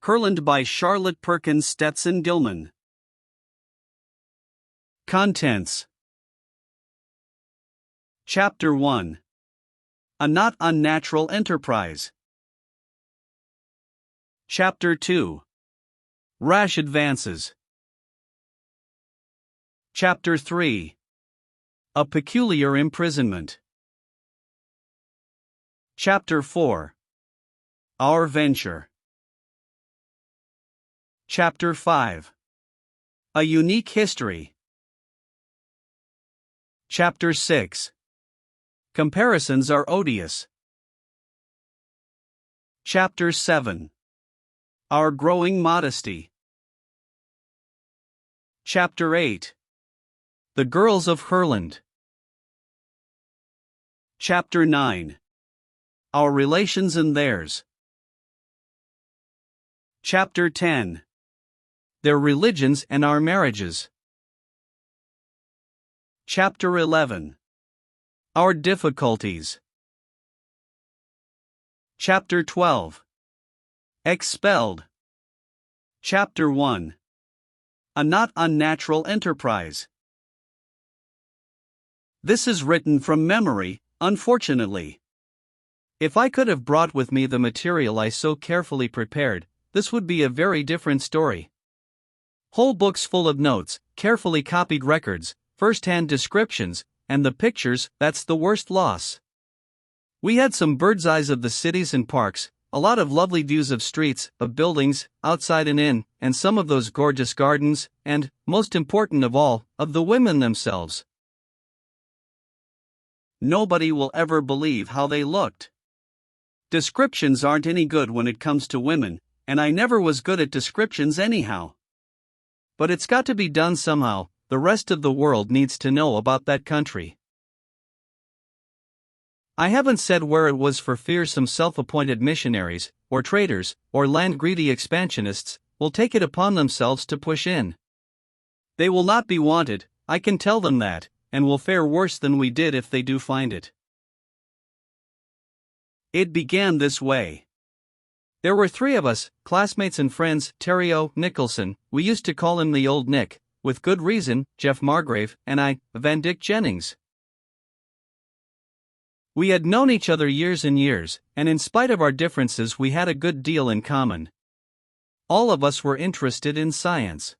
Herland by Charlotte Perkins Stetson Gilman. Contents. Chapter 1. A Not Unnatural Enterprise. Chapter 2. Rash Advances. Chapter 3. A Peculiar Imprisonment. Chapter 4. Our Venture. Chapter 5. A Unique History. Chapter 6. Comparisons are odious. Chapter 7. Our Growing Modesty. Chapter 8. The Girls of Herland. Chapter 9. Our Relations and Theirs. Chapter 10. Their Religions and Our Marriages. Chapter 11. Our Difficulties. Chapter 12. Expelled. Chapter 1. A Not Unnatural Enterprise. This is written from memory, unfortunately. If I could have brought with me the material I so carefully prepared, this would be a very different story. Whole books full of notes, carefully copied records, first-hand descriptions, and the pictures, that's the worst loss. We had some bird's eyes of the cities and parks, a lot of lovely views of streets, of buildings, outside and in, and some of those gorgeous gardens, and, most important of all, of the women themselves. Nobody will ever believe how they looked. Descriptions aren't any good when it comes to women, and I never was good at descriptions anyhow. But it's got to be done somehow. The rest of the world needs to know about that country. I haven't said where it was for fear some self-appointed missionaries, or traders, or land-greedy expansionists, will take it upon themselves to push in. They will not be wanted, I can tell them that, and will fare worse than we did if they do find it. It began this way. There were 3 of us, classmates and friends, Terry O. Nicholson, we used to call him the Old Nick, with good reason, Jeff Margrave, and I, Van Dyck Jennings. We had known each other years and years, and in spite of our differences we had a good deal in common. All of us were interested in science.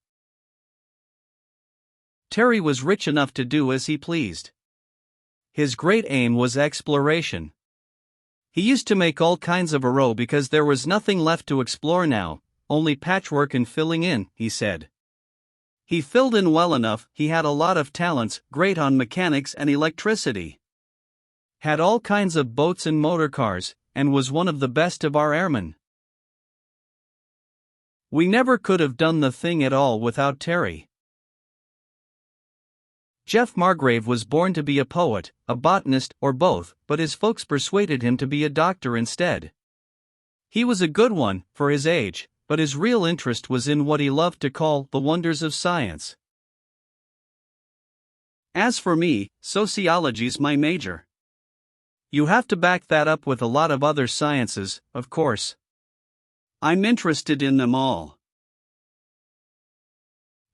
Terry was rich enough to do as he pleased. His great aim was exploration. He used to make all kinds of a row because there was nothing left to explore now, only patchwork and filling in, he said. He filled in well enough, he had a lot of talents, great on mechanics and electricity. Had all kinds of boats and motor cars, and was one of the best of our airmen. We never could have done the thing at all without Terry. Jeff Margrave was born to be a poet, a botanist, or both, but his folks persuaded him to be a doctor instead. He was a good one, for his age, but his real interest was in what he loved to call the wonders of science. As for me, sociology's my major. You have to back that up with a lot of other sciences, of course. I'm interested in them all.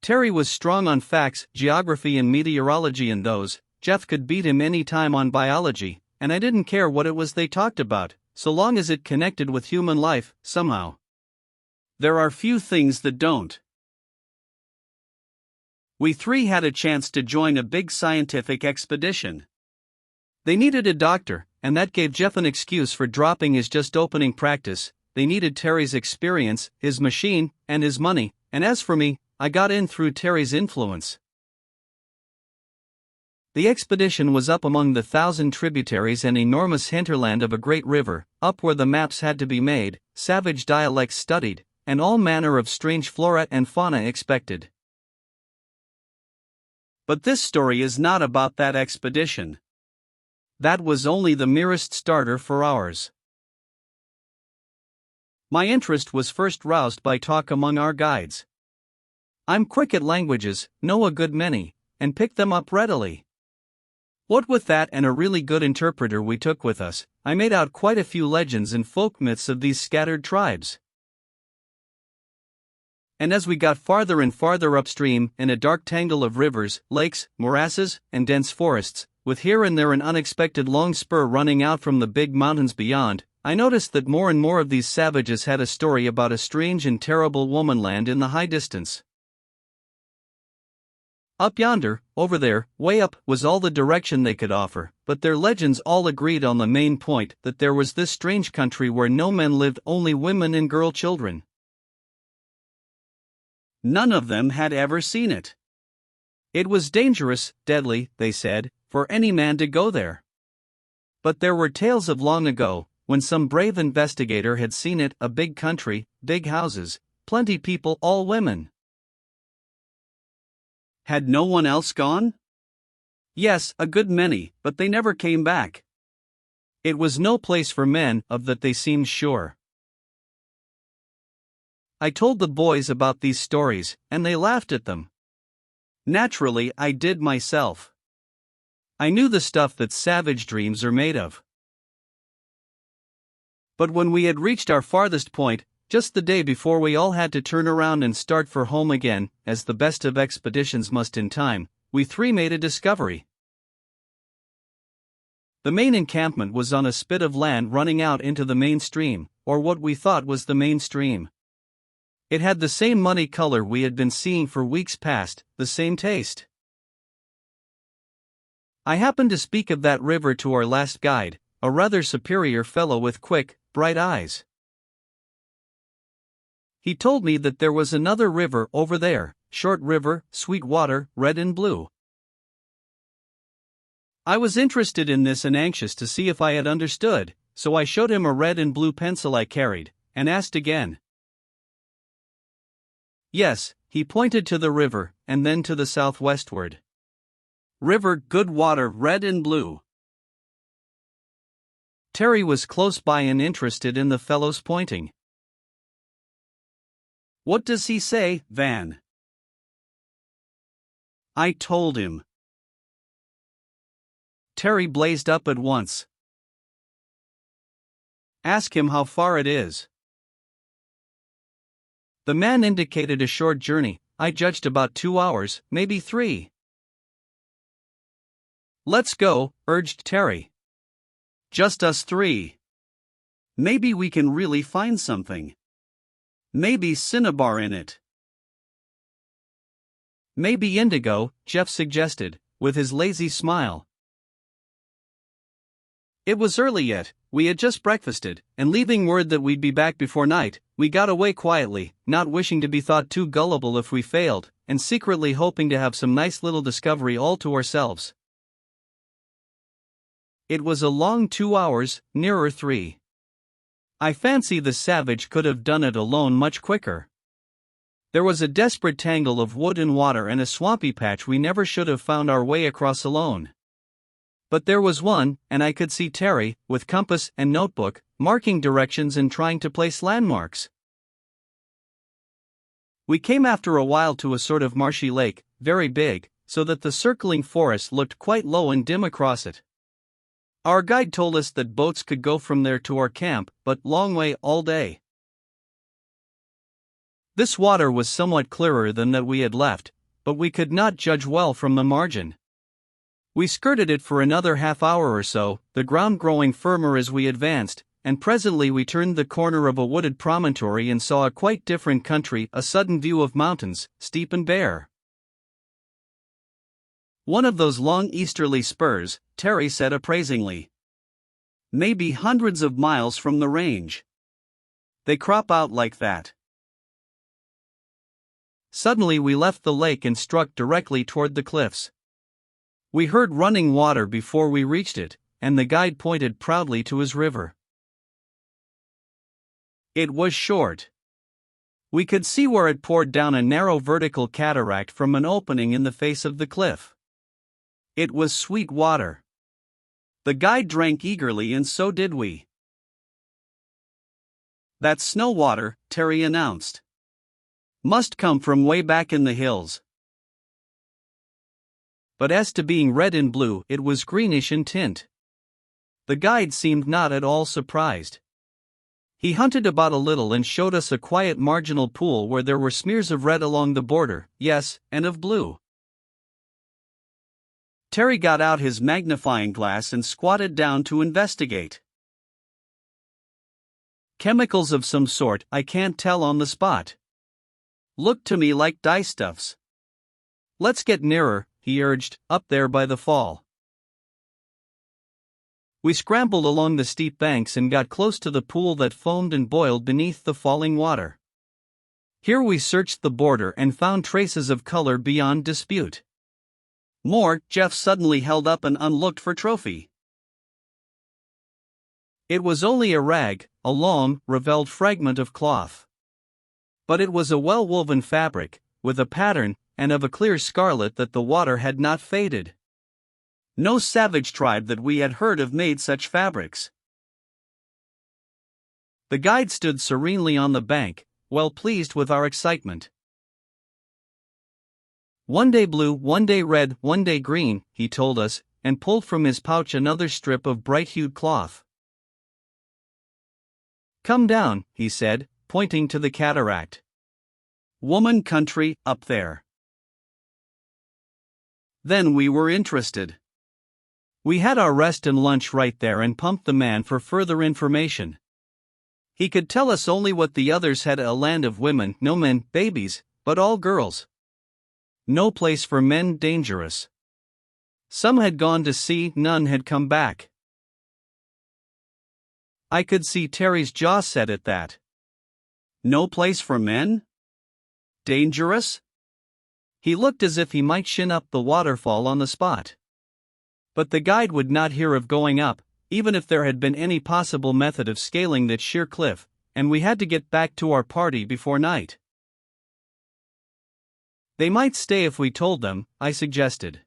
Terry was strong on facts, geography and meteorology and those. Jeff could beat him any time on biology, and I didn't care what it was they talked about, so long as it connected with human life, somehow. There are few things that don't. We 3 had a chance to join a big scientific expedition. They needed a doctor, and that gave Jeff an excuse for dropping his just opening practice. They needed Terry's experience, his machine, and his money, and as for me, I got in through Terry's influence. The expedition was up among the 1,000 tributaries and enormous hinterland of a great river, up where the maps had to be made, savage dialects studied, and all manner of strange flora and fauna expected. But this story is not about that expedition. That was only the merest starter for ours. My interest was first roused by talk among our guides. I'm quick at languages, know a good many, and pick them up readily. What with that and a really good interpreter we took with us, I made out quite a few legends and folk myths of these scattered tribes. And as we got farther and farther upstream in a dark tangle of rivers, lakes, morasses, and dense forests, with here and there an unexpected long spur running out from the big mountains beyond, I noticed that more and more of these savages had a story about a strange and terrible womanland in the high distance. Up yonder, over there, way up, was all the direction they could offer, but their legends all agreed on the main point that there was this strange country where no men lived, only women and girl children. None of them had ever seen it. It was dangerous, deadly, they said, for any man to go there. But there were tales of long ago, when some brave investigator had seen it, a big country, big houses, plenty people, all women. Had no one else gone? Yes, a good many, but they never came back. It was no place for men, of that they seemed sure. I told the boys about these stories, and they laughed at them. Naturally, I did myself. I knew the stuff that savage dreams are made of. But when we had reached our farthest point, just the day before we all had to turn around and start for home again, as the best of expeditions must in time, we three made a discovery. The main encampment was on a spit of land running out into the main stream, or what we thought was the main stream. It had the same muddy color we had been seeing for weeks past, the same taste. I happened to speak of that river to our last guide, a rather superior fellow with quick, bright eyes. He told me that there was another river over there, short river, sweet water, red and blue. I was interested in this and anxious to see if I had understood, so I showed him a red and blue pencil I carried, and asked again. Yes, he pointed to the river, and then to the southwestward. River, good water, red and blue. Terry was close by and interested in the fellow's pointing. What does he say, Van? I told him. Terry blazed up at once. Ask him how far it is. The man indicated a short journey. I judged about 2 hours, maybe 3. Let's go, urged Terry. Just us 3. Maybe we can really find something. Maybe cinnabar in it. Maybe indigo, Jeff suggested, with his lazy smile. It was early yet, we had just breakfasted, and leaving word that we'd be back before night, we got away quietly, not wishing to be thought too gullible if we failed, and secretly hoping to have some nice little discovery all to ourselves. It was a long 2 hours, nearer 3. I fancy the savage could have done it alone much quicker. There was a desperate tangle of wood and water and a swampy patch we never should have found our way across alone. But there was one, and I could see Terry, with compass and notebook, marking directions and trying to place landmarks. We came after a while to a sort of marshy lake, very big, so that the circling forest looked quite low and dim across it. Our guide told us that boats could go from there to our camp, but long way all day. This water was somewhat clearer than that we had left, but we could not judge well from the margin. We skirted it for another half hour or so, the ground growing firmer as we advanced, and presently we turned the corner of a wooded promontory and saw a quite different country, a sudden view of mountains, steep and bare. One of those long easterly spurs, Terry said appraisingly. Maybe hundreds of miles from the range. They crop out like that. Suddenly we left the lake and struck directly toward the cliffs. We heard running water before we reached it, and the guide pointed proudly to his river. It was short. We could see where it poured down a narrow vertical cataract from an opening in the face of the cliff. It was sweet water. The guide drank eagerly and so did we. That's snow water, Terry announced. Must come from way back in the hills. But as to being red and blue, it was greenish in tint. The guide seemed not at all surprised. He hunted about a little and showed us a quiet marginal pool where there were smears of red along the border, yes, and of blue. Terry got out his magnifying glass and squatted down to investigate. Chemicals of some sort, I can't tell on the spot. Looked to me like dyestuffs. Let's get nearer, he urged, up there by the fall. We scrambled along the steep banks and got close to the pool that foamed and boiled beneath the falling water. Here we searched the border and found traces of color beyond dispute. More, Jeff suddenly held up an unlooked-for trophy. It was only a rag, a long, raveled fragment of cloth. But it was a well-woven fabric, with a pattern, and of a clear scarlet that the water had not faded. No savage tribe that we had heard of made such fabrics. The guide stood serenely on the bank, well pleased with our excitement. One day blue, one day red, one day green, he told us, and pulled from his pouch another strip of bright-hued cloth. Come down, he said, pointing to the cataract. Woman country, up there. Then we were interested. We had our rest and lunch right there and pumped the man for further information. He could tell us only what the others had: a land of women, no men, babies, but all girls. No place for men, dangerous. Some had gone to sea, none had come back. I could see Terry's jaw set at that. No place for men? Dangerous? He looked as if he might shin up the waterfall on the spot. But the guide would not hear of going up, even if there had been any possible method of scaling that sheer cliff, and we had to get back to our party before night. They might stay if we told them, I suggested.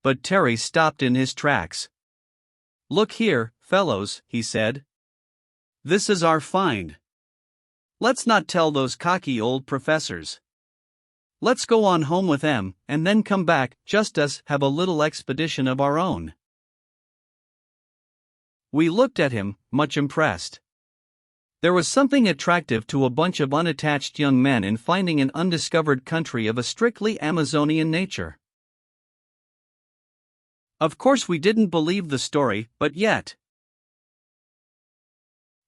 But Terry stopped in his tracks. Look here, fellows, he said. This is our find. Let's not tell those cocky old professors. Let's go on home with them, and then come back, just us, have a little expedition of our own. We looked at him, much impressed. There was something attractive to a bunch of unattached young men in finding an undiscovered country of a strictly Amazonian nature. Of course we didn't believe the story, but yet.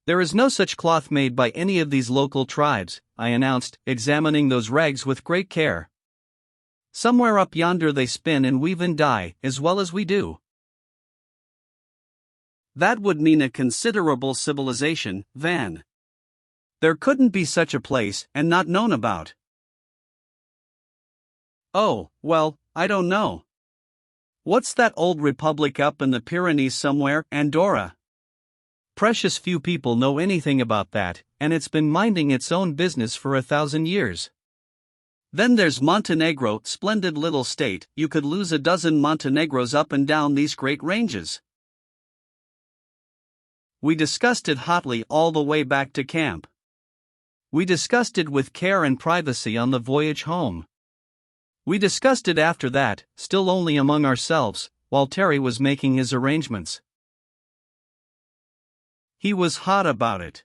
There is no such cloth made by any of these local tribes, I announced, examining those rags with great care. Somewhere up yonder they spin and weave and dye, as well as we do. That would mean a considerable civilization, Van. There couldn't be such a place, and not known about. Oh, well, I don't know. What's that old republic up in the Pyrenees somewhere, Andorra? Precious few people know anything about that, and it's been minding its own business for 1,000 years. Then there's Montenegro, splendid little state. You could lose a dozen Montenegros up and down these great ranges. We discussed it hotly all the way back to camp. We discussed it with care and privacy on the voyage home. We discussed it after that, still only among ourselves, while Terry was making his arrangements. He was hot about it.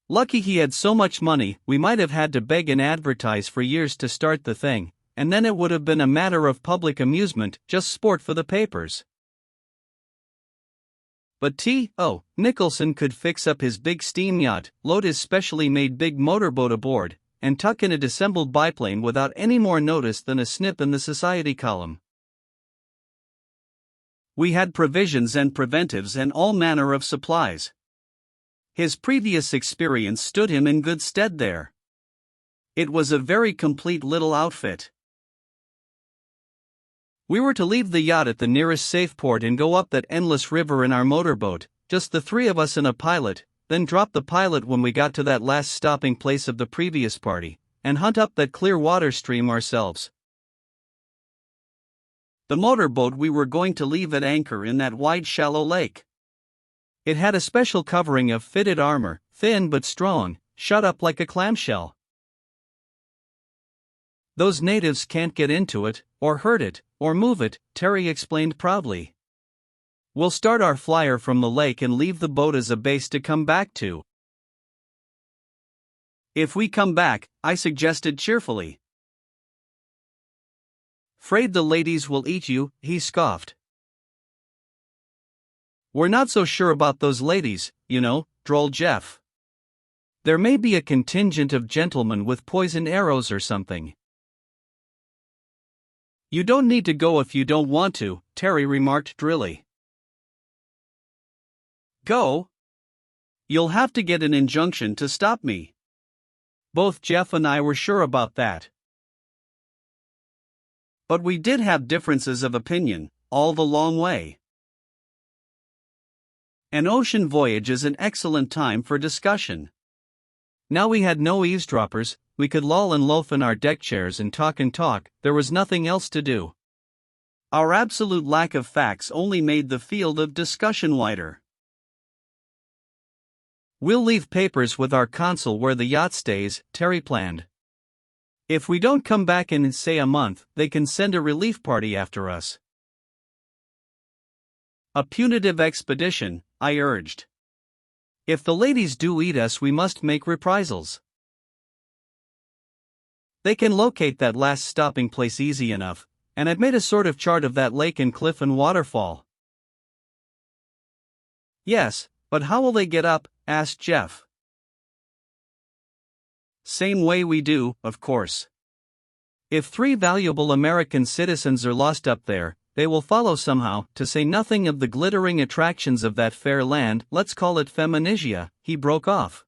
Lucky he had so much money, we might have had to beg and advertise for years to start the thing, and then it would have been a matter of public amusement, just sport for the papers. But T.O. Nicholson could fix up his big steam yacht, load his specially made big motorboat aboard, and tuck in a dissembled biplane without any more notice than a snip in the society column. We had provisions and preventives and all manner of supplies. His previous experience stood him in good stead there. It was a very complete little outfit. We were to leave the yacht at the nearest safe port and go up that endless river in our motorboat, just the three of us and a pilot, then drop the pilot when we got to that last stopping place of the previous party, and hunt up that clear water stream ourselves. The motorboat we were going to leave at anchor in that wide shallow lake. It had a special covering of fitted armor, thin but strong, shut up like a clamshell. Those natives can't get into it, or hurt it, or move it, Terry explained proudly. We'll start our flyer from the lake and leave the boat as a base to come back to. If we come back, I suggested cheerfully. "'Fraid the ladies will eat you," he scoffed. "We're not so sure about those ladies, you know," drawled Jeff. "There may be a contingent of gentlemen with poison arrows or something." "You don't need to go if you don't want to," Terry remarked drily. "Go? You'll have to get an injunction to stop me." Both Jeff and I were sure about that. But we did have differences of opinion, all the long way. An ocean voyage is an excellent time for discussion. Now we had no eavesdroppers, we could loll and loaf in our deck chairs and talk, there was nothing else to do. Our absolute lack of facts only made the field of discussion wider. "We'll leave papers with our consul where the yacht stays," Terry planned. "If we don't come back in, say, a month, they can send a relief party after us." "A punitive expedition," I urged. "If the ladies do eat us, we must make reprisals." "They can locate that last stopping place easy enough, and I've made a sort of chart of that lake and cliff and waterfall." "Yes, but how will they get up?" asked Jeff. "Same way we do, of course. If 3 valuable American citizens are lost up there, they will follow somehow, to say nothing of the glittering attractions of that fair land. Let's call it Feminisia," he broke off.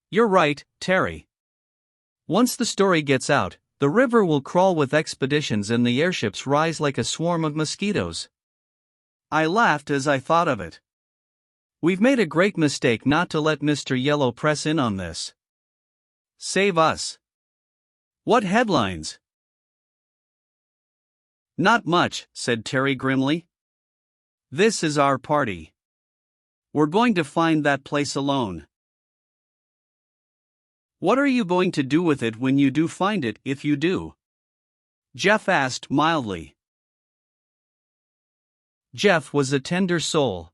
"You're right, Terry. Once the story gets out, the river will crawl with expeditions and the airships rise like a swarm of mosquitoes." I laughed as I thought of it. We've made a great mistake not to let Mr. Yellow press in on this. Save us. What headlines? "Not much," said Terry grimly. "This is our party. We're going to find that place alone." "What are you going to do with it when you do find it, if you do?" Jeff asked mildly. Jeff was a tender soul.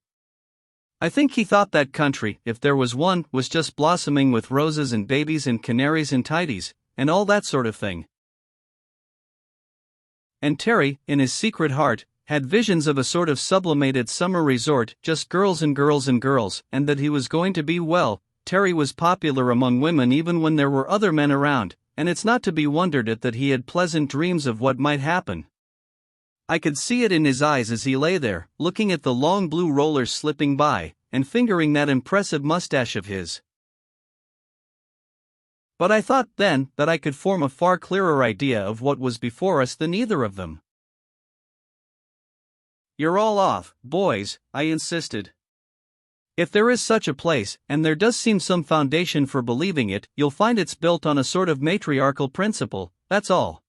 I think he thought that country, if there was one, was just blossoming with roses and babies and canaries and tidies, and all that sort of thing. And Terry, in his secret heart, had visions of a sort of sublimated summer resort, just girls and girls and girls, and that he was going to be, well, Terry was popular among women even when there were other men around, and it's not to be wondered at that he had pleasant dreams of what might happen. I could see it in his eyes as he lay there, looking at the long blue rollers slipping by, and fingering that impressive mustache of his. But I thought then that I could form a far clearer idea of what was before us than either of them. "You're all off, boys," I insisted. "If there is such a place, and there does seem some foundation for believing it, you'll find it's built on a sort of matriarchal principle, that's all.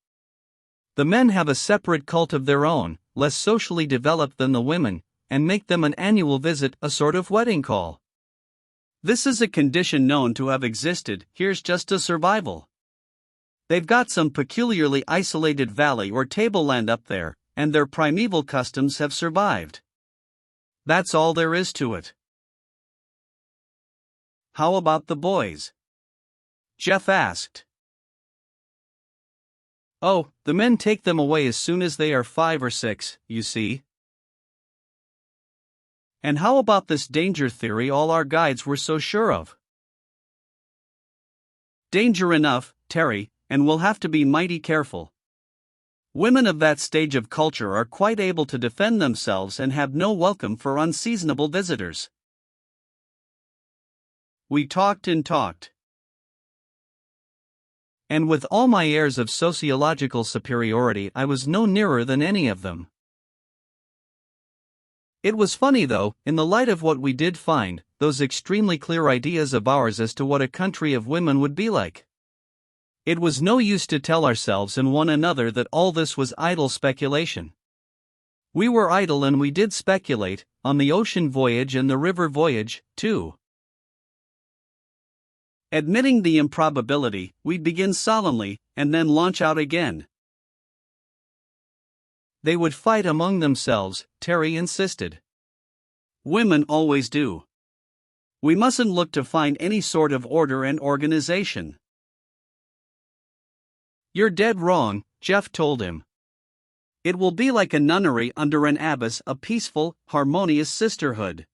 The men have a separate cult of their own, less socially developed than the women, and make them an annual visit, a sort of wedding call. This is a condition known to have existed, here's just a survival. They've got some peculiarly isolated valley or tableland up there, and their primeval customs have survived. That's all there is to it." "How about the boys?" Jeff asked. "Oh, the men take them away as soon as they are 5 or 6, you see." "And how about this danger theory all our guides were so sure of?" "Danger enough, Terry, and we'll have to be mighty careful. Women of that stage of culture are quite able to defend themselves and have no welcome for unseasonable visitors." We talked and talked. And with all my airs of sociological superiority, I was no nearer than any of them. It was funny though, in the light of what we did find, those extremely clear ideas of ours as to what a country of women would be like. It was no use to tell ourselves and one another that all this was idle speculation. We were idle and we did speculate, on the ocean voyage and the river voyage, too. Admitting the improbability, we'd begin solemnly, and then launch out again. They would fight among themselves, Terry insisted. Women always do. We mustn't look to find any sort of order and organization. You're dead wrong, Jeff told him. It will be like a nunnery under an abbess, a peaceful, harmonious sisterhood.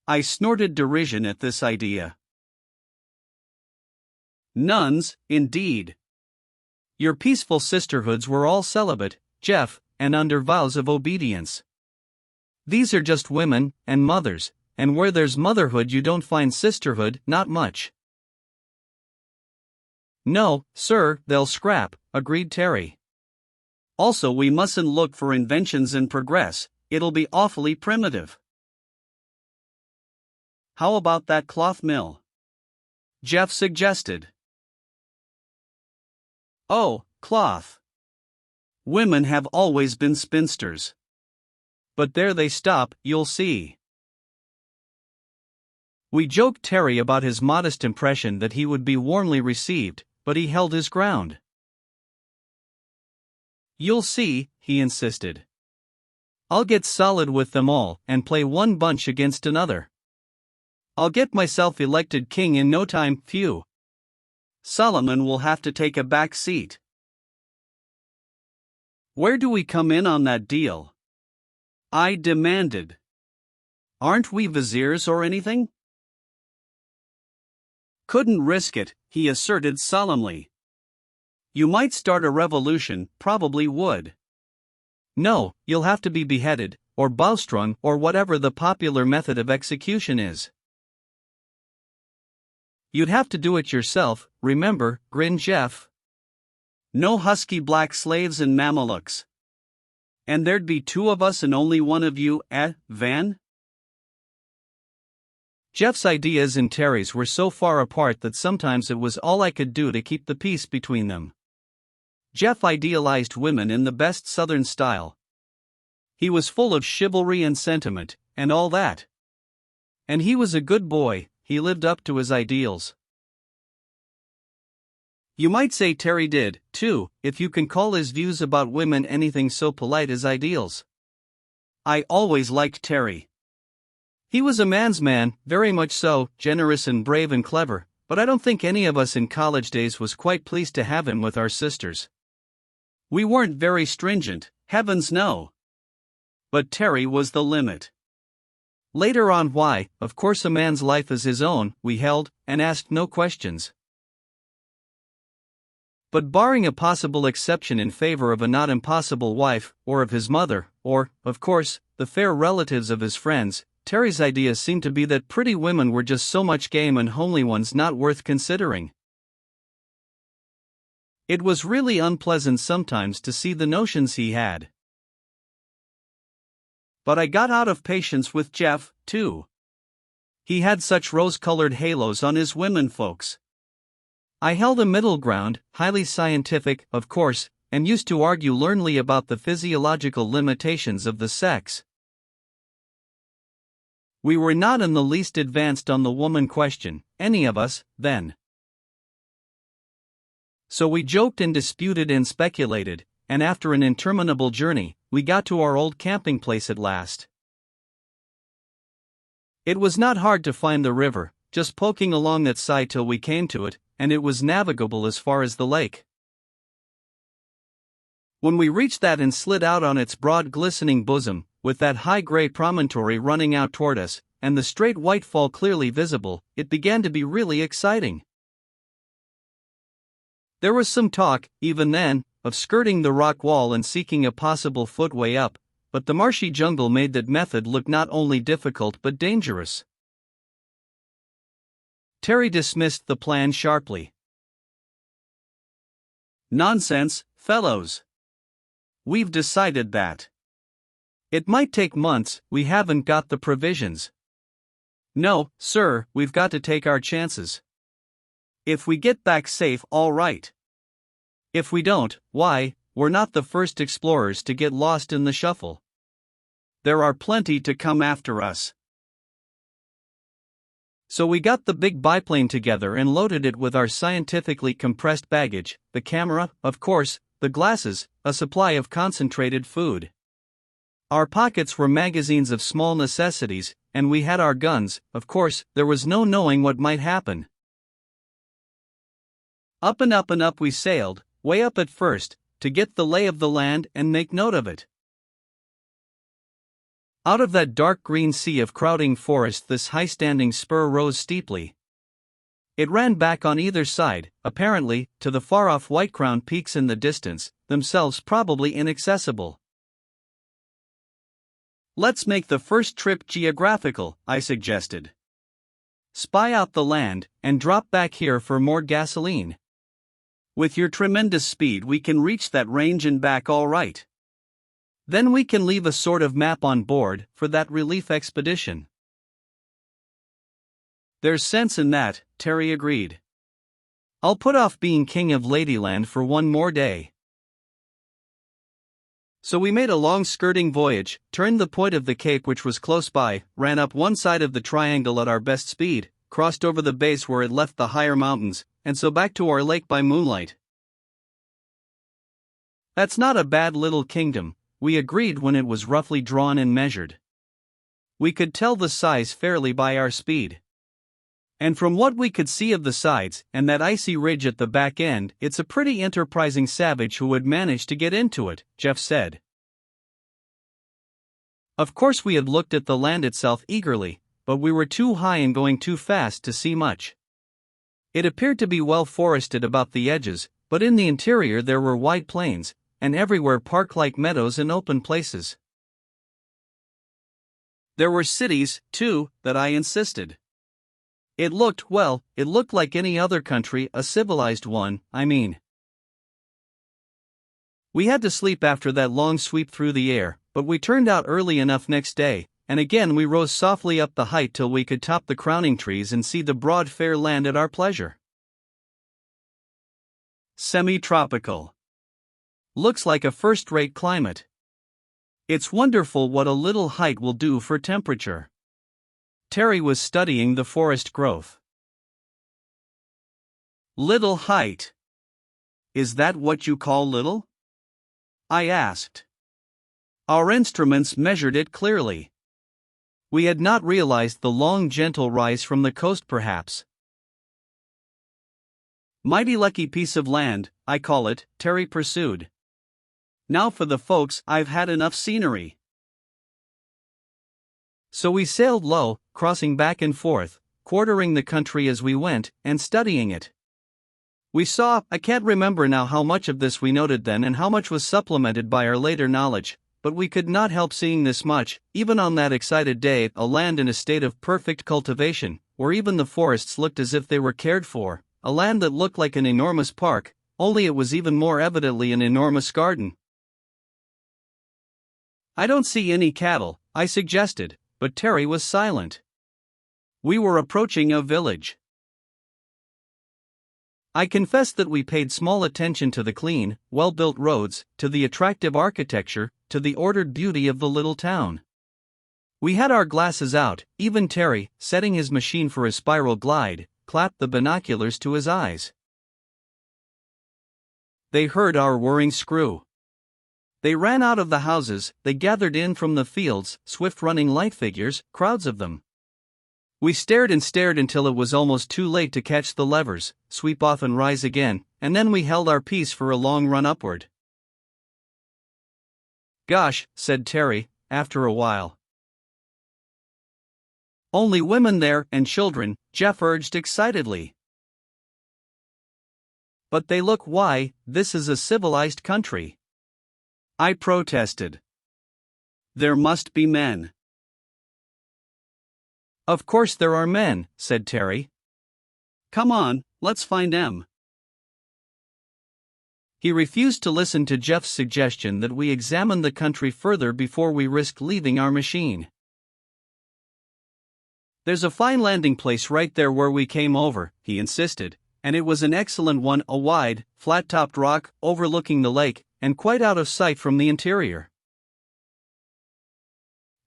I snorted derision at this idea. Nuns, indeed. Your peaceful sisterhoods were all celibate, Jeff, and under vows of obedience. These are just women, and mothers, and where there's motherhood you don't find sisterhood, not much. No, sir, they'll scrap, agreed Terry. Also, we mustn't look for inventions and progress, it'll be awfully primitive. How about that cloth mill? Jeff suggested. Oh, cloth. Women have always been spinsters. But there they stop, you'll see. We joked Terry about his modest impression that he would be warmly received, but he held his ground. You'll see, he insisted. I'll get solid with them all and play one bunch against another. I'll get myself elected king in no time, phew. Solomon will have to take a back seat. Where do we come in on that deal? I demanded. Aren't we viziers or anything? Couldn't risk it, he asserted solemnly. You might start a revolution, probably would. No, you'll have to be beheaded, or bowstrung, or whatever the popular method of execution is. You'd have to do it yourself, remember, grinned Jeff. No husky black slaves and Mamelukes. And there'd be two of us and only one of you, Van? Jeff's ideas and Terry's were so far apart that sometimes it was all I could do to keep the peace between them. Jeff idealized women in the best Southern style. He was full of chivalry and sentiment, and all that. And he was a good boy, he lived up to his ideals. You might say Terry did, too, if you can call his views about women anything so polite as ideals. I always liked Terry. He was a man's man, very much so, generous and brave and clever, but I don't think any of us in college days was quite pleased to have him with our sisters. We weren't very stringent, heavens no. But Terry was the limit. Later on, why, of course a man's life is his own, we held, and asked no questions. But barring a possible exception in favor of a not impossible wife, or of his mother, or, of course, the fair relatives of his friends, Terry's idea seemed to be that pretty women were just so much game and homely ones not worth considering. It was really unpleasant sometimes to see the notions he had. But I got out of patience with Jeff, too. He had such rose-colored halos on his women folks. I held a middle ground, highly scientific, of course, and used to argue learnedly about the physiological limitations of the sex. We were not in the least advanced on the woman question, any of us, then. So we joked and disputed and speculated, and after an interminable journey, we got to our old camping place at last. It was not hard to find the river, just poking along that side till we came to it, and it was navigable as far as the lake. When we reached that and slid out on its broad glistening bosom, with that high gray promontory running out toward us, and the straight white fall clearly visible, it began to be really exciting. There was some talk, even then, of skirting the rock wall and seeking a possible footway up, but the marshy jungle made that method look not only difficult but dangerous. Terry dismissed the plan sharply. Nonsense, fellows. We've decided that. It might take months, we haven't got the provisions. No, sir, we've got to take our chances. If we get back safe, all right. If we don't, why, we're not the first explorers to get lost in the shuffle. There are plenty to come after us. So we got the big biplane together and loaded it with our scientifically compressed baggage, the camera, of course, the glasses, a supply of concentrated food. Our pockets were magazines of small necessities, and we had our guns. Of course, there was no knowing what might happen. Up and up and up we sailed, way up at first, to get the lay of the land and make note of it. Out of that dark green sea of crowding forest this high-standing spur rose steeply. It ran back on either side, apparently, to the far-off white-crowned peaks in the distance, themselves probably inaccessible. "Let's make the first trip geographical," I suggested. "Spy out the land, and drop back here for more gasoline. With your tremendous speed we can reach that range and back all right. Then we can leave a sort of map on board for that relief expedition." "There's sense in that," Terry agreed. "I'll put off being king of Ladyland for one more day." So we made a long skirting voyage, turned the point of the cape which was close by, ran up one side of the triangle at our best speed, crossed over the base where it left the higher mountains, and so back to our lake by moonlight. "That's not a bad little kingdom," we agreed when it was roughly drawn and measured. We could tell the size fairly by our speed. "And from what we could see of the sides, and that icy ridge at the back end, it's a pretty enterprising savage who would manage to get into it," Jeff said. Of course we had looked at the land itself eagerly, but we were too high and going too fast to see much. It appeared to be well forested about the edges, but in the interior there were wide plains, and everywhere park-like meadows and open places. There were cities, too, that I insisted. It looked like any other country, a civilized one, I mean. We had to sleep after that long sweep through the air, but we turned out early enough next day, and again we rose softly up the height till we could top the crowning trees and see the broad fair land at our pleasure. Semi-tropical. Looks like a first-rate climate. It's wonderful what a little height will do for temperature. Terry was studying the forest growth. "Little height. Is that what you call little?" I asked. Our instruments measured it clearly. We had not realized the long gentle rise from the coast perhaps. "Mighty lucky piece of land, I call it," Terry pursued. "Now for the folks, I've had enough scenery." So we sailed low, crossing back and forth, quartering the country as we went, and studying it. We saw, I can't remember now how much of this we noted then and how much was supplemented by our later knowledge, but we could not help seeing this much, even on that excited day, a land in a state of perfect cultivation, where even the forests looked as if they were cared for, a land that looked like an enormous park, only it was even more evidently an enormous garden. "I don't see any cattle," I suggested, but Terry was silent. We were approaching a village. I confess that we paid small attention to the clean, well-built roads, to the attractive architecture, to the ordered beauty of the little town. We had our glasses out, even Terry, setting his machine for a spiral glide, clapped the binoculars to his eyes. They heard our whirring screw. They ran out of the houses, they gathered in from the fields, swift-running light figures, crowds of them. We stared and stared until it was almost too late to catch the levers, sweep off and rise again, and then we held our peace for a long run upward. "Gosh," said Terry, after a while. "Only women there, and children," Jeff urged excitedly. "But they look this is a civilized country." I protested. "There must be men." "Of course there are men," said Terry. "Come on, let's find them." He refused to listen to Jeff's suggestion that we examine the country further before we risked leaving our machine. "There's a fine landing place right there where we came over," he insisted, and it was an excellent one, a wide, flat-topped rock overlooking the lake, and quite out of sight from the interior.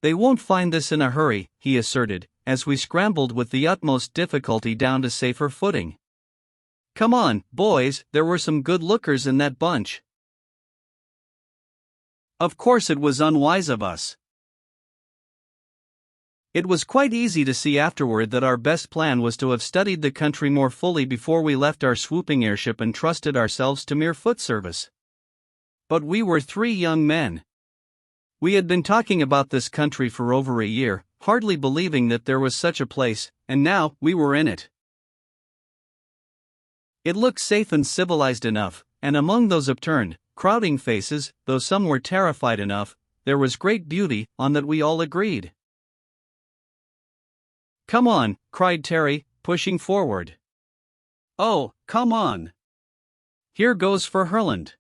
"They won't find this in a hurry," he asserted, as we scrambled with the utmost difficulty down to safer footing. "Come on, boys, there were some good lookers in that bunch." Of course it was unwise of us. It was quite easy to see afterward that our best plan was to have studied the country more fully before we left our swooping airship and trusted ourselves to mere foot service. But we were 3 young men. We had been talking about this country for over a year, hardly believing that there was such a place, and now we were in it. It looked safe and civilized enough, and among those upturned, crowding faces, though some were terrified enough, there was great beauty, on that we all agreed. "Come on," cried Terry, pushing forward. "Oh, come on. Here goes for Herland."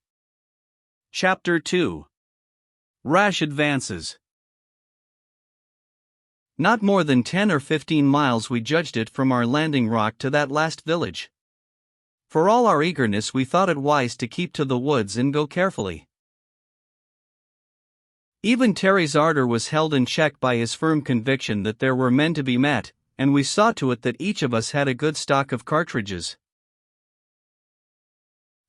Chapter 2. Rash Advances. Not more than 10 or 15 miles we judged it from our landing rock to that last village. For all our eagerness we thought it wise to keep to the woods and go carefully. Even Terry's ardor was held in check by his firm conviction that there were men to be met, and we saw to it that each of us had a good stock of cartridges.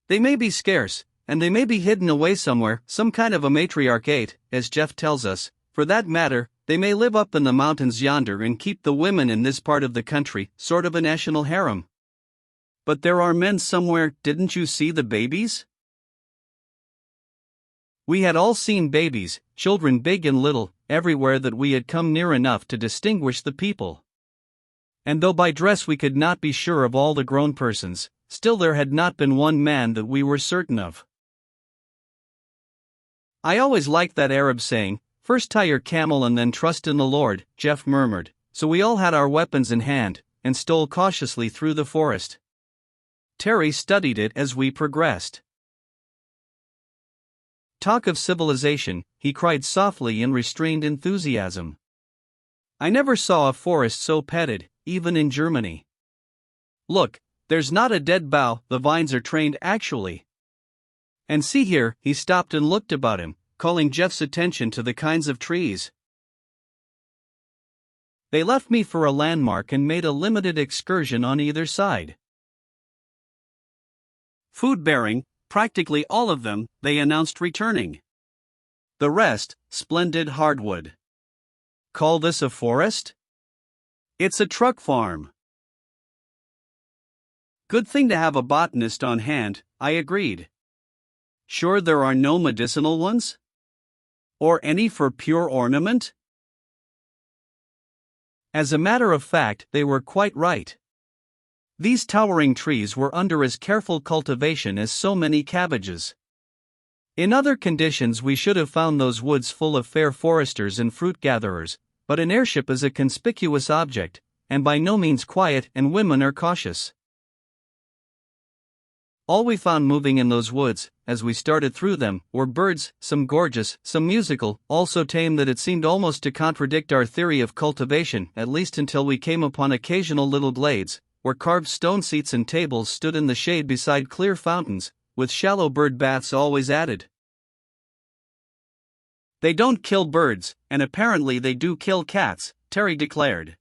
They may be scarce, and they may be hidden away somewhere, some kind of a matriarch 8, as Jeff tells us. For that matter, they may live up in the mountains yonder and keep the women in this part of the country, sort of a national harem. But there are men somewhere. Didn't you see the babies? We had all seen babies, children big and little, everywhere that we had come near enough to distinguish the people. And though by dress we could not be sure of all the grown persons, still there had not been one man that we were certain of. "I always liked that Arab saying, 'First tie your camel and then trust in the Lord,'" Jeff murmured, so we all had our weapons in hand, and stole cautiously through the forest. Terry studied it as we progressed. "Talk of civilization," he cried softly in restrained enthusiasm. "I never saw a forest so petted, even in Germany. Look, there's not a dead bough, the vines are trained actually. And see here," he stopped and looked about him, calling Jeff's attention to the kinds of trees. They left me for a landmark and made a limited excursion on either side. Food-bearing, practically all of them, they announced returning. The rest, splendid hardwood. Call this a forest? It's a truck farm. Good thing to have a botanist on hand, I agreed. Sure there are no medicinal ones? Or any for pure ornament? As a matter of fact, they were quite right. These towering trees were under as careful cultivation as so many cabbages. In other conditions we should have found those woods full of fair foresters and fruit gatherers, but an airship is a conspicuous object, and by no means quiet, and women are cautious. All we found moving in those woods, as we started through them, were birds, some gorgeous, some musical, all so tame that it seemed almost to contradict our theory of cultivation, at least until we came upon occasional little glades, where carved stone seats and tables stood in the shade beside clear fountains, with shallow bird baths always added. "They don't kill birds, and apparently they do kill cats," Terry declared.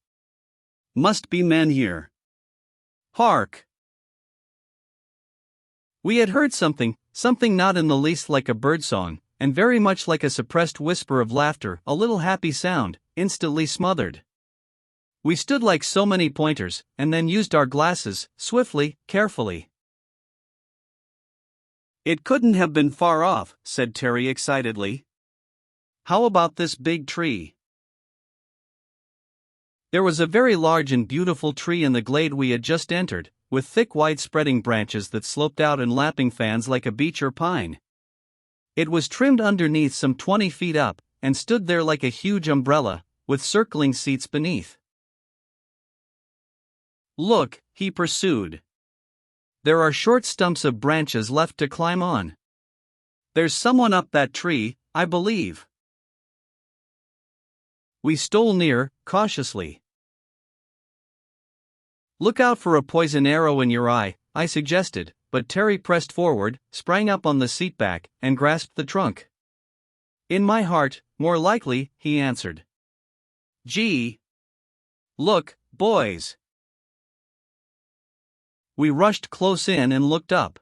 "Must be men here. Hark!" We had heard something not in the least like a birdsong, and very much like a suppressed whisper of laughter, a little happy sound, instantly smothered. We stood like so many pointers, and then used our glasses, swiftly, carefully. "It couldn't have been far off," said Terry excitedly. "How about this big tree?" There was a very large and beautiful tree in the glade we had just entered, with thick wide-spreading branches that sloped out in lapping fans like a beech or pine. It was trimmed underneath some 20 feet up, and stood there like a huge umbrella, with circling seats beneath. "Look," he pursued. "There are short stumps of branches left to climb on. There's someone up that tree, I believe." We stole near, cautiously. "Look out for a poison arrow in your eye," I suggested, but Terry pressed forward, sprang up on the seat back, and grasped the trunk. "In my heart, more likely," he answered. "Gee! Look, boys!" We rushed close in and looked up.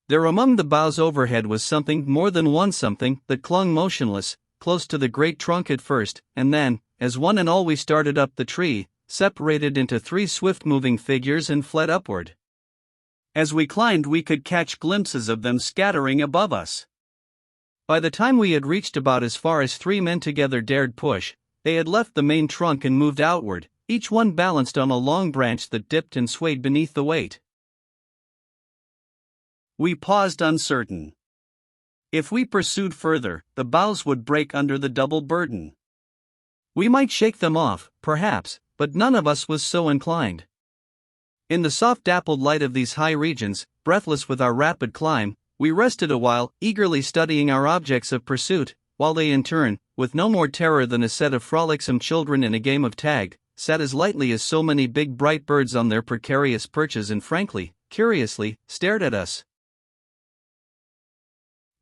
There among the boughs overhead was something more than one something that clung motionless, close to the great trunk at first, and then, as one and all we started up the tree, separated into three swift-moving figures and fled upward. As we climbed we could catch glimpses of them scattering above us. By the time we had reached about as far as three men together dared push, they had left the main trunk and moved outward, each one balanced on a long branch that dipped and swayed beneath the weight. We paused uncertain. If we pursued further, the boughs would break under the double burden. We might shake them off, perhaps, but none of us was so inclined. In the soft dappled light of these high regions, breathless with our rapid climb, we rested a while, eagerly studying our objects of pursuit, while they in turn, with no more terror than a set of frolicsome children in a game of tag, sat as lightly as so many big bright birds on their precarious perches and frankly, curiously, stared at us.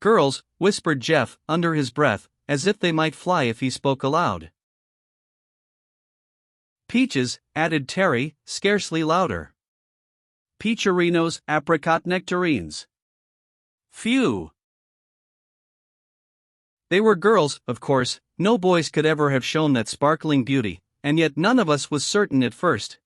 "Girls," whispered Jeff, under his breath, as if they might fly if he spoke aloud. "Peaches," added Terry, scarcely louder. "Peacherinos, apricot nectarines." Phew! They were girls, of course, no boys could ever have shown that sparkling beauty, and yet none of us was certain at first.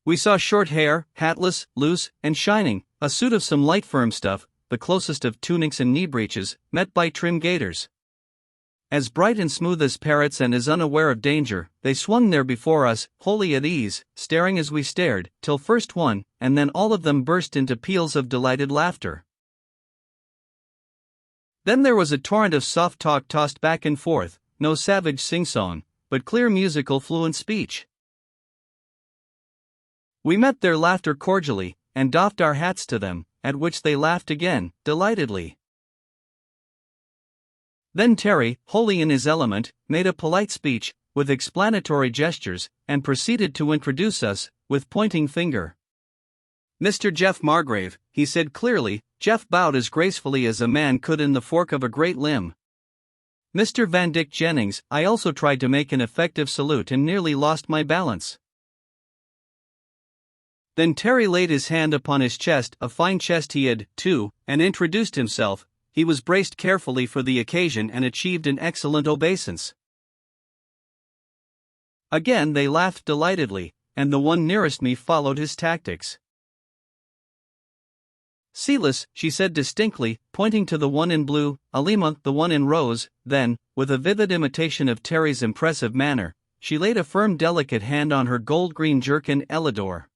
We saw short hair, hatless, loose, and shining, a suit of some light firm stuff, the closest of tunics and knee breeches, met by trim gaiters. As bright and smooth as parrots and as unaware of danger, they swung there before us, wholly at ease, staring as we stared, till first one, and then all of them burst into peals of delighted laughter. Then there was a torrent of soft talk tossed back and forth, no savage sing-song, but clear musical fluent speech. We met their laughter cordially, and doffed our hats to them, at which they laughed again, delightedly. Then Terry, wholly in his element, made a polite speech, with explanatory gestures, and proceeded to introduce us, with pointing finger. "Mr. Jeff Margrave," he said clearly. Jeff bowed as gracefully as a man could in the fork of a great limb. "Mr. Van Dyck Jennings." I also tried to make an effective salute and nearly lost my balance. Then Terry laid his hand upon his chest, a fine chest he had, too, and introduced himself. He was braced carefully for the occasion and achieved an excellent obeisance. Again they laughed delightedly, and the one nearest me followed his tactics. "Silas," she said distinctly, pointing to the one in blue, "Alima, the one in rose." Then, with a vivid imitation of Terry's impressive manner, she laid a firm delicate hand on her gold-green jerkin. "Elidor."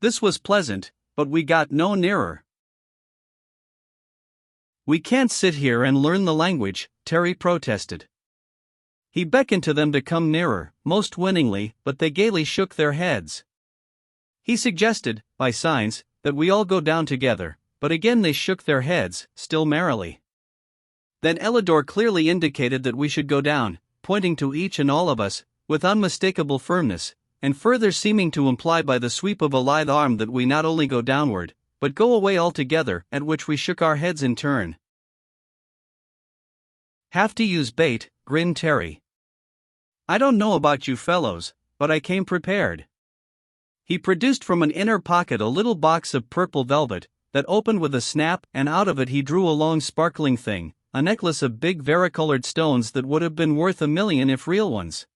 This was pleasant, but we got no nearer. "We can't sit here and learn the language," Terry protested. He beckoned to them to come nearer, most winningly, but they gaily shook their heads. He suggested, by signs, that we all go down together, but again they shook their heads, still merrily. Then Elidor clearly indicated that we should go down, pointing to each and all of us, with unmistakable firmness, and further seeming to imply by the sweep of a lithe arm that we not only go downward, but go away altogether, at which we shook our heads in turn. "Have to use bait," grinned Terry. "I don't know about you fellows, but I came prepared." He produced from an inner pocket a little box of purple velvet, that opened with a snap, and out of it he drew a long sparkling thing, a necklace of big varicolored stones that would have been worth $1 million if real ones.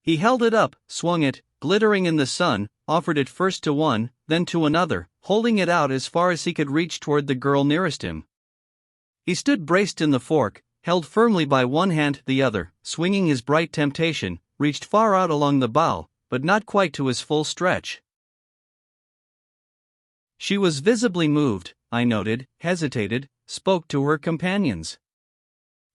He held it up, swung it, glittering in the sun, offered it first to one, then to another, holding it out as far as he could reach toward the girl nearest him. He stood braced in the fork, held firmly by one hand, the other, swinging his bright temptation, reached far out along the bough, but not quite to his full stretch. She was visibly moved, I noted, hesitated, spoke to her companions.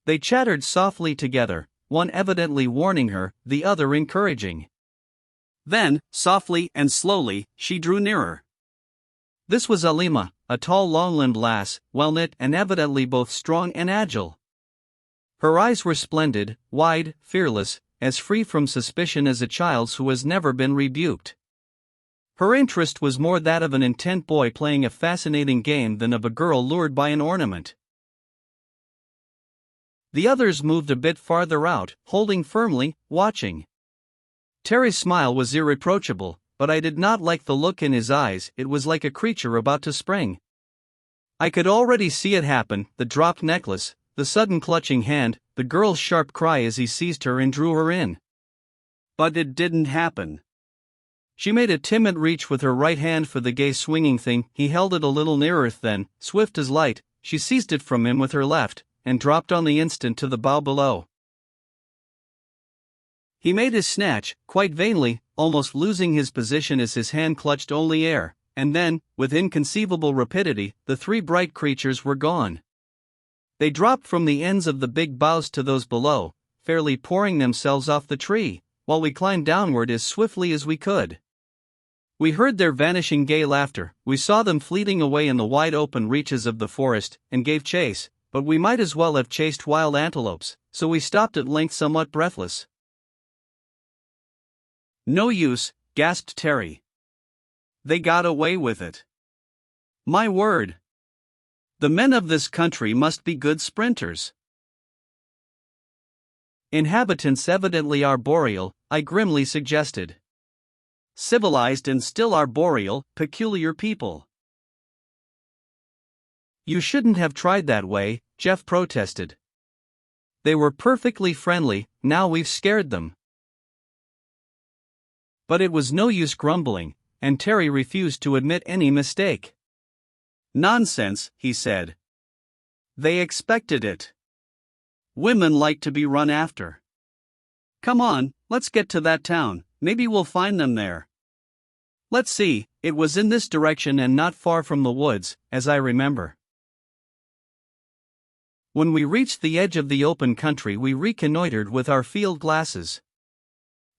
They chattered softly together, one evidently warning her, the other encouraging. Then, softly and slowly, she drew nearer. This was Alima, a tall long-limbed lass, well-knit and evidently both strong and agile. Her eyes were splendid, wide, fearless, as free from suspicion as a child's who has never been rebuked. Her interest was more that of an intent boy playing a fascinating game than of a girl lured by an ornament. The others moved a bit farther out, holding firmly, watching. Terry's smile was irreproachable, but I did not like the look in his eyes. It was like a creature about to spring. I could already see it happen, the dropped necklace, the sudden clutching hand, the girl's sharp cry as he seized her and drew her in. But it didn't happen. She made a timid reach with her right hand for the gay swinging thing. He held it a little nearer, then, swift as light, she seized it from him with her left, and dropped on the instant to the bough below. He made his snatch, quite vainly, almost losing his position as his hand clutched only air, and then, with inconceivable rapidity, the three bright creatures were gone. They dropped from the ends of the big boughs to those below, fairly pouring themselves off the tree, while we climbed downward as swiftly as we could. We heard their vanishing gay laughter, we saw them fleeting away in the wide open reaches of the forest, and gave chase, but we might as well have chased wild antelopes, so we stopped at length somewhat breathless. "No use," gasped Terry. "They got away with it. My word! The men of this country must be good sprinters." "Inhabitants evidently arboreal," I grimly suggested. "Civilized and still arboreal, peculiar people." "You shouldn't have tried that way," Jeff protested. "They were perfectly friendly, now we've scared them." But it was no use grumbling, and Terry refused to admit any mistake. "Nonsense," he said. "They expected it. Women like to be run after. Come on, let's get to that town, maybe we'll find them there." Let's see, it was in this direction and not far from the woods, as I remember. When we reached the edge of the open country, we reconnoitered with our field glasses.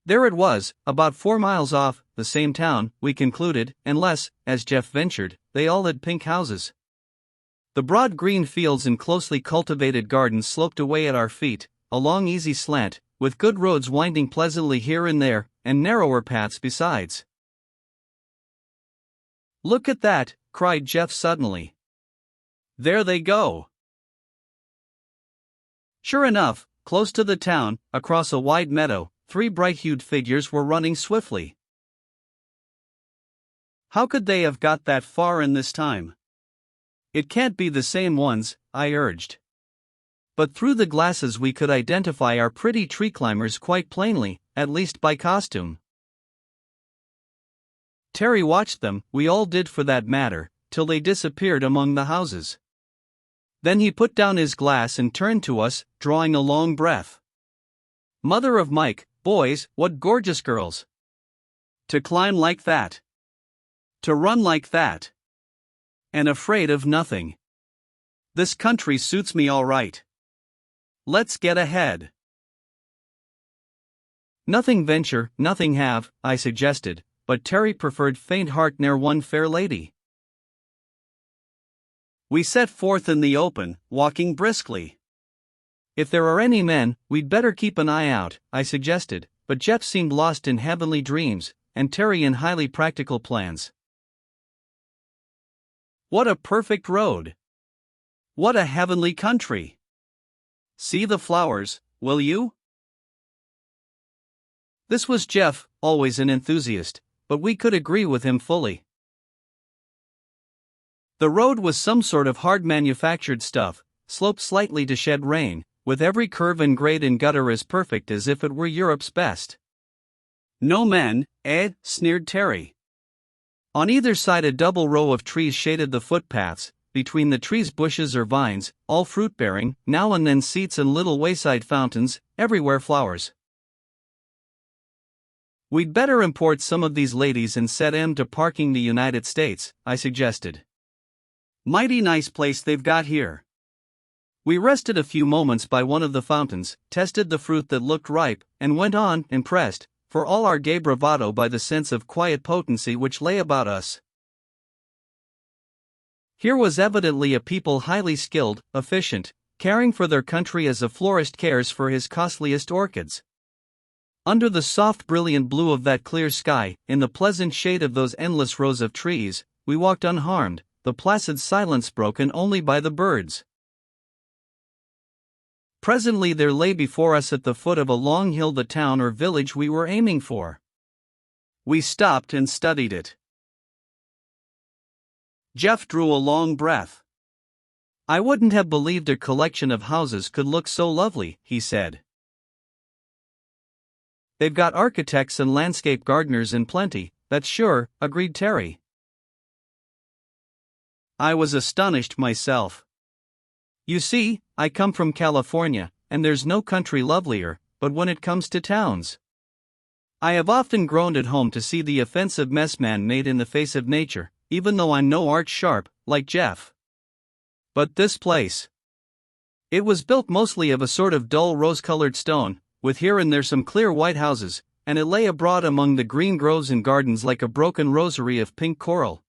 There it was, about 4 miles off, the same town, we concluded, unless, as Jeff ventured, they all had pink houses. The broad green fields and closely cultivated gardens sloped away at our feet, a long easy slant, with good roads winding pleasantly here and there, and narrower paths besides. "Look at that," cried Jeff suddenly. "There they go." Sure enough, close to the town, across a wide meadow, 3 bright-hued figures were running swiftly. "How could they have got that far in this time? It can't be the same ones," I urged. But through the glasses we could identify our pretty tree climbers quite plainly, at least by costume. Terry watched them, we all did for that matter, till they disappeared among the houses. Then he put down his glass and turned to us, drawing a long breath. "Mother of Mike, boys, what gorgeous girls! To climb like that! To run like that! And afraid of nothing! This country suits me all right. Let's get ahead." "Nothing venture, nothing have," I suggested, but Terry preferred faint heart ne'er won fair lady. We set forth in the open, walking briskly. "If there are any men, we'd better keep an eye out," I suggested, but Jeff seemed lost in heavenly dreams, and Terry in highly practical plans. What a perfect road! What a heavenly country! See the flowers, will you? This was Jeff, always an enthusiast, but we could agree with him fully. The road was some sort of hard manufactured stuff, sloped slightly to shed rain, with every curve and grade and gutter as perfect as if it were Europe's best. "No men, eh?" sneered Terry. On either side a double row of trees shaded the footpaths, between the trees bushes or vines, all fruit-bearing, now and then seats and little wayside fountains, everywhere flowers. "We'd better import some of these ladies and set 'em to parking the United States," I suggested. "Mighty nice place they've got here." We rested a few moments by one of the fountains, tested the fruit that looked ripe, and went on, impressed, for all our gay bravado by the sense of quiet potency which lay about us. Here was evidently a people highly skilled, efficient, caring for their country as a florist cares for his costliest orchids. Under the soft brilliant blue of that clear sky, in the pleasant shade of those endless rows of trees, we walked unharmed, the placid silence broken only by the birds. Presently there lay before us at the foot of a long hill the town or village we were aiming for. We stopped and studied it. Jeff drew a long breath. I wouldn't have believed a collection of houses could look so lovely, he said. They've got architects and landscape gardeners in plenty, that's sure, agreed Terry. I was astonished myself. You see, I come from California, and there's no country lovelier, but when it comes to towns. I have often groaned at home to see the offensive mess man made in the face of nature, even though I'm no art sharp, like Jeff. But this place. It was built mostly of a sort of dull rose-colored stone, with here and there some clear white houses, and it lay abroad among the green groves and gardens like a broken rosary of pink coral.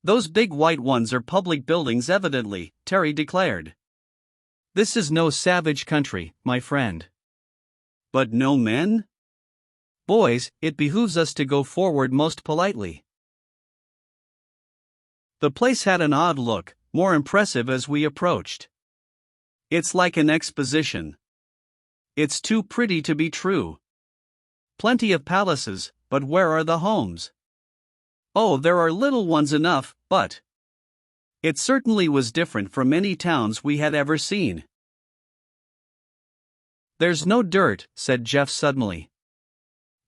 Those big white ones are public buildings evidently, Terry declared. This is no savage country, my friend. But no men? Boys, it behooves us to go forward most politely. The place had an odd look, more impressive as we approached. It's like an exposition. It's too pretty to be true. Plenty of palaces, but where are the homes? Oh, there are little ones enough, but it certainly was different from any towns we had ever seen. There's no dirt, said Jeff suddenly.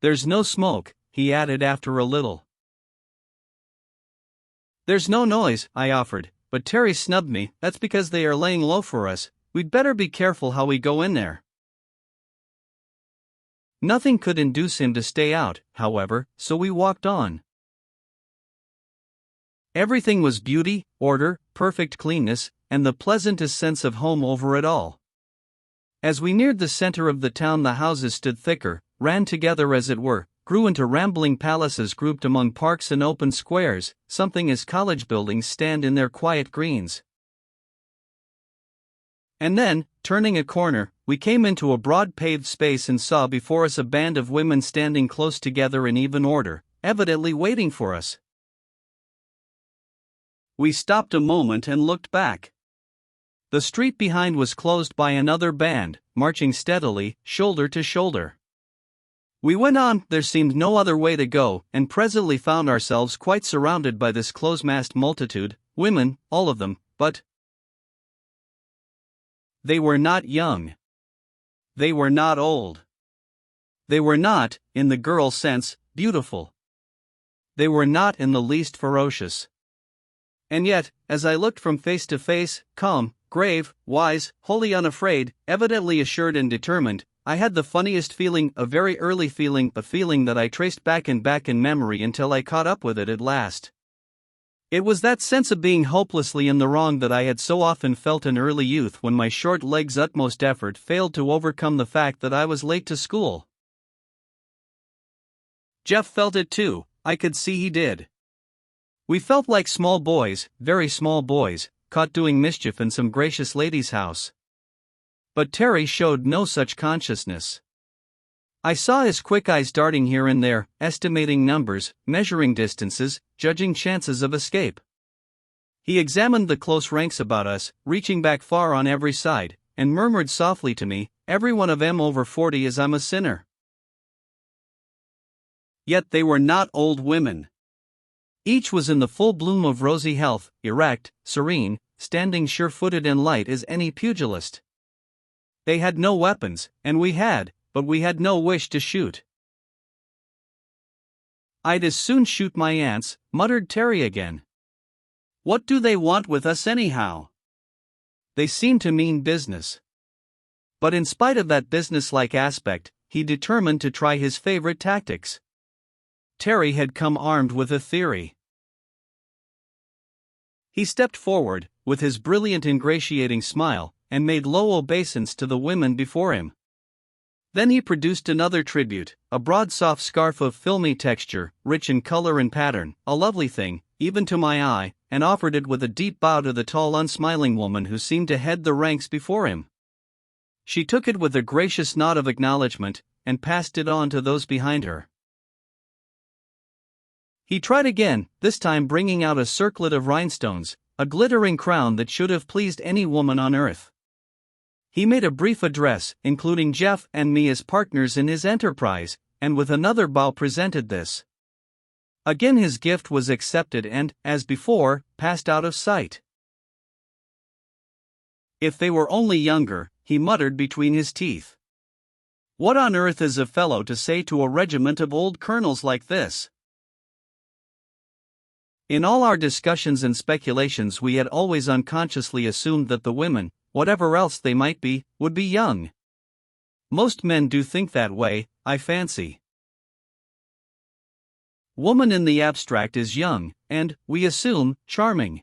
There's no smoke, he added after a little. There's no noise, I offered, but Terry snubbed me. That's because they are laying low for us. We'd better be careful how we go in there. Nothing could induce him to stay out, however, so we walked on. Everything was beauty, order, perfect cleanness, and the pleasantest sense of home over it all. As we neared the center of the town, the houses stood thicker, ran together as it were, grew into rambling palaces grouped among parks and open squares, something as college buildings stand in their quiet greens. And then, turning a corner, we came into a broad paved space and saw before us a band of women standing close together in even order, evidently waiting for us. We stopped a moment and looked back. The street behind was closed by another band, marching steadily, shoulder to shoulder. We went on, there seemed no other way to go, and presently found ourselves quite surrounded by this close-massed multitude, women, all of them, but they were not young. They were not old. They were not, in the girl sense, beautiful. They were not in the least ferocious. And yet, as I looked from face to face, calm, grave, wise, wholly unafraid, evidently assured and determined, I had the funniest feeling, a very early feeling, a feeling that I traced back in memory until I caught up with it at last. It was that sense of being hopelessly in the wrong that I had so often felt in early youth when my short legs' utmost effort failed to overcome the fact that I was late to school. Jeff felt it too, I could see he did. We felt like small boys, very small boys, caught doing mischief in some gracious lady's house. But Terry showed no such consciousness. I saw his quick eyes darting here and there, estimating numbers, measuring distances, judging chances of escape. He examined the close ranks about us, reaching back far on every side, and murmured softly to me, "Every one of 'em over 40 is I'm a sinner." Yet they were not old women. Each was in the full bloom of rosy health, erect, serene, standing sure-footed and light as any pugilist. They had no weapons, and we had, but we had no wish to shoot. "I'd as soon shoot my aunts," muttered Terry again. "What do they want with us anyhow? They seem to mean business." But in spite of that businesslike aspect, he determined to try his favorite tactics. Terry had come armed with a theory. He stepped forward, with his brilliant ingratiating smile, and made low obeisance to the women before him. Then he produced another tribute, a broad soft scarf of filmy texture, rich in color and pattern, a lovely thing, even to my eye, and offered it with a deep bow to the tall unsmiling woman who seemed to head the ranks before him. She took it with a gracious nod of acknowledgement, and passed it on to those behind her. He tried again, this time bringing out a circlet of rhinestones, a glittering crown that should have pleased any woman on earth. He made a brief address, including Jeff and me as partners in his enterprise, and with another bow presented this. Again his gift was accepted and, as before, passed out of sight. If they were only younger, he muttered between his teeth. What on earth is a fellow to say to a regiment of old colonels like this? In all our discussions and speculations we had always unconsciously assumed that the women, whatever else they might be, would be young. Most men do think that way, I fancy. Woman in the abstract is young, and, we assume, charming.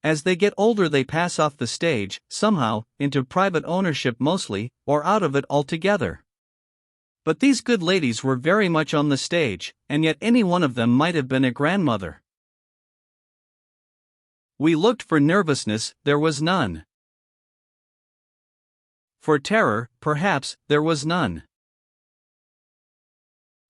As they get older they pass off the stage, somehow, into private ownership mostly, or out of it altogether. But these good ladies were very much on the stage, and yet any one of them might have been a grandmother. We looked for nervousness, there was none. For terror, perhaps, there was none.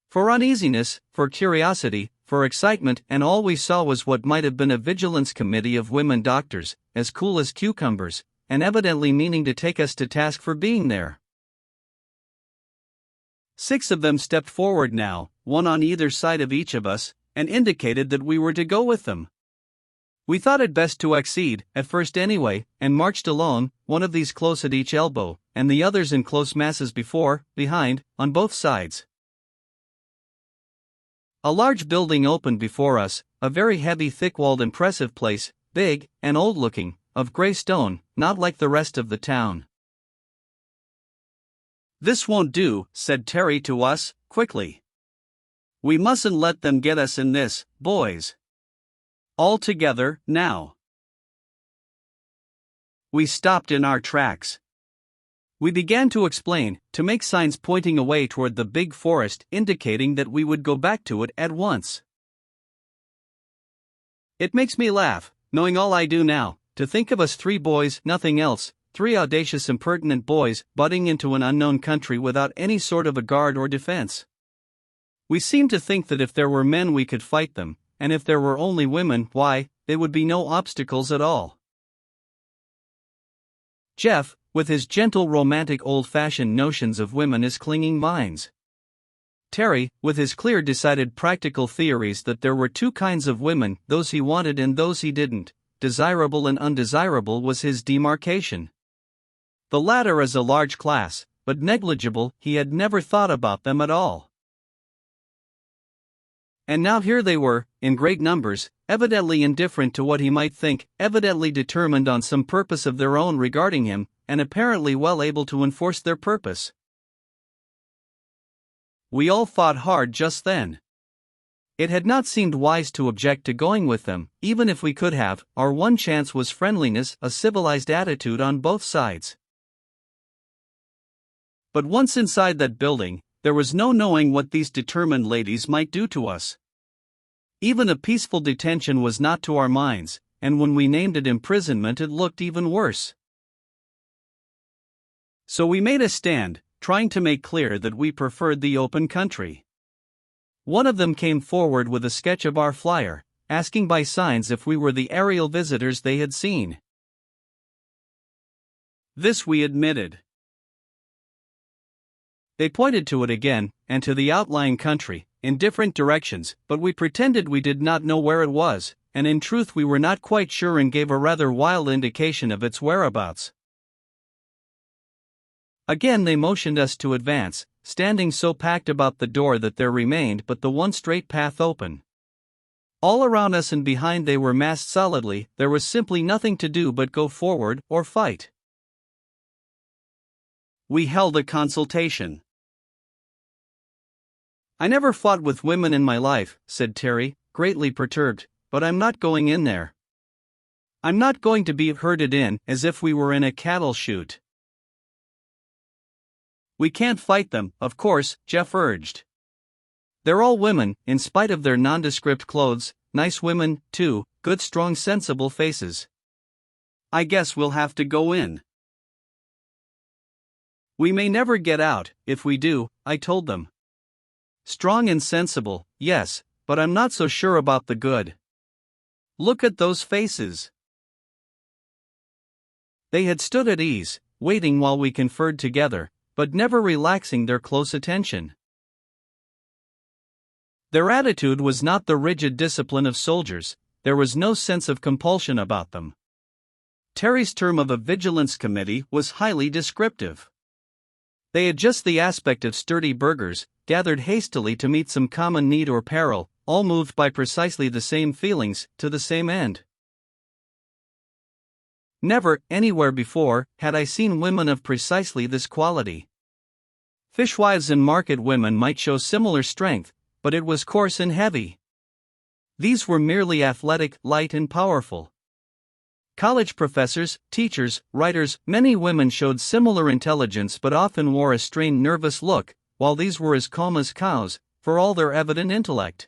For uneasiness, for curiosity, for excitement, and all we saw was what might have been a vigilance committee of women doctors, as cool as cucumbers, and evidently meaning to take us to task for being there. 6 of them stepped forward now, one on either side of each of us, and indicated that we were to go with them. We thought it best to accede, at first anyway, and marched along, one of these close at each elbow, and the others in close masses before, behind, on both sides. A large building opened before us, a very heavy thick-walled impressive place, big, and old-looking, of grey stone, not like the rest of the town. This won't do, said Terry to us, quickly. We mustn't let them get us in this, boys. All together, now. We stopped in our tracks. We began to explain, to make signs pointing away toward the big forest indicating that we would go back to it at once. It makes me laugh, knowing all I do now, to think of us 3 boys, nothing else, 3 audacious impertinent boys, butting into an unknown country without any sort of a guard or defense. We seemed to think that if there were men we could fight them, and if there were only women, why, there would be no obstacles at all. Jeff, with his gentle romantic old-fashioned notions of women as clinging vines. Terry, with his clear decided practical theories that there were 2 kinds of women, those he wanted and those he didn't, desirable and undesirable was his demarcation. The latter as a large class, but negligible, he had never thought about them at all. And now here they were, in great numbers, evidently indifferent to what he might think, evidently determined on some purpose of their own regarding him, and apparently well able to enforce their purpose. We all fought hard just then. It had not seemed wise to object to going with them, even if we could have. Our one chance was friendliness, a civilized attitude on both sides. But once inside that building, there was no knowing what these determined ladies might do to us. Even a peaceful detention was not to our minds, and when we named it imprisonment it looked even worse. So we made a stand, trying to make clear that we preferred the open country. One of them came forward with a sketch of our flyer, asking by signs if we were the aerial visitors they had seen. This we admitted. They pointed to it again, and to the outlying country, in different directions, but we pretended we did not know where it was, and in truth we were not quite sure and gave a rather wild indication of its whereabouts. Again they motioned us to advance, standing so packed about the door that there remained but the one straight path open. All around us and behind they were massed solidly, there was simply nothing to do but go forward or fight. We held a consultation. I never fought with women in my life, said Terry, greatly perturbed, but I'm not going in there. I'm not going to be herded in as if we were in a cattle chute. We can't fight them, of course, Jeff urged. They're all women, in spite of their nondescript clothes, nice women, too, good strong sensible faces. I guess we'll have to go in. We may never get out, if we do, I told them. Strong and sensible, yes, but I'm not so sure about the good. Look at those faces. They had stood at ease, waiting while we conferred together, but never relaxing their close attention. Their attitude was not the rigid discipline of soldiers, there was no sense of compulsion about them. Terry's term of a vigilance committee was highly descriptive. They had just the aspect of sturdy burghers, gathered hastily to meet some common need or peril, all moved by precisely the same feelings, to the same end. Never, anywhere before, had I seen women of precisely this quality. Fishwives and market women might show similar strength, but it was coarse and heavy. These were merely athletic, light and powerful. College professors, teachers, writers, many women showed similar intelligence but often wore a strained nervous look, while these were as calm as cows, for all their evident intellect.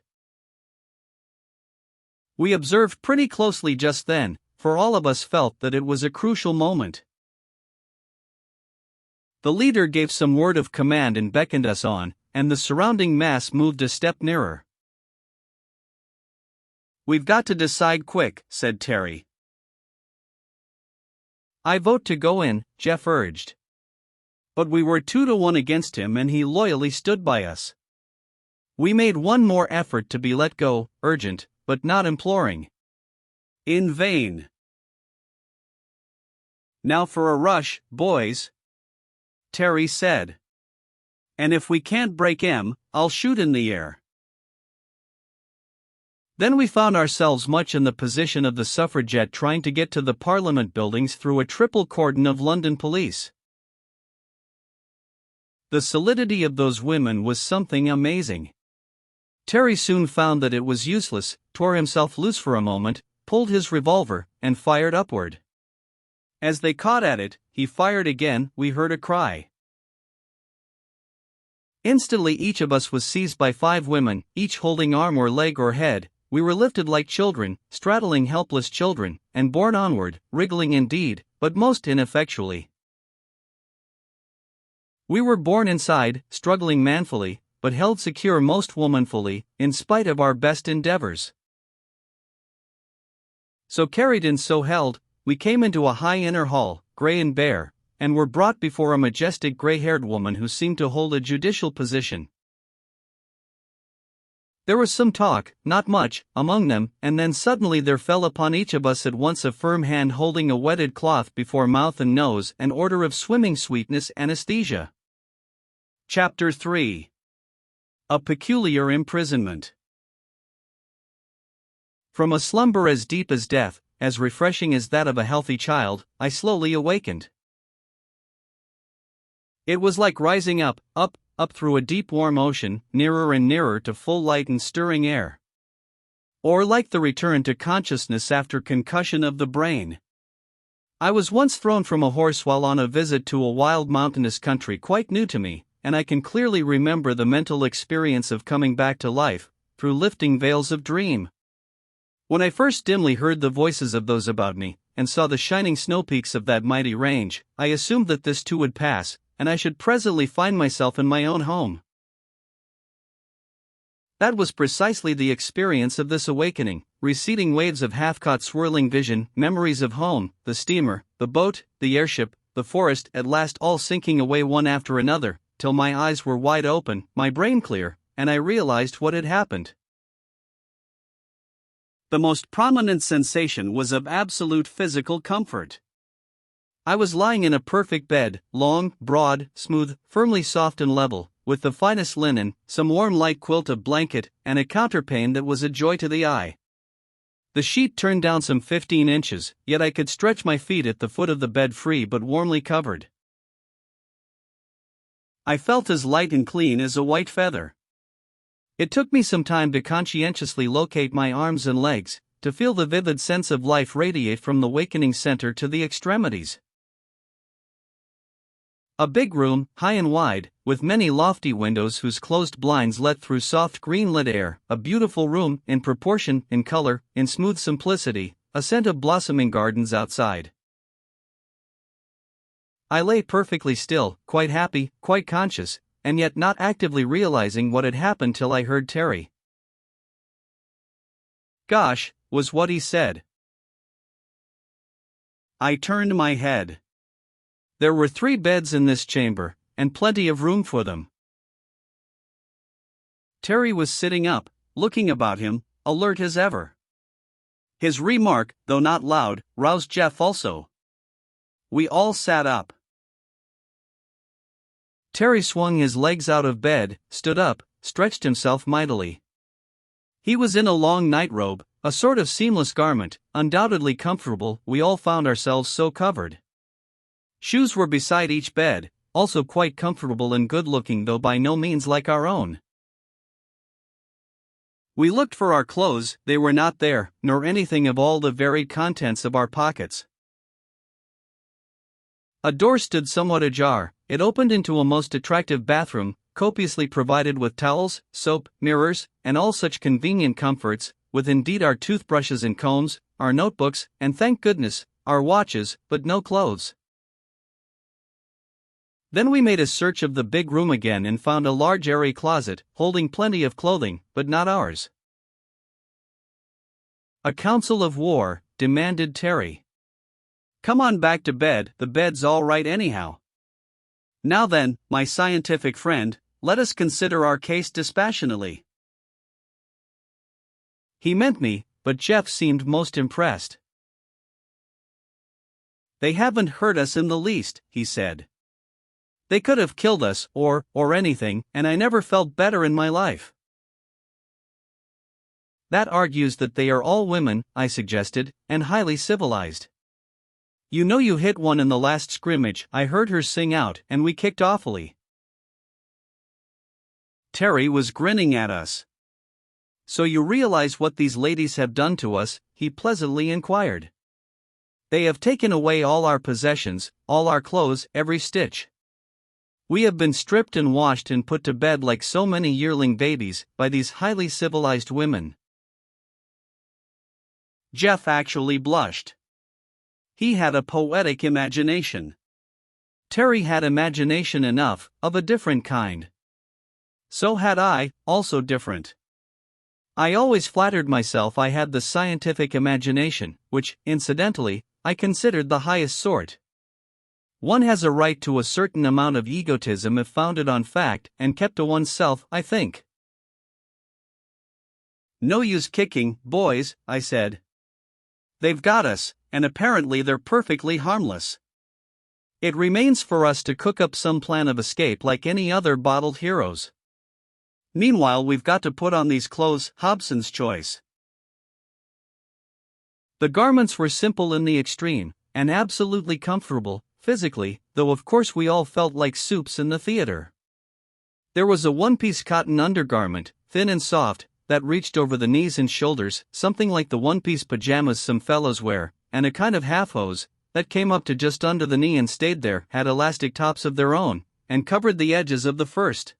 We observed pretty closely just then, for all of us felt that it was a crucial moment. The leader gave some word of command and beckoned us on, and the surrounding mass moved a step nearer. "We've got to decide quick," said Terry. "I vote to go in," Jeff urged. But we were 2-1 against him and he loyally stood by us. We made one more effort to be let go, urgent, but not imploring. In vain. "Now for a rush, boys," Terry said. "And if we can't break M, I'll shoot in the air." Then we found ourselves much in the position of the suffragette trying to get to the Parliament buildings through a triple cordon of London police. The solidity of those women was something amazing. Terry soon found that it was useless, tore himself loose for a moment, pulled his revolver, and fired upward. As they caught at it, he fired again. We heard a cry. Instantly each of us was seized by 5 women, each holding arm or leg or head. We were lifted like children, straddling helpless children, and borne onward, wriggling indeed, but most ineffectually. We were borne inside, struggling manfully, but held secure most womanfully, in spite of our best endeavors. So carried and so held, we came into a high inner hall, grey and bare, and were brought before a majestic grey-haired woman who seemed to hold a judicial position. There was some talk, not much, among them, and then suddenly there fell upon each of us at once a firm hand holding a wetted cloth before mouth and nose, an order of swimming sweetness anesthesia. Chapter 3. A Peculiar Imprisonment. From a slumber as deep as death, as refreshing as that of a healthy child, I slowly awakened. It was like rising up through a deep warm ocean, nearer and nearer to full light and stirring air. Or like the return to consciousness after concussion of the brain. I was once thrown from a horse while on a visit to a wild mountainous country quite new to me, and I can clearly remember the mental experience of coming back to life, through lifting veils of dream. When I first dimly heard the voices of those about me, and saw the shining snow peaks of that mighty range, I assumed that this too would pass, and I should presently find myself in my own home. That was precisely the experience of this awakening, receding waves of half-caught swirling vision, memories of home, the steamer, the boat, the airship, the forest, at last all sinking away one after another, till my eyes were wide open, my brain clear, and I realized what had happened. The most prominent sensation was of absolute physical comfort. I was lying in a perfect bed, long, broad, smooth, firmly soft and level, with the finest linen, some warm light quilt of blanket, and a counterpane that was a joy to the eye. The sheet turned down some 15 inches, yet I could stretch my feet at the foot of the bed free but warmly covered. I felt as light and clean as a white feather. It took me some time to conscientiously locate my arms and legs, to feel the vivid sense of life radiate from the wakening center to the extremities. A big room, high and wide, with many lofty windows whose closed blinds let through soft green-lit air, a beautiful room, in proportion, in color, in smooth simplicity, a scent of blossoming gardens outside. I lay perfectly still, quite happy, quite conscious, and yet not actively realizing what had happened till I heard Terry. "Gosh," was what he said. I turned my head. There were 3 beds in this chamber, and plenty of room for them. Terry was sitting up, looking about him, alert as ever. His remark, though not loud, roused Jeff also. We all sat up. Terry swung his legs out of bed, stood up, stretched himself mightily. He was in a long nightrobe, a sort of seamless garment, undoubtedly comfortable. We all found ourselves so covered. Shoes were beside each bed, also quite comfortable and good-looking, though by no means like our own. We looked for our clothes, they were not there, nor anything of all the varied contents of our pockets. A door stood somewhat ajar. It opened into a most attractive bathroom, copiously provided with towels, soap, mirrors, and all such convenient comforts, with indeed our toothbrushes and combs, our notebooks, and thank goodness, our watches, but no clothes. Then we made a search of the big room again and found a large airy closet, holding plenty of clothing, but not ours. A council of war, demanded Terry. Come on back to bed, the bed's all right anyhow. Now then, my scientific friend, let us consider our case dispassionately. He meant me, but Jeff seemed most impressed. They haven't hurt us in the least, he said. They could have killed us, or anything, and I never felt better in my life. That argues that they are all women, I suggested, and highly civilized. You know you hit one in the last scrimmage, I heard her sing out, and we kicked awfully. Terry was grinning at us. So you realize what these ladies have done to us, he pleasantly inquired. They have taken away all our possessions, all our clothes, every stitch. We have been stripped and washed and put to bed like so many yearling babies, by these highly civilized women. Jeff actually blushed. He had a poetic imagination. Terry had imagination enough, of a different kind. So had I, also different. I always flattered myself I had the scientific imagination, which, incidentally, I considered the highest sort. One has a right to a certain amount of egotism if founded on fact and kept to oneself, I think. No use kicking, boys, I said. They've got us, and apparently they're perfectly harmless. It remains for us to cook up some plan of escape like any other bottled heroes. Meanwhile, we've got to put on these clothes, Hobson's choice. The garments were simple in the extreme, and absolutely comfortable, physically, though of course we all felt like soups in the theater. There was a one-piece cotton undergarment, thin and soft, that reached over the knees and shoulders, something like the one-piece pajamas some fellows wear, and a kind of half-hose, that came up to just under the knee and stayed there, had elastic tops of their own, and covered the edges of the first.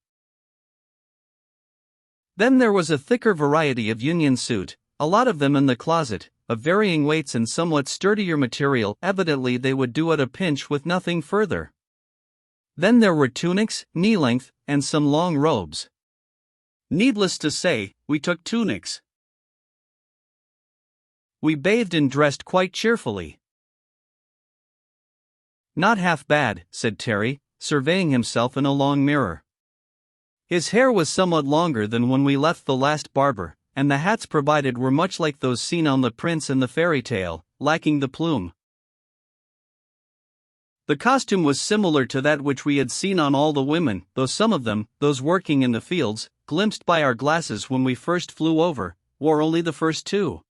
Then there was a thicker variety of union suit, a lot of them in the closet, of varying weights and somewhat sturdier material. Evidently they would do at a pinch with nothing further. Then there were tunics, knee-length, and some long robes. Needless to say, we took tunics. We bathed and dressed quite cheerfully. Not half bad, said Terry, surveying himself in a long mirror. His hair was somewhat longer than when we left the last barber, and the hats provided were much like those seen on the prince in the fairy tale, lacking the plume. The costume was similar to that which we had seen on all the women, though some of them, those working in the fields, glimpsed by our glasses when we first flew over, wore only the first two.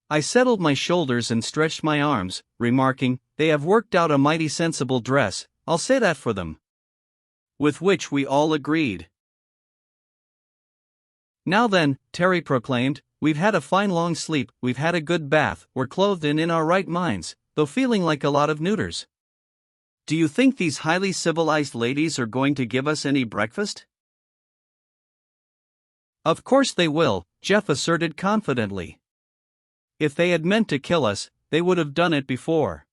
I settled my shoulders and stretched my arms, remarking, "They have worked out a mighty sensible dress, I'll say that for them." With which we all agreed. Now then, Terry proclaimed, we've had a fine long sleep, we've had a good bath, we're clothed and in our right minds, though feeling like a lot of neuters. Do you think these highly civilized ladies are going to give us any breakfast? Of course they will, Jeff asserted confidently. If they had meant to kill us, they would have done it before.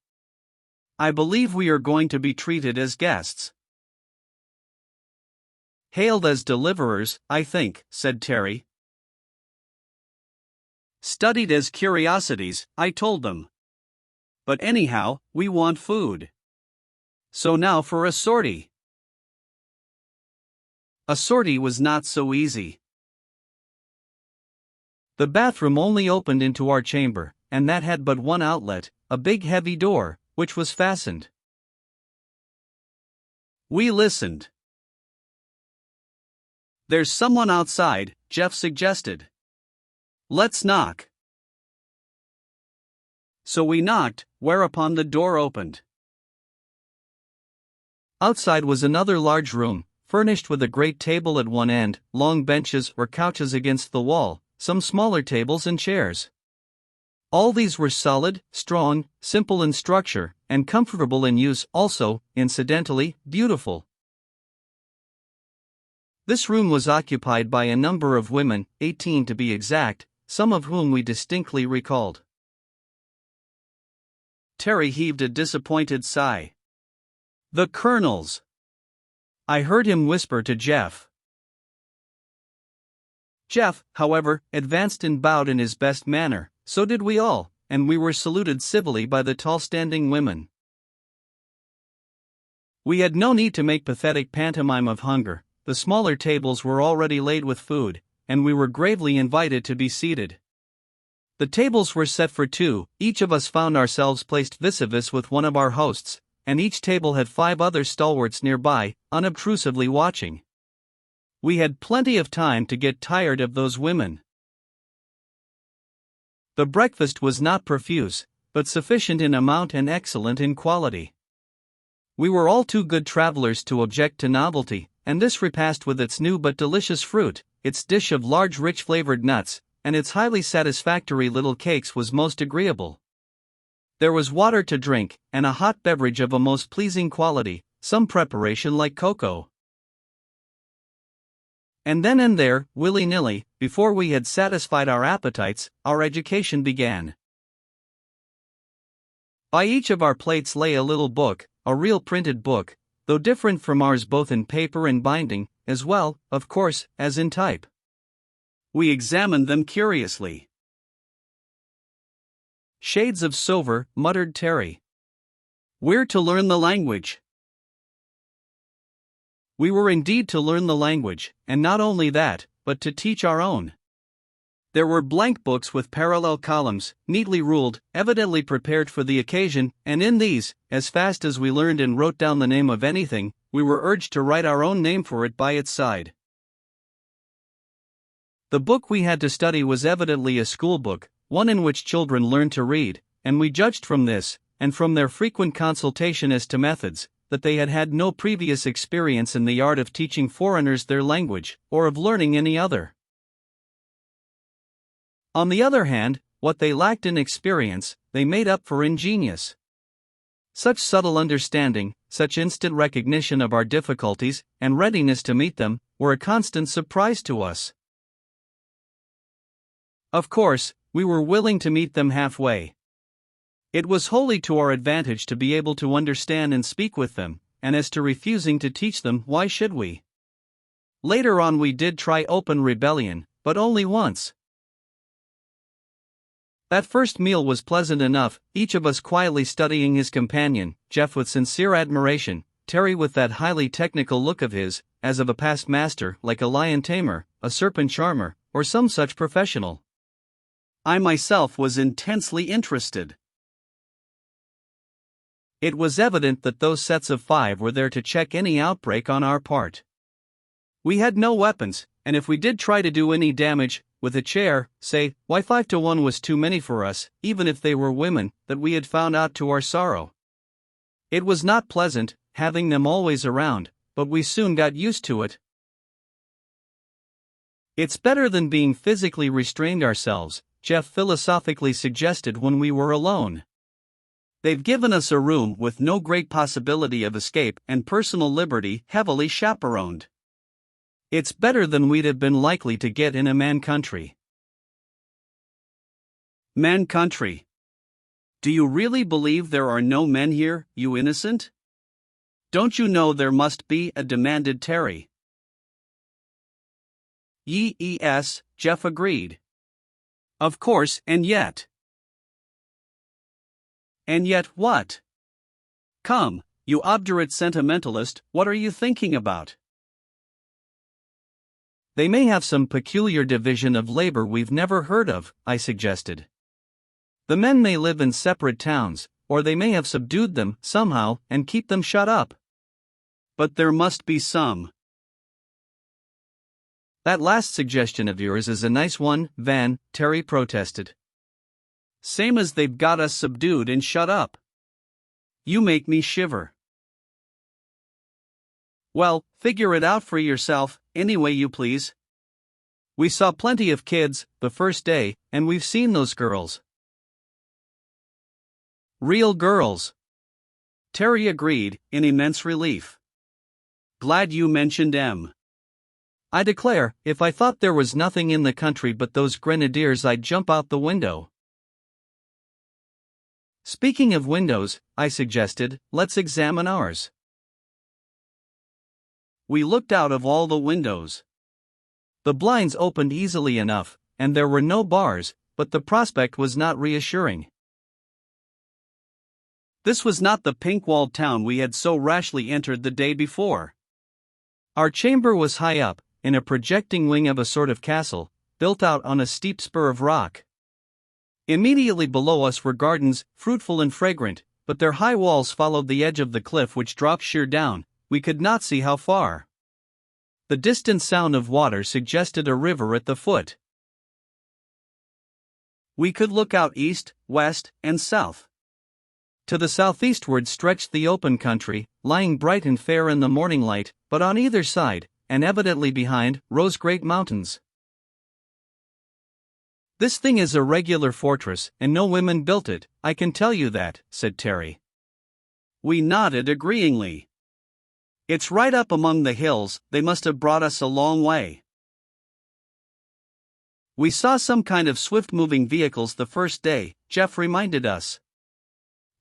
I believe we are going to be treated as guests. Hailed as deliverers, I think, said Terry. Studied as curiosities, I told them. But anyhow, we want food. So now for a sortie. A sortie was not so easy. The bathroom only opened into our chamber, and that had but one outlet, a big heavy door, which was fastened. We listened. "There's someone outside," Jeff suggested. "Let's knock." So we knocked, whereupon the door opened. Outside was another large room, furnished with a great table at one end, long benches or couches against the wall, some smaller tables and chairs. All these were solid, strong, simple in structure, and comfortable in use, also, incidentally, beautiful. This room was occupied by a number of women, 18 to be exact, some of whom we distinctly recalled. Terry heaved a disappointed sigh. "The Colonels," I heard him whisper to Jeff. Jeff, however, advanced and bowed in his best manner, so did we all, and we were saluted civilly by the tall standing women. We had no need to make pathetic pantomime of hunger. The smaller tables were already laid with food, and we were gravely invited to be seated. The tables were set for two, each of us found ourselves placed vis-a-vis with one of our hosts, and each table had 5 other stalwarts nearby, unobtrusively watching. We had plenty of time to get tired of those women. The breakfast was not profuse, but sufficient in amount and excellent in quality. We were all too good travelers to object to novelty, and this repast with its new but delicious fruit, its dish of large rich flavored nuts, and its highly satisfactory little cakes was most agreeable. There was water to drink, and a hot beverage of a most pleasing quality, some preparation like cocoa. And then and there, willy-nilly, before we had satisfied our appetites, our education began. By each of our plates lay a little book, a real printed book, though different from ours both in paper and binding, as well, of course, as in type. We examined them curiously. "Shades of silver," muttered Terry. "We're to learn the language." We were indeed to learn the language, and not only that, but to teach our own. There were blank books with parallel columns, neatly ruled, evidently prepared for the occasion, and in these, as fast as we learned and wrote down the name of anything, we were urged to write our own name for it by its side. The book we had to study was evidently a school book, one in which children learn to read, and we judged from this, and from their frequent consultation as to methods, that they had had no previous experience in the art of teaching foreigners their language, or of learning any other. On the other hand, what they lacked in experience, they made up for in genius. Such subtle understanding, such instant recognition of our difficulties, and readiness to meet them, were a constant surprise to us. Of course, we were willing to meet them halfway. It was wholly to our advantage to be able to understand and speak with them, and as to refusing to teach them, why should we? Later on we did try open rebellion, but only once. That first meal was pleasant enough, each of us quietly studying his companion, Jeff with sincere admiration, Terry with that highly technical look of his, as of a past master, like a lion tamer, a serpent charmer, or some such professional. I myself was intensely interested. It was evident that those sets of 5 were there to check any outbreak on our part. We had no weapons, and if we did try to do any damage, with a chair, say, why 5 to 1 was too many for us, even if they were women, that we had found out to our sorrow. It was not pleasant, having them always around, but we soon got used to it. "It's better than being physically restrained ourselves," Jeff philosophically suggested when we were alone. "They've given us a room with no great possibility of escape and personal liberty heavily chaperoned. It's better than we'd have been likely to get in a man country." Man country. Do you really believe there are no men here, you innocent? Don't you know there must be a, demanded Terry. Yes, Jeff agreed. Of course, and yet. And yet what? Come, you obdurate sentimentalist, what are you thinking about? They may have some peculiar division of labor we've never heard of, I suggested. The men may live in separate towns, or they may have subdued them somehow and keep them shut up. But there must be some. That last suggestion of yours is a nice one, Van, Terry protested. Same as they've got us subdued and shut up. You make me shiver. Well, figure it out for yourself, any way you please. We saw plenty of kids, the first day, and we've seen those girls. Real girls. Terry agreed, in immense relief. Glad you mentioned them. I declare, if I thought there was nothing in the country but those grenadiers, I'd jump out the window. Speaking of windows, I suggested, let's examine ours. We looked out of all the windows. The blinds opened easily enough, and there were no bars, but the prospect was not reassuring. This was not the pink-walled town we had so rashly entered the day before. Our chamber was high up, in a projecting wing of a sort of castle, built out on a steep spur of rock. Immediately below us were gardens, fruitful and fragrant, but their high walls followed the edge of the cliff which dropped sheer down. We could not see how far. The distant sound of water suggested a river at the foot. We could look out east, west, and south. To the southeastward stretched the open country, lying bright and fair in the morning light, but on either side, and evidently behind, rose great mountains. This thing is a regular fortress, and no women built it, I can tell you that, said Terry. We nodded agreeingly. It's right up among the hills, they must have brought us a long way. We saw some kind of swift-moving vehicles the first day, Jeff reminded us.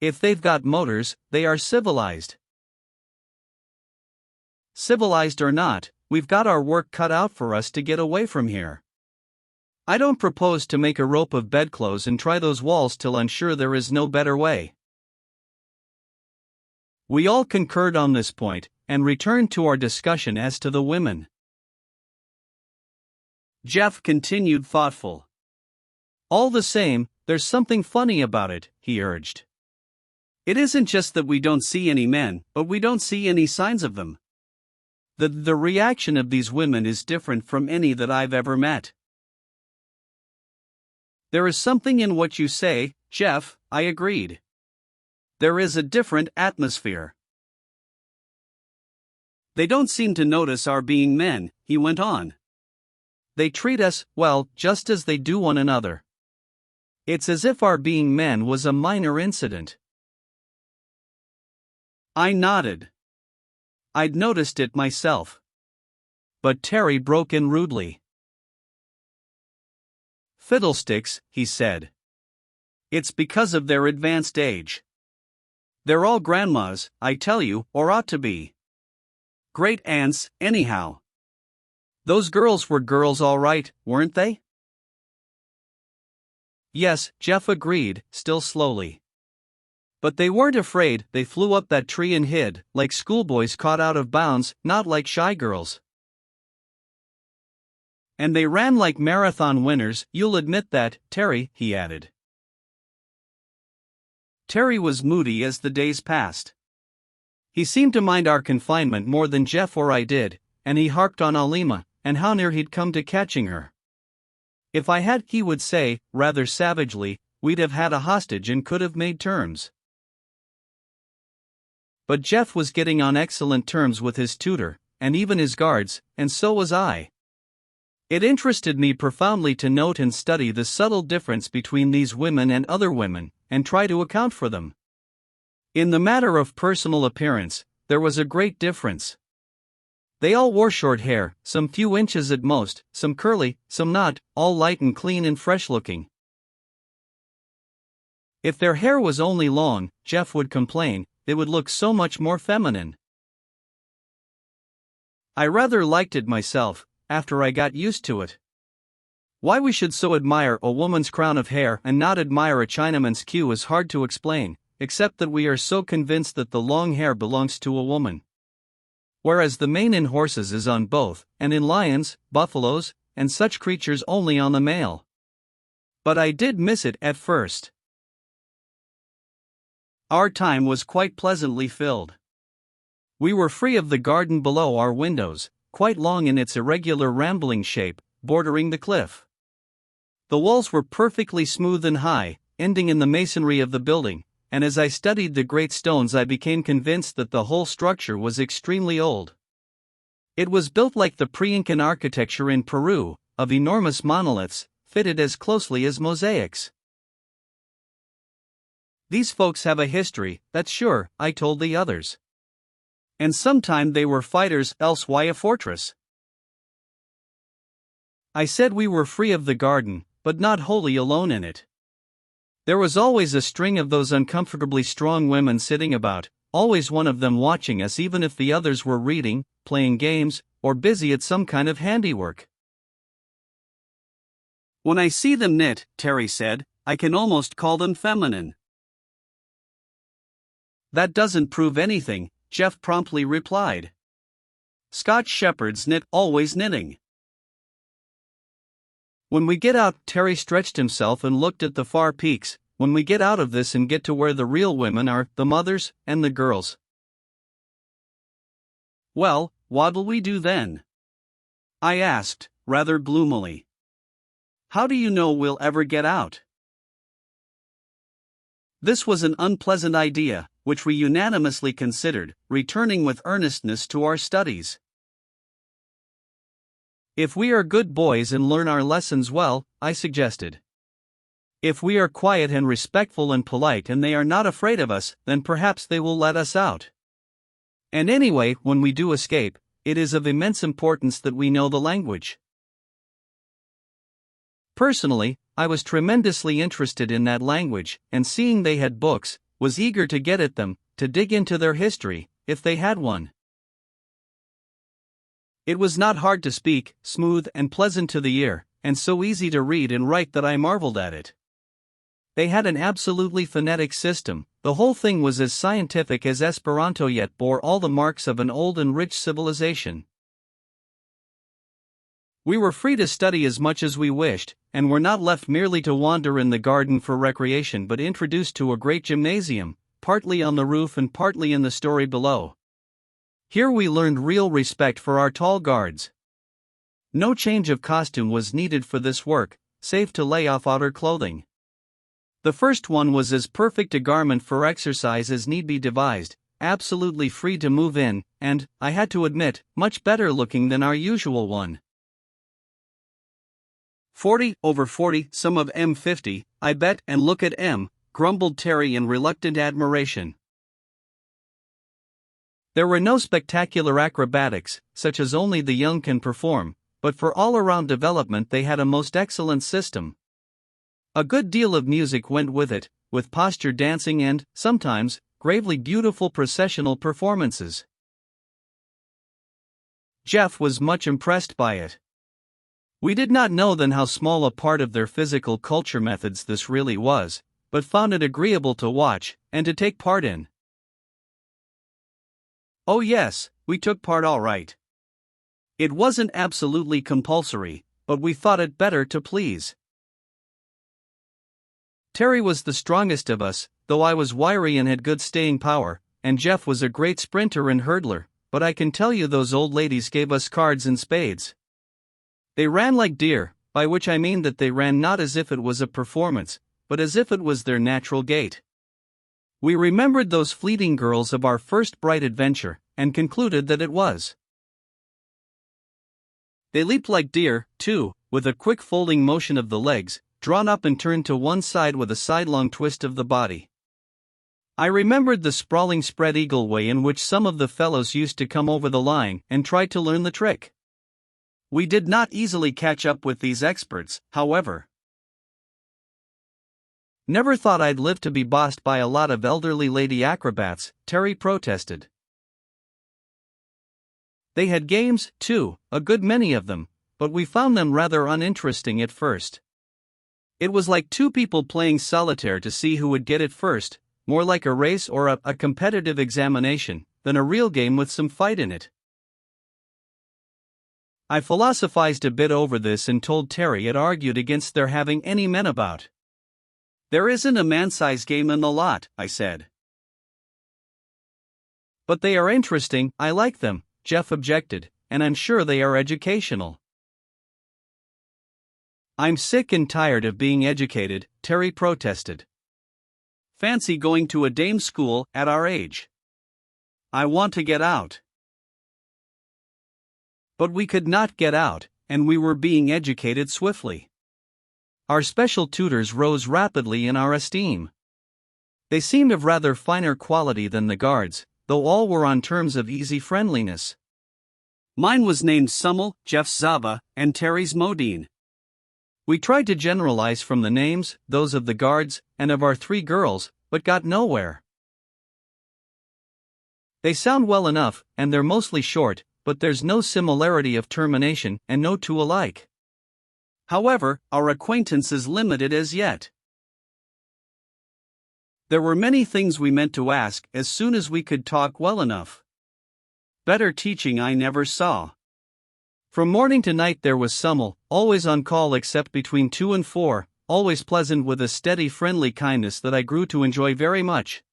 If they've got motors, they are civilized. Civilized or not, we've got our work cut out for us to get away from here. I don't propose to make a rope of bedclothes and try those walls till I'm sure there is no better way. We all concurred on this point, and returned to our discussion as to the women. Jeff continued thoughtful. All the same, there's something funny about it, he urged. It isn't just that we don't see any men, but we don't see any signs of them. The reaction of these women is different from any that I've ever met. There is something in what you say, Jeff, I agreed. There is a different atmosphere. They don't seem to notice our being men, he went on. They treat us, well, just as they do one another. It's as if our being men was a minor incident. I nodded. I'd noticed it myself. But Terry broke in rudely. Fiddlesticks, he said. It's because of their advanced age. They're all grandmas, I tell you, or ought to be. Great aunts, anyhow. Those girls were girls all right, weren't they? Yes, Jeff agreed, still slowly. But they weren't afraid, they flew up that tree and hid, like schoolboys caught out of bounds, not like shy girls. And they ran like marathon winners, you'll admit that, Terry, he added. Terry was moody as the days passed. He seemed to mind our confinement more than Jeff or I did, and he harped on Alima, and how near he'd come to catching her. If I had, he would say, rather savagely, we'd have had a hostage and could have made terms. But Jeff was getting on excellent terms with his tutor, and even his guards, and so was I. It interested me profoundly to note and study the subtle difference between these women and other women, and try to account for them. In the matter of personal appearance, there was a great difference. They all wore short hair, some few inches at most, some curly, some not, all light and clean and fresh-looking. If their hair was only long, Jeff would complain, it would look so much more feminine. I rather liked it myself, after I got used to it. Why we should so admire a woman's crown of hair and not admire a Chinaman's queue is hard to explain, except that we are so convinced that the long hair belongs to a woman. whereas the mane in horses is on both, and in lions, buffaloes, and such creatures only on the male. But I did miss it at first. Our time was quite pleasantly filled. We were free of the garden below our windows, quite long in its irregular rambling shape, bordering the cliff. The walls were perfectly smooth and high, ending in the masonry of the building, and as I studied the great stones I became convinced that the whole structure was extremely old. It was built like the pre-Incan architecture in Peru, of enormous monoliths, fitted as closely as mosaics. These folks have a history, that's sure, I told the others. And sometime they were fighters, else why a fortress? I said we were free of the garden, but not wholly alone in it. There was always a string of those uncomfortably strong women sitting about, always one of them watching us even if the others were reading, playing games, or busy at some kind of handiwork. When I see them knit, Terry said, I can almost call them feminine. That doesn't prove anything, Jeff promptly replied. Scotch shepherds knit, always knitting. When we get out, Terry stretched himself and looked at the far peaks, when we get out of this and get to where the real women are, the mothers, and the girls. Well, what'll we do then? I asked, rather gloomily. How do you know we'll ever get out? This was an unpleasant idea, which we unanimously considered, returning with earnestness to our studies. If we are good boys and learn our lessons well, I suggested. If we are quiet and respectful and polite and they are not afraid of us, then perhaps they will let us out. And anyway, when we do escape, it is of immense importance that we know the language. Personally, I was tremendously interested in that language, and seeing they had books, was eager to get at them, to dig into their history, if they had one. It was not hard to speak, smooth and pleasant to the ear, and so easy to read and write that I marveled at it. They had an absolutely phonetic system, the whole thing was as scientific as Esperanto yet bore all the marks of an old and rich civilization. We were free to study as much as we wished, and were not left merely to wander in the garden for recreation but introduced to a great gymnasium, partly on the roof and partly in the story below. Here we learned real respect for our tall guards. No change of costume was needed for this work, save to lay off outer clothing. The first one was as perfect a garment for exercise as need be devised, absolutely free to move in, and, I had to admit, much better looking than our usual one. 40/40, some of M50, I bet, and look at M, grumbled Terry in reluctant admiration. There were no spectacular acrobatics, such as only the young can perform, but for all-around development they had a most excellent system. A good deal of music went with it, with posture dancing and, sometimes, gravely beautiful processional performances. Jeff was much impressed by it. We did not know then how small a part of their physical culture methods this really was, but found it agreeable to watch, and to take part in. Oh yes, we took part all right. It wasn't absolutely compulsory, but we thought it better to please. Terry was the strongest of us, though I was wiry and had good staying power, and Jeff was a great sprinter and hurdler, but I can tell you those old ladies gave us cards and spades. They ran like deer, by which I mean that they ran not as if it was a performance, but as if it was their natural gait. We remembered those fleeting girls of our first bright adventure, and concluded that it was. They leaped like deer, too, with a quick folding motion of the legs, drawn up and turned to one side with a sidelong twist of the body. I remembered the sprawling spread eagle way in which some of the fellows used to come over the line and try to learn the trick. We did not easily catch up with these experts, however. Never thought I'd live to be bossed by a lot of elderly lady acrobats, Terry protested. They had games, too, a good many of them, but we found them rather uninteresting at first. It was like two people playing solitaire to see who would get it first, more like a race or a competitive examination, than a real game with some fight in it. I philosophized a bit over this and told Terry it argued against their having any men about. There isn't a man-size game in the lot, I said. But they are interesting, I like them, Jeff objected, and I'm sure they are educational. I'm sick and tired of being educated, Terry protested. Fancy going to a dame school at our age. I want to get out. But we could not get out, and we were being educated swiftly. Our special tutors rose rapidly in our esteem. They seemed of rather finer quality than the guards, though all were on terms of easy friendliness. Mine was named Summel, Jeff's Zava, and Terry's Modine. We tried to generalize from the names, those of the guards, and of our 3 girls, but got nowhere. They sound well enough, and they're mostly short, but there's no similarity of termination, and no two alike. However, our acquaintance is limited as yet. There were many things we meant to ask as soon as we could talk well enough. Better teaching I never saw. From morning to night there was Summel, always on call except between 2 and 4, always pleasant with a steady friendly kindness that I grew to enjoy very much.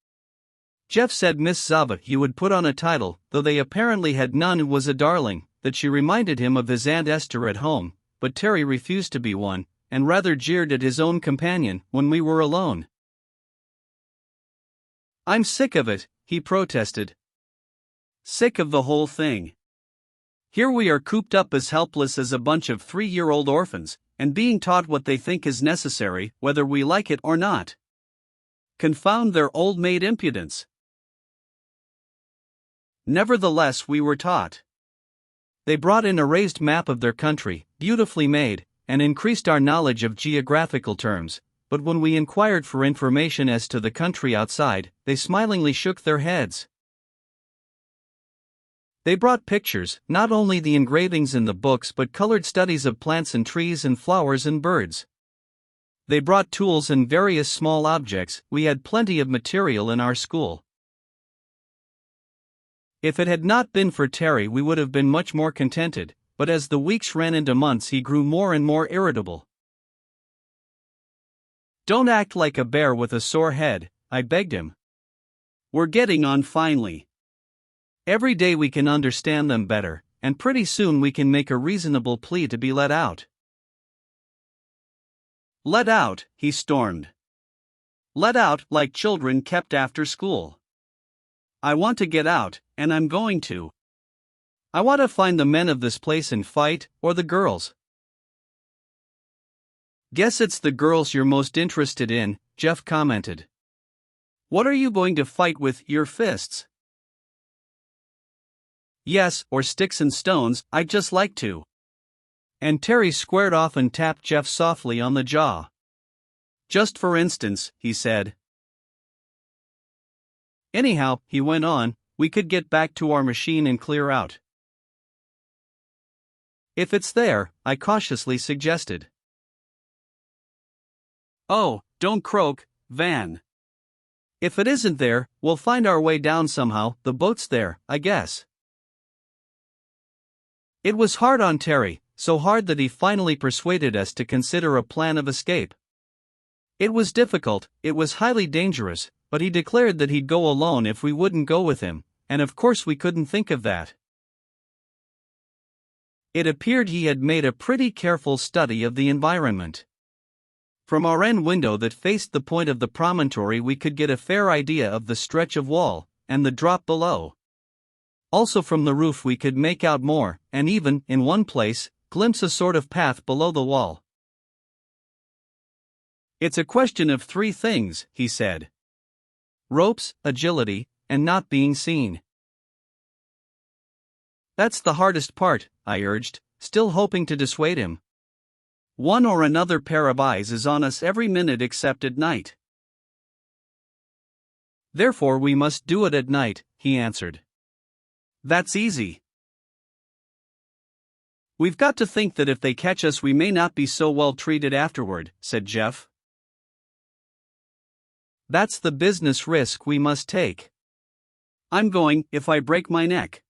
Jeff said Miss Zava he would put on a title, though they apparently had none, was a darling, that she reminded him of his Aunt Esther at home, but Terry refused to be one, and rather jeered at his own companion when we were alone. I'm sick of it, he protested. Sick of the whole thing. Here we are cooped up as helpless as a bunch of 3-year-old orphans, and being taught what they think is necessary, whether we like it or not. Confound their old-maid impudence. Nevertheless we were taught. They brought in a raised map of their country, beautifully made, and increased our knowledge of geographical terms, but when we inquired for information as to the country outside, they smilingly shook their heads. They brought pictures, not only the engravings in the books but colored studies of plants and trees and flowers and birds. They brought tools and various small objects. We had plenty of material in our school. If it had not been for Terry we would have been much more contented, but as the weeks ran into months he grew more and more irritable. Don't act like a bear with a sore head, I begged him. We're getting on finely. Every day we can understand them better, and pretty soon we can make a reasonable plea to be let out. Let out, he stormed. Let out like children kept after school. I want to get out, and I'm going to. I want to find the men of this place and fight, or the girls. Guess it's the girls you're most interested in, Jeff commented. What are you going to fight with, your fists? Yes, or sticks and stones, I'd just like to. And Terry squared off and tapped Jeff softly on the jaw. Just for instance, he said. Anyhow, he went on, we could get back to our machine and clear out. If it's there, I cautiously suggested. Oh, don't croak, Van. If it isn't there, we'll find our way down somehow, the boat's there, I guess. It was hard on Terry, so hard that he finally persuaded us to consider a plan of escape. It was difficult, it was highly dangerous, but he declared that he'd go alone if we wouldn't go with him, and of course we couldn't think of that. It appeared he had made a pretty careful study of the environment. From our end window that faced the point of the promontory we could get a fair idea of the stretch of wall, and the drop below. Also from the roof we could make out more, and even, in one place, glimpse a sort of path below the wall. It's a question of 3 things, he said. Ropes, agility, and not being seen. That's the hardest part, I urged, still hoping to dissuade him. One or another pair of eyes is on us every minute except at night. Therefore we must do it at night, he answered. That's easy. We've got to think that if they catch us we may not be so well treated afterward, said Jeff. That's the business risk we must take. I'm going, if I break my neck.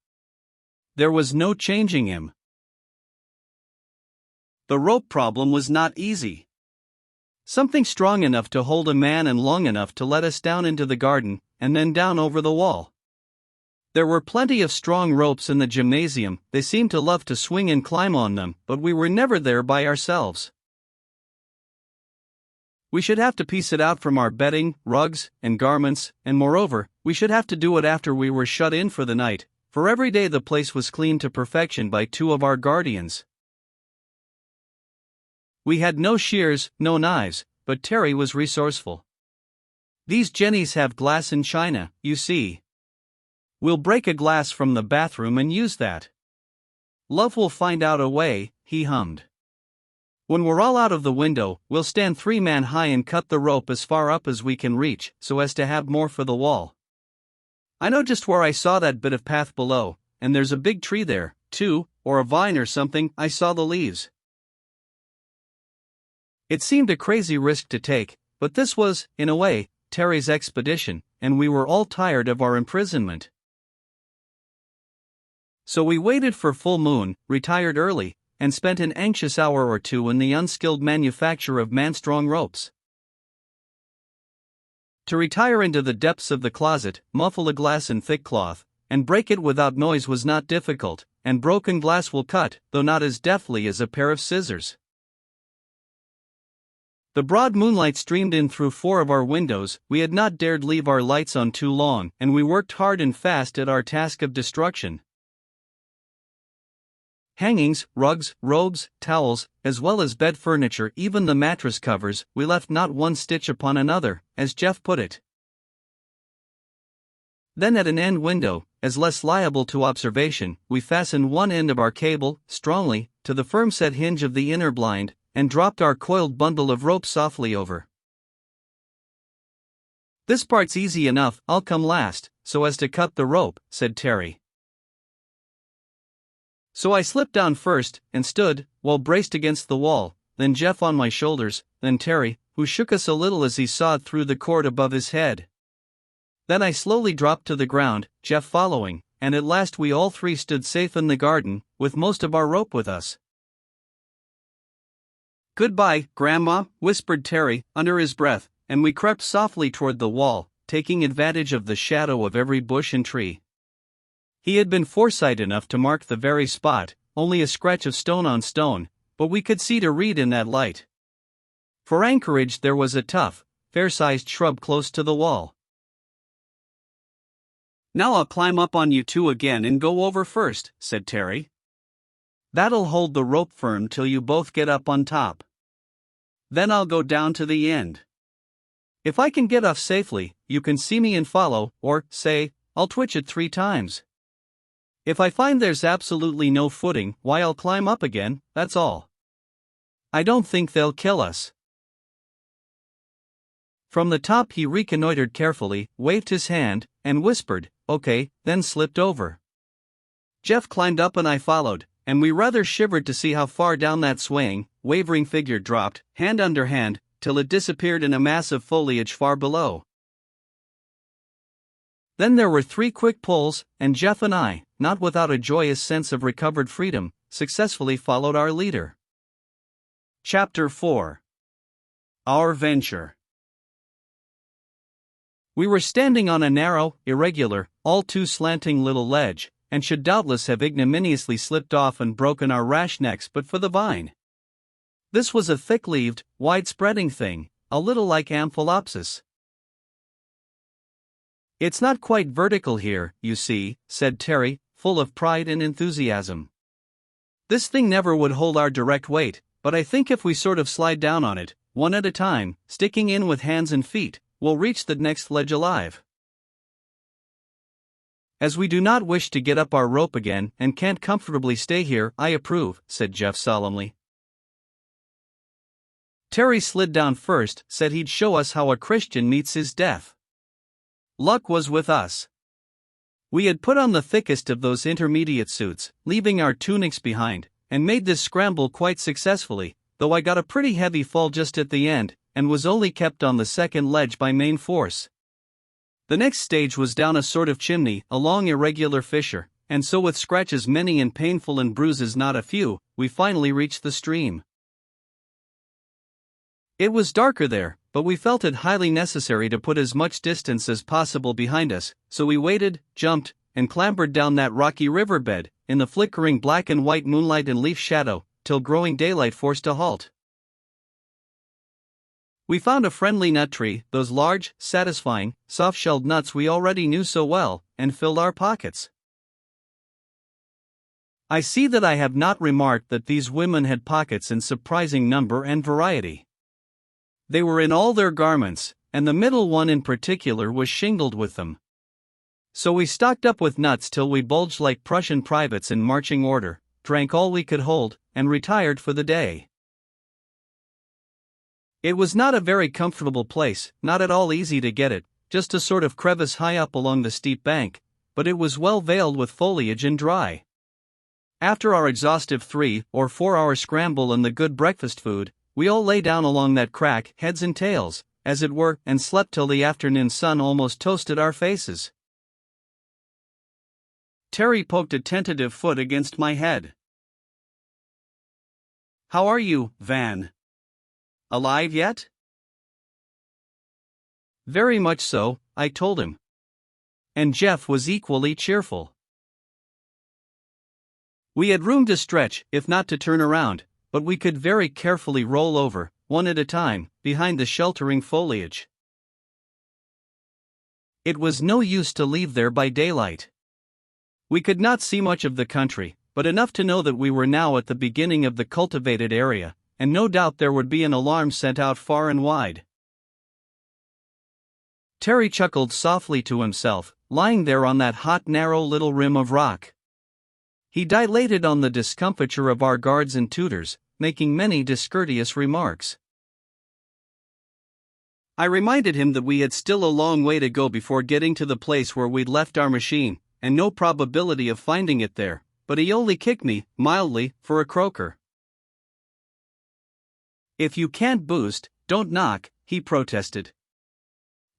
There was no changing him. The rope problem was not easy. Something strong enough to hold a man and long enough to let us down into the garden, and then down over the wall. There were plenty of strong ropes in the gymnasium, they seemed to love to swing and climb on them, but we were never there by ourselves. We should have to piece it out from our bedding, rugs, and garments, and moreover, we should have to do it after we were shut in for the night, for every day the place was cleaned to perfection by two of our guardians. We had no shears, no knives, but Terry was resourceful. These jennies have glass and china, you see. We'll break a glass from the bathroom and use that. Love will find out a way, he hummed. When we're all out of the window, we'll stand 3-man high and cut the rope as far up as we can reach, so as to have more for the wall. I know just where I saw that bit of path below, and there's a big tree there, too, or a vine or something, I saw the leaves. It seemed a crazy risk to take, but this was, in a way, Terry's expedition, and we were all tired of our imprisonment. So we waited for full moon, retired early, and spent an anxious hour or two in the unskilled manufacture of man-strong ropes. To retire into the depths of the closet, muffle a glass in thick cloth, and break it without noise was not difficult, and broken glass will cut, though not as deftly as a pair of scissors. The broad moonlight streamed in through 4 of our windows, we had not dared leave our lights on too long, and we worked hard and fast at our task of destruction. Hangings, rugs, robes, towels, as well as bed furniture, even the mattress covers, we left not one stitch upon another, as Jeff put it. Then at an end window, as less liable to observation, we fastened one end of our cable, strongly, to the firm-set hinge of the inner blind, and dropped our coiled bundle of rope softly over. "This part's easy enough, I'll come last, so as to cut the rope," said Terry. So I slipped down first, and stood, well braced against the wall, then Jeff on my shoulders, then Terry, who shook us a little as he sawed through the cord above his head. Then I slowly dropped to the ground, Jeff following, and at last we all 3 stood safe in the garden, with most of our rope with us. "Goodbye, Grandma," whispered Terry, under his breath, and we crept softly toward the wall, taking advantage of the shadow of every bush and tree. He had been foresight enough to mark the very spot, only a scratch of stone on stone, but we could see to read in that light. For anchorage there was a tough, fair-sized shrub close to the wall. "Now I'll climb up on you 2 again and go over first," said Terry. "That'll hold the rope firm till you both get up on top. Then I'll go down to the end. If I can get off safely, you can see me and follow, or, say, I'll twitch it 3 times. If I find there's absolutely no footing, why I'll climb up again, that's all. I don't think they'll kill us." From the top he reconnoitered carefully, waved his hand, and whispered, "Okay," then slipped over. Jeff climbed up and I followed, and we rather shivered to see how far down that swaying, wavering figure dropped, hand under hand, till it disappeared in a mass of foliage far below. Then there were 3 quick pulls, and Jeff and I, not without a joyous sense of recovered freedom, successfully followed our leader. Chapter 4. Our Venture. We were standing on a narrow, irregular, all too slanting little ledge, and should doubtless have ignominiously slipped off and broken our rash necks but for the vine. This was a thick-leaved, wide-spreading thing, a little like Amphelopsis. "It's not quite vertical here, you see," said Terry, full of pride and enthusiasm. "This thing never would hold our direct weight, but I think if we sort of slide down on it, one at a time, sticking in with hands and feet, we'll reach the next ledge alive." "As we do not wish to get up our rope again and can't comfortably stay here, I approve," said Jeff solemnly. Terry slid down first, said he'd show us how a Christian meets his death. Luck was with us. We had put on the thickest of those intermediate suits, leaving our tunics behind, and made this scramble quite successfully, though I got a pretty heavy fall just at the end, and was only kept on the second ledge by main force. The next stage was down a sort of chimney, a long irregular fissure, and so with scratches many and painful and bruises not a few, we finally reached the stream. It was darker there, but we felt it highly necessary to put as much distance as possible behind us, so we waded, jumped, and clambered down that rocky riverbed, in the flickering black and white moonlight and leaf shadow, till growing daylight forced a halt. We found a friendly nut tree, those large, satisfying, soft-shelled nuts we already knew so well, and filled our pockets. I see that I have not remarked that these women had pockets in surprising number and variety. They were in all their garments, and the middle one in particular was shingled with them. So we stocked up with nuts till we bulged like Prussian privates in marching order, drank all we could hold, and retired for the day. It was not a very comfortable place, not at all easy to get it, just a sort of crevice high up along the steep bank, but it was well veiled with foliage and dry. After our exhaustive 3 or 4 hour scramble and the good breakfast food, we all lay down along that crack, heads and tails, as it were, and slept till the afternoon sun almost toasted our faces. Terry poked a tentative foot against my head. "How are you, Van? Alive yet?" "Very much so," I told him. And Jeff was equally cheerful. We had room to stretch, if not to turn around, but we could very carefully roll over, one at a time, behind the sheltering foliage. It was no use to leave there by daylight. We could not see much of the country, but enough to know that we were now at the beginning of the cultivated area, and no doubt there would be an alarm sent out far and wide. Terry chuckled softly to himself, lying there on that hot narrow little rim of rock. He dilated on the discomfiture of our guards and tutors, making many discourteous remarks. I reminded him that we had still a long way to go before getting to the place where we'd left our machine, and no probability of finding it there, but he only kicked me, mildly, for a croaker. "If you can't boost, don't knock," he protested.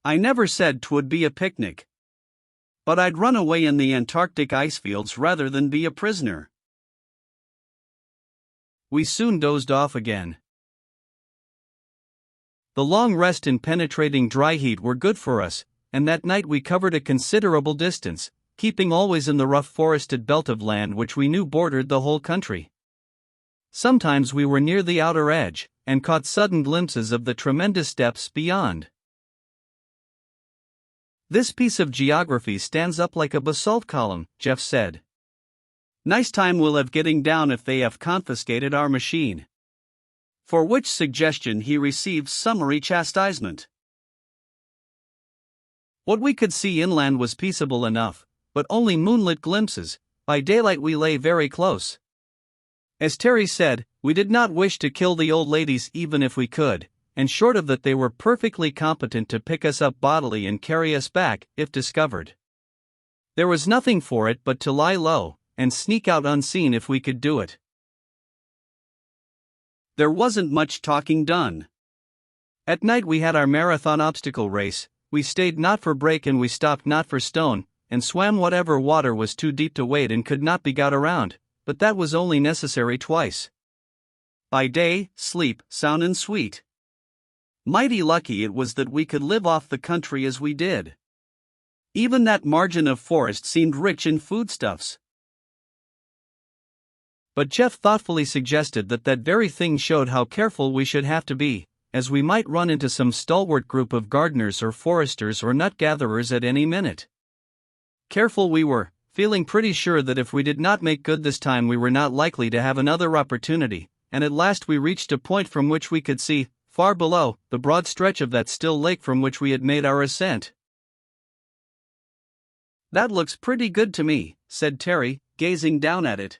"I never said 'twould be a picnic. But I'd run away in the Antarctic icefields rather than be a prisoner." We soon dozed off again. The long rest and penetrating dry heat were good for us, and that night we covered a considerable distance, keeping always in the rough forested belt of land which we knew bordered the whole country. Sometimes we were near the outer edge, and caught sudden glimpses of the tremendous depths beyond. "This piece of geography stands up like a basalt column," Jeff said. "Nice time we'll have getting down if they have confiscated our machine." For which suggestion he received summary chastisement. What we could see inland was peaceable enough, but only moonlit glimpses. By daylight we lay very close. As Terry said, we did not wish to kill the old ladies even if we could, and short of that they were perfectly competent to pick us up bodily and carry us back, if discovered. There was nothing for it but to lie low, and sneak out unseen if we could do it. There wasn't much talking done. At night we had our marathon obstacle race. We stayed not for break and we stopped not for stone, and swam whatever water was too deep to wade and could not be got around, but that was only necessary twice. By day, sleep, sound and sweet. Mighty lucky it was that we could live off the country as we did. Even that margin of forest seemed rich in foodstuffs. But Jeff thoughtfully suggested that that very thing showed how careful we should have to be, as we might run into some stalwart group of gardeners or foresters or nut gatherers at any minute. Careful we were, feeling pretty sure that if we did not make good this time we were not likely to have another opportunity, and at last we reached a point from which we could see, far below, the broad stretch of that still lake from which we had made our ascent. "That looks pretty good to me," said Terry, gazing down at it.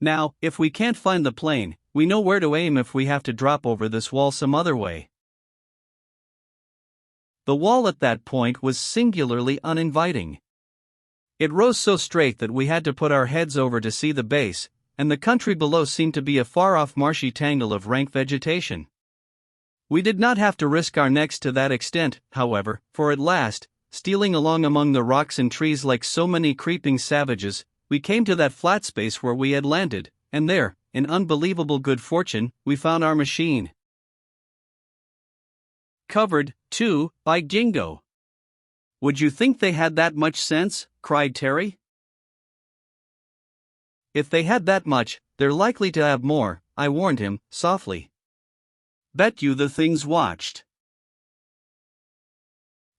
"Now, if we can't find the plane, we know where to aim if we have to drop over this wall some other way." The wall at that point was singularly uninviting. It rose so straight that we had to put our heads over to see the base, and the country below seemed to be a far-off marshy tangle of rank vegetation. We did not have to risk our necks to that extent, however, for at last, stealing along among the rocks and trees like so many creeping savages, we came to that flat space where we had landed, and there, in unbelievable good fortune, we found our machine. covered, too, by Jingo. Would you think they had that much sense? Cried Terry. If they had that much, they're likely to have more, I warned him, softly. Bet you the things watched.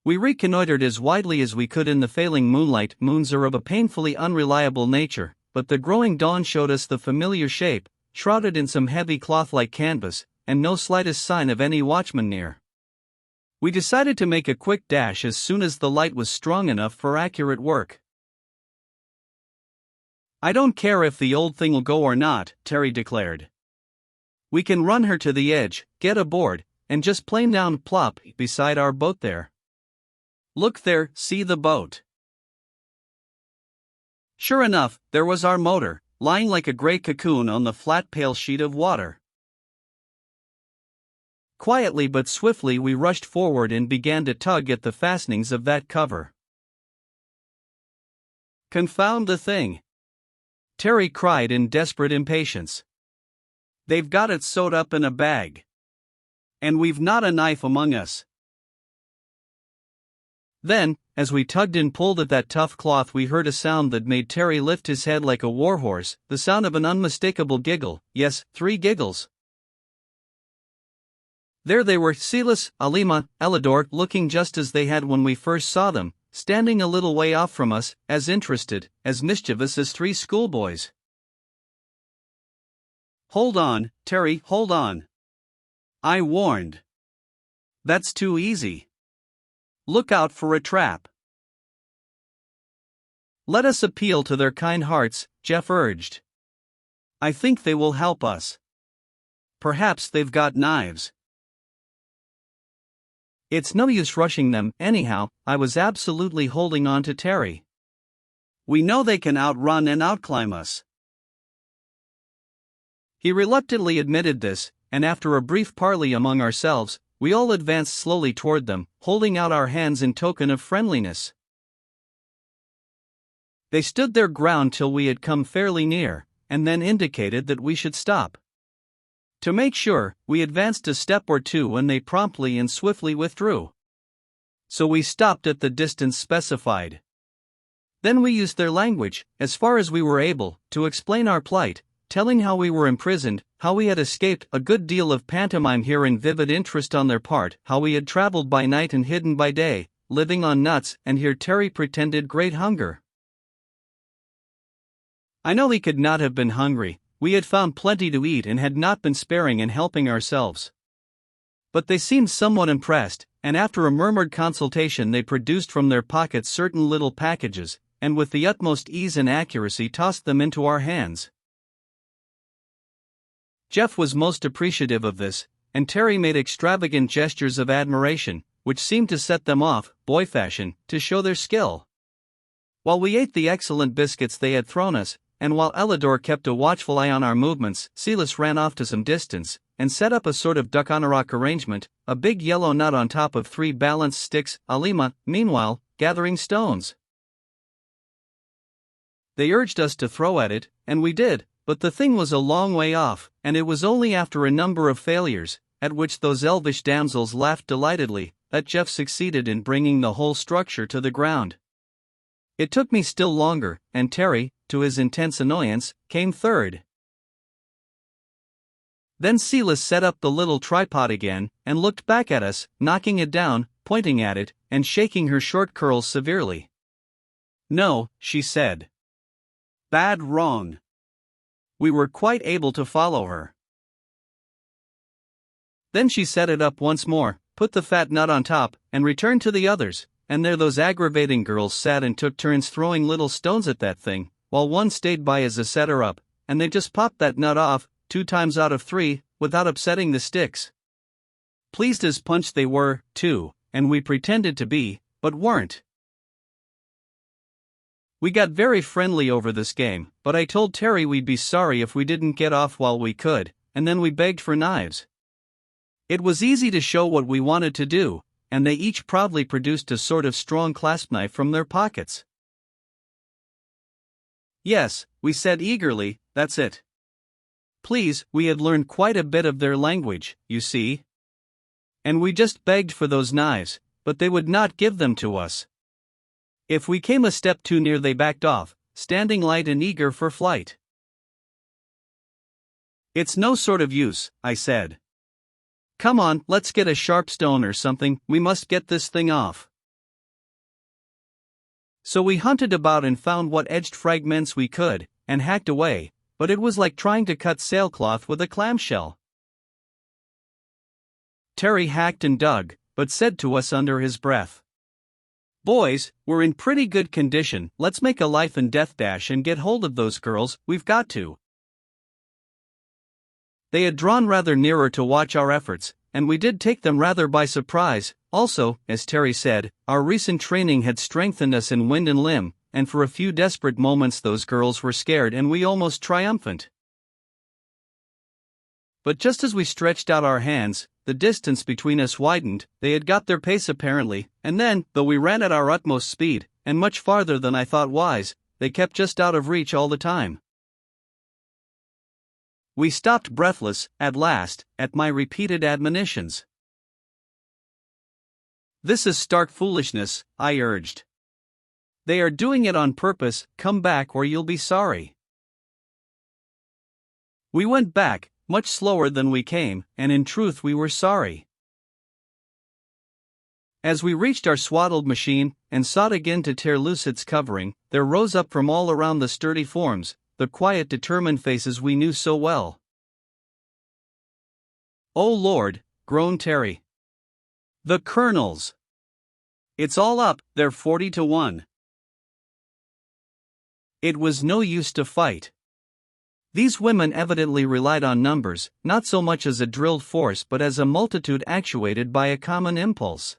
We reconnoitered as widely as we could in the failing moonlight. Moons are of a painfully unreliable nature, but the growing dawn showed us the familiar shape, shrouded in some heavy cloth-like canvas, and no slightest sign of any watchman near. We decided to make a quick dash as soon as the light was strong enough for accurate work. I don't care if the old thing'll go or not, Terry declared. We can run her to the edge, get aboard, and just plain down plop beside our boat there. Look there, see the boat. Sure enough, there was our motor, lying like a gray cocoon on the flat pale sheet of water. Quietly but swiftly we rushed forward and began to tug at the fastenings of that cover. Confound the thing! Terry cried in desperate impatience. They've got it sewed up in a bag. And we've not a knife among us. Then, as we tugged and pulled at that tough cloth, we heard a sound that made Terry lift his head like a warhorse, the sound of an unmistakable giggle, yes, 3 giggles. There they were, Silas, Alima, Elidor, looking just as they had when we first saw them, standing a little way off from us, as interested, as mischievous as 3 schoolboys. Hold on, Terry, hold on. I warned. That's too easy. Look out for a trap. Let us appeal to their kind hearts, Jeff urged. I think they will help us. Perhaps they've got knives. It's no use rushing them, anyhow. I was absolutely holding on to Terry. We know they can outrun and outclimb us. He reluctantly admitted this, and after a brief parley among ourselves, we all advanced slowly toward them, holding out our hands in token of friendliness. They stood their ground till we had come fairly near, and then indicated that we should stop. To make sure, we advanced a step or two when they promptly and swiftly withdrew. So we stopped at the distance specified. Then we used their language, as far as we were able, to explain our plight, telling how we were imprisoned, how we had escaped, a good deal of pantomime here in vivid interest on their part, how we had traveled by night and hidden by day, living on nuts, and here Terry pretended great hunger. I know he could not have been hungry. We had found plenty to eat and had not been sparing in helping ourselves. But they seemed somewhat impressed, and after a murmured consultation they produced from their pockets certain little packages, and with the utmost ease and accuracy tossed them into our hands. Jeff was most appreciative of this, and Terry made extravagant gestures of admiration, which seemed to set them off, boy fashion, to show their skill. While we ate the excellent biscuits they had thrown us, and while Elidor kept a watchful eye on our movements, Silas ran off to some distance, and set up a sort of duck-on-a-rock arrangement, a big yellow nut on top of 3 balanced sticks, Alima, meanwhile, gathering stones. They urged us to throw at it, and we did, but the thing was a long way off, and it was only after a number of failures, at which those elvish damsels laughed delightedly, that Jeff succeeded in bringing the whole structure to the ground. It took me still longer, and Terry, to his intense annoyance, came third. Then Silas set up the little tripod again, and looked back at us, knocking it down, pointing at it, and shaking her short curls severely. No, she said. Bad wrong. We were quite able to follow her. Then she set it up once more, put the fat nut on top, and returned to the others, and there those aggravating girls sat and took turns throwing little stones at that thing, while one stayed by as a setter-up, and they just popped that nut off, 2 times out of 3, without upsetting the sticks. Pleased as punch they were, too, and we pretended to be, but weren't. We got very friendly over this game, but I told Terry we'd be sorry if we didn't get off while we could, and then we begged for knives. It was easy to show what we wanted to do, and they each proudly produced a sort of strong clasp knife from their pockets. Yes, we said eagerly, that's it. Please, we had learned quite a bit of their language, you see. And we just begged for those knives, but they would not give them to us. If we came a step too near, they backed off, standing light and eager for flight. "It's no sort of use," I said. "Come on, let's get a sharp stone or something, we must get this thing off." So we hunted about and found what edged fragments we could, and hacked away, but it was like trying to cut sailcloth with a clamshell. Terry hacked and dug, but said to us under his breath, "Boys, we're in pretty good condition, let's make a life and death dash and get hold of those girls, we've got to." They had drawn rather nearer to watch our efforts, and we did take them rather by surprise. Also, as Terry said, our recent training had strengthened us in wind and limb, and for a few desperate moments those girls were scared and we almost triumphant. But just as we stretched out our hands, the distance between us widened. They had got their pace apparently, and then, though we ran at our utmost speed, and much farther than I thought wise, they kept just out of reach all the time. We stopped breathless, at last, at my repeated admonitions. "This is stark foolishness," I urged. "They are doing it on purpose, come back or you'll be sorry." We went back, much slower than we came, and in truth we were sorry. As we reached our swaddled machine, and sought again to tear loose its covering, there rose up from all around the sturdy forms, the quiet determined faces we knew so well. "Oh Lord," groaned Terry. "The colonels! It's all up, they're 40-1. It was no use to fight. These women evidently relied on numbers, not so much as a drilled force but as a multitude actuated by a common impulse.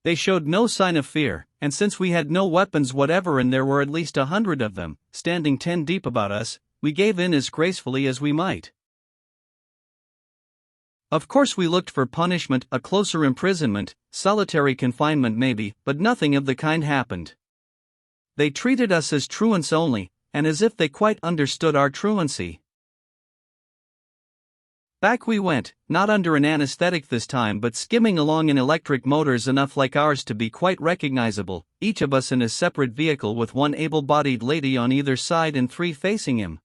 They showed no sign of fear, and since we had no weapons whatever and there were at least 100 of them, standing 10 deep about us, we gave in as gracefully as we might. Of course we looked for punishment, a closer imprisonment, solitary confinement maybe, but nothing of the kind happened. They treated us as truants only, and as if they quite understood our truancy. Back we went, not under an anesthetic this time but skimming along in electric motors enough like ours to be quite recognizable, each of us in a separate vehicle with one able-bodied lady on either side and 3 facing him.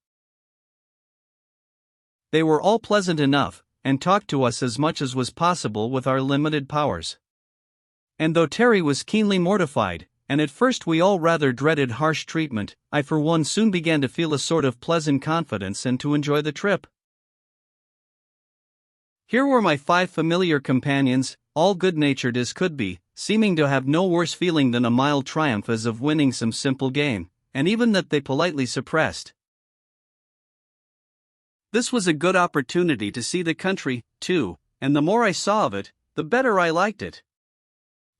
They were all pleasant enough, and talked to us as much as was possible with our limited powers. And though Terry was keenly mortified, and at first we all rather dreaded harsh treatment, I for one soon began to feel a sort of pleasant confidence and to enjoy the trip. Here were my 5 familiar companions, all good-natured as could be, seeming to have no worse feeling than a mild triumph as of winning some simple game, and even that they politely suppressed. This was a good opportunity to see the country, too, and the more I saw of it, the better I liked it.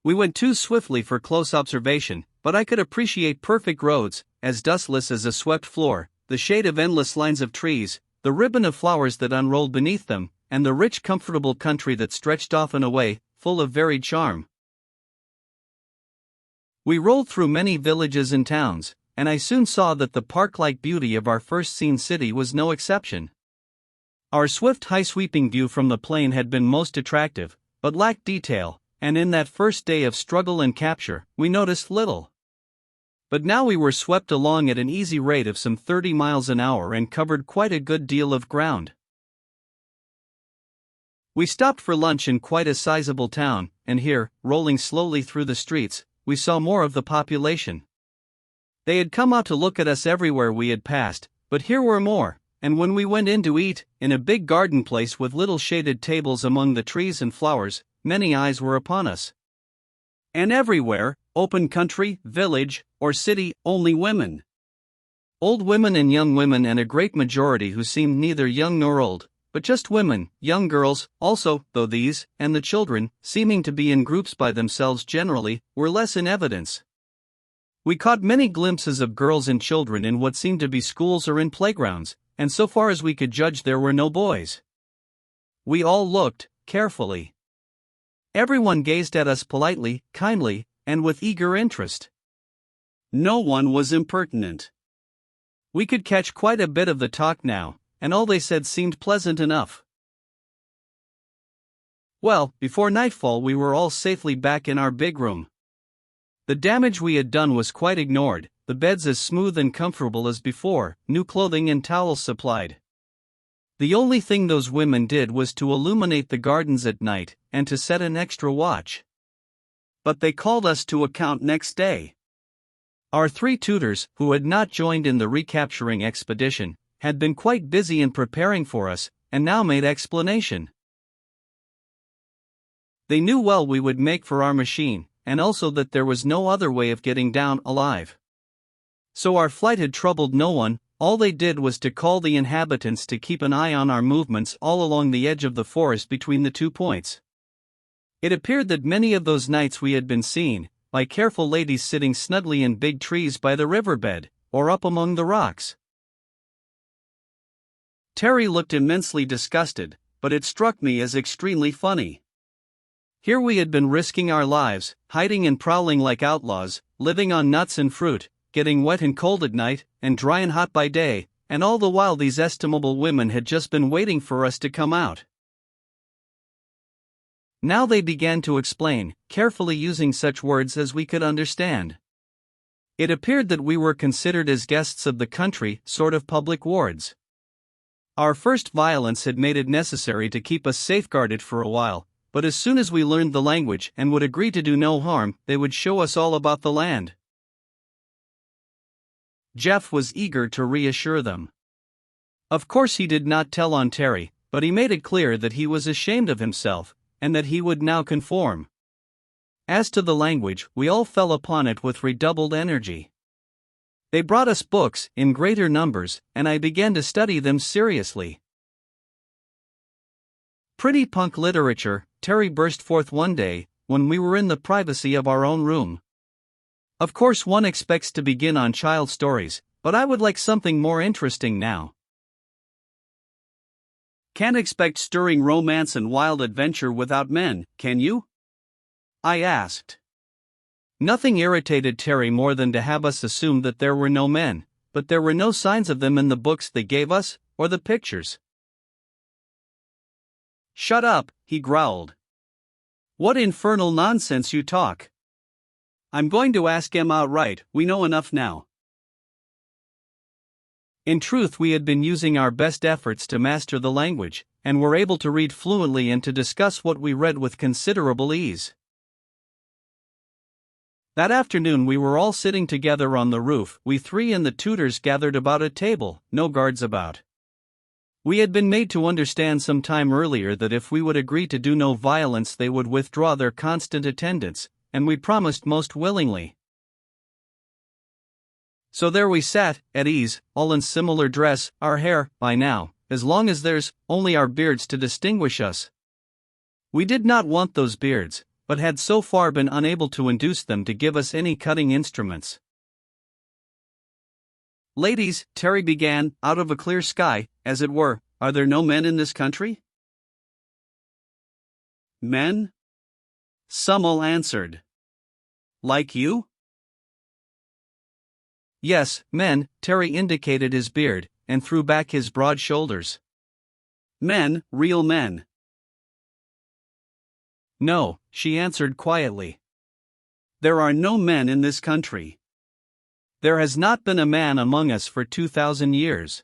We went too swiftly for close observation, but I could appreciate perfect roads, as dustless as a swept floor, the shade of endless lines of trees, the ribbon of flowers that unrolled beneath them, and the rich comfortable country that stretched off and away, full of varied charm. We rolled through many villages and towns, and I soon saw that the park-like beauty of our first seen city was no exception. Our swift high-sweeping view from the plain had been most attractive, but lacked detail, and in that first day of struggle and capture, we noticed little. But now we were swept along at an easy rate of some 30 miles an hour and covered quite a good deal of ground. We stopped for lunch in quite a sizable town, and here, rolling slowly through the streets, we saw more of the population. They had come out to look at us everywhere we had passed, but here were more, and when we went in to eat, in a big garden place with little shaded tables among the trees and flowers, many eyes were upon us. And everywhere, open country, village, or city, only women. Old women and young women, and a great majority who seemed neither young nor old, but just women, young girls, also, though these, and the children, seeming to be in groups by themselves generally, were less in evidence. We caught many glimpses of girls and children in what seemed to be schools or in playgrounds, and so far as we could judge there were no boys. We all looked, carefully. Everyone gazed at us politely, kindly, and with eager interest. No one was impertinent. We could catch quite a bit of the talk now, and all they said seemed pleasant enough. Well, before nightfall we were all safely back in our big room. The damage we had done was quite ignored, the beds as smooth and comfortable as before, new clothing and towels supplied. The only thing those women did was to illuminate the gardens at night, and to set an extra watch. But they called us to account next day. Our 3 tutors, who had not joined in the recapturing expedition, had been quite busy in preparing for us, and now made explanation. They knew well we would make for our machine, and also that there was no other way of getting down alive. So our flight had troubled no one. All they did was to call the inhabitants to keep an eye on our movements all along the edge of the forest between the 2 points. It appeared that many of those nights we had been seen by careful ladies sitting snugly in big trees by the riverbed, or up among the rocks. Terry looked immensely disgusted, but it struck me as extremely funny. Here we had been risking our lives, hiding and prowling like outlaws, living on nuts and fruit, getting wet and cold at night, and dry and hot by day, and all the while these estimable women had just been waiting for us to come out. Now they began to explain, carefully using such words as we could understand. It appeared that we were considered as guests of the country, sort of public wards. Our first violence had made it necessary to keep us safeguarded for a while, but as soon as we learned the language and would agree to do no harm, they would show us all about the land. Jeff was eager to reassure them. Of course he did not tell on Terry, but he made it clear that he was ashamed of himself, and that he would now conform. As to the language, we all fell upon it with redoubled energy. They brought us books, in greater numbers, and I began to study them seriously. Pretty punk literature, Terry burst forth one day, when we were in the privacy of our own room. Of course one expects to begin on child stories, but I would like something more interesting now. Can't expect stirring romance and wild adventure without men, can you? I asked. Nothing irritated Terry more than to have us assume that there were no men, but there were no signs of them in the books they gave us, or the pictures. Shut up, he growled. What infernal nonsense you talk. I'm going to ask him outright, we know enough now. In truth, we had been using our best efforts to master the language, and were able to read fluently and to discuss what we read with considerable ease. That afternoon we were all sitting together on the roof, we 3 and the tutors gathered about a table, no guards about. We had been made to understand some time earlier that if we would agree to do no violence they would withdraw their constant attendance, and we promised most willingly. So there we sat, at ease, all in similar dress, our hair, by now, as long as there's only our beards to distinguish us. We did not want those beards, but had so far been unable to induce them to give us any cutting instruments. Ladies, Terry began, out of a clear sky, as it were, are there no men in this country? Men? Some all answered. Like you? Yes, men. Terry indicated his beard, and threw back his broad shoulders. Men, real men. No, she answered quietly. There are no men in this country. There has not been a man among us for 2,000 years.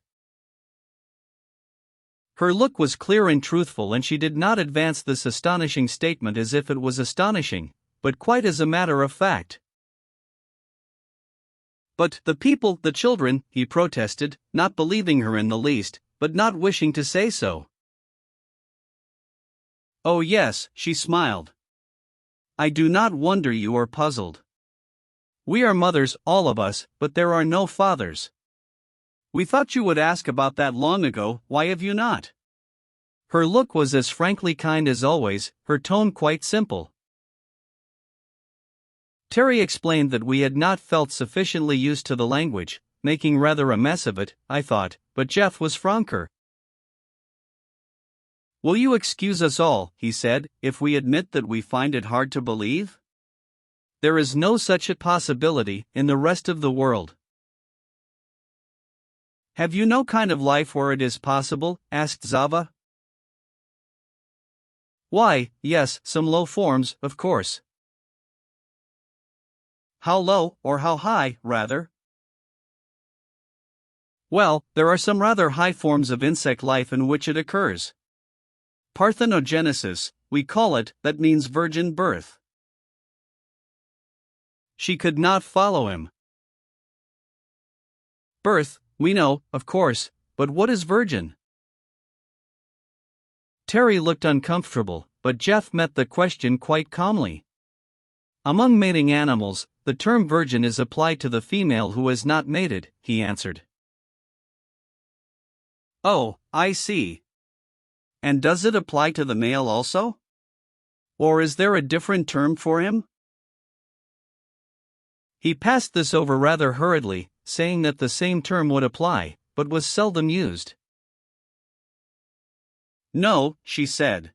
Her look was clear and truthful, and she did not advance this astonishing statement as if it was astonishing, but quite as a matter of fact. But the people, the children, he protested, not believing her in the least, but not wishing to say so. Oh yes, she smiled. I do not wonder you are puzzled. We are mothers, all of us, but there are no fathers. We thought you would ask about that long ago, why have you not? Her look was as frankly kind as always, her tone quite simple. Terry explained that we had not felt sufficiently used to the language, making rather a mess of it, I thought, but Jeff was franker. Will you excuse us all, he said, if we admit that we find it hard to believe? There is no such a possibility in the rest of the world. Have you no kind of life where it is possible? Asked Zava. Why, yes, some low forms, of course. How low, or how high, rather? Well, there are some rather high forms of insect life in which it occurs. Parthenogenesis, we call it, that means virgin birth. She could not follow him. Birth, we know, of course, but what is virgin? Terry looked uncomfortable, but Jeff met the question quite calmly. Among mating animals, the term virgin is applied to the female who has not mated, he answered. Oh, I see. And does it apply to the male also? Or is there a different term for him? He passed this over rather hurriedly, saying that the same term would apply, but was seldom used. No, she said.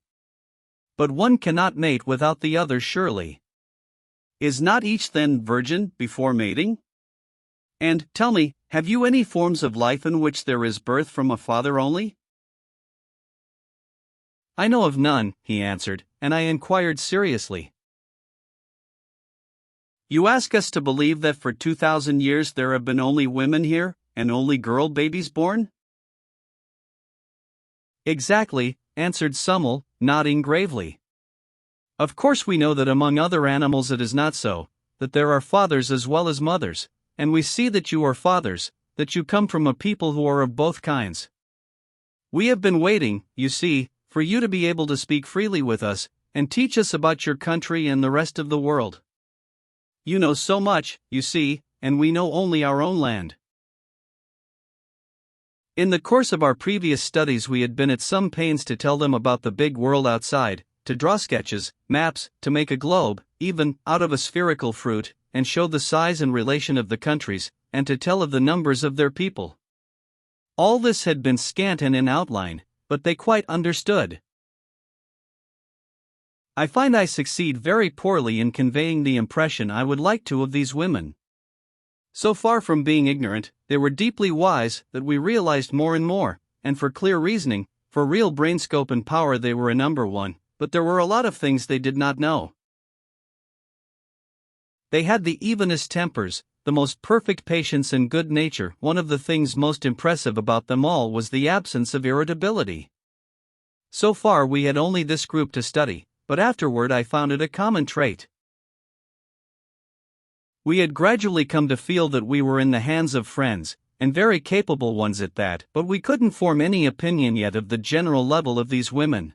But one cannot mate without the other, surely. Is not each then virgin before mating? And, tell me, have you any forms of life in which there is birth from a father only? I know of none, he answered, and I inquired seriously. You ask us to believe that for 2,000 years there have been only women here, and only girl babies born? Exactly, answered Summel, nodding gravely. Of course we know that among other animals it is not so, that there are fathers as well as mothers, and we see that you are fathers, that you come from a people who are of both kinds. We have been waiting, you see, for you to be able to speak freely with us, and teach us about your country and the rest of the world. You know so much, you see, and we know only our own land. In the course of our previous studies we had been at some pains to tell them about the big world outside, to draw sketches, maps, to make a globe, even, out of a spherical fruit, and show the size and relation of the countries, and to tell of the numbers of their people. All this had been scant and in outline, but they quite understood. I find I succeed very poorly in conveying the impression I would like to of these women. So far from being ignorant, they were deeply wise, that we realized more and more, and for clear reasoning, for real brain scope and power they were a number one, but there were a lot of things they did not know. They had the evenest tempers, the most perfect patience and good nature. One of the things most impressive about them all was the absence of irritability. So far we had only this group to study, but afterward I found it a common trait. We had gradually come to feel that we were in the hands of friends, and very capable ones at that, but we couldn't form any opinion yet of the general level of these women.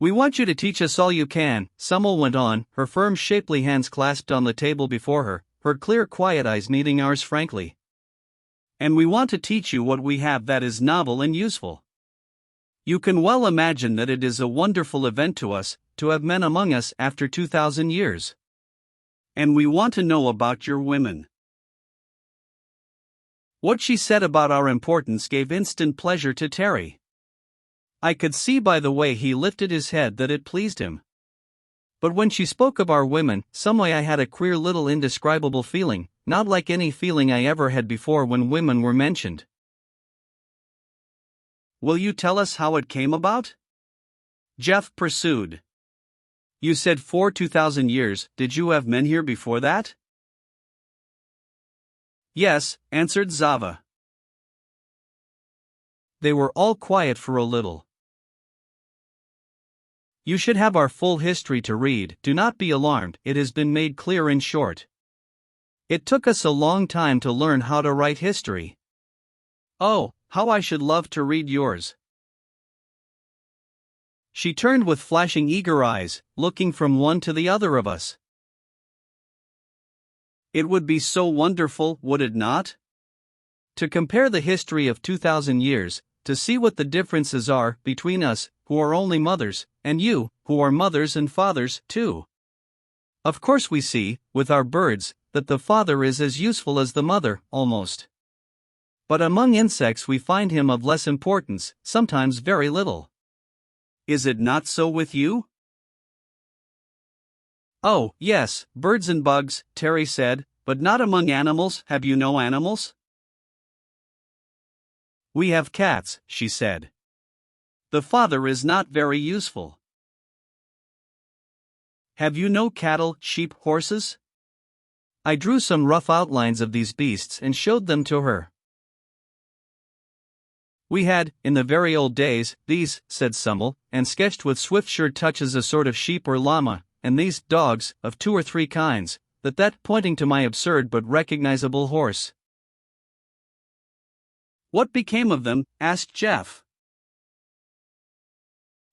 We want you to teach us all you can, Summel went on, her firm shapely hands clasped on the table before her, her clear quiet eyes meeting ours frankly. And we want to teach you what we have that is novel and useful. You can well imagine that it is a wonderful event to us, to have men among us after 2,000 years. And we want to know about your women. What she said about our importance gave instant pleasure to Terry. I could see by the way he lifted his head that it pleased him. But when she spoke of our women, some way I had a queer little indescribable feeling, not like any feeling I ever had before when women were mentioned. Will you tell us how it came about? Jeff pursued. You said for 2,000 years, did you have men here before that? Yes, answered Zava. They were all quiet for a little. You should have our full history to read, do not be alarmed, it has been made clear in short. It took us a long time to learn how to write history. Oh, how I should love to read yours. She turned with flashing eager eyes, looking from one to the other of us. It would be so wonderful, would it not? To compare the history of 2,000 years, to see what the differences are between us, who are only mothers, and you, who are mothers and fathers, too. Of course we see, with our birds, that the father is as useful as the mother, almost. But among insects we find him of less importance, sometimes very little. Is it not so with you? Oh, yes, birds and bugs, Terry said, but not among animals. Have you no animals? We have cats, she said. The father is not very useful. Have you no cattle, sheep, horses? I drew some rough outlines of these beasts and showed them to her. We had, in the very old days, these, said Summel, and sketched with swift sure touches a sort of sheep or llama, and these, dogs, of 2 or 3 kinds, that pointing to my absurd but recognizable horse. What became of them? Asked Jeff.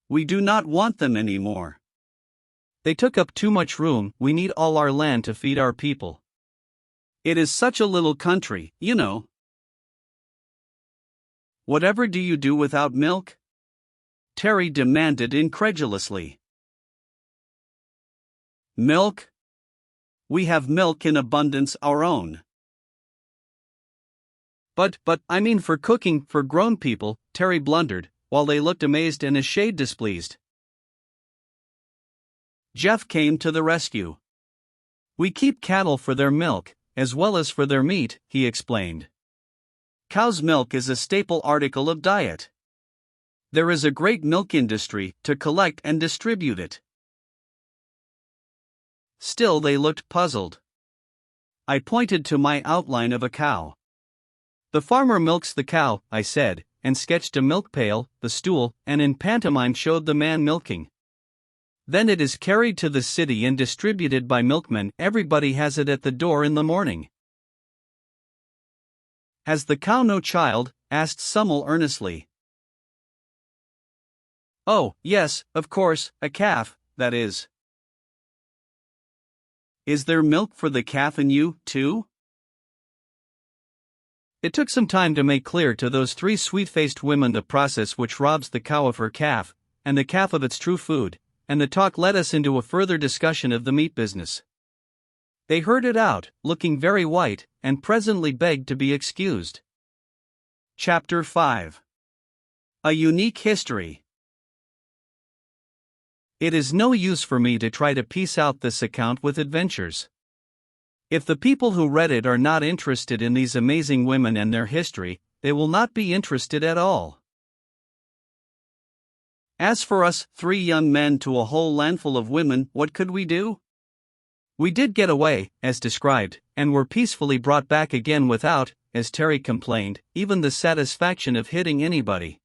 We do not want them anymore. They took up too much room. We need all our land to feed our people. It is such a little country, you know. Whatever do you do without milk? Terry demanded incredulously. Milk? We have milk in abundance, our own. But, I mean for cooking, for grown people, Terry blundered, while they looked amazed and a shade displeased. Jeff came to the rescue. We keep cattle for their milk, as well as for their meat, he explained. Cow's milk is a staple article of diet. There is a great milk industry to collect and distribute it. Still they looked puzzled. I pointed to my outline of a cow. The farmer milks the cow, I said, and sketched a milk pail, the stool, and in pantomime showed the man milking. Then it is carried to the city and distributed by milkmen. Everybody has it at the door in the morning. Has the cow no child? Asked Summel earnestly. Oh, yes, of course, a calf, that is. Is there milk for the calf in you, too? It took some time to make clear to those 3 sweet-faced women the process which robs the cow of her calf, and the calf of its true food, and the talk led us into a further discussion of the meat business. They heard it out, looking very white, and presently begged to be excused. Chapter 5. A Unique History. It is no use for me to try to piece out this account with adventures. If the people who read it are not interested in these amazing women and their history, they will not be interested at all. As for us, 3 young men to a whole landful of women, what could we do? We did get away, as described, and were peacefully brought back again without, as Terry complained, even the satisfaction of hitting anybody.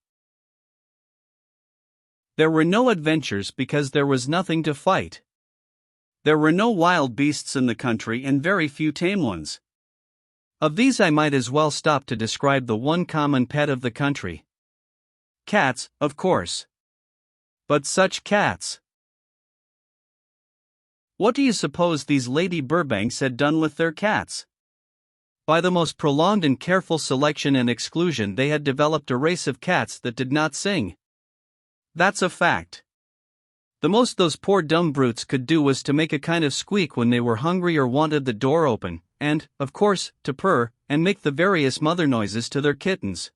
There were no adventures because there was nothing to fight. There were no wild beasts in the country and very few tame ones. Of these I might as well stop to describe the one common pet of the country. Cats, of course. But such cats! What do you suppose these Lady Burbanks had done with their cats? By the most prolonged and careful selection and exclusion they had developed a race of cats that did not sing. That's a fact. The most those poor dumb brutes could do was to make a kind of squeak when they were hungry or wanted the door open, and, of course, to purr, and make the various mother noises to their kittens.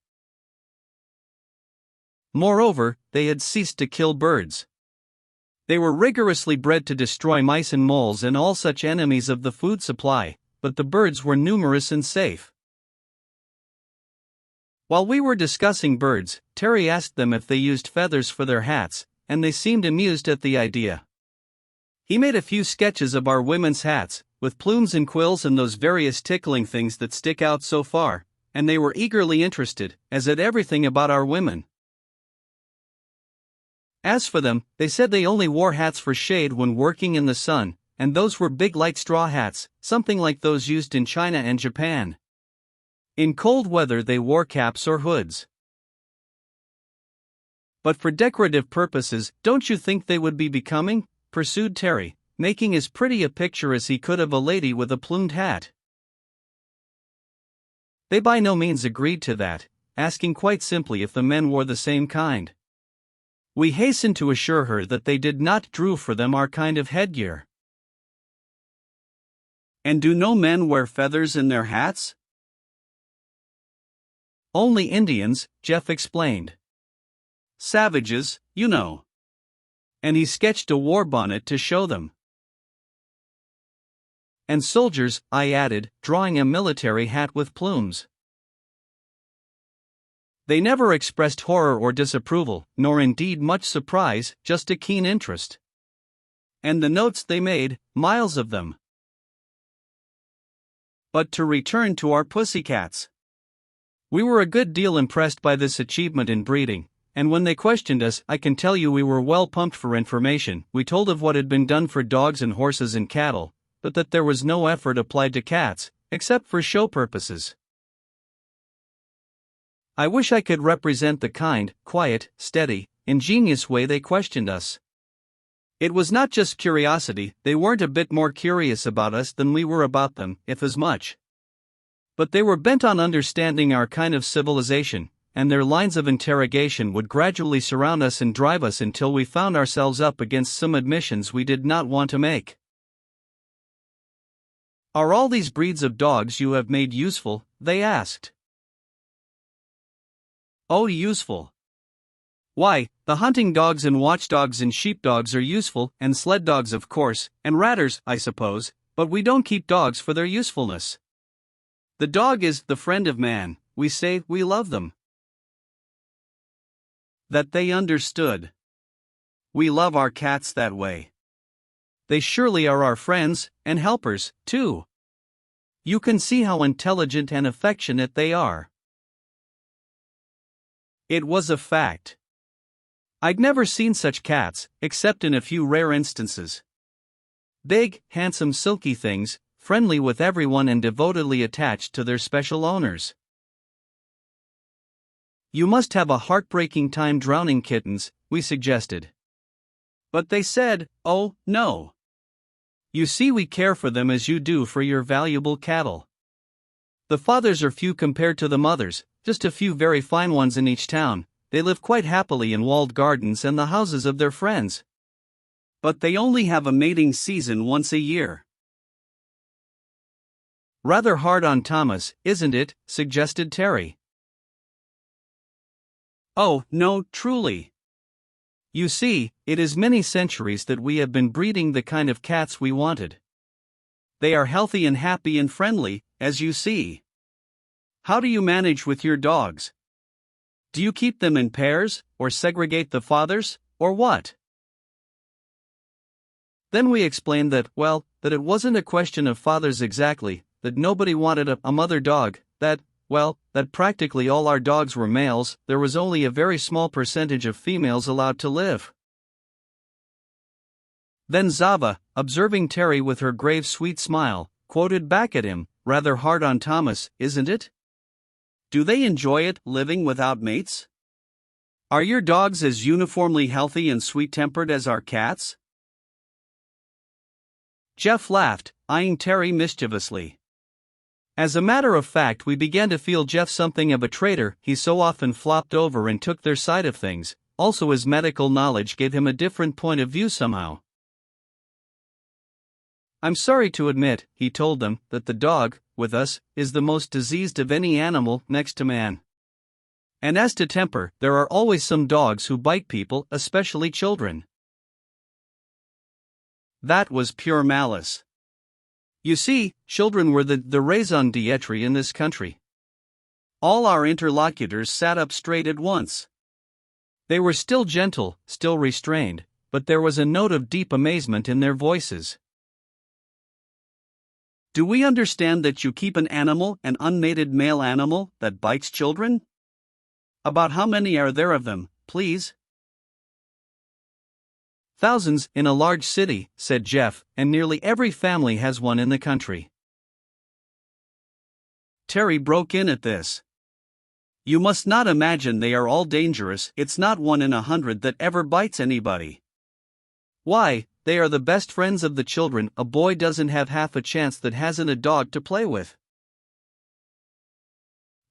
Moreover, they had ceased to kill birds. They were rigorously bred to destroy mice and moles and all such enemies of the food supply, but the birds were numerous and safe. While we were discussing birds, Terry asked them if they used feathers for their hats, and they seemed amused at the idea. He made a few sketches of our women's hats, with plumes and quills and those various tickling things that stick out so far, and they were eagerly interested, as at everything about our women. As for them, they said they only wore hats for shade when working in the sun, and those were big light straw hats, something like those used in China and Japan. In cold weather they wore caps or hoods. But for decorative purposes, don't you think they would be becoming? Pursued Terry, making as pretty a picture as he could of a lady with a plumed hat. They by no means agreed to that, asking quite simply if the men wore the same kind. We hastened to assure her that they did not drew for them our kind of headgear. And do no men wear feathers in their hats? Only Indians, Jeff explained. Savages, you know. And he sketched a war bonnet to show them. And soldiers, I added, drawing a military hat with plumes. They never expressed horror or disapproval, nor indeed much surprise, just a keen interest. And the notes they made, miles of them. But to return to our pussycats. We were a good deal impressed by this achievement in breeding, and when they questioned us, I can tell you we were well pumped for information. We told of what had been done for dogs and horses and cattle, but that there was no effort applied to cats, except for show purposes. I wish I could represent the kind, quiet, steady, ingenious way they questioned us. It was not just curiosity, they weren't a bit more curious about us than we were about them, if as much. But they were bent on understanding our kind of civilization, and their lines of interrogation would gradually surround us and drive us until we found ourselves up against some admissions we did not want to make. "Are all these breeds of dogs you have made useful?" they asked. "Oh, useful. Why, the hunting dogs and watchdogs and sheepdogs are useful, and sled dogs of course, and ratters, I suppose, but we don't keep dogs for their usefulness. The dog is the friend of man, we say we love them." That they understood. We love our cats that way. They surely are our friends, and helpers, too. You can see how intelligent and affectionate they are. It was a fact. I'd never seen such cats, except in a few rare instances. Big, handsome silky things, friendly with everyone and devotedly attached to their special owners. "You must have a heartbreaking time drowning kittens," we suggested. But they said, "Oh, no. You see, we care for them as you do for your valuable cattle. The fathers are few compared to the mothers, just a few very fine ones in each town. They live quite happily in walled gardens and the houses of their friends. But they only have a mating season once a year." "Rather hard on Thomas, isn't it?" suggested Terry. "Oh, no, truly. You see, it is many centuries that we have been breeding the kind of cats we wanted. They are healthy and happy and friendly, as you see. How do you manage with your dogs? Do you keep them in pairs, or segregate the fathers, or what?" Then we explained that it wasn't a question of fathers exactly, that nobody wanted a mother dog, that practically all our dogs were males, there was only a very small percentage of females allowed to live. Then Zava, observing Terry with her grave sweet smile, quoted back at him, "Rather hard on Thomas, isn't it? Do they enjoy it, living without mates? Are your dogs as uniformly healthy and sweet-tempered as our cats?" Jeff laughed, eyeing Terry mischievously. As a matter of fact, we began to feel Jeff something of a traitor. He so often flopped over and took their side of things, also his medical knowledge gave him a different point of view somehow. "I'm sorry to admit," he told them, "that the dog, with us, is the most diseased of any animal next to man. And as to temper, there are always some dogs who bite people, especially children." That was pure malice. You see, children were the raison d'etre in this country. All our interlocutors sat up straight at once. They were still gentle, still restrained, but there was a note of deep amazement in their voices. "Do we understand that you keep an unmated male animal, that bites children? About how many are there of them, please?" "Thousands, in a large city," said Jeff, "and nearly every family has one in the country." Terry broke in at this. "You must not imagine they are all dangerous, it's not 1 in 100 that ever bites anybody. Why, they are the best friends of the children, a boy doesn't have half a chance that hasn't a dog to play with."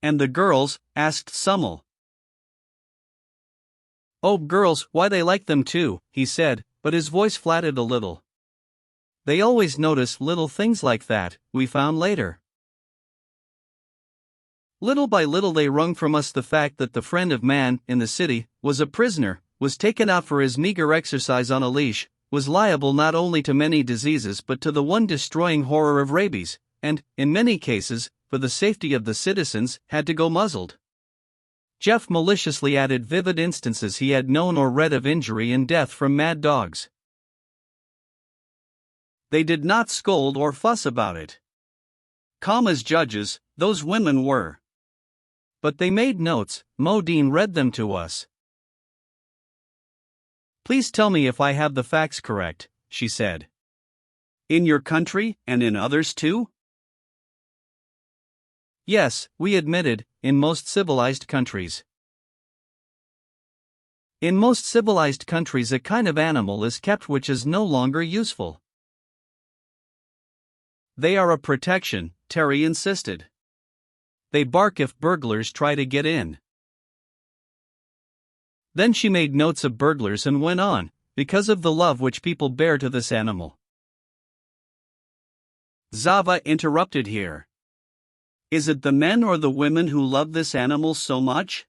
"And the girls?" asked Summel. "Oh, girls, why they like them too," he said, but his voice flattened a little. "They always notice little things like that," we found later. Little by little they wrung from us the fact that the friend of man, in the city, was a prisoner, was taken out for his meager exercise on a leash, was liable not only to many diseases but to the one-destroying horror of rabies, and, in many cases, for the safety of the citizens, had to go muzzled. Jeff maliciously added vivid instances he had known or read of injury and death from mad dogs. They did not scold or fuss about it. Calm as judges, those women were. But they made notes. Modine read them to us. "Please tell me if I have the facts correct," she said. "In your country, and in others too?" "Yes," we admitted, "in most civilized countries." "In most civilized countries a kind of animal is kept which is no longer useful." "They are a protection," Terry insisted. "They bark if burglars try to get in." Then she made notes of burglars and went on, "because of the love which people bear to this animal." Zava interrupted here. "Is it the men or the women who love this animal so much?"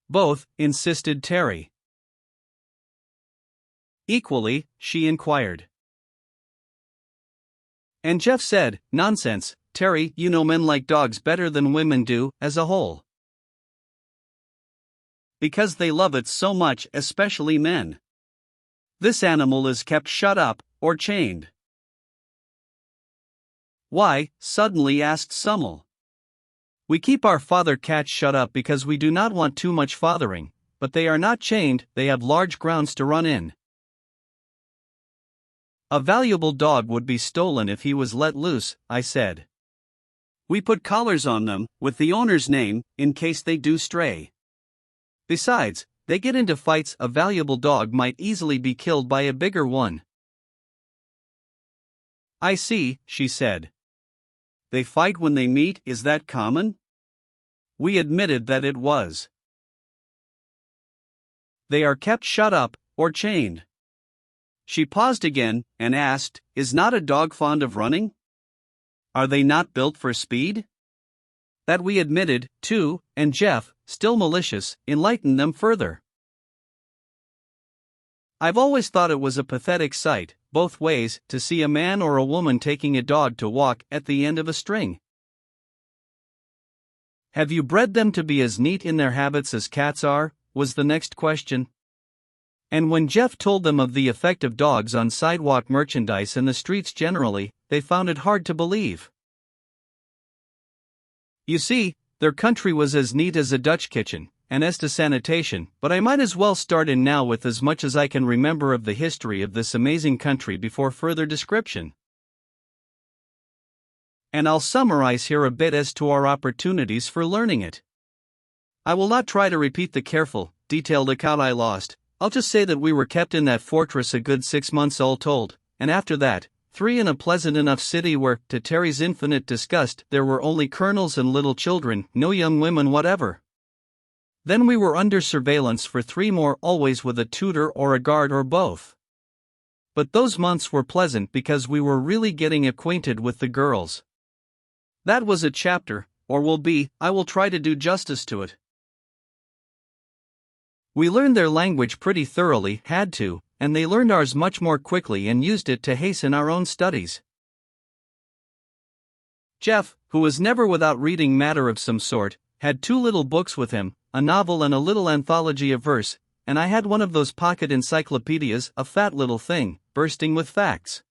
"Both," insisted Terry. "Equally?" she inquired. And Jeff said, "Nonsense, Terry, you know men like dogs better than women do, as a whole. Because they love it so much, especially men. This animal is kept shut up, or chained." "Why?" suddenly asked Summel. "We keep our father cats shut up because we do not want too much fathering, but they are not chained, they have large grounds to run in." "A valuable dog would be stolen if he was let loose," I said. "We put collars on them, with the owner's name, in case they do stray. Besides, they get into fights. A valuable dog might easily be killed by a bigger one." "I see," she said. "They fight when they meet, is that common?" We admitted that it was. "They are kept shut up, or chained." She paused again, and asked, "Is not a dog fond of running? Are they not built for speed?" That we admitted, too, and Jeff, still malicious, enlightened them further. "I've always thought it was a pathetic sight, both ways, to see a man or a woman taking a dog to walk at the end of a string. Have you bred them to be as neat in their habits as cats are?" was the next question. And when Jeff told them of the effect of dogs on sidewalk merchandise and the streets generally, they found it hard to believe. You see, their country was as neat as a Dutch kitchen, and as to sanitation, but I might as well start in now with as much as I can remember of the history of this amazing country before further description. And I'll summarize here a bit as to our opportunities for learning it. I will not try to repeat the careful, detailed account I lost. I'll just say that we were kept in that fortress a good 6 months all told, and after that, 3 in a pleasant enough city where, to Terry's infinite disgust, there were only colonels and little children, no young women whatever. Then we were under surveillance for 3 more, always with a tutor or a guard or both. But those months were pleasant because we were really getting acquainted with the girls. That was a chapter, or will be. I will try to do justice to it. We learned their language pretty thoroughly, had to, and they learned ours much more quickly and used it to hasten our own studies. Jeff, who was never without reading matter of some sort, had 2 little books with him, a novel and a little anthology of verse, and I had one of those pocket encyclopedias, a fat little thing, bursting with facts.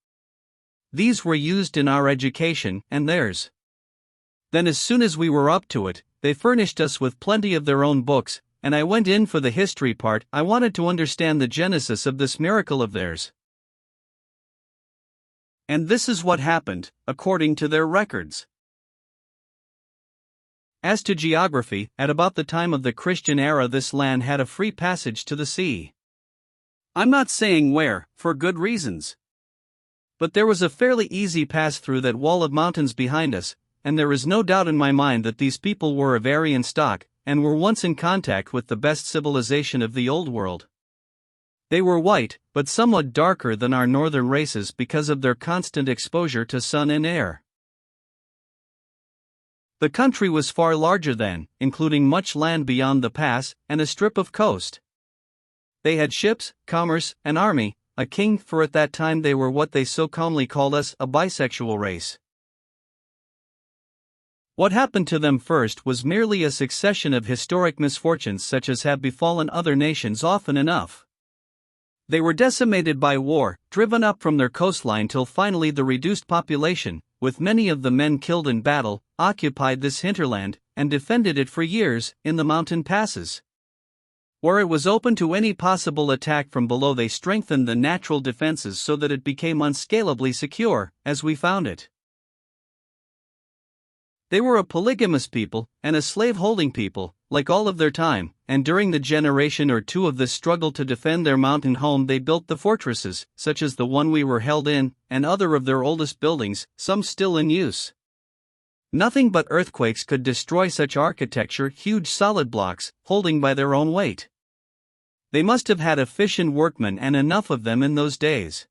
These were used in our education, and theirs. Then as soon as we were up to it, they furnished us with plenty of their own books, and I went in for the history part. I wanted to understand the genesis of this miracle of theirs. And this is what happened, according to their records. As to geography, at about the time of the Christian era this land had a free passage to the sea. I'm not saying where, for good reasons. But there was a fairly easy pass through that wall of mountains behind us, and there is no doubt in my mind that these people were of Aryan stock, and were once in contact with the best civilization of the Old World. They were white, but somewhat darker than our northern races because of their constant exposure to sun and air. The country was far larger then, including much land beyond the pass, and a strip of coast. They had ships, commerce, an army, a king, for at that time they were what they so calmly called us, a bisexual race. What happened to them first was merely a succession of historic misfortunes such as have befallen other nations often enough. They were decimated by war, driven up from their coastline till finally the reduced population, with many of the men killed in battle, occupied this hinterland, and defended it for years, in the mountain passes. Where it was open to any possible attack from below, they strengthened the natural defenses so that it became unscalably secure, as we found it. They were a polygamous people, and a slave-holding people, like all of their time, and during the generation or two of this struggle to defend their mountain home they built the fortresses, such as the one we were held in, and other of their oldest buildings, some still in use. Nothing but earthquakes could destroy such architecture, huge solid blocks, holding by their own weight. They must have had efficient workmen and enough of them in those days.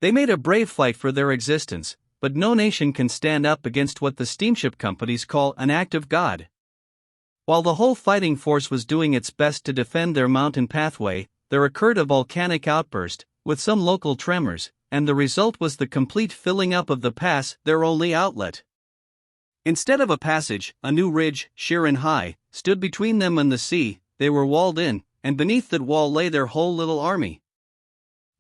They made a brave fight for their existence, but no nation can stand up against what the steamship companies call an act of God. While the whole fighting force was doing its best to defend their mountain pathway, there occurred a volcanic outburst, with some local tremors, and the result was the complete filling up of the pass, their only outlet. Instead of a passage, a new ridge, sheer and high, stood between them and the sea. They were walled in, and beneath that wall lay their whole little army.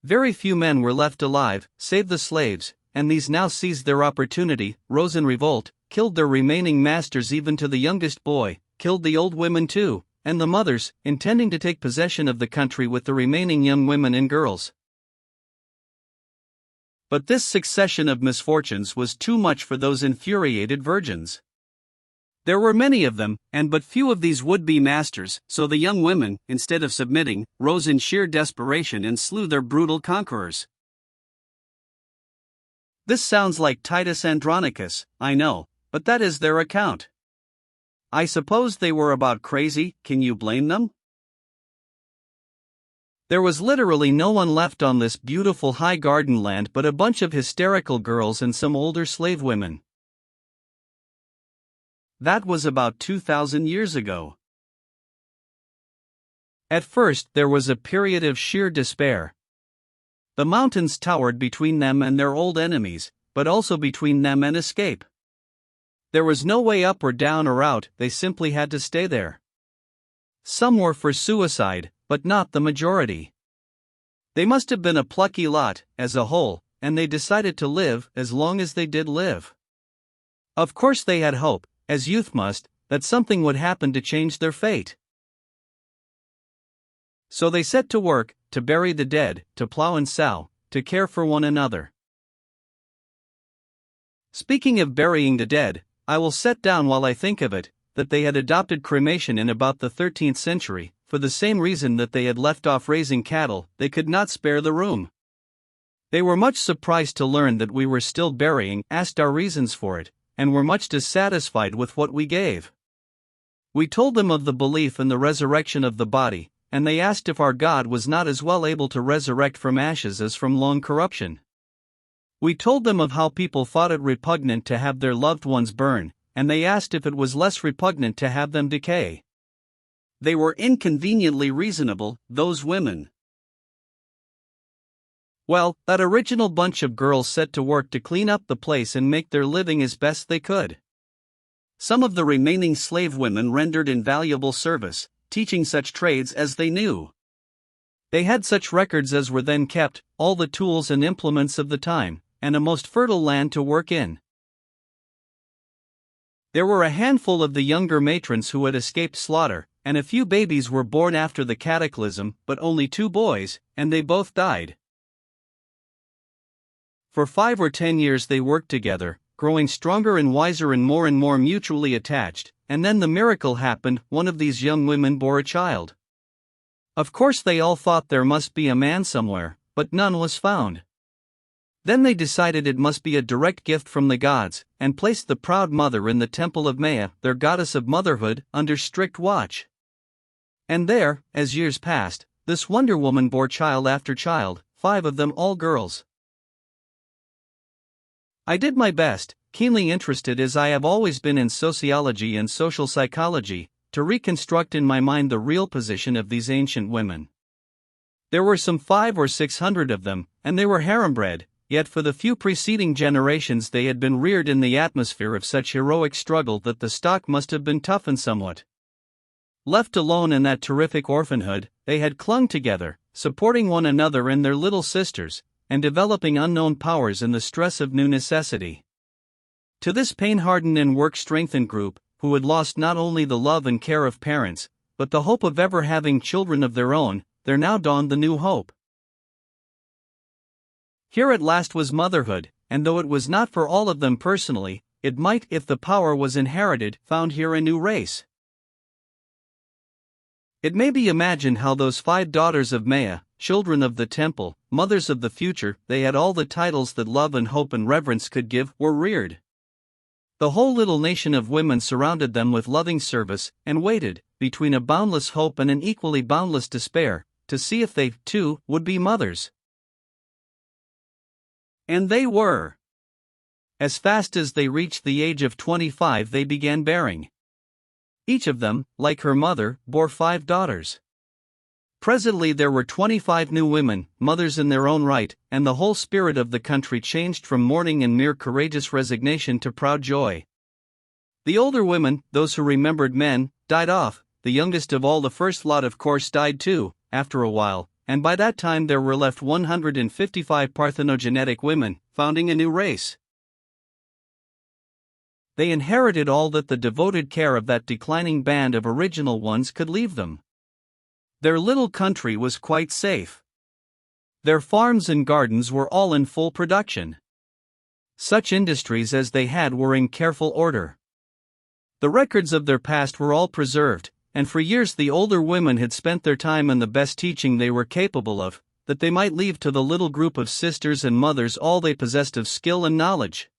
Very few men were left alive, save the slaves, and these now seized their opportunity, rose in revolt, killed their remaining masters even to the youngest boy, killed the old women too, and the mothers, intending to take possession of the country with the remaining young women and girls. But this succession of misfortunes was too much for those infuriated virgins. There were many of them, and but few of these would-be masters, so the young women, instead of submitting, rose in sheer desperation and slew their brutal conquerors. This sounds like Titus Andronicus, I know, but that is their account. I suppose they were about crazy. Can you blame them? There was literally no one left on this beautiful high garden land but a bunch of hysterical girls and some older slave women. That was about 2,000 years ago. At first there was a period of sheer despair. The mountains towered between them and their old enemies, but also between them and escape. There was no way up or down or out, they simply had to stay there. Some were for suicide, but not the majority. They must have been a plucky lot, as a whole, and they decided to live as long as they did live. Of course they had hope, as youth must, that something would happen to change their fate. So they set to work, to bury the dead, to plow and sow, to care for one another. Speaking of burying the dead, I will set down while I think of it, that they had adopted cremation in about the 13th century, for the same reason that they had left off raising cattle, they could not spare the room. They were much surprised to learn that we were still burying, asked our reasons for it, and were much dissatisfied with what we gave. We told them of the belief in the resurrection of the body, and they asked if our God was not as well able to resurrect from ashes as from long corruption. We told them of how people thought it repugnant to have their loved ones burn, and they asked if it was less repugnant to have them decay. They were inconveniently reasonable, those women. Well, that original bunch of girls set to work to clean up the place and make their living as best they could. Some of the remaining slave women rendered invaluable service, teaching such trades as they knew. They had such records as were then kept, all the tools and implements of the time, and a most fertile land to work in. There were a handful of the younger matrons who had escaped slaughter, and a few babies were born after the cataclysm, but only 2 boys, and they both died. For 5 or 10 years they worked together, growing stronger and wiser and more mutually attached, and then the miracle happened, one of these young women bore a child. Of course they all thought there must be a man somewhere, but none was found. Then they decided it must be a direct gift from the gods, and placed the proud mother in the temple of Maya, their goddess of motherhood, under strict watch. And there, as years passed, this Wonder Woman bore child after child, 5 of them all girls. I did my best, keenly interested as I have always been in sociology and social psychology, to reconstruct in my mind the real position of these ancient women. There were some 500 or 600 of them, and they were harem-bred, yet for the few preceding generations they had been reared in the atmosphere of such heroic struggle that the stock must have been toughened somewhat. Left alone in that terrific orphanhood, they had clung together, supporting one another and their little sisters, and developing unknown powers in the stress of new necessity. To this pain-hardened and work-strengthened group, who had lost not only the love and care of parents, but the hope of ever having children of their own, there now dawned the new hope. Here at last was motherhood, and though it was not for all of them personally, it might, if the power was inherited, found here a new race. It may be imagined how those 5 daughters of Maya, children of the temple, mothers of the future, they had all the titles that love and hope and reverence could give, were reared. The whole little nation of women surrounded them with loving service, and waited, between a boundless hope and an equally boundless despair, to see if they, too, would be mothers. And they were. As fast as they reached the age of 25 they began bearing. Each of them, like her mother, bore 5 daughters. Presently there were 25 new women, mothers in their own right, and the whole spirit of the country changed from mourning and mere courageous resignation to proud joy. The older women, those who remembered men, died off. The youngest of all the first lot of course died too, after a while, and by that time there were left 155 parthenogenetic women, founding a new race. They inherited all that the devoted care of that declining band of original ones could leave them. Their little country was quite safe. Their farms and gardens were all in full production. Such industries as they had were in careful order. The records of their past were all preserved, and for years the older women had spent their time in the best teaching they were capable of, that they might leave to the little group of sisters and mothers all they possessed of skill and knowledge.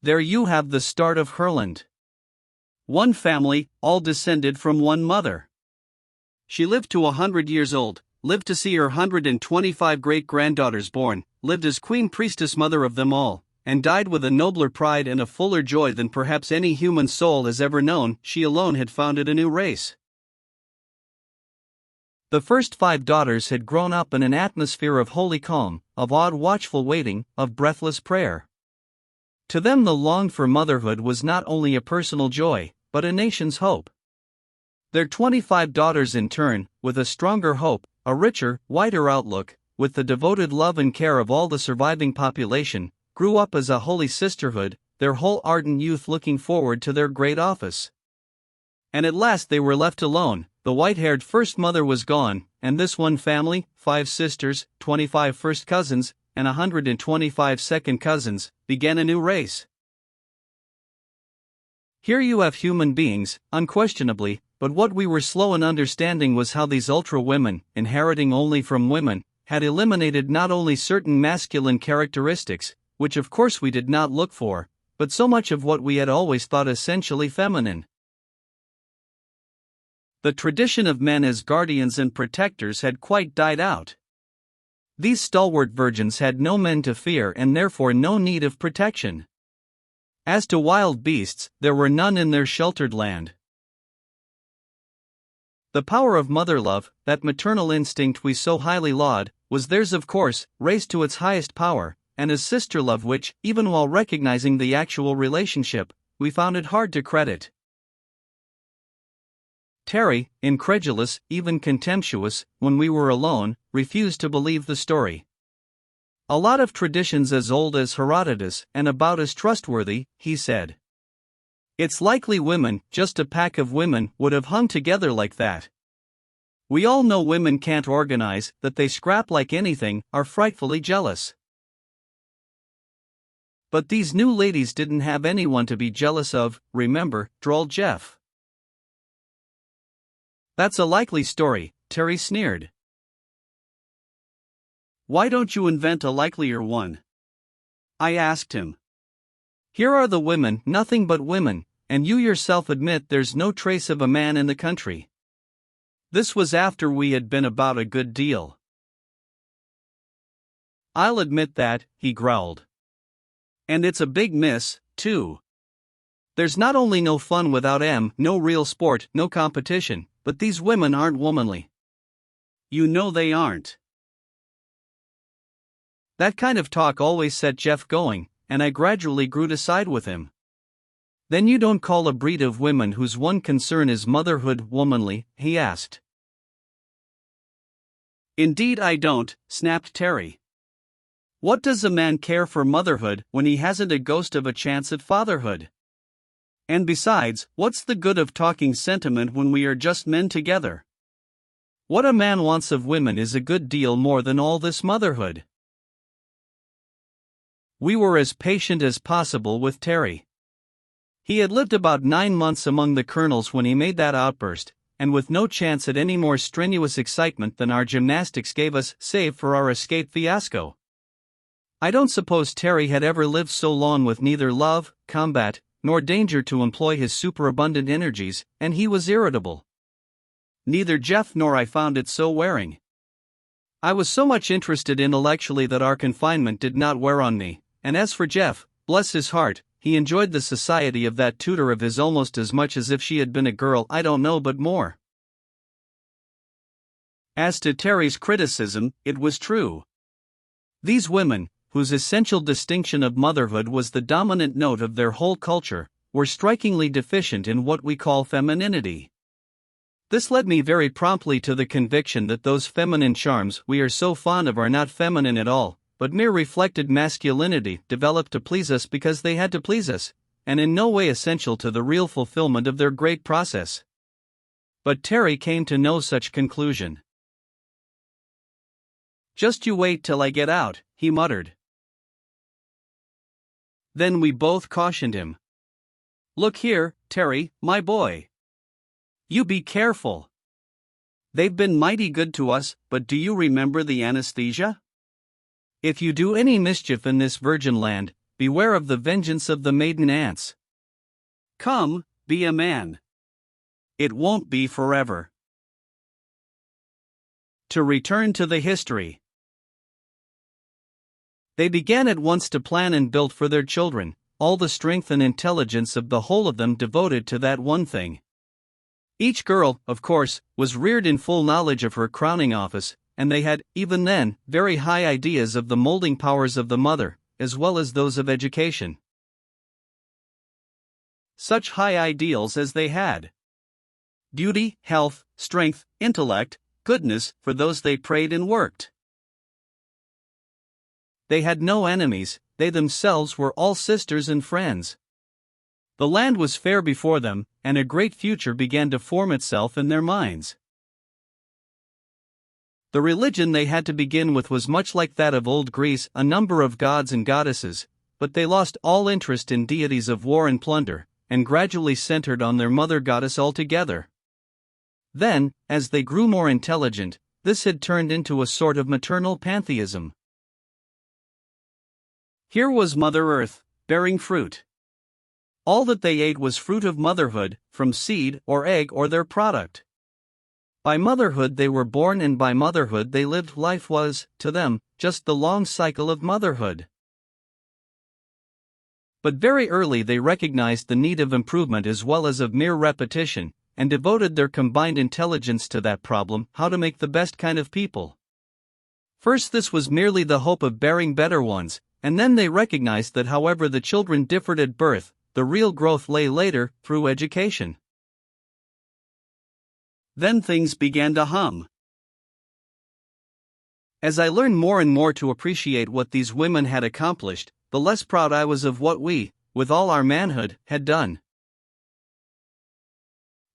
There you have the start of Herland. One family, all descended from one mother. She lived to 100 years old, lived to see her 125 great-granddaughters born, lived as queen priestess mother of them all, and died with a nobler pride and a fuller joy than perhaps any human soul has ever known. She alone had founded a new race. The first 5 daughters had grown up in an atmosphere of holy calm, of awed watchful waiting, of breathless prayer. To them the longed-for motherhood was not only a personal joy, but a nation's hope. Their 25 daughters in turn, with a stronger hope, a richer, wider outlook, with the devoted love and care of all the surviving population, grew up as a holy sisterhood, their whole ardent youth looking forward to their great office. And at last they were left alone. The white-haired first mother was gone, and this one family, 5 sisters, 25 first cousins, and 125 second cousins, began a new race. Here you have human beings, unquestionably, but what we were slow in understanding was how these ultra-women, inheriting only from women, had eliminated not only certain masculine characteristics, which of course we did not look for, but so much of what we had always thought essentially feminine. The tradition of men as guardians and protectors had quite died out. These stalwart virgins had no men to fear and therefore no need of protection. As to wild beasts, there were none in their sheltered land. The power of mother love, that maternal instinct we so highly laud, was theirs of course, raised to its highest power, and as sister love which, even while recognizing the actual relationship, we found it hard to credit. Terry, incredulous, even contemptuous, when we were alone, refused to believe the story. A lot of traditions as old as Herodotus and about as trustworthy, he said. It's likely women, just a pack of women, would have hung together like that. We all know women can't organize, that they scrap like anything, are frightfully jealous. But these new ladies didn't have anyone to be jealous of, remember, drawled Jeff. That's a likely story, Terry sneered. Why don't you invent a likelier one? I asked him. Here are the women, nothing but women, and you yourself admit there's no trace of a man in the country. This was after we had been about a good deal. I'll admit that, he growled. And it's a big miss, too. There's not only no fun without no real sport, no competition, but these women aren't womanly. You know they aren't. That kind of talk always set Jeff going, and I gradually grew to side with him. Then you don't call a breed of women whose one concern is motherhood womanly? He asked. Indeed I don't, snapped Terry. What does a man care for motherhood when he hasn't a ghost of a chance at fatherhood? And besides, what's the good of talking sentiment when we are just men together? What a man wants of women is a good deal more than all this motherhood. We were as patient as possible with Terry. He had lived about 9 months among the colonels when he made that outburst, and with no chance at any more strenuous excitement than our gymnastics gave us, save for our escape fiasco. I don't suppose Terry had ever lived so long with neither love, combat, nor danger to employ his superabundant energies, and he was irritable. Neither Jeff nor I found it so wearing. I was so much interested intellectually that our confinement did not wear on me, and as for Jeff, bless his heart, he enjoyed the society of that tutor of his almost as much as if she had been a girl, I don't know, but more. As to Terry's criticism, it was true. These women, whose essential distinction of motherhood was the dominant note of their whole culture, were strikingly deficient in what we call femininity. This led me very promptly to the conviction that those feminine charms we are so fond of are not feminine at all, but mere reflected masculinity developed to please us because they had to please us, and in no way essential to the real fulfillment of their great process. But Terry came to no such conclusion. "Just you wait till I get out," he muttered. Then we both cautioned him. "Look here, Terry, my boy. You be careful. They've been mighty good to us, but do you remember the anesthesia? If you do any mischief in this virgin land, beware of the vengeance of the maiden aunts. Come, be a man. It won't be forever." To return to the history. They began at once to plan and build for their children, all the strength and intelligence of the whole of them devoted to that one thing. Each girl, of course, was reared in full knowledge of her crowning office, and they had, even then, very high ideas of the molding powers of the mother, as well as those of education. Such high ideals as they had: beauty, health, strength, intellect, goodness, for those they prayed and worked. They had no enemies, they themselves were all sisters and friends. The land was fair before them, and a great future began to form itself in their minds. The religion they had to begin with was much like that of old Greece, a number of gods and goddesses, but they lost all interest in deities of war and plunder, and gradually centered on their mother goddess altogether. Then, as they grew more intelligent, this had turned into a sort of maternal pantheism. Here was Mother Earth, bearing fruit. All that they ate was fruit of motherhood, from seed or egg or their product. By motherhood they were born, and by motherhood they lived. Life was, to them, just the long cycle of motherhood. But very early they recognized the need of improvement as well as of mere repetition, and devoted their combined intelligence to that problem: how to make the best kind of people. First, this was merely the hope of bearing better ones, and then they recognized that however the children differed at birth, the real growth lay later, through education. Then things began to hum. As I learned more and more to appreciate what these women had accomplished, the less proud I was of what we, with all our manhood, had done.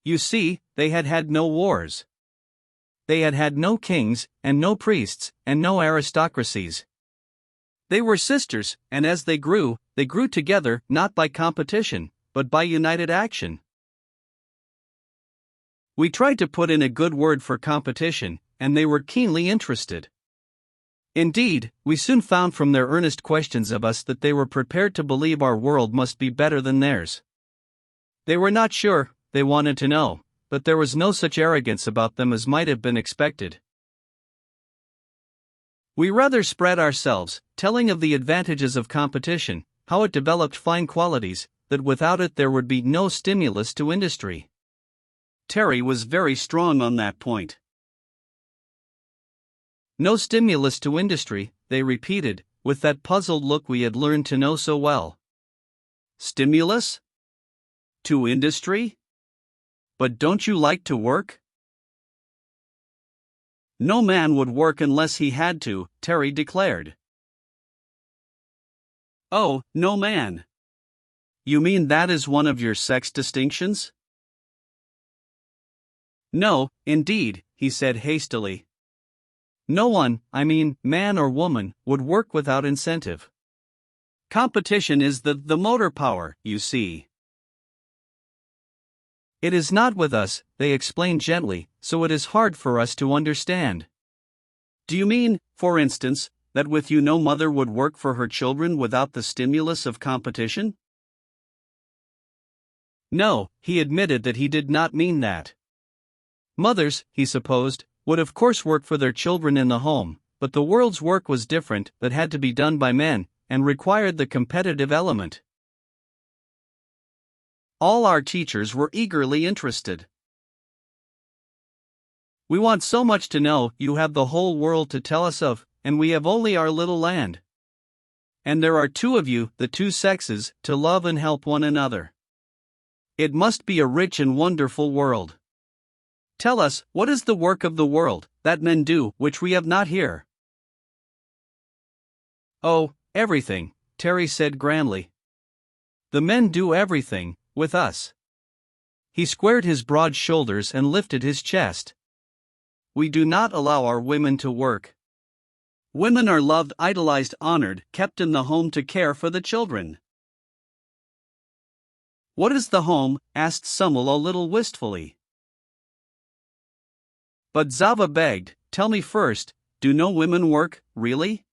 You see, they had had no wars. They had had no kings, and no priests, and no aristocracies. They were sisters, and as they grew together, not by competition, but by united action. We tried to put in a good word for competition, and they were keenly interested. Indeed, we soon found from their earnest questions of us that they were prepared to believe our world must be better than theirs. They were not sure, they wanted to know, but there was no such arrogance about them as might have been expected. We rather spread ourselves, telling of the advantages of competition, how it developed fine qualities, that without it there would be no stimulus to industry. Terry was very strong on that point. No stimulus to industry, they repeated, with that puzzled look we had learned to know so well. Stimulus? To industry? But don't you like to work? No man would work unless he had to, Terry declared. Oh, no man. You mean that is one of your sex distinctions? No, indeed, he said hastily. No one, I mean, man or woman, would work without incentive. Competition is the motor power, you see. It is not with us, they explained gently, so it is hard for us to understand. Do you mean, for instance, that with you no mother would work for her children without the stimulus of competition? No, he admitted that he did not mean that. Mothers, he supposed, would of course work for their children in the home, but the world's work was different, that had to be done by men, and required the competitive element. All our teachers were eagerly interested. We want so much to know, you have the whole world to tell us of, and we have only our little land. And there are two of you, the two sexes, to love and help one another. It must be a rich and wonderful world. Tell us, what is the work of the world, that men do, which we have not here? Oh, everything, Terry said grandly. The men do everything, with us. He squared his broad shoulders and lifted his chest. We do not allow our women to work. Women are loved, idolized, honored, kept in the home to care for the children. What is the home? Asked Summel a little wistfully. But Zava begged, tell me first, do no women work, really?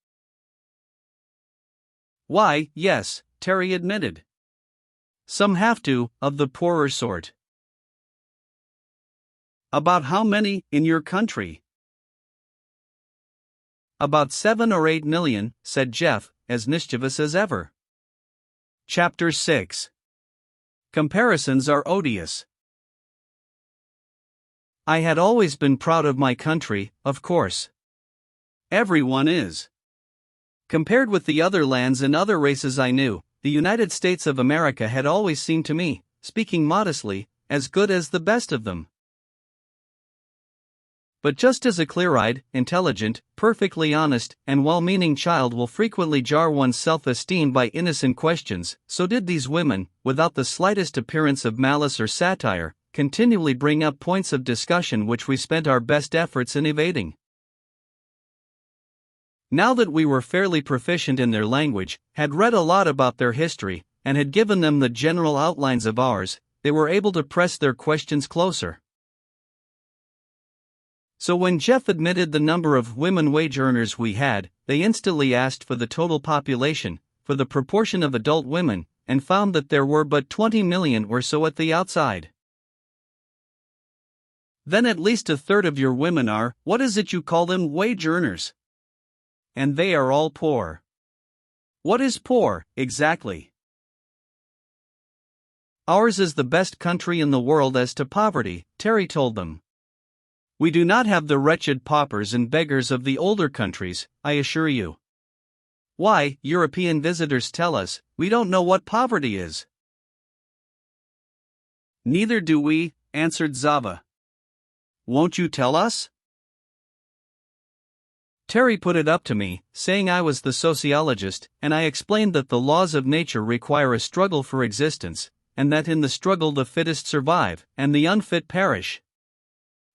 Why, yes, Terry admitted. Some have to, of the poorer sort. About how many, in your country? About 7 or 8 million, said Jeff, as mischievous as ever. Chapter 6. Comparisons are odious. I had always been proud of my country, of course. Everyone is. Compared with the other lands and other races I knew, the United States of America had always seemed to me, speaking modestly, as good as the best of them. But just as a clear-eyed, intelligent, perfectly honest, and well-meaning child will frequently jar one's self-esteem by innocent questions, so did these women, without the slightest appearance of malice or satire, continually bring up points of discussion which we spent our best efforts in evading. Now that we were fairly proficient in their language, had read a lot about their history, and had given them the general outlines of ours, they were able to press their questions closer. So when Jeff admitted the number of women wage earners we had, they instantly asked for the total population, for the proportion of adult women, and found that there were but 20 million or so at the outside. Then at least a third of your women are, what is it you call them, wage earners? And they are all poor. What is poor, exactly? Ours is the best country in the world as to poverty, Terry told them. We do not have the wretched paupers and beggars of the older countries, I assure you. Why, European visitors tell us, we don't know what poverty is. Neither do we, answered Zava. Won't you tell us? Terry put it up to me, saying I was the sociologist, and I explained that the laws of nature require a struggle for existence, and that in the struggle the fittest survive, and the unfit perish.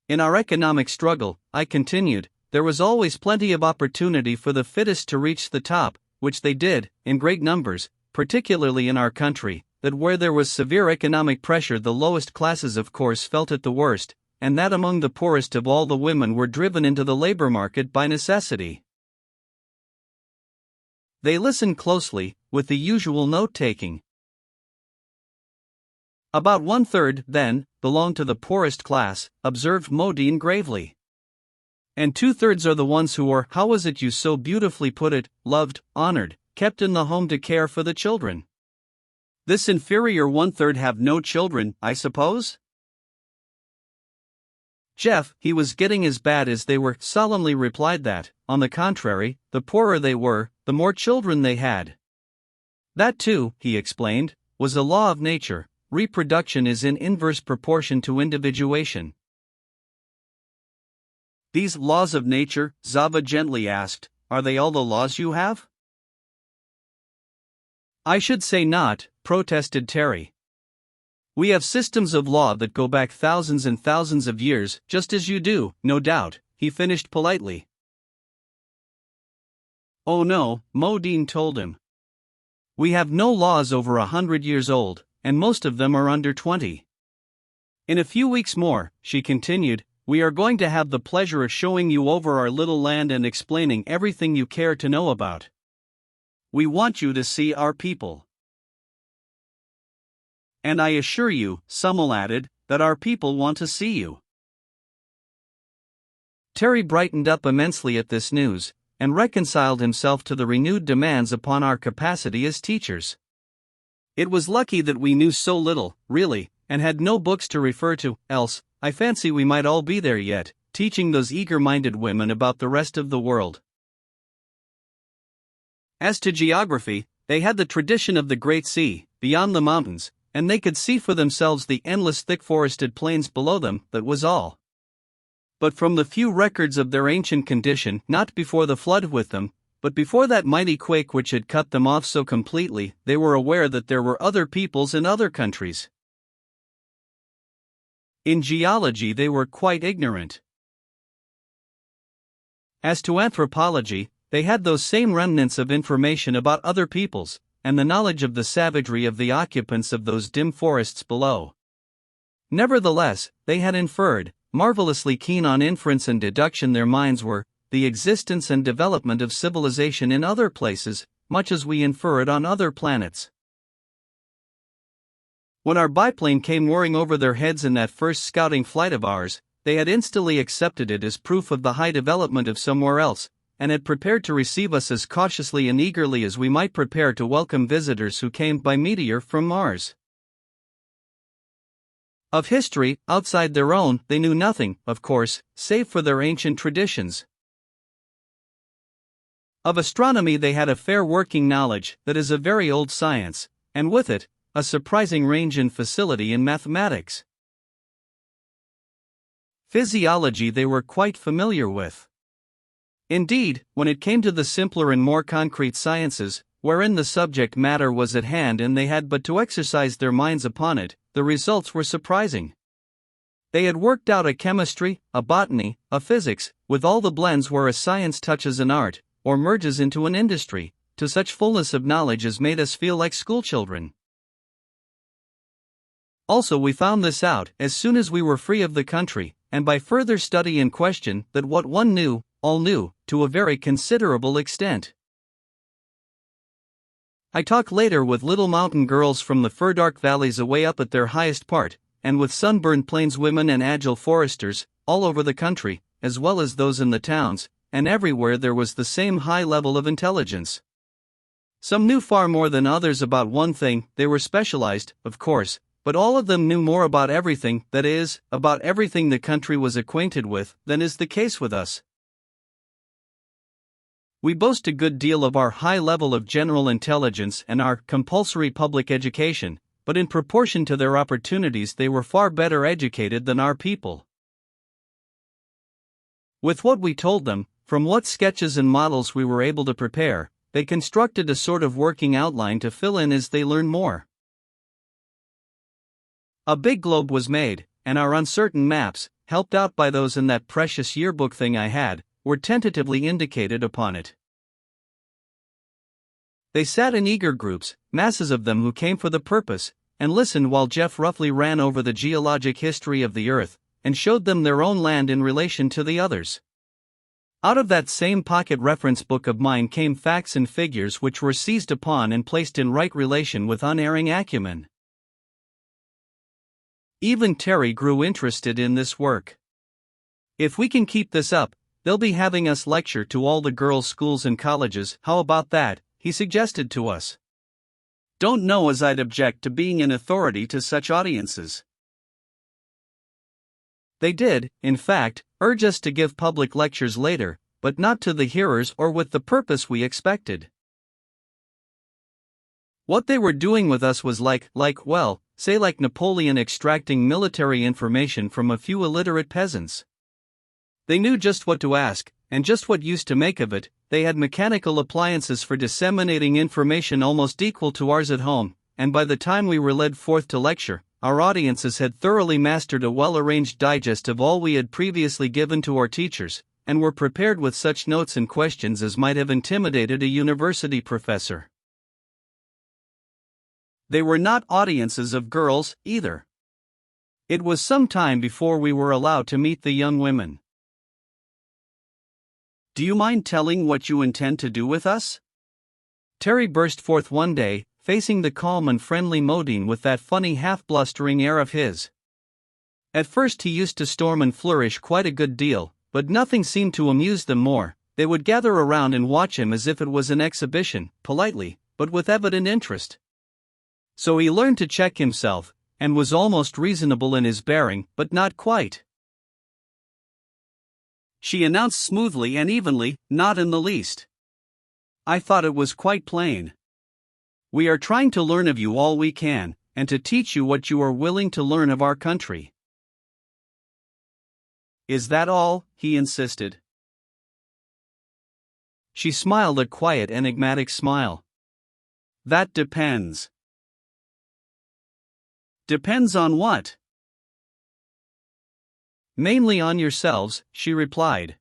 In our economic struggle, I continued, there was always plenty of opportunity for the fittest to reach the top, which they did, in great numbers, particularly in our country, that where there was severe economic pressure the lowest classes of course felt it the worst, and that among the poorest of all the women were driven into the labor market by necessity. They listened closely, with the usual note-taking. About 1/3, then, belong to the poorest class, observed Modine gravely. And 2/3 are the ones who are, how was it you so beautifully put it, loved, honored, kept in the home to care for the children. This inferior 1/3 have no children, I suppose? Jeff, he was getting as bad as they were, solemnly replied that, on the contrary, the poorer they were, the more children they had. That too, he explained, was a law of nature. Reproduction is in inverse proportion to individuation. These laws of nature, Zava gently asked, are they all the laws you have? I should say not, protested Terry. We have systems of law that go back thousands and thousands of years, just as you do, no doubt, he finished politely. Oh no, Modine told him. We have no laws over 100 years old, and most of them are under 20. In a few weeks more, she continued, we are going to have the pleasure of showing you over our little land and explaining everything you care to know about. We want you to see our people. And I assure you, Summel added, that our people want to see you. Terry brightened up immensely at this news, and reconciled himself to the renewed demands upon our capacity as teachers. It was lucky that we knew so little, really, and had no books to refer to, else, I fancy we might all be there yet, teaching those eager-minded women about the rest of the world. As to geography, they had the tradition of the Great Sea, beyond the mountains, and they could see for themselves the endless thick-forested plains below them, that was all. But from the few records of their ancient condition, not before the flood with them, but before that mighty quake which had cut them off so completely, they were aware that there were other peoples in other countries. In geology they were quite ignorant. As to anthropology, they had those same remnants of information about other peoples, and the knowledge of the savagery of the occupants of those dim forests below. Nevertheless, they had inferred, marvelously keen on inference and deduction their minds were, the existence and development of civilization in other places, much as we infer it on other planets. When our biplane came whirring over their heads in that first scouting flight of ours, they had instantly accepted it as proof of the high development of somewhere else, and had prepared to receive us as cautiously and eagerly as we might prepare to welcome visitors who came by meteor from Mars. Of history, outside their own, they knew nothing, of course, save for their ancient traditions. Of astronomy they had a fair working knowledge, that is a very old science, and with it, a surprising range and facility in mathematics. Physiology they were quite familiar with. Indeed, when it came to the simpler and more concrete sciences, wherein the subject matter was at hand and they had but to exercise their minds upon it, the results were surprising. They had worked out a chemistry, a botany, a physics, with all the blends where a science touches an art, or merges into an industry, to such fullness of knowledge as made us feel like schoolchildren. Also we found this out, as soon as we were free of the country, and by further study and question, that what one knew, all knew, to a very considerable extent. I talked later with little mountain girls from the fir-dark valleys away up at their highest part, and with sunburned plains women and agile foresters, all over the country, as well as those in the towns, and everywhere there was the same high level of intelligence. Some knew far more than others about one thing, they were specialized, of course, but all of them knew more about everything, that is, about everything the country was acquainted with, than is the case with us. We boast a good deal of our high level of general intelligence and our compulsory public education, but in proportion to their opportunities they were far better educated than our people. With what we told them, from what sketches and models we were able to prepare, they constructed a sort of working outline to fill in as they learned more. A big globe was made, and our uncertain maps, helped out by those in that precious yearbook thing I had, were tentatively indicated upon it. They sat in eager groups, masses of them who came for the purpose, and listened while Jeff roughly ran over the geologic history of the Earth, and showed them their own land in relation to the others. Out of that same pocket reference book of mine came facts and figures which were seized upon and placed in right relation with unerring acumen. Even Terry grew interested in this work. If we can keep this up, they'll be having us lecture to all the girls' schools and colleges, how about that, he suggested to us. Don't know as I'd object to being an authority to such audiences. They did, in fact, urge us to give public lectures later, but not to the hearers or with the purpose we expected. What they were doing with us was well, say like Napoleon extracting military information from a few illiterate peasants. They knew just what to ask, and just what use to make of it. They had mechanical appliances for disseminating information almost equal to ours at home, and by the time we were led forth to lecture, our audiences had thoroughly mastered a well-arranged digest of all we had previously given to our teachers, and were prepared with such notes and questions as might have intimidated a university professor. They were not audiences of girls, either. It was some time before we were allowed to meet the young women. "Do you mind telling what you intend to do with us?" Terry burst forth one day, facing the calm and friendly Modine with that funny half-blustering air of his. At first he used to storm and flourish quite a good deal, but nothing seemed to amuse them more. They would gather around and watch him as if it was an exhibition, politely, but with evident interest. So he learned to check himself, and was almost reasonable in his bearing, but not quite. She announced smoothly and evenly, "Not in the least. I thought it was quite plain. We are trying to learn of you all we can, and to teach you what you are willing to learn of our country." "Is that all?" he insisted. She smiled a quiet, enigmatic smile. "That depends." "Depends on what?" "Mainly on yourselves," she replied.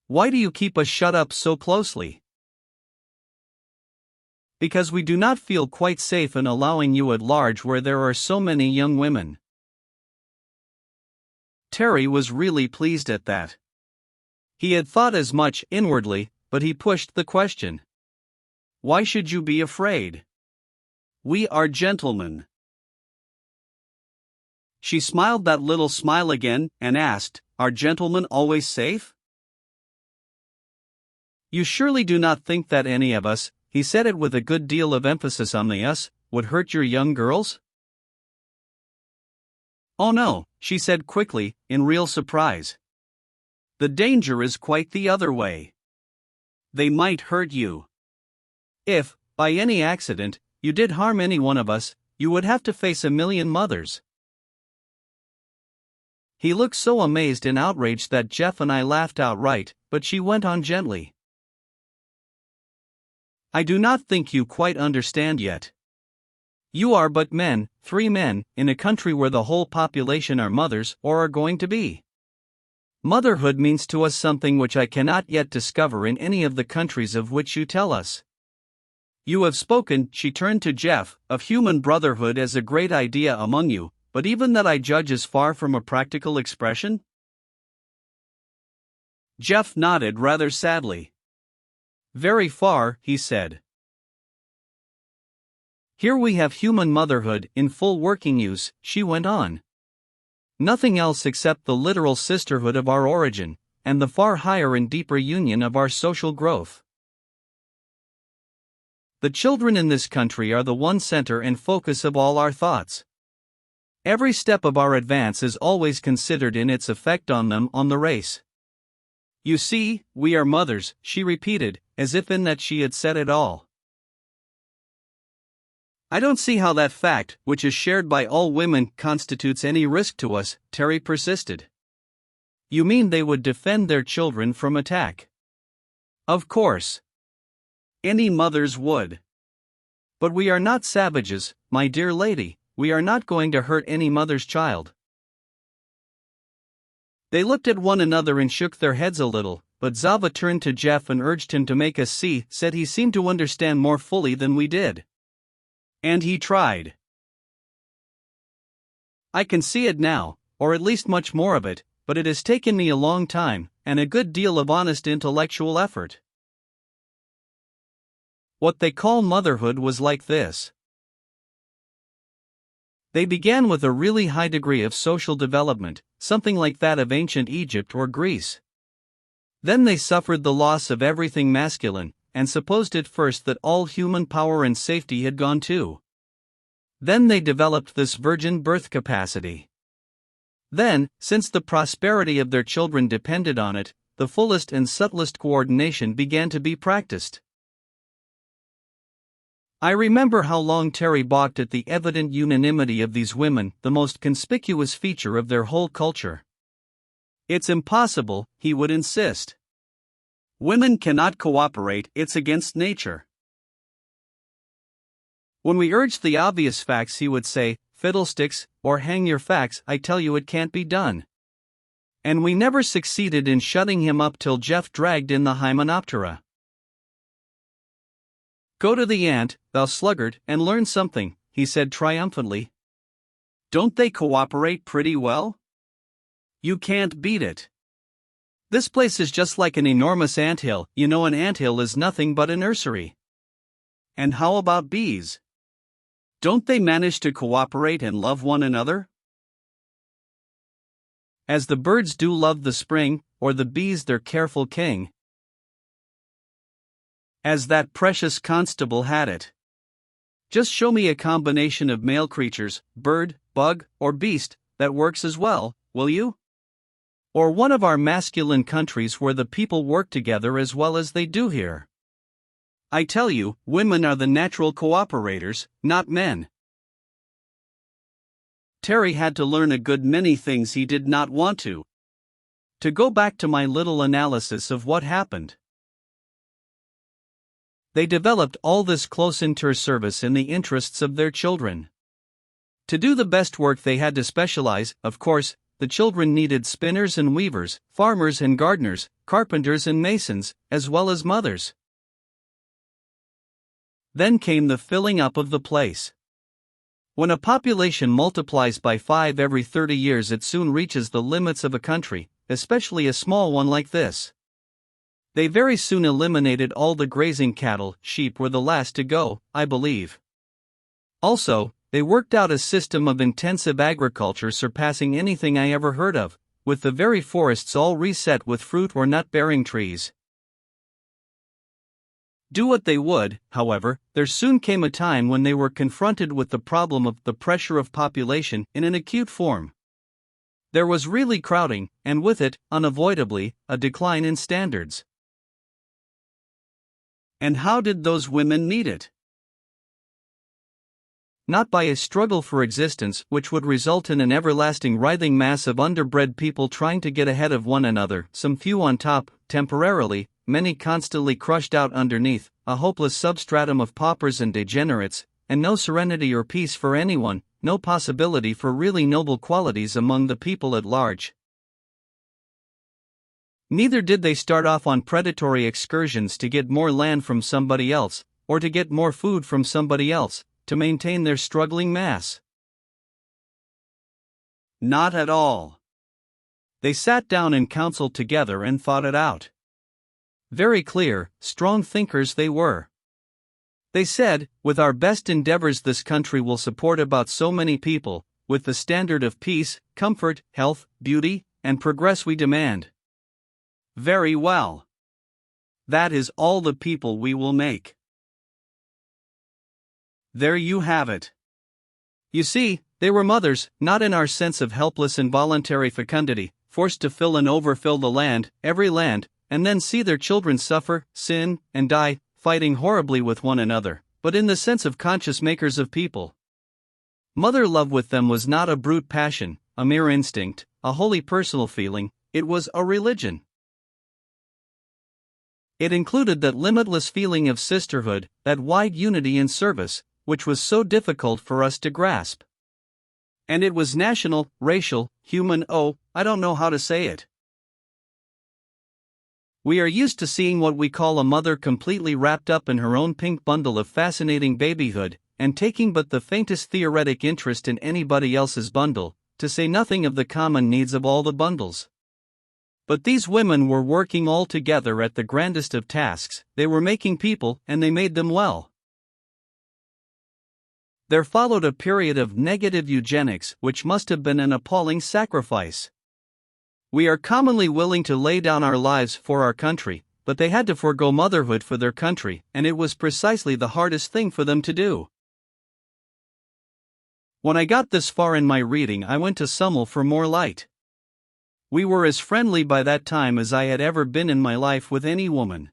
"Why do you keep us shut up so closely?" "Because we do not feel quite safe in allowing you at large where there are so many young women." Terry was really pleased at that. He had thought as much inwardly, but he pushed the question. "Why should you be afraid? We are gentlemen." She smiled that little smile again, and asked, "Are gentlemen always safe?" "You surely do not think that any of us," he said it with a good deal of emphasis on the us, "would hurt your young girls?" "Oh no," she said quickly, in real surprise. "The danger is quite the other way. They might hurt you. If, by any accident, you did harm any one of us, you would have to face a million mothers." He looked so amazed and outraged that Jeff and I laughed outright, but she went on gently. "I do not think you quite understand yet. You are but men, 3 men, in a country where the whole population are mothers or are going to be. Motherhood means to us something which I cannot yet discover in any of the countries of which you tell us. You have spoken," she turned to Jeff, "of human brotherhood as a great idea among you, but even that I judge is far from a practical expression?" Jeff nodded rather sadly. "Very far," he said. "Here we have human motherhood in full working use," she went on. "Nothing else except the literal sisterhood of our origin, and the far higher and deeper union of our social growth. The children in this country are the one center and focus of all our thoughts. Every step of our advance is always considered in its effect on them, on the race. You see, we are mothers," she repeated, as if in that she had said it all. "I don't see how that fact, which is shared by all women, constitutes any risk to us," Terry persisted. "You mean they would defend their children from attack?" "Of course. Any mothers would. But we are not savages, my dear lady. We are not going to hurt any mother's child." They looked at one another and shook their heads a little, but Zava turned to Jeff and urged him to make us see, said he seemed to understand more fully than we did. And he tried. "I can see it now, or at least much more of it, but it has taken me a long time, and a good deal of honest intellectual effort. What they call motherhood was like this. They began with a really high degree of social development, something like that of ancient Egypt or Greece. Then they suffered the loss of everything masculine, and supposed at first that all human power and safety had gone too. Then they developed this virgin birth capacity. Then, since the prosperity of their children depended on it, the fullest and subtlest coordination began to be practiced. I remember how long Terry balked at the evident unanimity of these women, the most conspicuous feature of their whole culture. It's impossible, he would insist. Women cannot cooperate, it's against nature. When we urged the obvious facts, he would say, "Fiddlesticks, or hang your facts, I tell you it can't be done." And we never succeeded in shutting him up till Jeff dragged in the Hymenoptera. "Go to the ant, thou sluggard, and learn something," he said triumphantly. "Don't they cooperate pretty well? You can't beat it. This place is just like an enormous anthill. You know, an anthill is nothing but a nursery. And how about bees? Don't they manage to cooperate and love one another? As the birds do love the spring, or the bees their careful king. As that precious constable had it. Just show me a combination of male creatures, bird, bug, or beast, that works as well, will you? Or one of our masculine countries where the people work together as well as they do here. I tell you, women are the natural cooperators, not men." Terry had to learn a good many things he did not want to. To go back to my little analysis of what happened. They developed all this close inter-service in the interests of their children. To do the best work they had to specialize, of course. The children needed spinners and weavers, farmers and gardeners, carpenters and masons, as well as mothers. Then came the filling up of the place. When a population multiplies by 5 every 30 years, it soon reaches the limits of a country, especially a small one like this. They very soon eliminated all the grazing cattle. Sheep were the last to go, I believe. Also, they worked out a system of intensive agriculture surpassing anything I ever heard of, with the very forests all reset with fruit or nut-bearing trees. Do what they would, however, there soon came a time when they were confronted with the problem of the pressure of population in an acute form. There was really crowding, and with it, unavoidably, a decline in standards. And how did those women meet it? Not by a struggle for existence, which would result in an everlasting writhing mass of underbred people trying to get ahead of one another, some few on top, temporarily, many constantly crushed out underneath, a hopeless substratum of paupers and degenerates, and no serenity or peace for anyone, no possibility for really noble qualities among the people at large. Neither did they start off on predatory excursions to get more land from somebody else, or to get more food from somebody else, to maintain their struggling mass. Not at all. They sat down and counseled together and thought it out. Very clear, strong thinkers they were. They said, with our best endeavors this country will support about so many people, with the standard of peace, comfort, health, beauty, and progress we demand. Very well. That is all the people we will make. There you have it. You see, they were mothers, not in our sense of helpless involuntary fecundity, forced to fill and overfill the land, every land, and then see their children suffer, sin, and die, fighting horribly with one another, but in the sense of conscious makers of people. Mother love with them was not a brute passion, a mere instinct, a wholly personal feeling, it was a religion. It included that limitless feeling of sisterhood, that wide unity in service, which was so difficult for us to grasp. And it was national, racial, human, I don't know how to say it. We are used to seeing what we call a mother completely wrapped up in her own pink bundle of fascinating babyhood, and taking but the faintest theoretic interest in anybody else's bundle, to say nothing of the common needs of all the bundles. But these women were working all together at the grandest of tasks, they were making people, and they made them well. There followed a period of negative eugenics, which must have been an appalling sacrifice. We are commonly willing to lay down our lives for our country, but they had to forego motherhood for their country, and it was precisely the hardest thing for them to do. When I got this far in my reading, I went to Summel for more light. We were as friendly by that time as I had ever been in my life with any woman.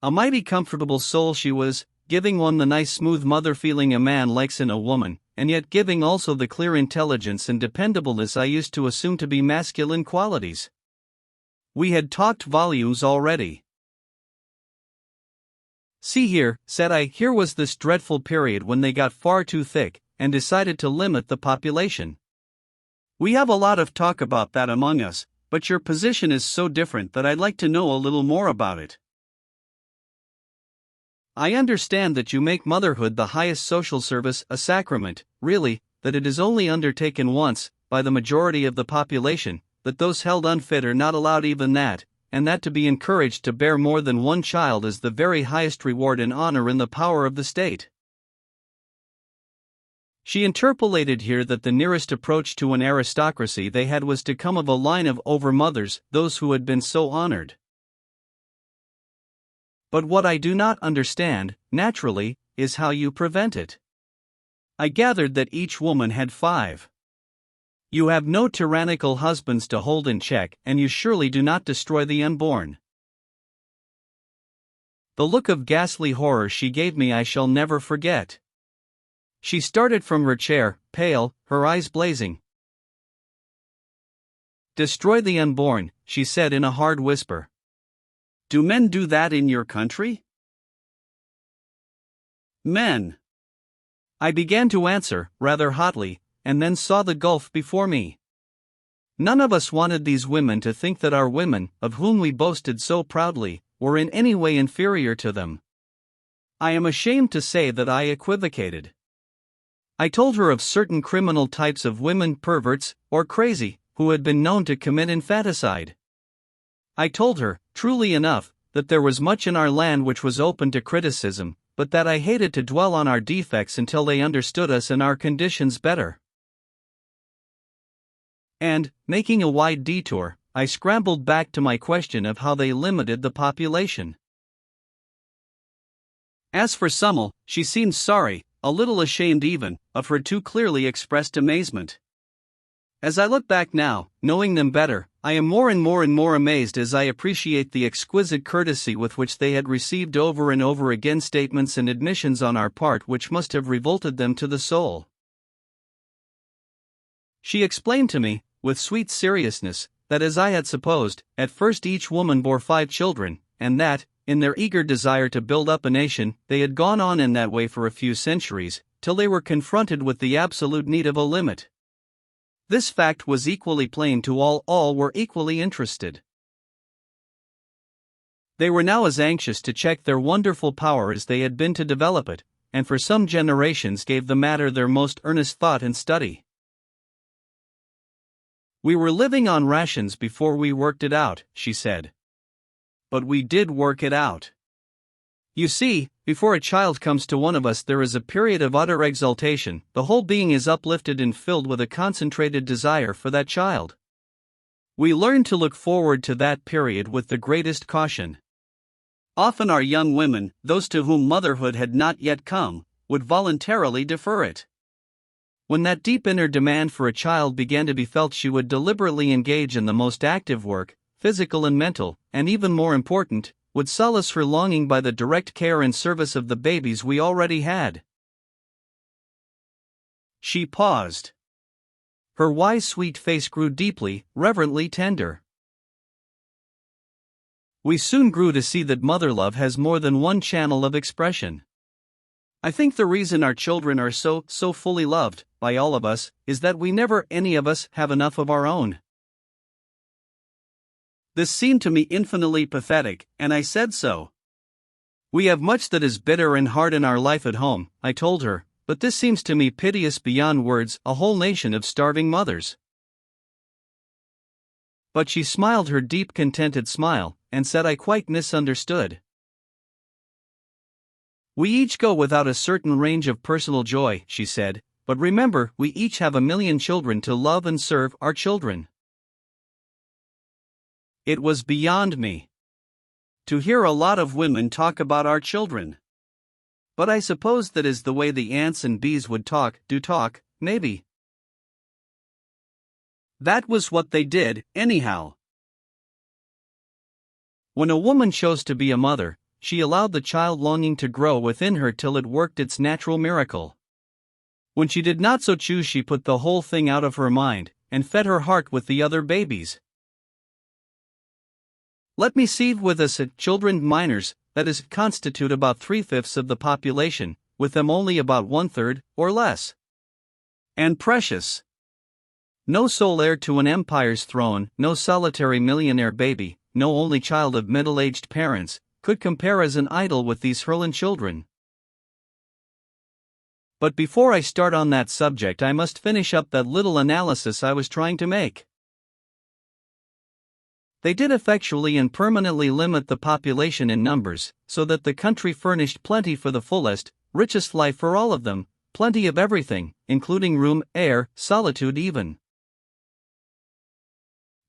A mighty comfortable soul she was, giving one the nice smooth mother feeling a man likes in a woman, and yet giving also the clear intelligence and dependableness I used to assume to be masculine qualities. We had talked volumes already. "See here," said I, "here was this dreadful period when they got far too thick, and decided to limit the population. We have a lot of talk about that among us, but your position is so different that I'd like to know a little more about it. I understand that you make motherhood the highest social service, a sacrament, really, that it is only undertaken once, by the majority of the population, that those held unfit are not allowed even that, and that to be encouraged to bear more than one child is the very highest reward and honor in the power of the state." She interpolated here that the nearest approach to an aristocracy they had was to come of a line of overmothers, those who had been so honored. "But what I do not understand, naturally, is how you prevent it. I gathered that each woman had 5. You have no tyrannical husbands to hold in check, and you surely do not destroy the unborn." The look of ghastly horror she gave me I shall never forget. She started from her chair, pale, her eyes blazing. "Destroy the unborn," she said in a hard whisper. "Do men do that in your country?" "Men." I began to answer, rather hotly, and then saw the gulf before me. None of us wanted these women to think that our women, of whom we boasted so proudly, were in any way inferior to them. I am ashamed to say that I equivocated. I told her of certain criminal types of women, perverts, or crazy, who had been known to commit infanticide. I told her, truly enough, that there was much in our land which was open to criticism, but that I hated to dwell on our defects until they understood us and our conditions better. And, making a wide detour, I scrambled back to my question of how they limited the population. As for Summel, she seemed sorry, a little ashamed even, of her too clearly expressed amazement. As I look back now, knowing them better, I am more and more amazed as I appreciate the exquisite courtesy with which they had received over and over again statements and admissions on our part which must have revolted them to the soul. She explained to me, with sweet seriousness, that as I had supposed, at first each woman bore 5 children, and that, in their eager desire to build up a nation, they had gone on in that way for a few centuries, till they were confronted with the absolute need of a limit. This fact was equally plain to all were equally interested. They were now as anxious to check their wonderful power as they had been to develop it, and for some generations gave the matter their most earnest thought and study. "We were living on rations before we worked it out," she said. "But we did work it out. You see, before a child comes to one of us there is a period of utter exaltation, the whole being is uplifted and filled with a concentrated desire for that child. We learn to look forward to that period with the greatest caution. Often our young women, those to whom motherhood had not yet come, would voluntarily defer it. When that deep inner demand for a child began to be felt, she would deliberately engage in the most active work, physical and mental, and even more important, would solace her longing by the direct care and service of the babies we already had." She paused. Her wise sweet face grew deeply, reverently tender. "We soon grew to see that mother love has more than one channel of expression. I think the reason our children are so fully loved, by all of us, is that we never any of us have enough of our own." This seemed to me infinitely pathetic, and I said so. "We have much that is bitter and hard in our life at home," I told her, "but this seems to me piteous beyond words, a whole nation of starving mothers." But she smiled her deep contented smile, and said I quite misunderstood. "We each go without a certain range of personal joy," she said, "but remember, we each have 1,000,000 children to love and serve, our children." It was beyond me to hear a lot of women talk about our children. But I suppose that is the way the ants and bees would talk, maybe. That was what they did, anyhow. When a woman chose to be a mother, she allowed the child longing to grow within her till it worked its natural miracle. When she did not so choose, she put the whole thing out of her mind, and fed her heart with the other babies. Let me see with us at children minors, that is, constitute about 3/5 of the population, with them only about 1/3, or less. And precious. No sole heir to an empire's throne, no solitary millionaire baby, no only child of middle-aged parents, could compare as an idol with these Herland children. But before I start on that subject, I must finish up that little analysis I was trying to make. They did effectually and permanently limit the population in numbers, so that the country furnished plenty for the fullest, richest life for all of them, plenty of everything, including room, air, solitude even.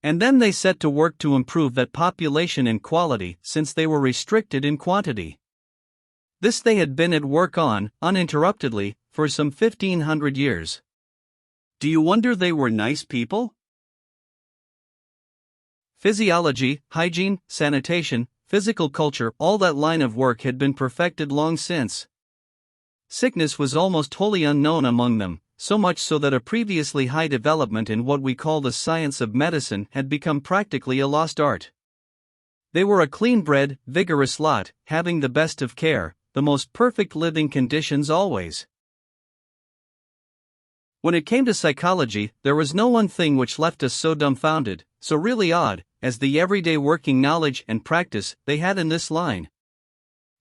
And then they set to work to improve that population in quality, since they were restricted in quantity. This they had been at work on, uninterruptedly, for some 1500 years. Do you wonder they were nice people? Physiology, hygiene, sanitation, physical culture, all that line of work had been perfected long since. Sickness was almost wholly unknown among them, so much so that a previously high development in what we call the science of medicine had become practically a lost art. They were a clean-bred, vigorous lot, having the best of care, the most perfect living conditions always. When it came to psychology, there was no one thing which left us so dumbfounded, so really odd, as the everyday working knowledge and practice they had in this line.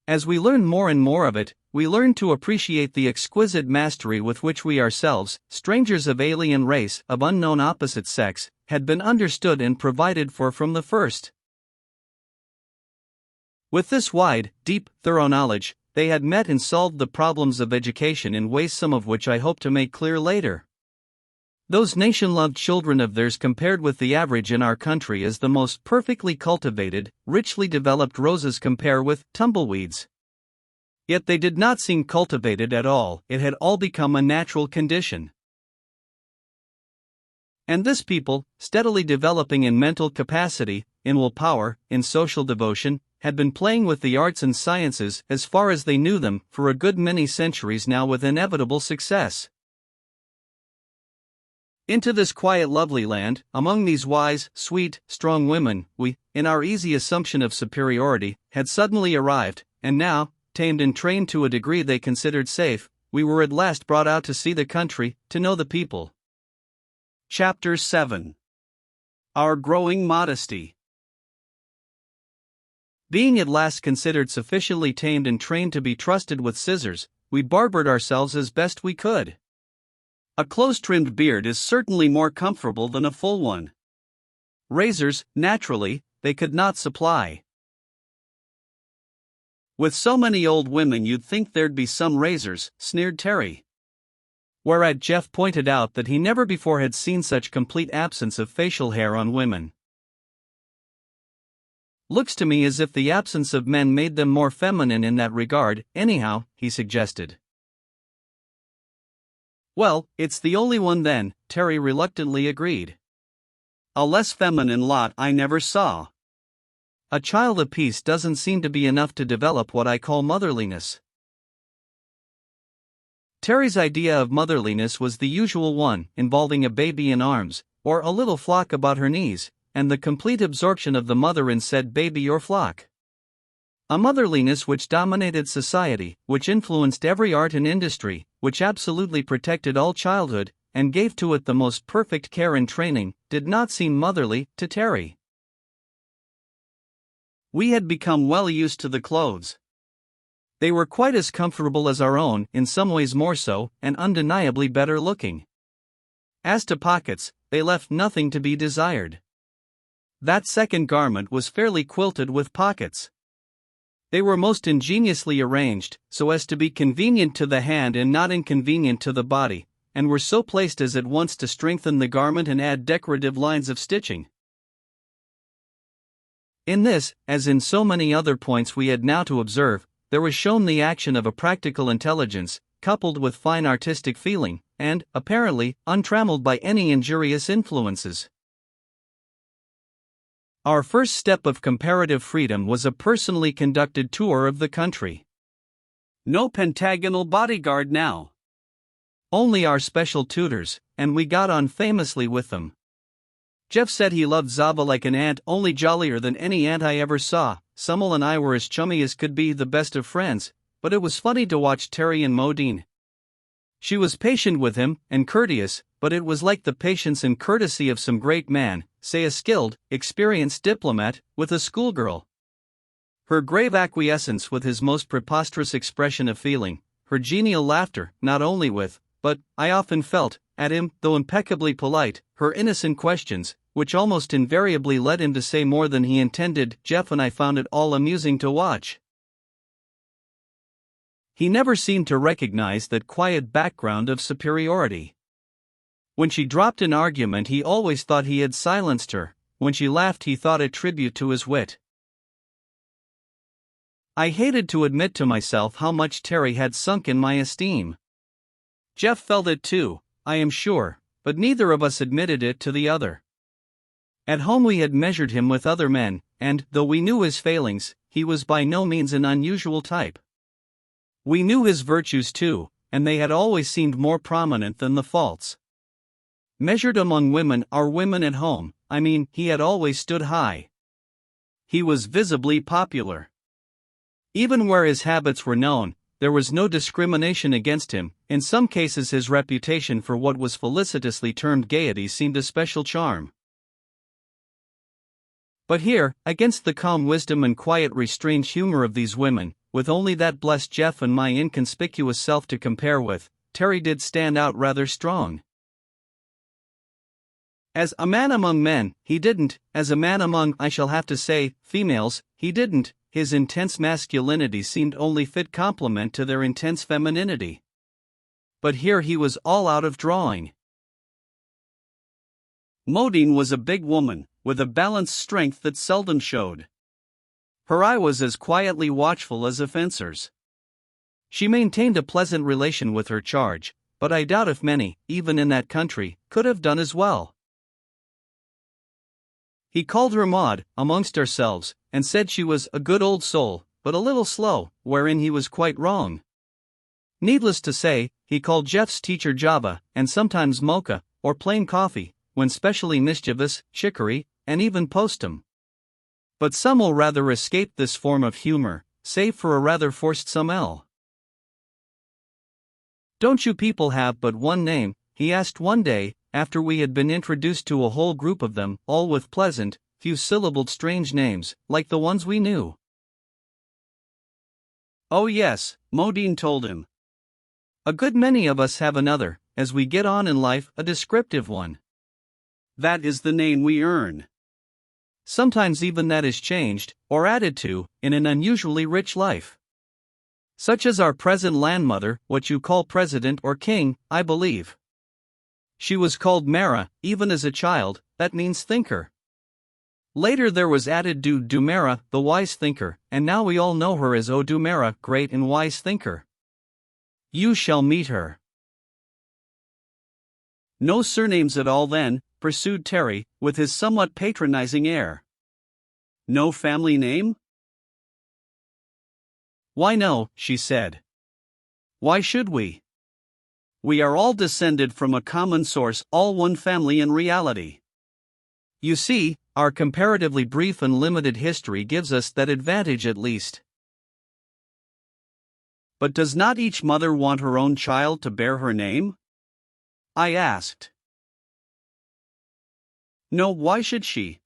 As we learn more and more of it, we learn to appreciate the exquisite mastery with which we ourselves, strangers of alien race, of unknown opposite sex, had been understood and provided for from the first. With this wide, deep, thorough knowledge, they had met and solved the problems of education in ways some of which I hope to make clear later. Those nation-loved children of theirs compared with the average in our country as the most perfectly cultivated, richly developed roses compare with tumbleweeds. Yet they did not seem cultivated at all, it had all become a natural condition. And this people, steadily developing in mental capacity, in willpower, in social devotion, had been playing with the arts and sciences as far as they knew them for a good many centuries now with inevitable success. Into this quiet lovely land, among these wise, sweet, strong women, we, in our easy assumption of superiority, had suddenly arrived, and now, tamed and trained to a degree they considered safe, we were at last brought out to see the country, to know the people. Chapter 7. Our Growing Modesty. Being at last considered sufficiently tamed and trained to be trusted with scissors, we barbered ourselves as best we could. A close-trimmed beard is certainly more comfortable than a full one. Razors, naturally, they could not supply. With so many old women you'd think there'd be some razors, sneered Terry. Whereat Jeff pointed out that he never before had seen such complete absence of facial hair on women. Looks to me as if the absence of men made them more feminine in that regard, anyhow, he suggested. Well, it's the only one then, Terry reluctantly agreed. A less feminine lot I never saw. A child apiece doesn't seem to be enough to develop what I call motherliness. Terry's idea of motherliness was the usual one, involving a baby in arms, or a little flock about her knees, and the complete absorption of the mother in said baby or flock. A motherliness which dominated society, which influenced every art and industry, which absolutely protected all childhood, and gave to it the most perfect care and training, did not seem motherly to Terry. We had become well used to the clothes. They were quite as comfortable as our own, in some ways more so, and undeniably better looking. As to pockets, they left nothing to be desired. That second garment was fairly quilted with pockets. They were most ingeniously arranged, so as to be convenient to the hand and not inconvenient to the body, and were so placed as at once to strengthen the garment and add decorative lines of stitching. In this, as in so many other points we had now to observe, there was shown the action of a practical intelligence, coupled with fine artistic feeling, and, apparently, untrammeled by any injurious influences. Our first step of comparative freedom was a personally conducted tour of the country. No pentagonal bodyguard now. Only our special tutors, and we got on famously with them. Jeff said he loved Zava like an ant, only jollier than any ant I ever saw. Summel and I were as chummy as could be, the best of friends, but it was funny to watch Terry and Modine. She was patient with him, and courteous, but it was like the patience and courtesy of some great man, say a skilled, experienced diplomat, with a schoolgirl. Her grave acquiescence with his most preposterous expression of feeling, her genial laughter, not only with, but, I often felt, at him, though impeccably polite, her innocent questions, which almost invariably led him to say more than he intended. Jeff and I found it all amusing to watch. He never seemed to recognize that quiet background of superiority. When she dropped an argument, he always thought he had silenced her. When she laughed, he thought it tribute to his wit. I hated to admit to myself how much Terry had sunk in my esteem. Jeff felt it too, I am sure, but neither of us admitted it to the other. At home we had measured him with other men, and, though we knew his failings, he was by no means an unusual type. We knew his virtues too, and they had always seemed more prominent than the faults. Measured among women, our women at home, I mean, he had always stood high. He was visibly popular. Even where his habits were known, there was no discrimination against him. In some cases his reputation for what was felicitously termed gaiety seemed a special charm. But here, against the calm wisdom and quiet restrained humor of these women, with only that blessed Jeff and my inconspicuous self to compare with, Terry did stand out rather strong. As a man among men, he didn't; as a man among, I shall have to say, females, he didn't. His intense masculinity seemed only fit complement to their intense femininity. But here he was all out of drawing. Modine was a big woman, with a balanced strength that seldom showed. Her eye was as quietly watchful as a fencer's. She maintained a pleasant relation with her charge, but I doubt if many, even in that country, could have done as well. He called her Maud, amongst ourselves, and said she was a good old soul, but a little slow, wherein he was quite wrong. Needless to say, he called Jeff's teacher Java, and sometimes Mocha, or plain coffee, when specially mischievous, chicory, and even postum. But Summel rather escaped this form of humor, save for a rather forced Summel. "Don't you people have but one name?" he asked one day, after we had been introduced to a whole group of them, all with pleasant, few-syllabled strange names, like the ones we knew. "Oh yes," Modine told him. "A good many of us have another, as we get on in life, a descriptive one. That is the name we earn. Sometimes even that is changed, or added to, in an unusually rich life. Such as our present landmother, what you call president or king, I believe. She was called Mara, even as a child, that means thinker. Later there was added Dumera, the wise thinker, and now we all know her as Dumera, great and wise thinker. You shall meet her." "No surnames at all then," pursued Terry, with his somewhat patronizing air. "No family name?" "Why no," she said. "Why should we? We are all descended from a common source, all one family in reality. You see, our comparatively brief and limited history gives us that advantage at least." "But does not each mother want her own child to bear her name?" I asked. "No, why should she?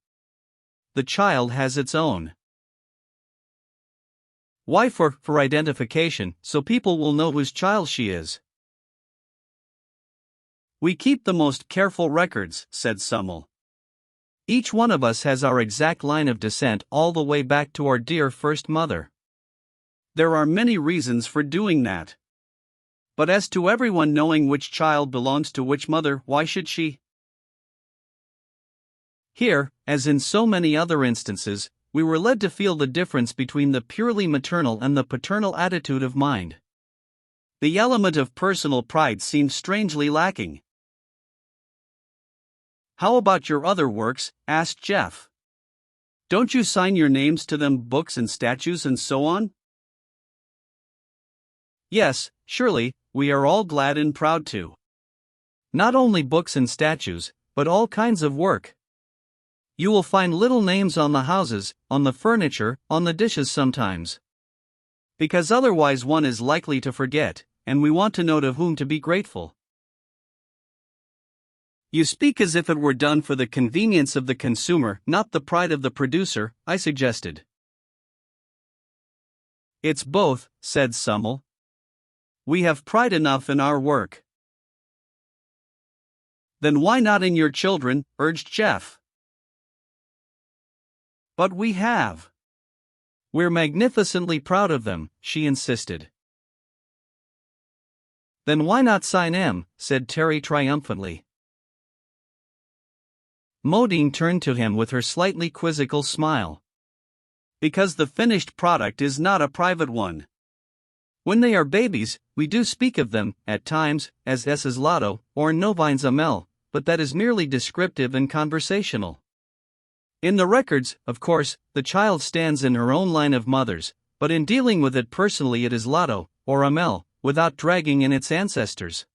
The child has its own. Why for identification, so people will know whose child she is." "We keep the most careful records," said Summel. "Each one of us has our exact line of descent all the way back to our dear first mother. There are many reasons for doing that. But as to everyone knowing which child belongs to which mother, why should she?" Here, as in so many other instances, we were led to feel the difference between the purely maternal and the paternal attitude of mind. The element of personal pride seemed strangely lacking. "How about your other works?" asked Jeff. Don't you sign your names to them books and statues and so on? Yes, surely, we are all glad and proud to. Not only books and statues, but all kinds of work. You will find little names on the houses, on the furniture, on the dishes sometimes. Because otherwise one is likely to forget, and we want to know to whom to be grateful. You speak as if it were done for the convenience of the consumer, not the pride of the producer, I suggested. It's both, said Summel. We have pride enough in our work. Then why not in your children, urged Jeff. But we have. We're magnificently proud of them, she insisted. Then why not sign M, said Terry triumphantly. Modine turned to him with her slightly quizzical smile. Because the finished product is not a private one. When they are babies, we do speak of them, at times, as S's Lotto, or Novine's Amel, but that is merely descriptive and conversational. In the records, of course, the child stands in her own line of mothers, but in dealing with it personally it is Lotto, or Amel, without dragging in its ancestors.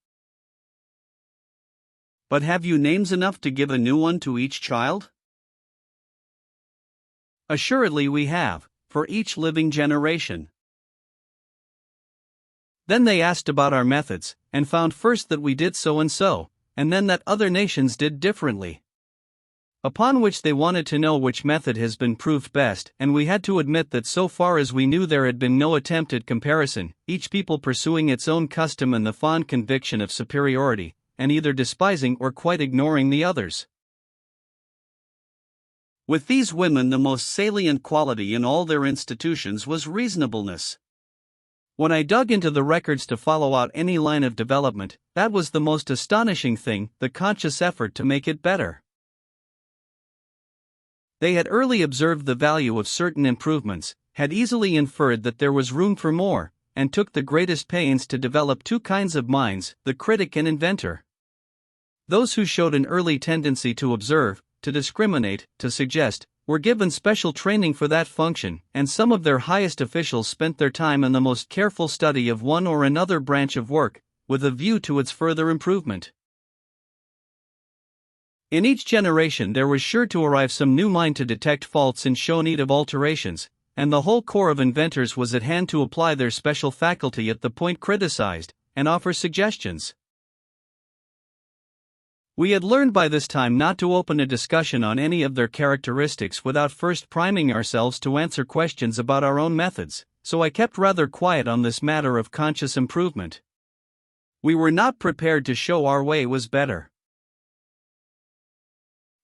But have you names enough to give a new one to each child? Assuredly we have, for each living generation. Then they asked about our methods, and found first that we did so, and then that other nations did differently. Upon which they wanted to know which method has been proved best, and we had to admit that so far as we knew there had been no attempt at comparison, each people pursuing its own custom and the fond conviction of superiority, and either despising or quite ignoring the others. With these women the most salient quality in all their institutions was reasonableness. When I dug into the records to follow out any line of development, that was the most astonishing thing, the conscious effort to make it better. They had early observed the value of certain improvements, had easily inferred that there was room for more, and took the greatest pains to develop two kinds of minds, the critic and inventor. Those who showed an early tendency to observe, to discriminate, to suggest, were given special training for that function, and some of their highest officials spent their time in the most careful study of one or another branch of work, with a view to its further improvement. In each generation there was sure to arrive some new mind to detect faults and show need of alterations, and the whole corps of inventors was at hand to apply their special faculty at the point criticized, and offer suggestions. We had learned by this time not to open a discussion on any of their characteristics without first priming ourselves to answer questions about our own methods, so I kept rather quiet on this matter of conscious improvement. We were not prepared to show our way was better.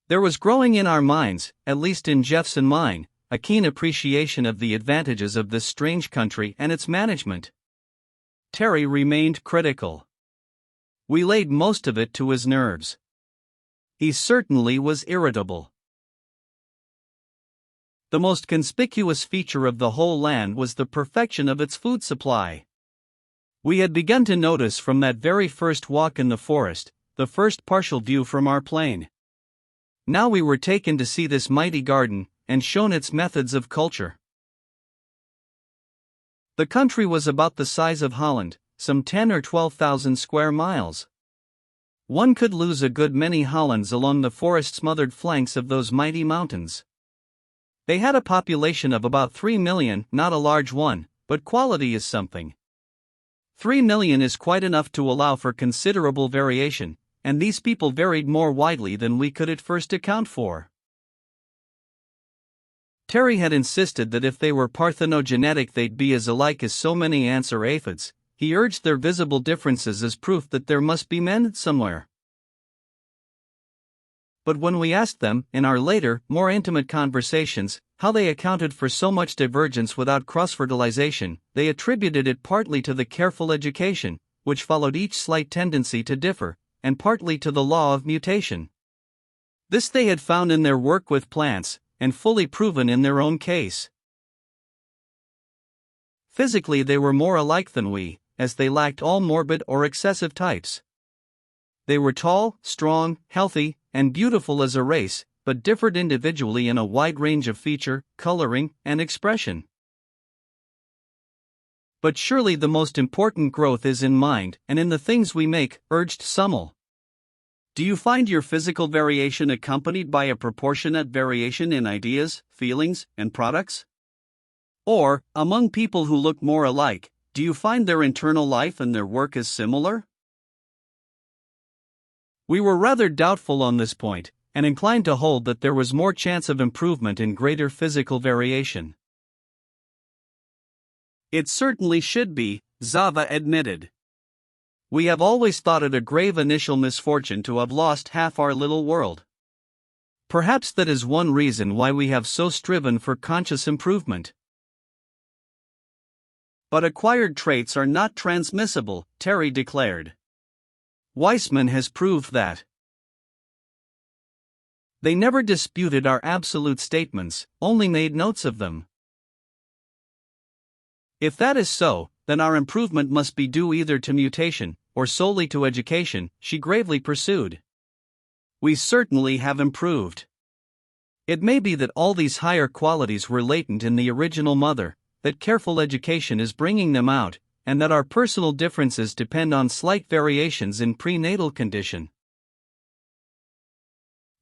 There was growing in our minds, at least in Jeff's and mine, a keen appreciation of the advantages of this strange country and its management. Terry remained critical. We laid most of it to his nerves. He certainly was irritable. The most conspicuous feature of the whole land was the perfection of its food supply. We had begun to notice from that very first walk in the forest, the first partial view from our plane. Now we were taken to see this mighty garden, and shown its methods of culture. The country was about the size of Holland, some 10 or 12,000 square miles. One could lose a good many Hollands along the forest-smothered flanks of those mighty mountains. They had a population of about 3 million, not a large one, but quality is something. 3 million is quite enough to allow for considerable variation, and these people varied more widely than we could at first account for. Terry had insisted that if they were parthenogenetic they'd be as alike as so many ants or aphids. He urged their visible differences as proof that there must be men somewhere. But when we asked them, in our later, more intimate conversations, how they accounted for so much divergence without cross-fertilization, they attributed it partly to the careful education, which followed each slight tendency to differ, and partly to the law of mutation. This they had found in their work with plants, and fully proven in their own case. Physically they were more alike than we, as they lacked all morbid or excessive types. They were tall, strong, healthy, and beautiful as a race, but differed individually in a wide range of feature, coloring, and expression. But surely the most important growth is in mind and in the things we make, urged Summel. Do you find your physical variation accompanied by a proportionate variation in ideas, feelings, and products? Or, among people who look more alike, do you find their internal life and their work as similar? We were rather doubtful on this point, and inclined to hold that there was more chance of improvement in greater physical variation. It certainly should be, Zava admitted. We have always thought it a grave initial misfortune to have lost half our little world. Perhaps that is one reason why we have so striven for conscious improvement. But acquired traits are not transmissible, Terry declared. Weissman has proved that. They never disputed our absolute statements, only made notes of them. If that is so, then our improvement must be due either to mutation, or solely to education, she gravely pursued. We certainly have improved. It may be that all these higher qualities were latent in the original mother, that careful education is bringing them out, and that our personal differences depend on slight variations in prenatal condition.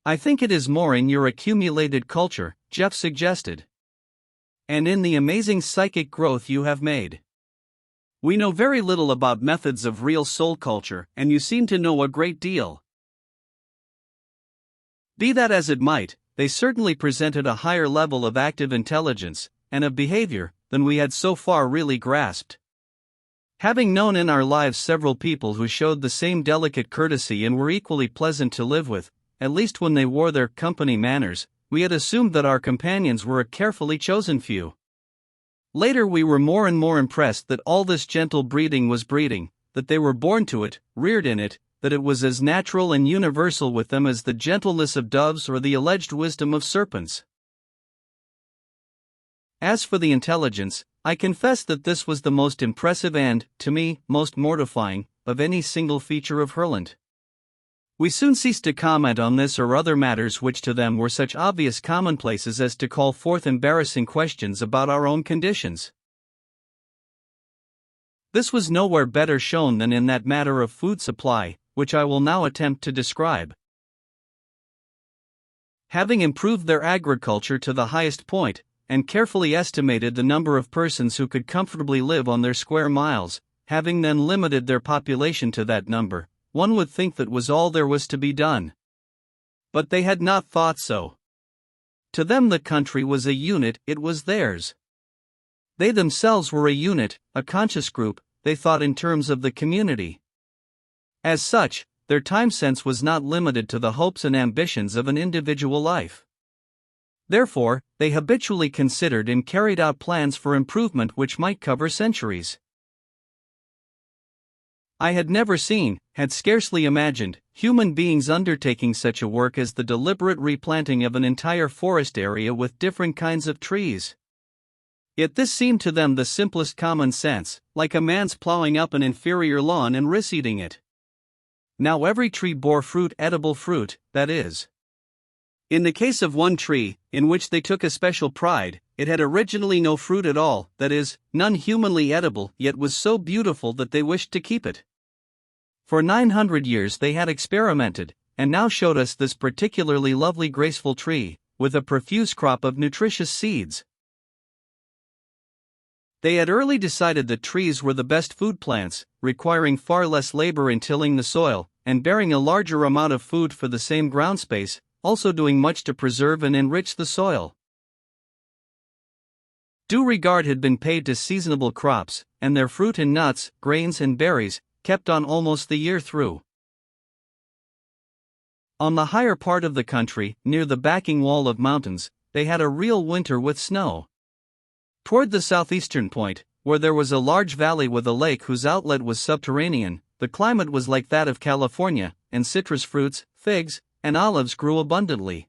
I think it is more in your accumulated culture, Jeff suggested. And in the amazing psychic growth you have made. We know very little about methods of real soul culture, and you seem to know a great deal. Be that as it might, they certainly presented a higher level of active intelligence, and of behavior, than we had so far really grasped. Having known in our lives several people who showed the same delicate courtesy and were equally pleasant to live with, at least when they wore their company manners, we had assumed that our companions were a carefully chosen few. Later we were more and more impressed that all this gentle breeding was breeding, that they were born to it, reared in it, that it was as natural and universal with them as the gentleness of doves or the alleged wisdom of serpents. As for the intelligence, I confess that this was the most impressive and, to me, most mortifying, of any single feature of Herland. We soon ceased to comment on this or other matters which to them were such obvious commonplaces as to call forth embarrassing questions about our own conditions. This was nowhere better shown than in that matter of food supply, which I will now attempt to describe. Having improved their agriculture to the highest point, and carefully estimated the number of persons who could comfortably live on their square miles, having then limited their population to that number, one would think that was all there was to be done. But they had not thought so. To them the country was a unit, it was theirs. They themselves were a unit, a conscious group, they thought in terms of the community. As such, their time sense was not limited to the hopes and ambitions of an individual life. Therefore, they habitually considered and carried out plans for improvement which might cover centuries. I had never seen, had scarcely imagined, human beings undertaking such a work as the deliberate replanting of an entire forest area with different kinds of trees. Yet this seemed to them the simplest common sense, like a man's plowing up an inferior lawn and reseeding it. Now every tree bore fruit, edible fruit, that is. In the case of one tree, in which they took especial pride, it had originally no fruit at all, that is, none humanly edible, yet was so beautiful that they wished to keep it. For 900 years they had experimented, and now showed us this particularly lovely graceful tree, with a profuse crop of nutritious seeds. They had early decided that trees were the best food plants, requiring far less labor in tilling the soil, and bearing a larger amount of food for the same ground space, also doing much to preserve and enrich the soil. Due regard had been paid to seasonable crops, and their fruit and nuts, grains and berries, kept on almost the year through. On the higher part of the country, near the backing wall of mountains, they had a real winter with snow. Toward the southeastern point, where there was a large valley with a lake whose outlet was subterranean, the climate was like that of California, and citrus fruits, figs, and olives grew abundantly.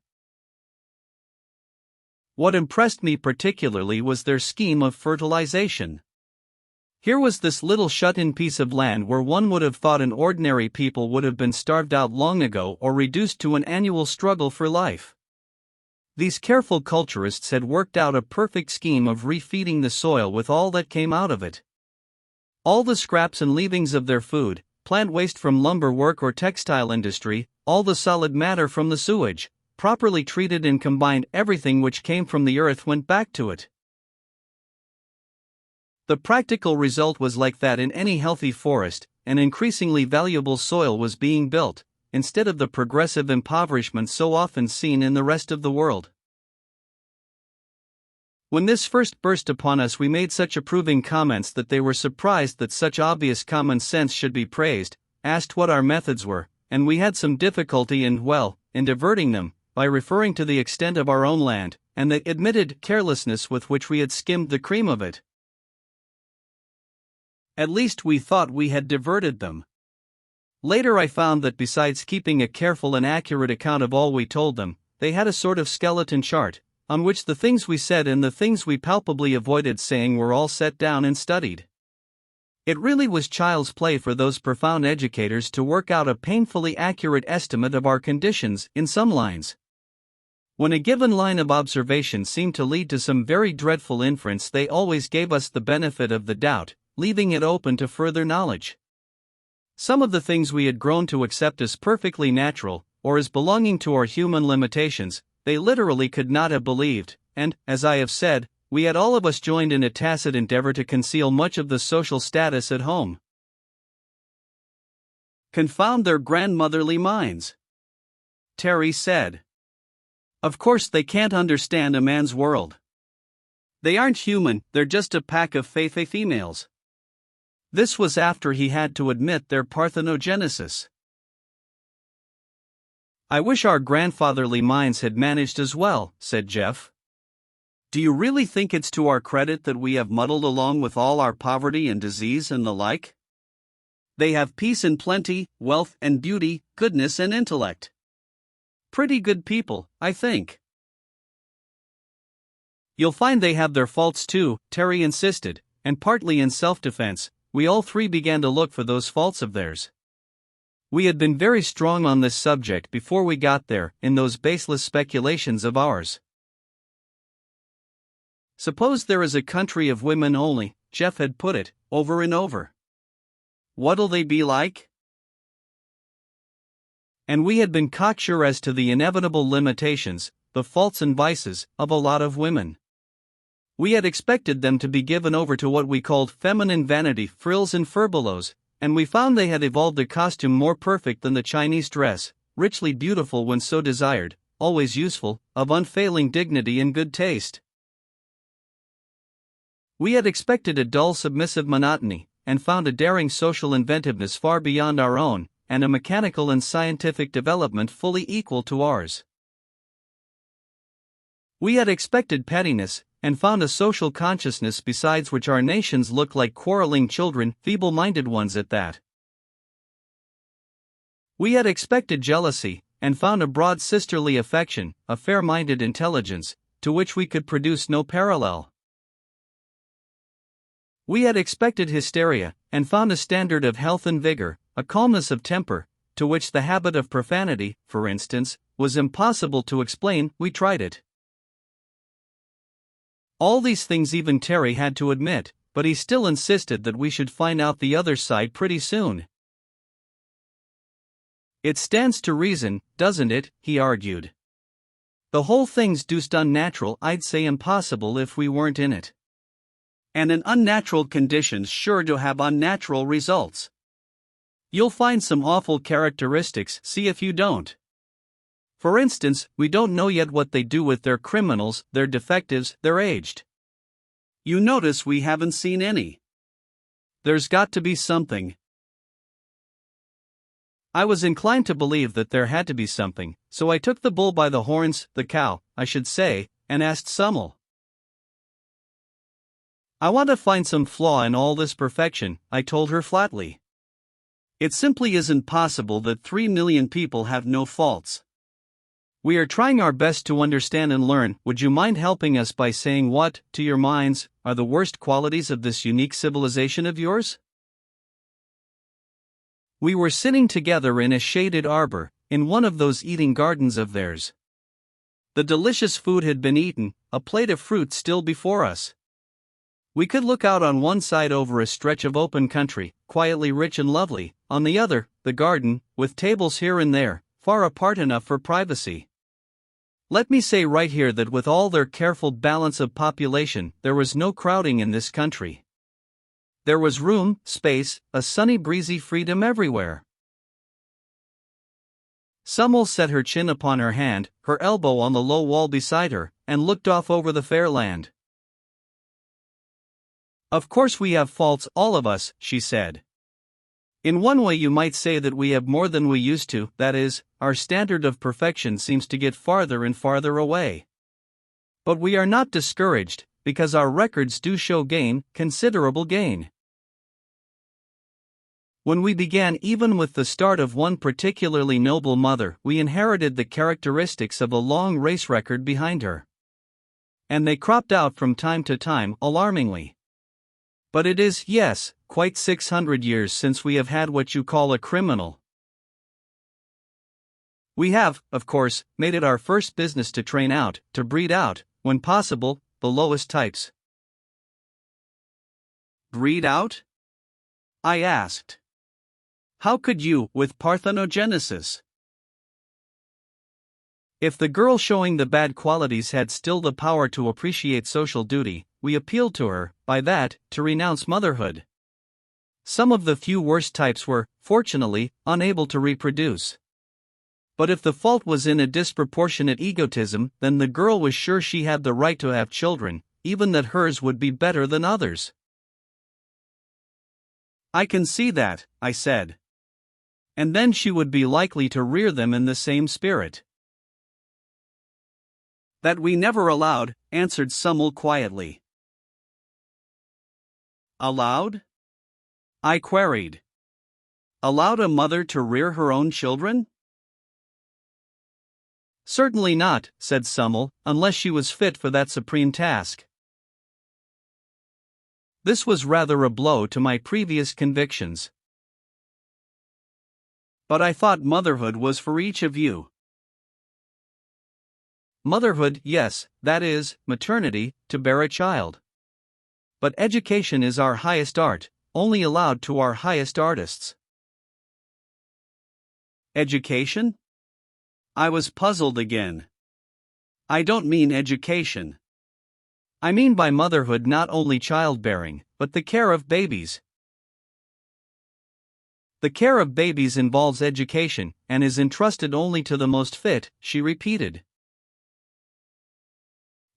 What impressed me particularly was their scheme of fertilization. Here was this little shut-in piece of land where one would have thought an ordinary people would have been starved out long ago or reduced to an annual struggle for life. These careful culturists had worked out a perfect scheme of refeeding the soil with all that came out of it. All the scraps and leavings of their food, plant waste from lumber work or textile industry, all the solid matter from the sewage, properly treated and combined, everything which came from the earth went back to it. The practical result was like that in any healthy forest, an increasingly valuable soil was being built, instead of the progressive impoverishment so often seen in the rest of the world. When this first burst upon us, we made such approving comments that they were surprised that such obvious common sense should be praised, asked what our methods were, and we had some difficulty in diverting them, by referring to the extent of our own land, and the admitted carelessness with which we had skimmed the cream of it. At least we thought we had diverted them. Later I found that besides keeping a careful and accurate account of all we told them, they had a sort of skeleton chart, on which the things we said and the things we palpably avoided saying were all set down and studied. It really was child's play for those profound educators to work out a painfully accurate estimate of our conditions in some lines. When a given line of observation seemed to lead to some very dreadful inference, they always gave us the benefit of the doubt, leaving it open to further knowledge. Some of the things we had grown to accept as perfectly natural, or as belonging to our human limitations, they literally could not have believed, and, as I have said, we had all of us joined in a tacit endeavor to conceal much of the social status at home. Confound their grandmotherly minds, Terry said. Of course they can't understand a man's world. They aren't human, they're just a pack of fey females. This was after he had to admit their parthenogenesis. I wish our grandfatherly minds had managed as well, said Jeff. Do you really think it's to our credit that we have muddled along with all our poverty and disease and the like? They have peace and plenty, wealth and beauty, goodness and intellect. Pretty good people, I think. You'll find they have their faults too, Terry insisted, and partly in self-defense, we all three began to look for those faults of theirs. We had been very strong on this subject before we got there, in those baseless speculations of ours. Suppose there is a country of women only, Jeff had put it, over and over. What'll they be like? And we had been cocksure as to the inevitable limitations, the faults and vices, of a lot of women. We had expected them to be given over to what we called feminine vanity, frills and furbelows, and we found they had evolved a costume more perfect than the Chinese dress, richly beautiful when so desired, always useful, of unfailing dignity and good taste. We had expected a dull submissive monotony, and found a daring social inventiveness far beyond our own, and a mechanical and scientific development fully equal to ours. We had expected pettiness, and found a social consciousness besides which our nations look like quarreling children, feeble-minded ones at that. We had expected jealousy, and found a broad sisterly affection, a fair-minded intelligence, to which we could produce no parallel. We had expected hysteria, and found a standard of health and vigor, a calmness of temper, to which the habit of profanity, for instance, was impossible to explain. We tried it. All these things even Terry had to admit, but he still insisted that we should find out the other side pretty soon. It stands to reason, doesn't it, he argued. The whole thing's deuced unnatural, I'd say impossible if we weren't in it. And an unnatural condition's sure to have unnatural results. You'll find some awful characteristics, see if you don't. For instance, we don't know yet what they do with their criminals, their defectives, their aged. You notice we haven't seen any. There's got to be something. I was inclined to believe that there had to be something, so I took the bull by the horns, the cow, I should say, and asked Summel. I want to find some flaw in all this perfection, I told her flatly. It simply isn't possible that 3 million people have no faults. We are trying our best to understand and learn. Would you mind helping us by saying what, to your minds, are the worst qualities of this unique civilization of yours? We were sitting together in a shaded arbor, in one of those Eden gardens of theirs. The delicious food had been eaten, a plate of fruit still before us. We could look out on one side over a stretch of open country, quietly rich and lovely, on the other, the garden, with tables here and there, far apart enough for privacy. Let me say right here that with all their careful balance of population, there was no crowding in this country. There was room, space, a sunny breezy freedom everywhere. Summel set her chin upon her hand, her elbow on the low wall beside her, and looked off over the fair land. Of course we have faults, all of us, she said. In one way you might say that we have more than we used to, that is, our standard of perfection seems to get farther and farther away. But we are not discouraged, because our records do show gain, considerable gain. When we began even with the start of one particularly noble mother, we inherited the characteristics of a long race record behind her. And they cropped out from time to time, alarmingly. But it is, yes, quite 600 years since we have had what you call a criminal. We have, of course, made it our first business to train out, to breed out, when possible, the lowest types. Breed out? I asked. How could you, with parthenogenesis? If the girl showing the bad qualities had still the power to appreciate social duty, we appealed to her, by that, to renounce motherhood. Some of the few worst types were, fortunately, unable to reproduce. But if the fault was in a disproportionate egotism, then the girl was sure she had the right to have children, even that hers would be better than others. I can see that, I said. And then she would be likely to rear them in the same spirit. That we never allowed, answered Summel quietly. Allowed? I queried. Allowed a mother to rear her own children? Certainly not, said Summel, unless she was fit for that supreme task. This was rather a blow to my previous convictions. But I thought motherhood was for each of you. Motherhood, yes, that is, maternity, to bear a child. But education is our highest art, only allowed to our highest artists. Education? I was puzzled again. I don't mean education. I mean by motherhood not only childbearing, but the care of babies. The care of babies involves education, and is entrusted only to the most fit, she repeated.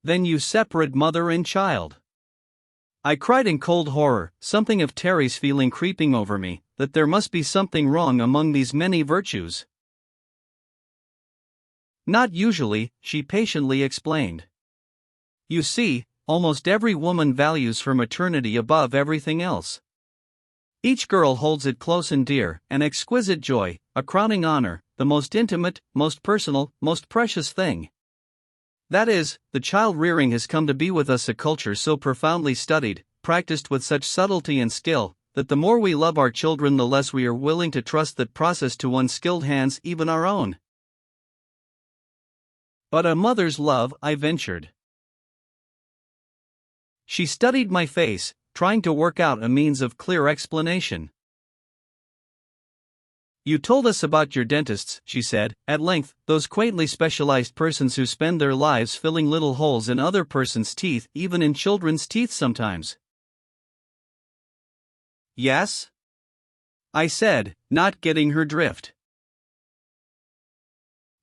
Then you separate mother and child. I cried in cold horror, something of Terry's feeling creeping over me, that there must be something wrong among these many virtues. Not usually, she patiently explained. You see, almost every woman values her maternity above everything else. Each girl holds it close and dear, an exquisite joy, a crowning honor, the most intimate, most personal, most precious thing. That is, the child rearing has come to be with us a culture so profoundly studied, practiced with such subtlety and skill, that the more we love our children the less we are willing to trust that process to unskilled hands, even our own. But a mother's love, I ventured. She studied my face, trying to work out a means of clear explanation. You told us about your dentists, she said, at length, those quaintly specialized persons who spend their lives filling little holes in other persons' teeth, even in children's teeth sometimes. Yes? I said, not getting her drift.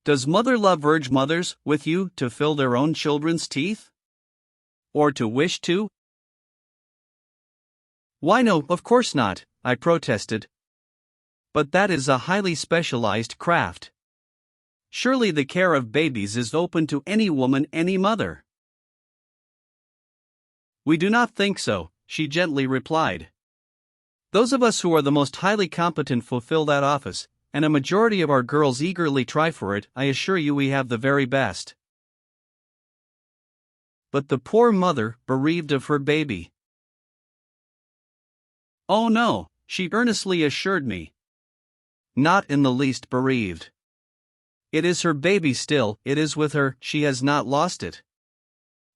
Does mother love urge mothers, with you, to fill their own children's teeth? Or to wish to? Why no, of course not, I protested. But that is a highly specialized craft. Surely the care of babies is open to any woman, any mother. We do not think so, she gently replied. Those of us who are the most highly competent fulfill that office, and a majority of our girls eagerly try for it. I assure you we have the very best. But the poor mother, bereaved of her baby. Oh no, she earnestly assured me. Not in the least bereaved. It is her baby still, it is with her, she has not lost it.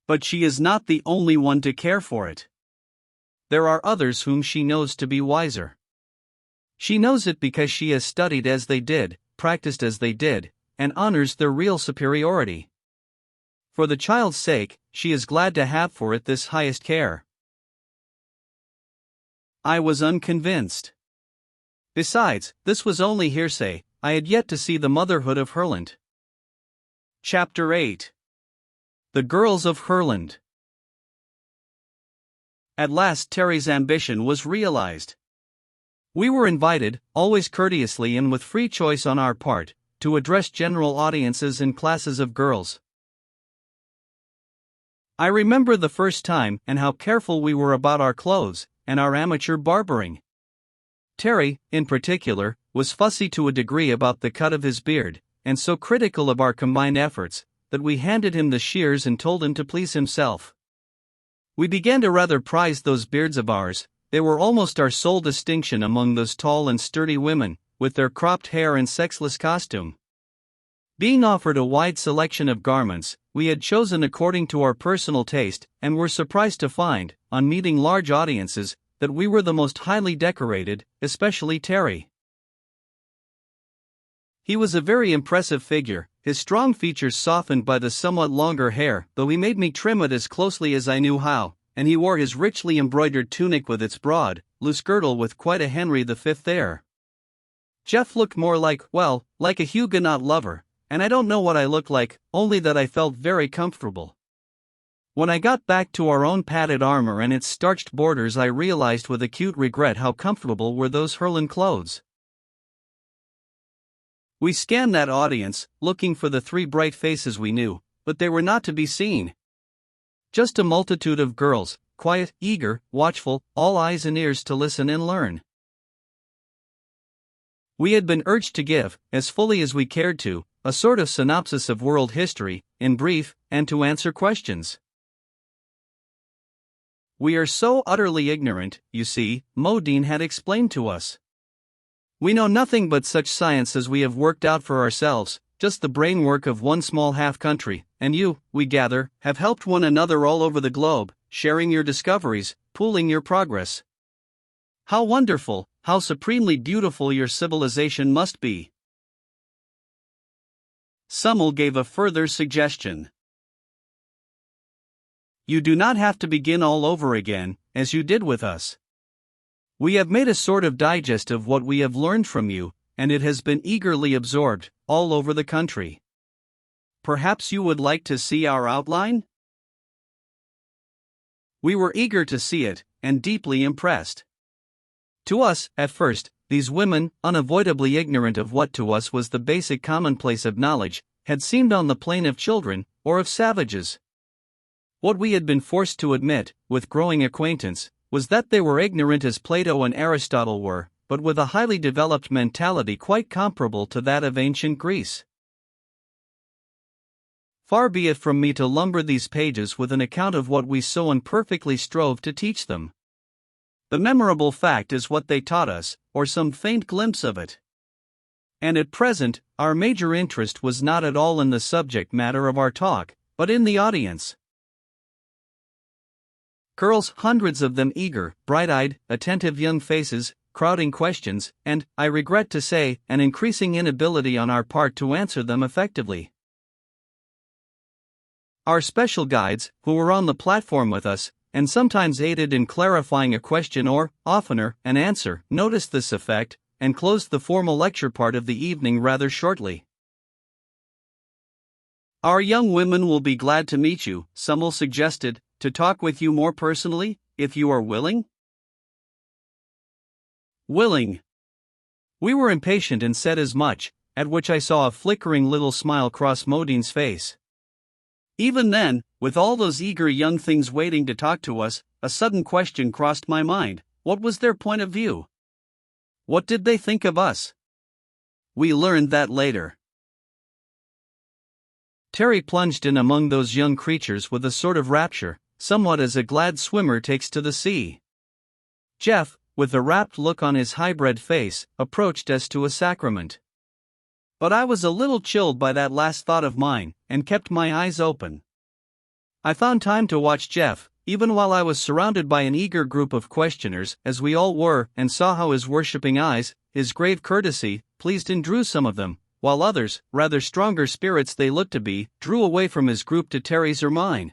But she is not the only one to care for it. There are others whom she knows to be wiser. She knows it because she has studied as they did, practiced as they did, and honors their real superiority. For the child's sake, she is glad to have for it this highest care. I was unconvinced. Besides, this was only hearsay. I had yet to see the motherhood of Herland. Chapter 8. The Girls of Herland. At last Terry's ambition was realized. We were invited, always courteously and with free choice on our part, to address general audiences and classes of girls. I remember the first time and how careful we were about our clothes and our amateur barbering. Terry, in particular, was fussy to a degree about the cut of his beard, and so critical of our combined efforts, that we handed him the shears and told him to please himself. We began to rather prize those beards of ours. They were almost our sole distinction among those tall and sturdy women, with their cropped hair and sexless costume. Being offered a wide selection of garments, we had chosen according to our personal taste, and were surprised to find, on meeting large audiences, that we were the most highly decorated, especially Terry. He was a very impressive figure, his strong features softened by the somewhat longer hair, though he made me trim it as closely as I knew how, and he wore his richly embroidered tunic with its broad, loose girdle with quite a Henry V air. Jeff looked more like a Huguenot lover, and I don't know what I looked like, only that I felt very comfortable. When I got back to our own padded armor and its starched borders, I realized with acute regret how comfortable were those Herland clothes. We scanned that audience, looking for the three bright faces we knew, but they were not to be seen. Just a multitude of girls, quiet, eager, watchful, all eyes and ears to listen and learn. We had been urged to give, as fully as we cared to, a sort of synopsis of world history, in brief, and to answer questions. We are so utterly ignorant, you see, Modine had explained to us. We know nothing but such science as we have worked out for ourselves, just the brainwork of one small half-country, and you, we gather, have helped one another all over the globe, sharing your discoveries, pooling your progress. How wonderful, how supremely beautiful your civilization must be. Summel gave a further suggestion. You do not have to begin all over again, as you did with us. We have made a sort of digest of what we have learned from you, and it has been eagerly absorbed, all over the country. Perhaps you would like to see our outline? We were eager to see it, and deeply impressed. To us, at first, these women, unavoidably ignorant of what to us was the basic commonplace of knowledge, had seemed on the plane of children, or of savages. What we had been forced to admit, with growing acquaintance, was that they were ignorant as Plato and Aristotle were, but with a highly developed mentality quite comparable to that of ancient Greece. Far be it from me to lumber these pages with an account of what we so imperfectly strove to teach them. The memorable fact is what they taught us, or some faint glimpse of it. And at present, our major interest was not at all in the subject matter of our talk, but in the audience. Girls, hundreds of them eager, bright-eyed, attentive young faces, crowding questions, and, I regret to say, an increasing inability on our part to answer them effectively. Our special guides, who were on the platform with us, and sometimes aided in clarifying a question or, oftener, an answer, noticed this effect, and closed the formal lecture part of the evening rather shortly. Our young women will be glad to meet you, Summel suggested, to talk with you more personally, if you are willing? Willing. We were impatient and said as much, at which I saw a flickering little smile cross Modine's face. Even then, with all those eager young things waiting to talk to us, a sudden question crossed my mind: what was their point of view? What did they think of us? We learned that later. Terry plunged in among those young creatures with a sort of rapture, somewhat as a glad swimmer takes to the sea. Jeff, with a rapt look on his high-bred face, approached as to a sacrament. But I was a little chilled by that last thought of mine, and kept my eyes open. I found time to watch Jeff, even while I was surrounded by an eager group of questioners, as we all were, and saw how his worshipping eyes, his grave courtesy, pleased and drew some of them, while others, rather stronger spirits they looked to be, drew away from his group to Terry's or mine.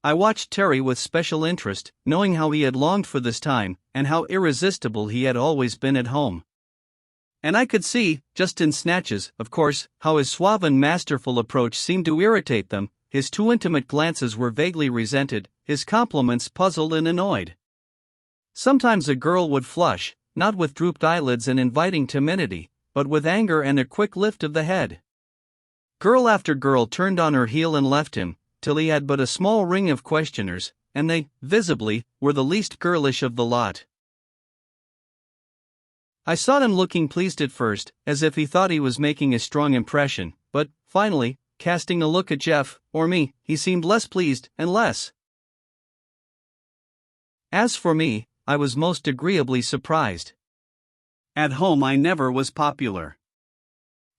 I watched Terry with special interest, knowing how he had longed for this time, and how irresistible he had always been at home. And I could see, just in snatches, of course, how his suave and masterful approach seemed to irritate them, his too intimate glances were vaguely resented, his compliments puzzled and annoyed. Sometimes a girl would flush, not with drooped eyelids and inviting timidity, but with anger and a quick lift of the head. Girl after girl turned on her heel and left him, till he had but a small ring of questioners, and they, visibly, were the least girlish of the lot. I saw him looking pleased at first, as if he thought he was making a strong impression, but, finally, casting a look at Jeff, or me, he seemed less pleased, and less. As for me, I was most agreeably surprised. At home I never was popular.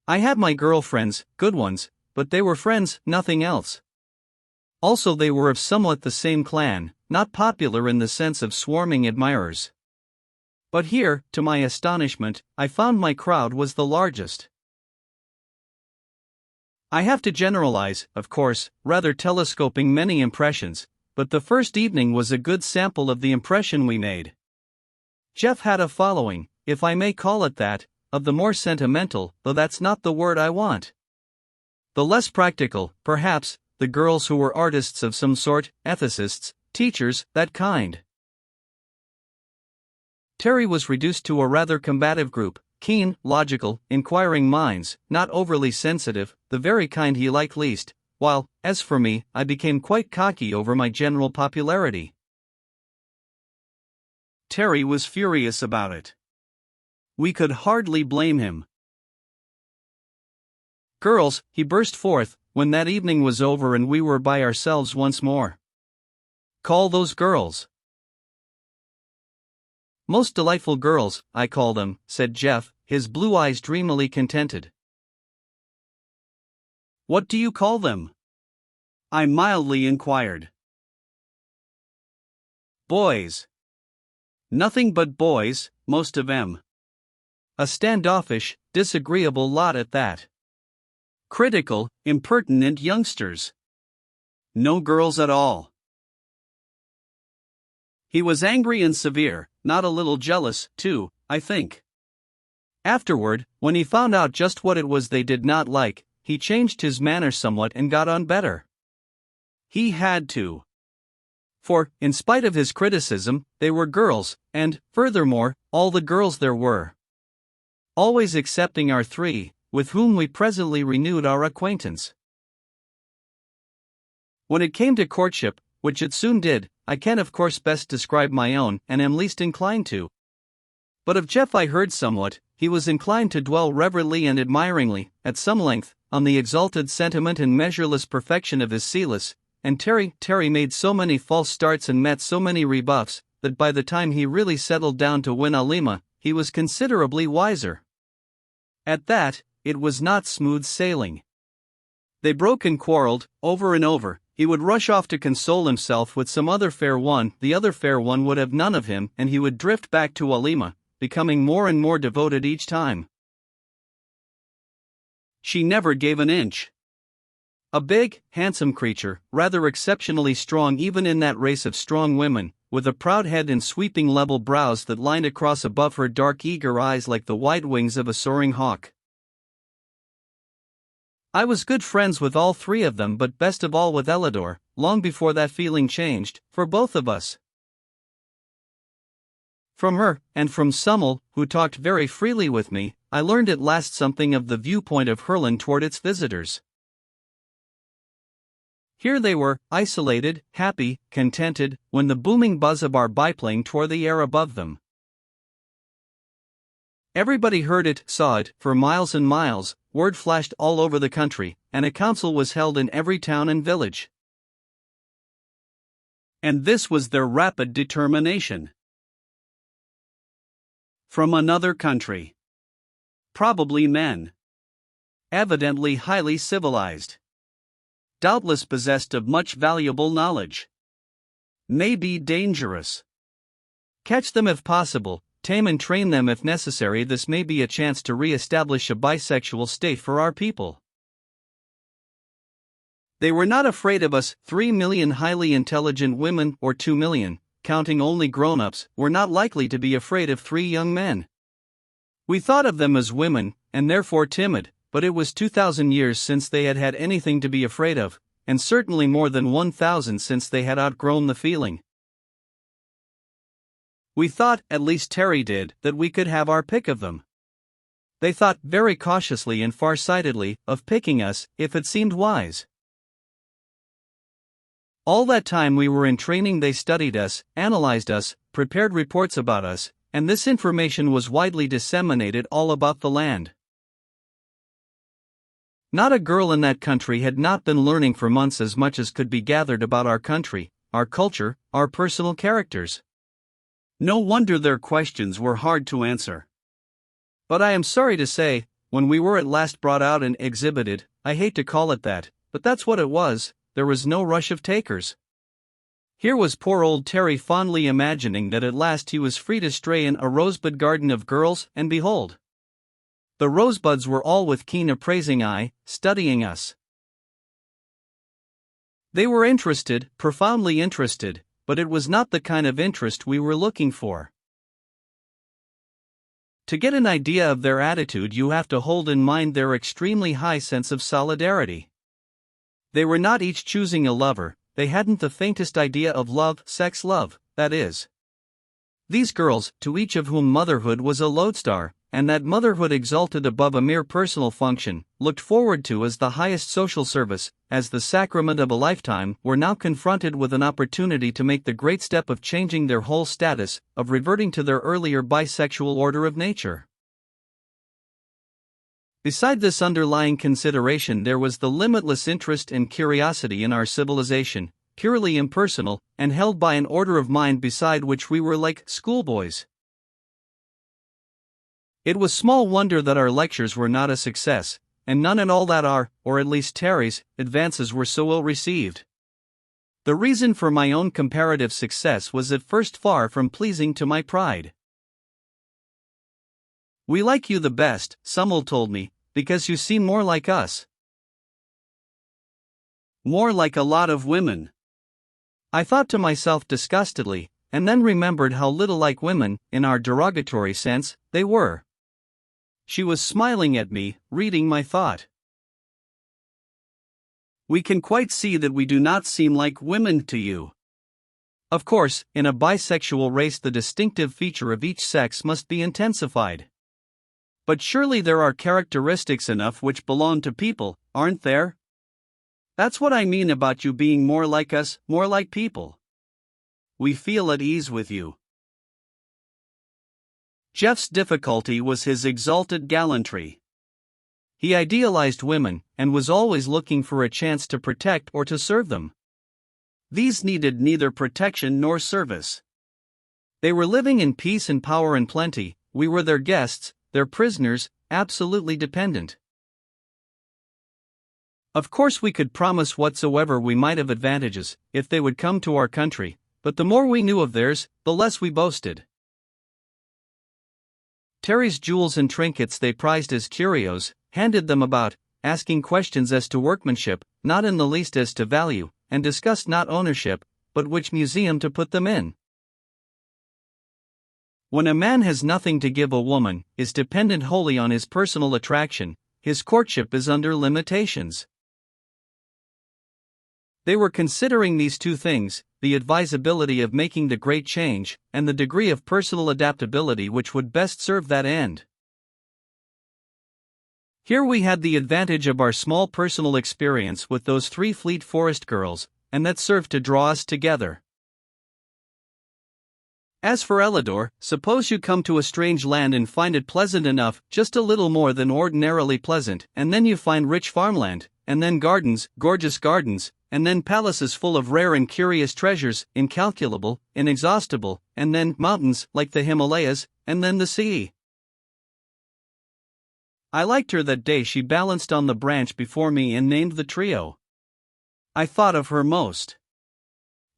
I had my girlfriends, good ones, but they were friends, nothing else. Also they were of somewhat the same clan, not popular in the sense of swarming admirers. But here, to my astonishment, I found my crowd was the largest. I have to generalize, of course, rather telescoping many impressions, but the first evening was a good sample of the impression we made. Jeff had a following, if I may call it that, of the more sentimental, though that's not the word I want. The less practical, perhaps, the girls who were artists of some sort, ethicists, teachers, that kind. Terry was reduced to a rather combative group, keen, logical, inquiring minds, not overly sensitive, the very kind he liked least, while, as for me, I became quite cocky over my general popularity. Terry was furious about it. We could hardly blame him. Girls, he burst forth, when that evening was over and we were by ourselves once more. Call those girls. Most delightful girls, I call them, said Jeff, his blue eyes dreamily contented. What do you call them? I mildly inquired. Boys. Nothing but boys, most of 'em. A standoffish, disagreeable lot at that. Critical, impertinent youngsters. No girls at all. He was angry and severe, not a little jealous, too, I think. Afterward, when he found out just what it was they did not like, he changed his manner somewhat and got on better. He had to. For, in spite of his criticism, they were girls, and, furthermore, all the girls there were. Always excepting our three, with whom we presently renewed our acquaintance. When it came to courtship, which it soon did, I can of course best describe my own, and am least inclined to. But of Jeff I heard somewhat. He was inclined to dwell reverently and admiringly, at some length, on the exalted sentiment and measureless perfection of his Celis, and Terry made so many false starts and met so many rebuffs, that by the time he really settled down to win Alima, he was considerably wiser. At that, it was not smooth sailing. They broke and quarreled, over and over. He would rush off to console himself with some other fair one, the other fair one would have none of him, and he would drift back to Alima, becoming more and more devoted each time. She never gave an inch. A big, handsome creature, rather exceptionally strong even in that race of strong women, with a proud head and sweeping level brows that lined across above her dark eager eyes like the wide wings of a soaring hawk. I was good friends with all three of them, but best of all with Elidor, long before that feeling changed, for both of us. From her, and from Summel, who talked very freely with me, I learned at last something of the viewpoint of Herland toward its visitors. Here they were, isolated, happy, contented, when the booming buzz of our biplane tore the air above them. Everybody heard it, saw it, for miles and miles. Word flashed all over the country, and a council was held in every town and village. And this was their rapid determination. From another country. Probably men. Evidently highly civilized. Doubtless possessed of much valuable knowledge. May be dangerous. Catch them if possible, tame and train them if necessary. This may be a chance to re-establish a bisexual state for our people. They were not afraid of us. 3 million highly intelligent women, or 2 million, counting only grown-ups, were not likely to be afraid of 3 young men. We thought of them as women, and therefore timid, but it was 2,000 years since they had had anything to be afraid of, and certainly more than 1,000 since they had outgrown the feeling. We thought, at least Terry did, that we could have our pick of them. They thought, very cautiously and far-sightedly, of picking us, if it seemed wise. All that time we were in training they studied us, analyzed us, prepared reports about us, and this information was widely disseminated all about the land. Not a girl in that country had not been learning for months as much as could be gathered about our country, our culture, our personal characters. No wonder their questions were hard to answer. But I am sorry to say, when we were at last brought out and exhibited, I hate to call it that, but that's what it was, there was no rush of takers. Here was poor old Terry fondly imagining that at last he was free to stray in a rosebud garden of girls, and behold, the rosebuds were all with keen appraising eye, studying us. They were interested, profoundly interested, but it was not the kind of interest we were looking for. To get an idea of their attitude, you have to hold in mind their extremely high sense of solidarity. They were not each choosing a lover, they hadn't the faintest idea of love, sex love, that is. These girls, to each of whom motherhood was a lodestar, and that motherhood exalted above a mere personal function, looked forward to as the highest social service, as the sacrament of a lifetime, were now confronted with an opportunity to make the great step of changing their whole status, of reverting to their earlier bisexual order of nature. Beside this underlying consideration, there was the limitless interest and curiosity in our civilization, purely impersonal, and held by an order of mind beside which we were like schoolboys. It was small wonder that our lectures were not a success, and none at all that our, or at least Terry's, advances were so well received. The reason for my own comparative success was at first far from pleasing to my pride. "We like you the best," someone told me, "because you seem more like us. More like a lot of women." I thought to myself disgustedly, and then remembered how little like women, in our derogatory sense, they were. She was smiling at me, reading my thought. "We can quite see that we do not seem like women to you. Of course, in a bisexual race the distinctive feature of each sex must be intensified. But surely there are characteristics enough which belong to people, aren't there? That's what I mean about you being more like us, more like people. We feel at ease with you." Jeff's difficulty was his exalted gallantry. He idealized women, and was always looking for a chance to protect or to serve them. These needed neither protection nor service. They were living in peace and power and plenty, we were their guests, their prisoners, absolutely dependent. Of course we could promise whatsoever we might of advantages, if they would come to our country, but the more we knew of theirs, the less we boasted. Terry's jewels and trinkets they prized as curios, handed them about, asking questions as to workmanship, not in the least as to value, and discussed not ownership, but which museum to put them in. When a man has nothing to give a woman, is dependent wholly on his personal attraction, his courtship is under limitations. They were considering these two things, the advisability of making the great change, and the degree of personal adaptability which would best serve that end. Here we had the advantage of our small personal experience with those 3 Fleet Forest girls, and that served to draw us together. As for Elidor, suppose you come to a strange land and find it pleasant enough, just a little more than ordinarily pleasant, and then you find rich farmland, and then gardens, gorgeous gardens, and then palaces full of rare and curious treasures, incalculable, inexhaustible, and then mountains like the Himalayas, and then the sea. I liked her that day she balanced on the branch before me and named the trio. I thought of her most.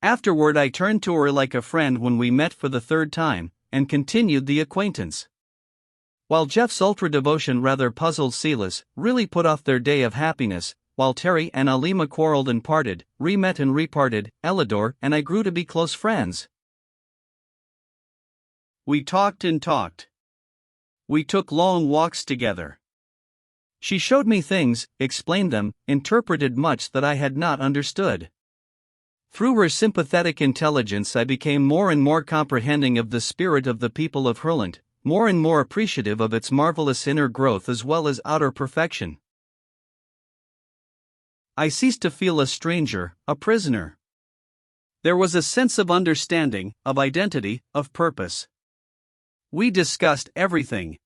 Afterward I turned to her like a friend when we met for the third time, and continued the acquaintance. While Jeff's ultra-devotion rather puzzled Silas, really put off their day of happiness, while Terry and Alima quarreled and parted, re-met and reparted, Elidor and I grew to be close friends. We talked and talked. We took long walks together. She showed me things, explained them, interpreted much that I had not understood. Through her sympathetic intelligence I became more and more comprehending of the spirit of the people of Herland, more and more appreciative of its marvelous inner growth as well as outer perfection. I ceased to feel a stranger, a prisoner. There was a sense of understanding, of identity, of purpose. We discussed everything.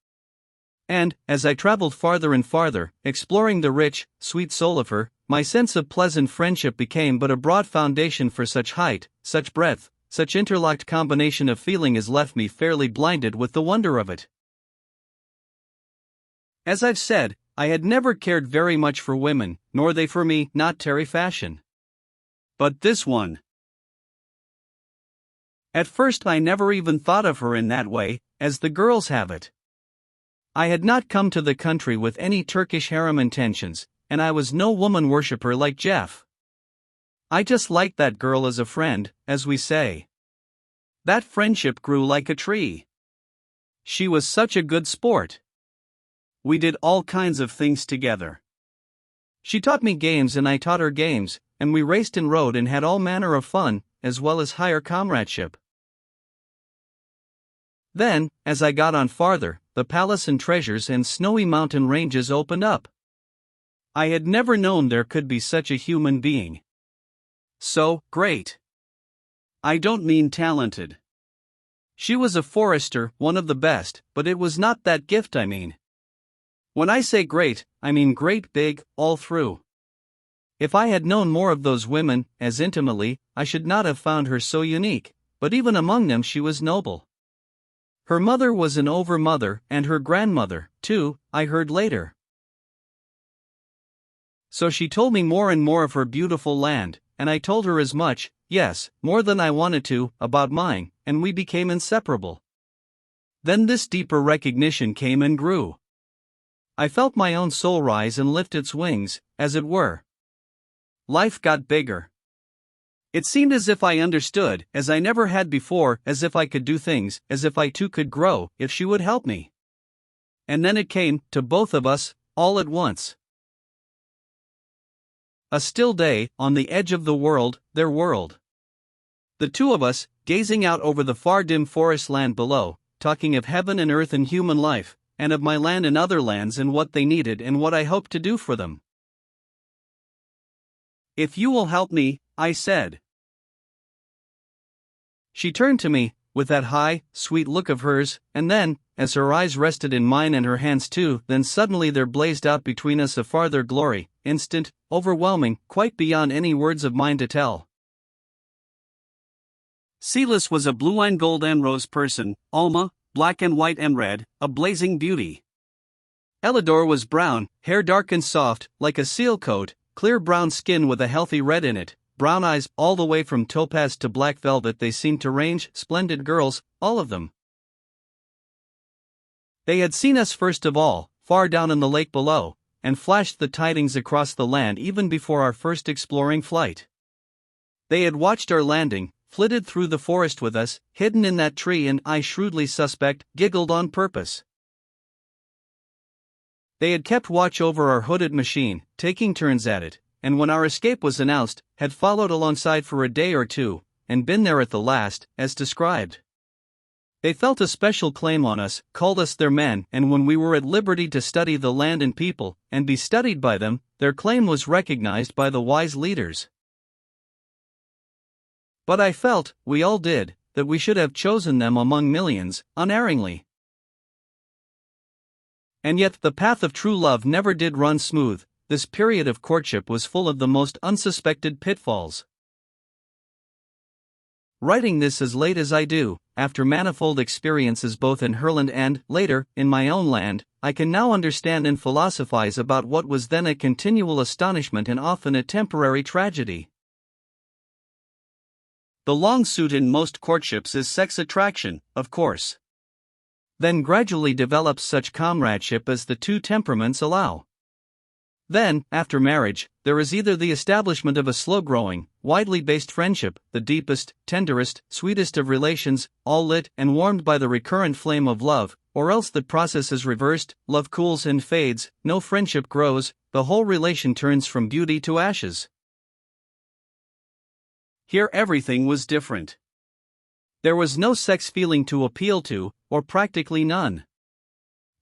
And, as I traveled farther and farther, exploring the rich, sweet soul of her, my sense of pleasant friendship became but a broad foundation for such height, such breadth, such interlocked combination of feeling as left me fairly blinded with the wonder of it. As I've said, I had never cared very much for women, nor they for me, not Terry fashion. But this one. At first I never even thought of her in that way, as the girls have it. I had not come to the country with any Turkish harem intentions, and I was no woman worshipper like Jeff. I just liked that girl as a friend, as we say. That friendship grew like a tree. She was such a good sport. We did all kinds of things together. She taught me games and I taught her games, and we raced and rode and had all manner of fun, as well as higher comradeship. Then, as I got on farther, the palace and treasures and snowy mountain ranges opened up. I had never known there could be such a human being. So great. I don't mean talented. She was a forester, one of the best, but it was not that gift I mean. When I say great, I mean great big, all through. If I had known more of those women, as intimately, I should not have found her so unique, but even among them she was noble. Her mother was an over-mother, and her grandmother, too, I heard later. So she told me more and more of her beautiful land, and I told her as much, yes, more than I wanted to, about mine, and we became inseparable. Then this deeper recognition came and grew. I felt my own soul rise and lift its wings, as it were. Life got bigger. It seemed as if I understood, as I never had before, as if I could do things, as if I too could grow, if she would help me. And then it came, to both of us, all at once. A still day, on the edge of the world, their world. The two of us, gazing out over the far dim forest land below, talking of heaven and earth and human life, and of my land and other lands and what they needed and what I hoped to do for them. If you will help me, I said. She turned to me, with that high, sweet look of hers, and then, as her eyes rested in mine and her hands too, then suddenly there blazed out between us a farther glory, instant, overwhelming, quite beyond any words of mine to tell. Silas was a blue-eyed gold and rose person, Alma, black and white and red, a blazing beauty. Elidor was brown, hair dark and soft, like a seal coat, clear brown skin with a healthy red in it, brown eyes all the way from topaz to black velvet. They seemed to range, splendid girls, all of them. They had seen us first of all, far down in the lake below, and flashed the tidings across the land even before our first exploring flight. They had watched our landing, flitted through the forest with us, hidden in that tree, and I shrewdly suspect, giggled on purpose. They had kept watch over our hooded machine, taking turns at it, and when our escape was announced, had followed alongside for a day or two, and been there at the last, as described. They felt a special claim on us, called us their men, and when we were at liberty to study the land and people, and be studied by them, their claim was recognized by the wise leaders. But I felt, we all did, that we should have chosen them among millions, unerringly. And yet the path of true love never did run smooth. This period of courtship was full of the most unsuspected pitfalls. Writing this as late as I do, after manifold experiences both in Herland and, later, in my own land, I can now understand and philosophize about what was then a continual astonishment and often a temporary tragedy. The long suit in most courtships is sex attraction, of course. Then gradually develops such comradeship as the two temperaments allow. Then, after marriage, there is either the establishment of a slow-growing, widely based friendship, the deepest, tenderest, sweetest of relations, all lit and warmed by the recurrent flame of love, or else the process is reversed, love cools and fades, no friendship grows, the whole relation turns from beauty to ashes. Here everything was different. There was no sex feeling to appeal to, or practically none.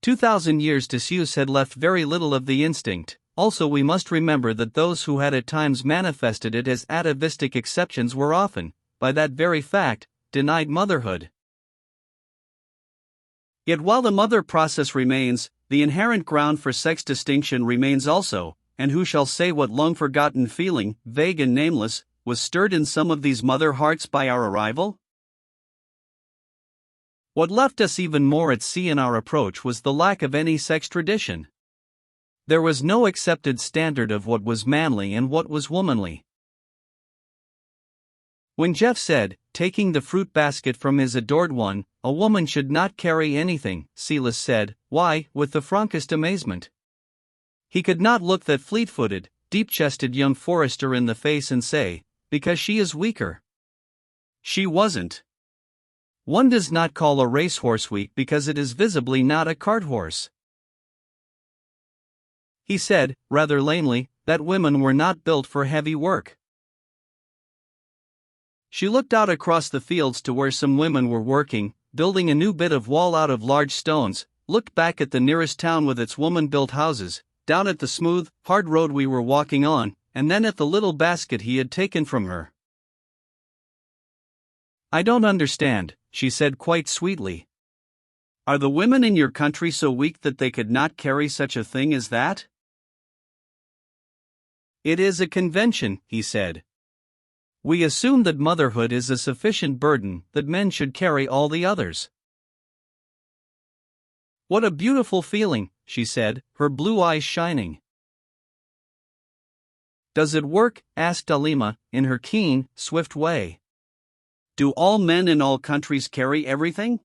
2,000 years' disuse had left very little of the instinct. Also, we must remember that those who had at times manifested it as atavistic exceptions were often, by that very fact, denied motherhood. Yet while the mother process remains, the inherent ground for sex distinction remains also, and who shall say what long-forgotten feeling, vague and nameless, was stirred in some of these mother hearts by our arrival? What left us even more at sea in our approach was the lack of any sex tradition. There was no accepted standard of what was manly and what was womanly. When Jeff said, taking the fruit basket from his adored one, a woman should not carry anything, Silas said, why, with the frankest amazement. He could not look that fleet-footed, deep-chested young forester in the face and say, because she is weaker. She wasn't. One does not call a racehorse weak because it is visibly not a cart horse. He said, rather lamely, that women were not built for heavy work. She looked out across the fields to where some women were working, building a new bit of wall out of large stones, looked back at the nearest town with its woman-built houses, down at the smooth, hard road we were walking on, and then at the little basket he had taken from her. I don't understand, she said quite sweetly. Are the women in your country so weak that they could not carry such a thing as that? It is a convention, he said. We assume that motherhood is a sufficient burden that men should carry all the others. What a beautiful feeling, she said, her blue eyes shining. Does it work? Asked Alima, in her keen, swift way. Do all men in all countries carry everything?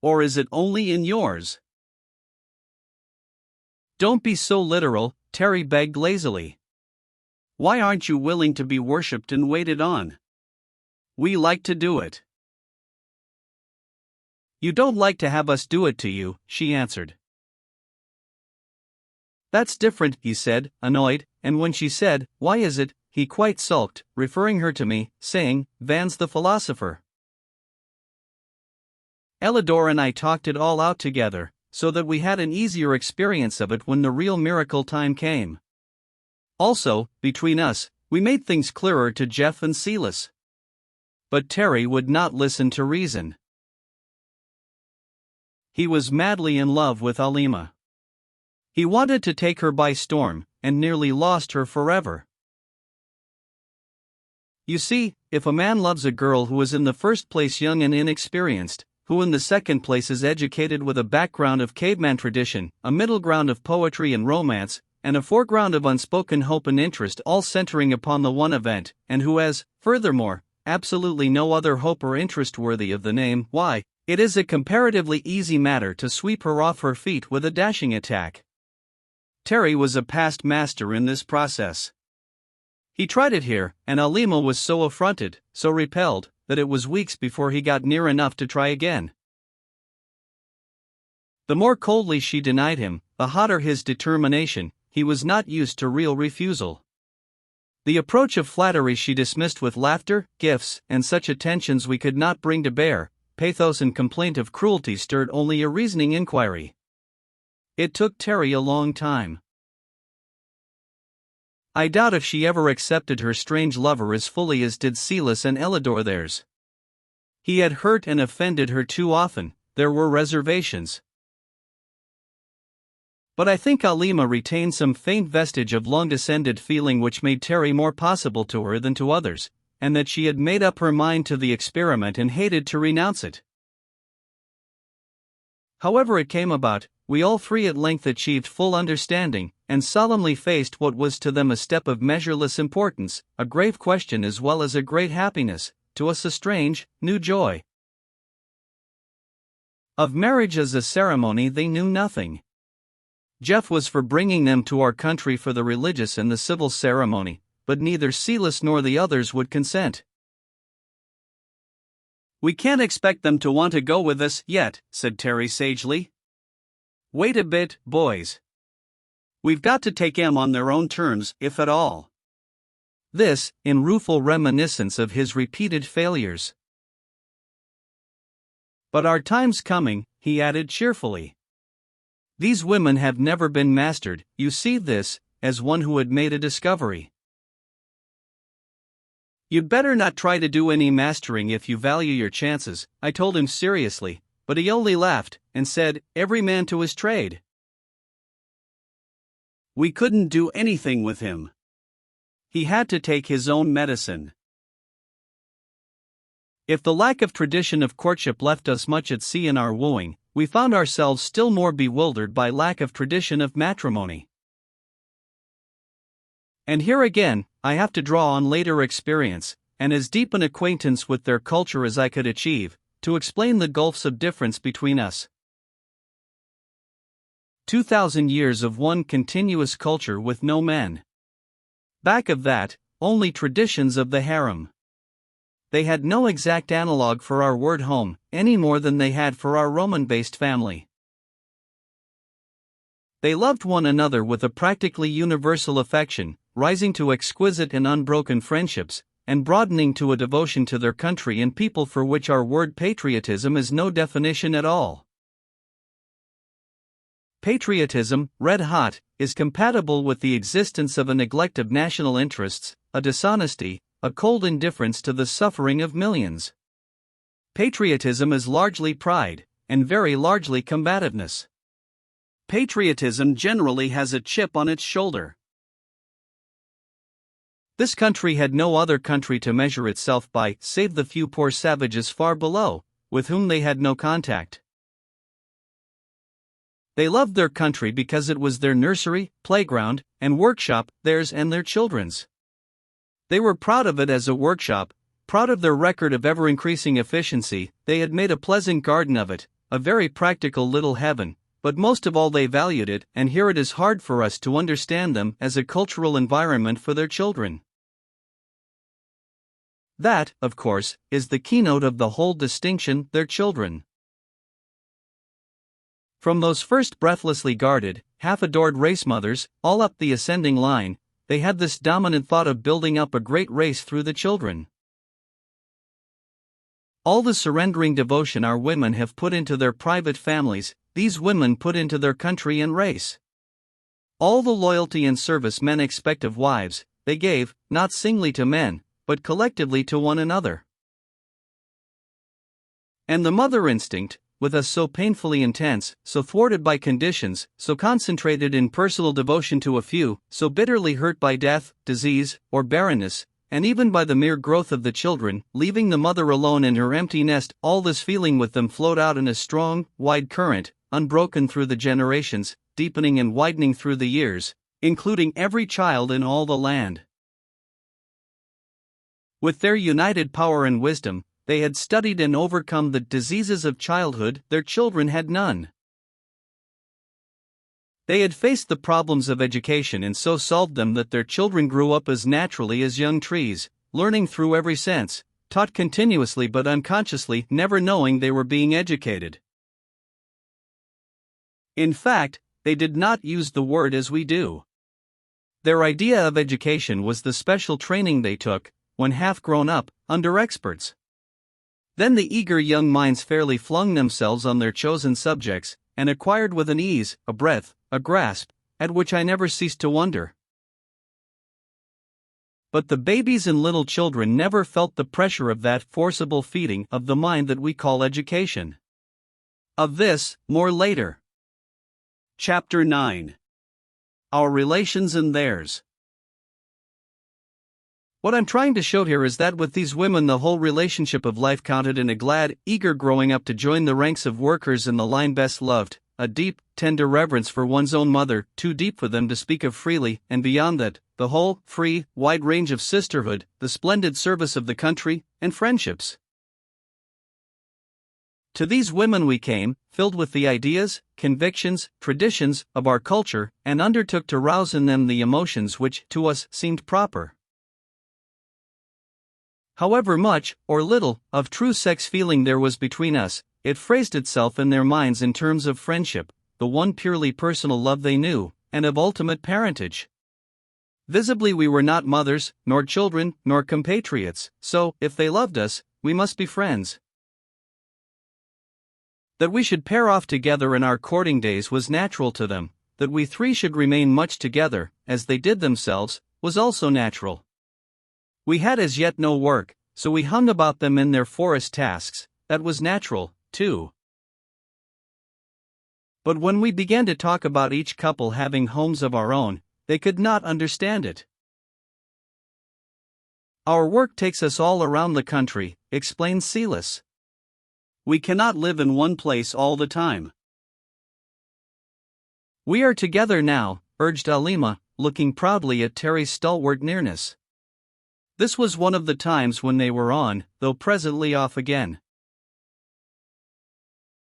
Or is it only in yours? Don't be so literal, Terry begged lazily. Why aren't you willing to be worshipped and waited on? We like to do it. You don't like to have us do it to you, she answered. That's different, he said, annoyed, and when she said, why is it, he quite sulked, referring her to me, saying, Van's the philosopher. Elidor and I talked it all out together, so that we had an easier experience of it when the real miracle time came. Also, between us, we made things clearer to Jeff and Silas. But Terry would not listen to reason. He was madly in love with Alima. He wanted to take her by storm, and nearly lost her forever. You see, if a man loves a girl who is in the first place young and inexperienced, who in the second place is educated with a background of caveman tradition, a middle ground of poetry and romance, and a foreground of unspoken hope and interest all centering upon the one event, and who has, furthermore, absolutely no other hope or interest worthy of the name, why, it is a comparatively easy matter to sweep her off her feet with a dashing attack. Terry was a past master in this process. He tried it here, and Alima was so affronted, so repelled, that it was weeks before he got near enough to try again. The more coldly she denied him, the hotter his determination. He was not used to real refusal. The approach of flattery she dismissed with laughter, gifts, and such attentions we could not bring to bear. Pathos and complaint of cruelty stirred only a reasoning inquiry. It took Terry a long time. I doubt if she ever accepted her strange lover as fully as did Silas and Elidor theirs. He had hurt and offended her too often, there were reservations. But I think Alima retained some faint vestige of long-descended feeling which made Terry more possible to her than to others, and that she had made up her mind to the experiment and hated to renounce it. However it came about, we all three at length achieved full understanding, and solemnly faced what was to them a step of measureless importance, a grave question as well as a great happiness, to us a strange, new joy. Of marriage as a ceremony they knew nothing. Jeff was for bringing them to our country for the religious and the civil ceremony, but neither Silas nor the others would consent. "We can't expect them to want to go with us yet," said Terry sagely. "Wait a bit, boys. We've got to take 'em on their own terms, if at all." This, in rueful reminiscence of his repeated failures. "But our time's coming," he added cheerfully. "These women have never been mastered, you see this, as one who had made a discovery. You'd better not try to do any mastering if you value your chances," I told him seriously, but he only laughed, and said, "Every man to his trade." We couldn't do anything with him. He had to take his own medicine. If the lack of tradition of courtship left us much at sea in our wooing, we found ourselves still more bewildered by lack of tradition of matrimony. And here again, I have to draw on later experience, and as deep an acquaintance with their culture as I could achieve, to explain the gulfs of difference between us. 2,000 years of one continuous culture with no men. Back of that, only traditions of the harem. They had no exact analog for our word home, any more than they had for our Roman-based family. They loved one another with a practically universal affection, rising to exquisite and unbroken friendships, and broadening to a devotion to their country and people for which our word patriotism is no definition at all. Patriotism, red hot, is compatible with the existence of a neglect of national interests, a dishonesty, a cold indifference to the suffering of millions. Patriotism is largely pride, and very largely combativeness. Patriotism generally has a chip on its shoulder. This country had no other country to measure itself by, save the few poor savages far below, with whom they had no contact. They loved their country because it was their nursery, playground, and workshop, theirs and their children's. They were proud of it as a workshop, proud of their record of ever-increasing efficiency. They had made a pleasant garden of it, a very practical little heaven, but most of all they valued it, and here it is hard for us to understand them, as a cultural environment for their children. That, of course, is the keynote of the whole distinction, their children. From those first breathlessly guarded, half-adored race mothers, all up the ascending line, they had this dominant thought of building up a great race through the children. All the surrendering devotion our women have put into their private families, these women put into their country and race. All the loyalty and service men expect of wives, they gave, not singly to men, but collectively to one another. And the mother instinct, with us so painfully intense, so thwarted by conditions, so concentrated in personal devotion to a few, so bitterly hurt by death, disease, or barrenness, and even by the mere growth of the children, leaving the mother alone in her empty nest, all this feeling with them flowed out in a strong, wide current, unbroken through the generations, deepening and widening through the years, including every child in all the land. With their united power and wisdom, they had studied and overcome the diseases of childhood. Their children had none. They had faced the problems of education and so solved them that their children grew up as naturally as young trees, learning through every sense, taught continuously but unconsciously, never knowing they were being educated. In fact, they did not use the word as we do. Their idea of education was the special training they took, when half grown up, under experts. Then the eager young minds fairly flung themselves on their chosen subjects, and acquired with an ease, a breadth, a grasp, at which I never ceased to wonder. But the babies and little children never felt the pressure of that forcible feeding of the mind that we call education. Of this, more later. Chapter 9. Our Relations and Theirs. What I'm trying to show here is that with these women, the whole relationship of life counted in a glad, eager growing up to join the ranks of workers in the line best loved, a deep, tender reverence for one's own mother, too deep for them to speak of freely, and beyond that, the whole, free, wide range of sisterhood, the splendid service of the country, and friendships. To these women we came, filled with the ideas, convictions, traditions of our culture, and undertook to rouse in them the emotions which, to us, seemed proper. However much, or little, of true sex feeling there was between us, it phrased itself in their minds in terms of friendship, the one purely personal love they knew, and of ultimate parentage. Visibly we were not mothers, nor children, nor compatriots, so, if they loved us, we must be friends. That we should pair off together in our courting days was natural to them, that we three should remain much together, as they did themselves, was also natural. We had as yet no work, so we hung about them in their forest tasks, that was natural, too. But when we began to talk about each couple having homes of our own, they could not understand it. Our work takes us all around the country, explained Silas. We cannot live in one place all the time. We are together now, urged Alima, looking proudly at Terry's stalwart nearness. This was one of the times when they were on, though presently off again.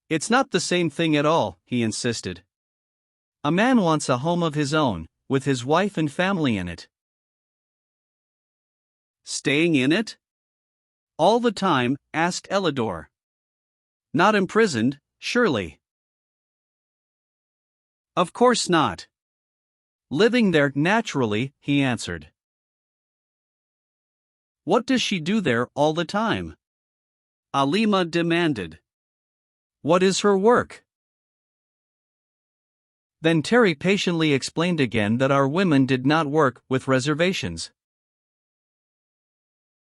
It's not the same thing at all, he insisted. A man wants a home of his own, with his wife and family in it. Staying in it? All the time? Asked Elidor. Not imprisoned, surely? Of course not. Living there naturally, he answered. What does she do there all the time? Alima demanded. What is her work? Then Terry patiently explained again that our women did not work with reservations.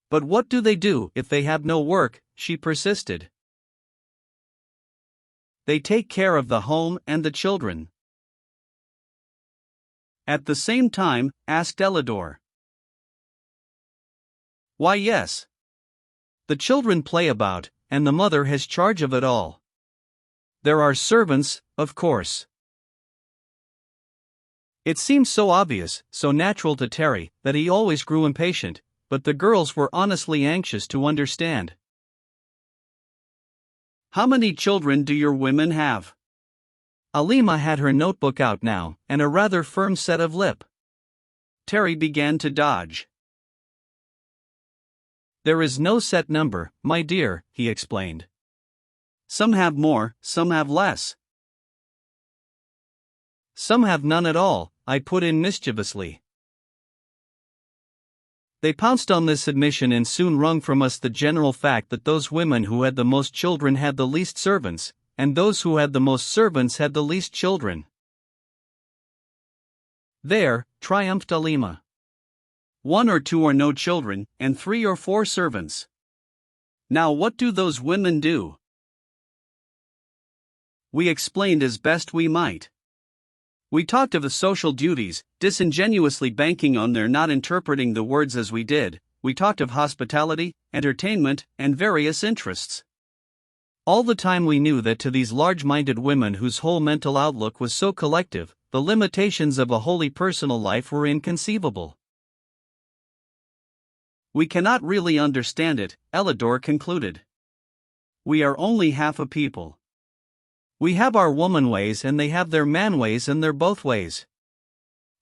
But what do they do if they have no work? She persisted. They take care of the home and the children. At the same time, asked Elidor. Why, yes. The children play about, and the mother has charge of it all. There are servants, of course. It seemed so obvious, so natural to Terry, that he always grew impatient, but the girls were honestly anxious to understand. How many children do your women have? Alima had her notebook out now, and a rather firm set of lip. Terry began to dodge. There is no set number, my dear, he explained. Some have more, some have less. Some have none at all, I put in mischievously. They pounced on this admission and soon wrung from us the general fact that those women who had the most children had the least servants, and those who had the most servants had the least children. There, triumphed Alima. 1 or 2 or no children, and 3 or 4 servants. Now what do those women do? We explained as best we might. We talked of the social duties, disingenuously banking on their not interpreting the words as we did. We talked of hospitality, entertainment, and various interests. All the time we knew that to these large-minded women whose whole mental outlook was so collective, the limitations of a wholly personal life were inconceivable. We cannot really understand it, Elidor concluded. We are only half a people. We have our woman ways and they have their man ways, and they're both ways.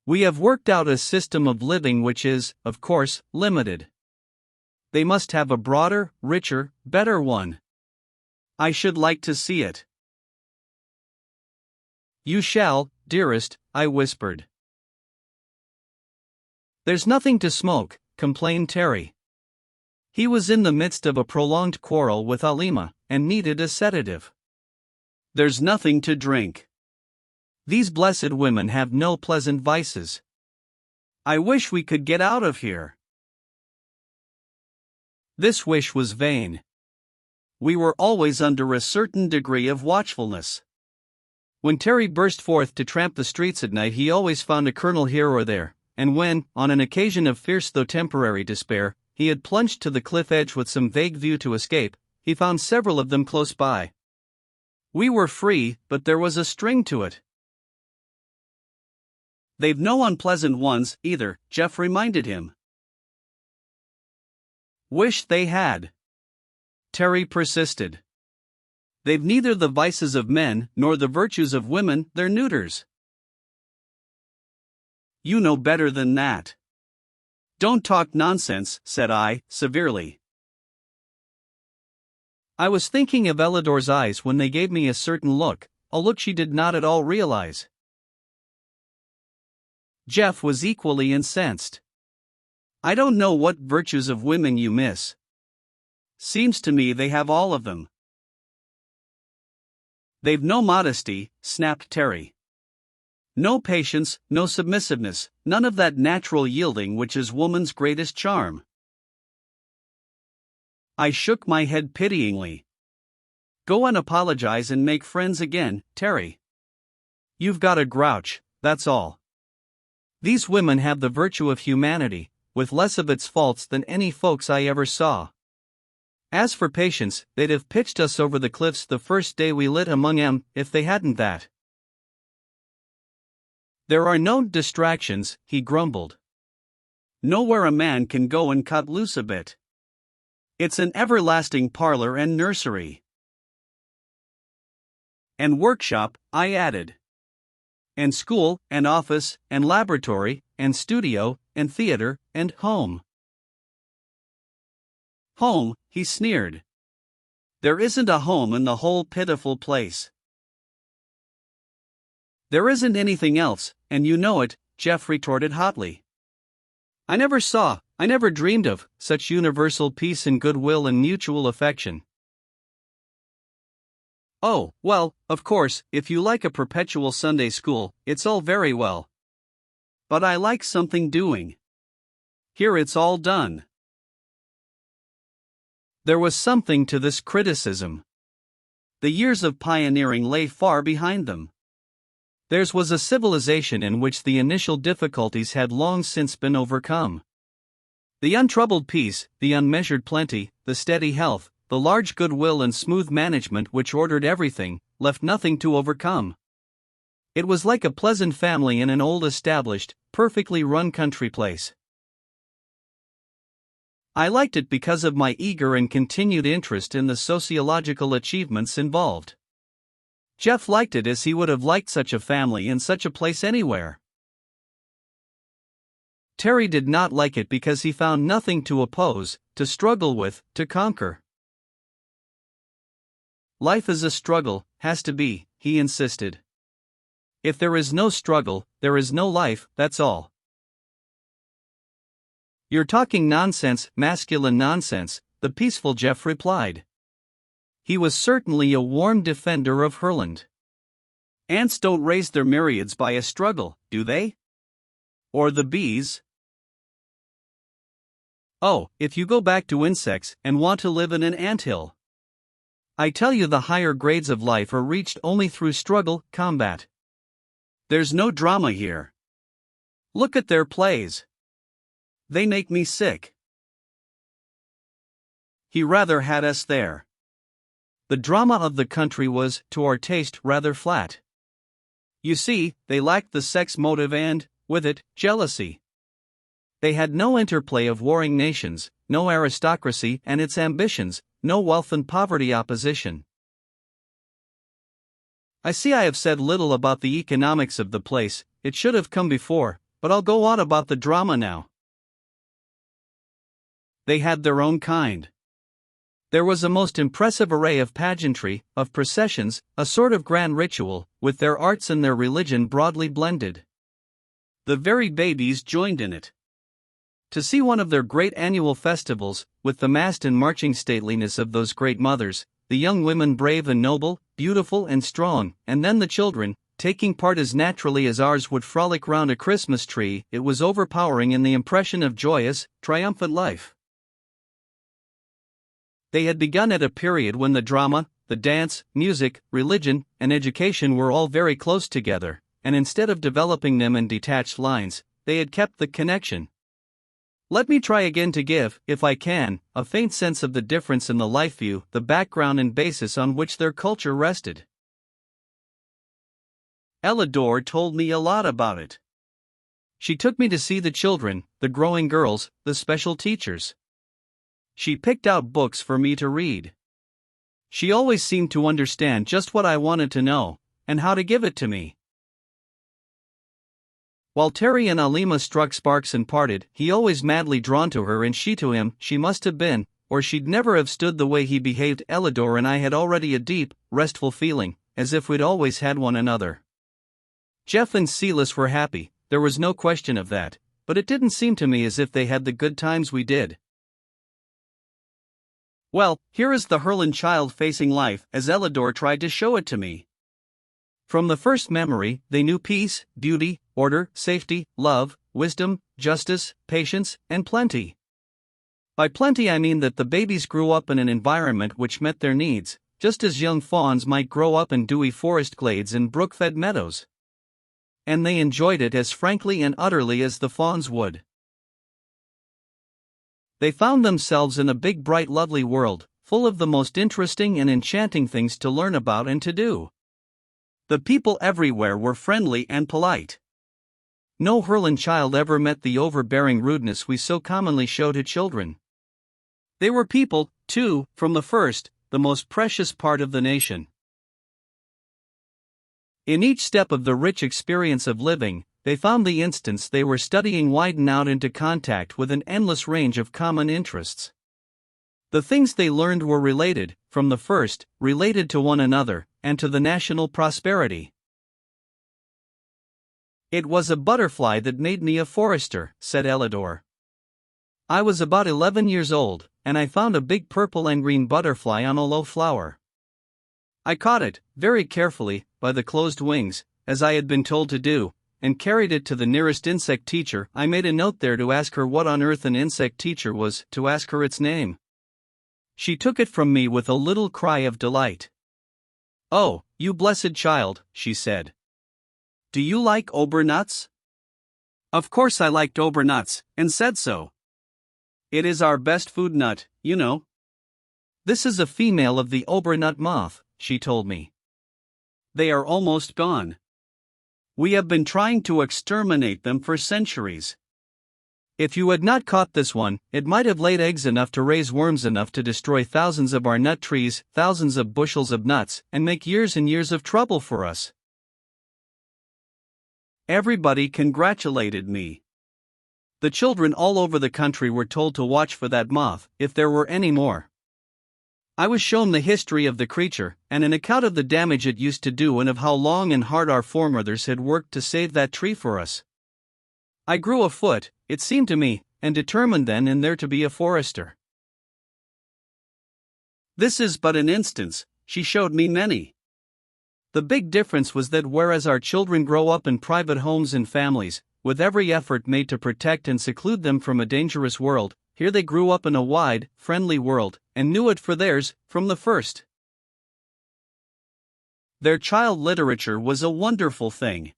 We have worked out a system of living which is, of course, limited. They must have a broader, richer, better one. I should like to see it. You shall, dearest, I whispered. There's nothing to smoke, complained Terry. He was in the midst of a prolonged quarrel with Alima, and needed a sedative. There's nothing to drink. These blessed women have no pleasant vices. I wish we could get out of here. This wish was vain. We were always under a certain degree of watchfulness. When Terry burst forth to tramp the streets at night, he always found a colonel here or there, and when, on an occasion of fierce though temporary despair, he had plunged to the cliff edge with some vague view to escape, he found several of them close by. We were free, but there was a string to it. They've no unpleasant ones, either, Jeff reminded him. Wish they had. Terry persisted. They've neither the vices of men nor the virtues of women, they're neuters. You know better than that. Don't talk nonsense, said I, severely. I was thinking of Elidor's eyes when they gave me a certain look, a look she did not at all realize. Jeff was equally incensed. I don't know what virtues of women you miss. Seems to me they have all of them. They've no modesty, snapped Terry. No patience, no submissiveness, none of that natural yielding which is woman's greatest charm. I shook my head pityingly. Go and apologize and make friends again, Terry. You've got a grouch, that's all. These women have the virtue of humanity, with less of its faults than any folks I ever saw. As for patience, they'd have pitched us over the cliffs the first day we lit among 'em, if they hadn't that. There are no distractions, he grumbled. Nowhere a man can go and cut loose a bit. It's an everlasting parlor and nursery. And workshop, I added. And school, and office, and laboratory, and studio, and theater, and home. Home, he sneered. There isn't a home in the whole pitiful place. There isn't anything else, and you know it, Jeff retorted hotly. I never dreamed of, such universal peace and goodwill and mutual affection. Oh, well, of course, if you like a perpetual Sunday school, it's all very well. But I like something doing. Here it's all done. There was something to this criticism. The years of pioneering lay far behind them. Theirs was a civilization in which the initial difficulties had long since been overcome. The untroubled peace, the unmeasured plenty, the steady health, the large goodwill and smooth management which ordered everything, left nothing to overcome. It was like a pleasant family in an old established, perfectly run country place. I liked it because of my eager and continued interest in the sociological achievements involved. Jeff liked it as he would have liked such a family in such a place anywhere. Terry did not like it because he found nothing to oppose, to struggle with, to conquer. Life is a struggle, has to be, he insisted. If there is no struggle, there is no life, that's all. You're talking nonsense, masculine nonsense, the peaceful Jeff replied. He was certainly a warm defender of Herland. Ants don't raise their myriads by a struggle, do they? Or the bees? Oh, if you go back to insects and want to live in an anthill. I tell you, the higher grades of life are reached only through struggle, combat. There's no drama here. Look at their plays. They make me sick. He rather had us there. The drama of the country was, to our taste, rather flat. You see, they lacked the sex motive and, with it, jealousy. They had no interplay of warring nations, no aristocracy and its ambitions, no wealth and poverty opposition. I see I have said little about the economics of the place, it should have come before, but I'll go on about the drama now. They had their own kind. There was a most impressive array of pageantry, of processions, a sort of grand ritual, with their arts and their religion broadly blended. The very babies joined in it. To see one of their great annual festivals, with the massed and marching stateliness of those great mothers, the young women brave and noble, beautiful and strong, and then the children, taking part as naturally as ours would frolic round a Christmas tree, it was overpowering in the impression of joyous, triumphant life. They had begun at a period when the drama, the dance, music, religion, and education were all very close together, and instead of developing them in detached lines, they had kept the connection. Let me try again to give, if I can, a faint sense of the difference in the life view, the background and basis on which their culture rested. Elidor told me a lot about it. She took me to see the children, the growing girls, the special teachers. She picked out books for me to read. She always seemed to understand just what I wanted to know, and how to give it to me. While Terry and Alima struck sparks and parted, he always madly drawn to her and she to him. She must have been, or she'd never have stood the way he behaved. Elidor and I had already a deep, restful feeling, as if we'd always had one another. Jeff and Silas were happy, there was no question of that, but it didn't seem to me as if they had the good times we did. Well, here is the Herland child facing life as Elidor tried to show it to me. From the first memory, they knew peace, beauty, order, safety, love, wisdom, justice, patience, and plenty. By plenty I mean that the babies grew up in an environment which met their needs, just as young fawns might grow up in dewy forest glades and brook-fed meadows. And they enjoyed it as frankly and utterly as the fawns would. They found themselves in a big bright lovely world, full of the most interesting and enchanting things to learn about and to do. The people everywhere were friendly and polite. No Herland child ever met the overbearing rudeness we so commonly show to children. They were people, too, from the first, the most precious part of the nation. In each step of the rich experience of living, they found the instance they were studying widen out into contact with an endless range of common interests. The things they learned were related, from the first, related to one another, and to the national prosperity. It was a butterfly that made me a forester, said Elidor. I was about 11 years old, and I found a big purple and green butterfly on a low flower. I caught it, very carefully, by the closed wings, as I had been told to do, and carried it to the nearest insect teacher. I made a note there to ask her what on earth an insect teacher was, to ask her its name. She took it from me with a little cry of delight. Oh, you blessed child, she said. Do you like obernuts? Of course I liked obernuts, and said so. It is our best food nut, you know. This is a female of the obernut moth, she told me. They are almost gone. We have been trying to exterminate them for centuries. If you had not caught this one, it might have laid eggs enough to raise worms enough to destroy thousands of our nut trees, thousands of bushels of nuts, and make years and years of trouble for us. Everybody congratulated me. The children all over the country were told to watch for that moth, if there were any more. I was shown the history of the creature, and an account of the damage it used to do and of how long and hard our foremothers had worked to save that tree for us. I grew a foot, it seemed to me, and determined then and there to be a forester. This is but an instance, she showed me many. The big difference was that whereas our children grow up in private homes and families, with every effort made to protect and seclude them from a dangerous world, here they grew up in a wide, friendly world, and knew it for theirs, from the first. Their child literature was a wonderful thing.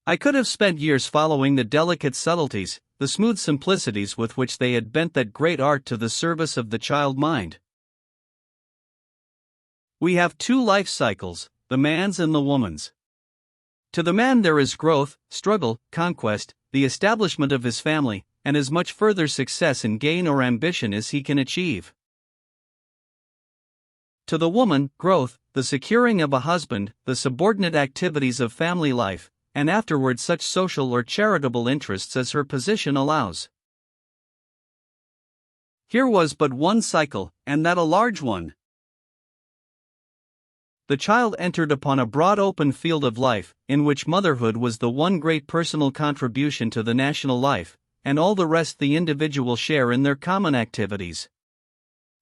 I could have spent years following the delicate subtleties, the smooth simplicities with which they had bent that great art to the service of the child mind. We have two life cycles, the man's and the woman's. To the man there is growth, struggle, conquest, the establishment of his family, and as much further success in gain or ambition as he can achieve. To the woman, growth, the securing of a husband, the subordinate activities of family life, and afterward such social or charitable interests as her position allows. Here was but one cycle, and that a large one. The child entered upon a broad open field of life, in which motherhood was the one great personal contribution to the national life, and all the rest the individual share in their common activities.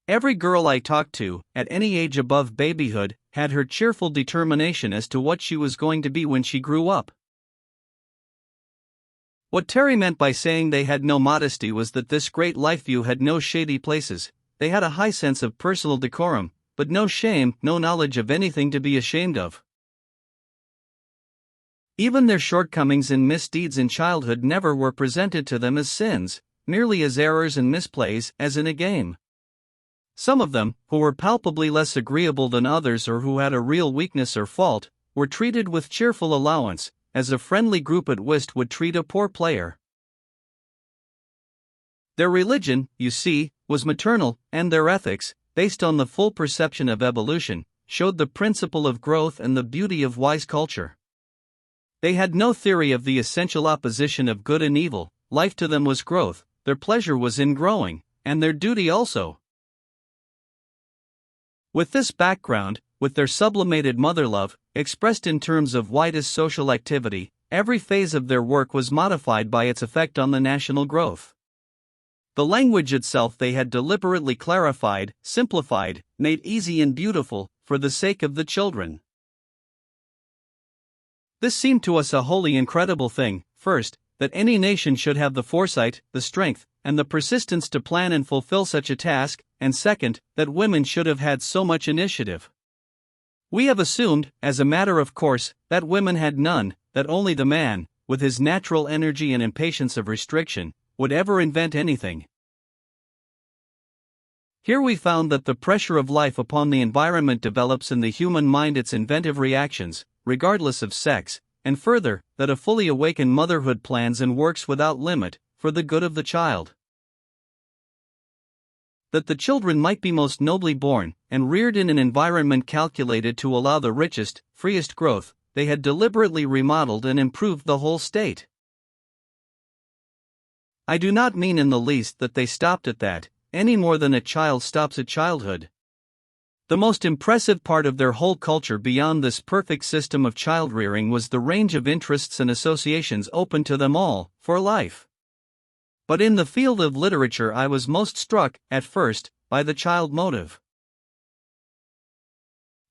Every girl I talked to, at any age above babyhood, had her cheerful determination as to what she was going to be when she grew up. What Terry meant by saying they had no modesty was that this great life view had no shady places. They had a high sense of personal decorum, but no shame, no knowledge of anything to be ashamed of. Even their shortcomings and misdeeds in childhood never were presented to them as sins, merely as errors and misplays, as in a game. Some of them, who were palpably less agreeable than others or who had a real weakness or fault, were treated with cheerful allowance, as a friendly group at whist would treat a poor player. Their religion, you see, was maternal, and their ethics, based on the full perception of evolution, showed the principle of growth and the beauty of wise culture. They had no theory of the essential opposition of good and evil. Life to them was growth, their pleasure was in growing, and their duty also. With this background, with their sublimated mother love, expressed in terms of widest social activity, every phase of their work was modified by its effect on the national growth. The language itself they had deliberately clarified, simplified, made easy and beautiful, for the sake of the children. This seemed to us a wholly incredible thing, first, that any nation should have the foresight, the strength, and the persistence to plan and fulfill such a task, and second, that women should have had so much initiative. We have assumed, as a matter of course, that women had none, that only the man, with his natural energy and impatience of restriction, would ever invent anything. Here we found that the pressure of life upon the environment develops in the human mind its inventive reactions, regardless of sex, and further, that a fully awakened motherhood plans and works without limit, for the good of the child. That the children might be most nobly born, and reared in an environment calculated to allow the richest, freest growth, they had deliberately remodeled and improved the whole state. I do not mean in the least that they stopped at that, any more than a child stops at childhood. The most impressive part of their whole culture beyond this perfect system of child-rearing was the range of interests and associations open to them all, for life. But in the field of literature I was most struck, at first, by the child motive.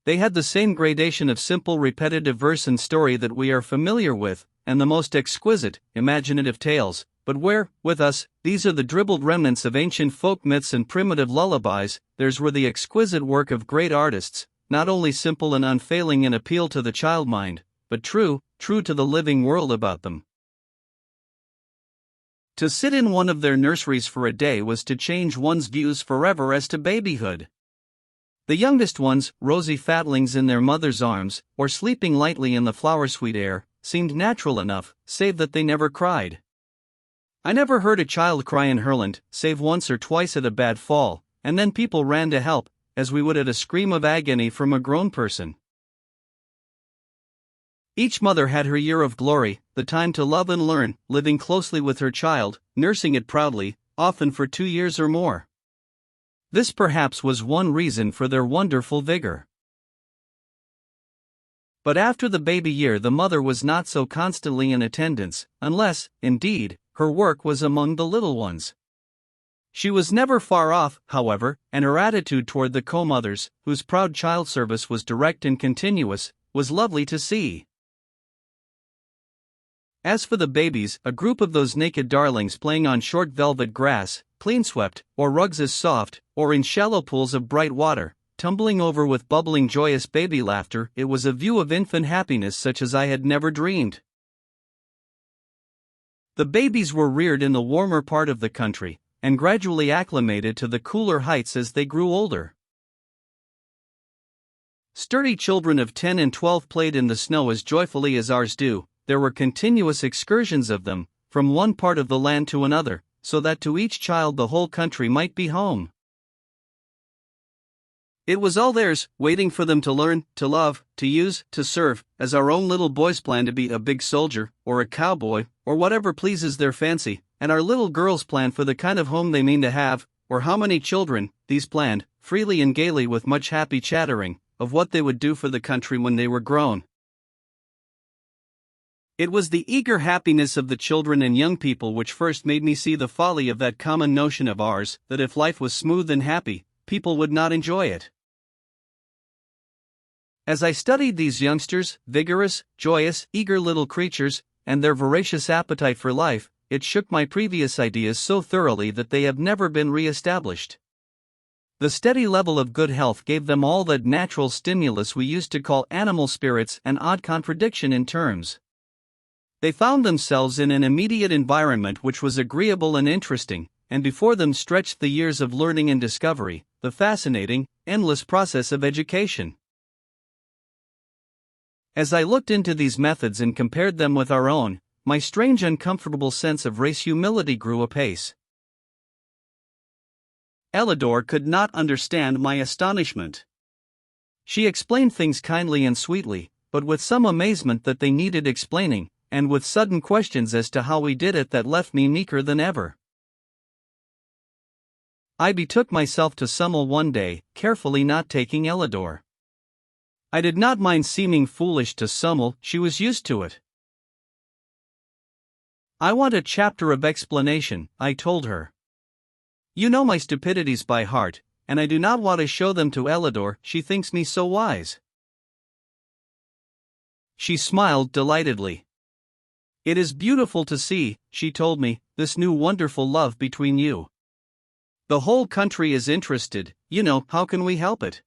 They had the same gradation of simple repetitive verse and story that we are familiar with, and the most exquisite, imaginative tales, but where, with us, these are the dribbled remnants of ancient folk myths and primitive lullabies, theirs were the exquisite work of great artists, not only simple and unfailing in appeal to the child mind, but true to the living world about them. To sit in one of their nurseries for a day was to change one's views forever as to babyhood. The youngest ones, rosy fatlings in their mother's arms, or sleeping lightly in the flower-sweet air, seemed natural enough, save that they never cried. I never heard a child cry in Herland, save once or twice at a bad fall, and then people ran to help, as we would at a scream of agony from a grown person. Each mother had her year of glory, the time to love and learn, living closely with her child, nursing it proudly, often for 2 years or more. This perhaps was one reason for their wonderful vigor. But after the baby year the mother was not so constantly in attendance, unless, indeed, her work was among the little ones. She was never far off, however, and her attitude toward the co-mothers, whose proud child service was direct and continuous, was lovely to see. As for the babies, a group of those naked darlings playing on short velvet grass, clean-swept, or rugs as soft, or in shallow pools of bright water, tumbling over with bubbling joyous baby laughter, it was a view of infant happiness such as I had never dreamed. The babies were reared in the warmer part of the country, and gradually acclimated to the cooler heights as they grew older. Sturdy children of 10 and 12 played in the snow as joyfully as ours do. There were continuous excursions of them, from one part of the land to another, so that to each child the whole country might be home. It was all theirs, waiting for them to learn, to love, to use, to serve, as our own little boys plan to be a big soldier, or a cowboy, or whatever pleases their fancy, and our little girls plan for the kind of home they mean to have, or how many children, these planned, freely and gaily with much happy chattering, of what they would do for the country when they were grown. It was the eager happiness of the children and young people which first made me see the folly of that common notion of ours, that if life was smooth and happy, people would not enjoy it. As I studied these youngsters, vigorous, joyous, eager little creatures, and their voracious appetite for life, it shook my previous ideas so thoroughly that they have never been re-established. The steady level of good health gave them all that natural stimulus we used to call animal spirits, an odd contradiction in terms. They found themselves in an immediate environment which was agreeable and interesting, and before them stretched the years of learning and discovery, the fascinating, endless process of education. As I looked into these methods and compared them with our own, my strange uncomfortable sense of race humility grew apace. Elidor could not understand my astonishment. She explained things kindly and sweetly, but with some amazement that they needed explaining, and with sudden questions as to how we did it that left me meeker than ever. I betook myself to Summel one day, carefully not taking Elidor. I did not mind seeming foolish to Summel, she was used to it. I want a chapter of explanation, I told her. You know my stupidities by heart, and I do not want to show them to Elidor, she thinks me so wise. She smiled delightedly. It is beautiful to see, she told me, this new wonderful love between you. The whole country is interested, you know, how can we help it?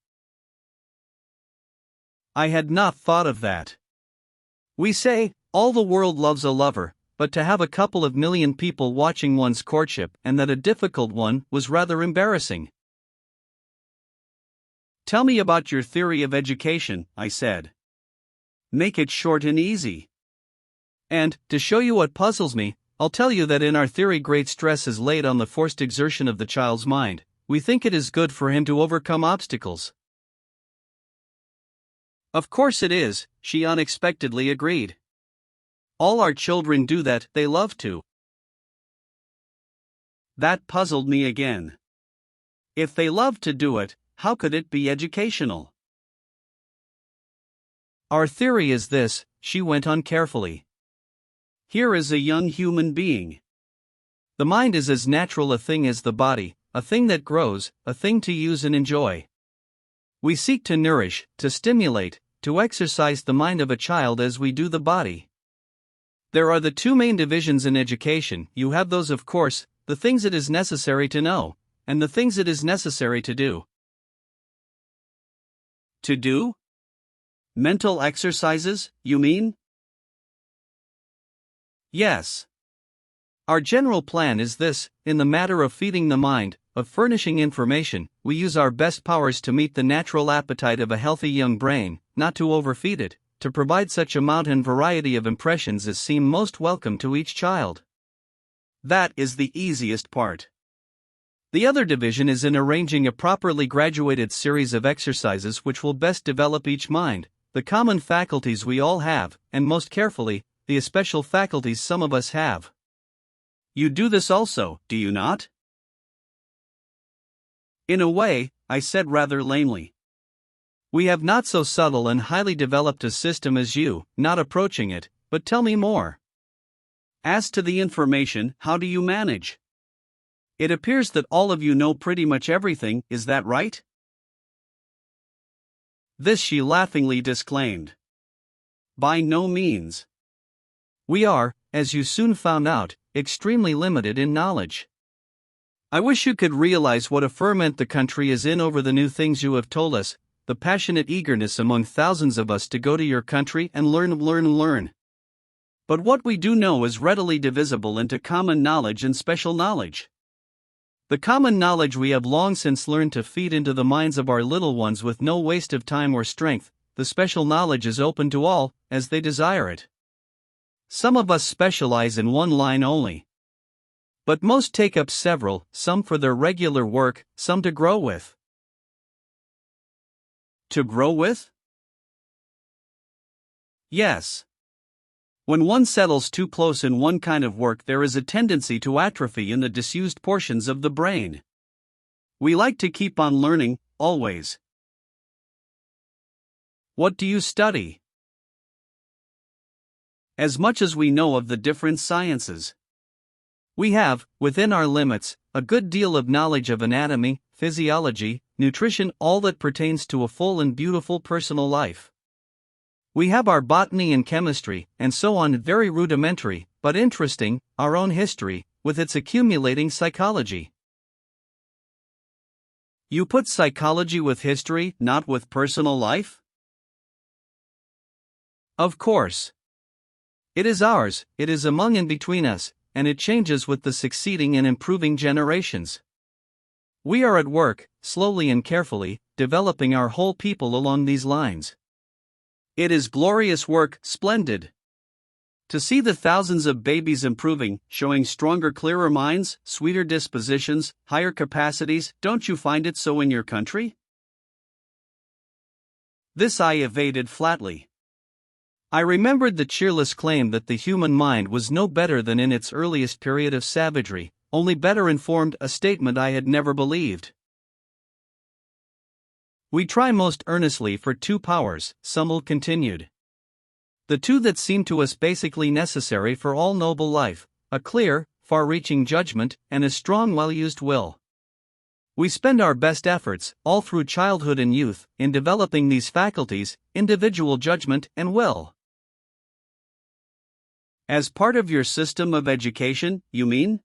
I had not thought of that. We say, all the world loves a lover, but to have a couple of million people watching one's courtship, and that a difficult one, was rather embarrassing. Tell me about your theory of education, I said. Make it short and easy. And, to show you what puzzles me, I'll tell you that in our theory great stress is laid on the forced exertion of the child's mind. We think it is good for him to overcome obstacles. Of course it is, she unexpectedly agreed. All our children do that, they love to. That puzzled me again. If they love to do it, how could it be educational? Our theory is this, she went on carefully. Here is a young human being. The mind is as natural a thing as the body, a thing that grows, a thing to use and enjoy. We seek to nourish, to stimulate, to exercise the mind of a child as we do the body. There are the two main divisions in education. You have those, of course, the things it is necessary to know, and the things it is necessary to do. To do? Mental exercises, you mean? Yes. Our general plan is this: in the matter of feeding the mind, of furnishing information, we use our best powers to meet the natural appetite of a healthy young brain, not to overfeed it, to provide such amount and variety of impressions as seem most welcome to each child. That is the easiest part. The other division is in arranging a properly graduated series of exercises which will best develop each mind, the common faculties we all have, and most carefully, the especial faculties some of us have. You do this also, do you not? In a way, I said rather lamely. We have not so subtle and highly developed a system as you, not approaching it, but tell me more. As to the information, how do you manage? It appears that all of you know pretty much everything, is that right? This she laughingly disclaimed. By no means. We are, as you soon found out, extremely limited in knowledge. I wish you could realize what a ferment the country is in over the new things you have told us, the passionate eagerness among thousands of us to go to your country and learn. But what we do know is readily divisible into common knowledge and special knowledge. The common knowledge we have long since learned to feed into the minds of our little ones with no waste of time or strength. The special knowledge is open to all, as they desire it. Some of us specialize in one line only. But most take up several, some for their regular work, some to grow with. To grow with? Yes. When one settles too close in one kind of work, there is a tendency to atrophy in the disused portions of the brain. We like to keep on learning, always. What do you study? As much as we know of the different sciences. We have, within our limits, a good deal of knowledge of anatomy, physiology, nutrition, all that pertains to a full and beautiful personal life. We have our botany and chemistry, and so on, very rudimentary, but interesting, our own history, with its accumulating psychology. You put psychology with history, not with personal life? Of course. It is ours, it is among and between us, and it changes with the succeeding and improving generations. We are at work, slowly and carefully, developing our whole people along these lines. It is glorious work, splendid. To see the thousands of babies improving, showing stronger, clearer minds, sweeter dispositions, higher capacities, don't you find it so in your country? This I evaded flatly. I remembered the cheerless claim that the human mind was no better than in its earliest period of savagery, only better informed, a statement I had never believed. We try most earnestly for two powers, Summel continued. The two that seem to us basically necessary for all noble life, a clear, far-reaching judgment, and a strong well-used will. We spend our best efforts, all through childhood and youth, in developing these faculties, individual judgment and will. As part of your system of education, you mean?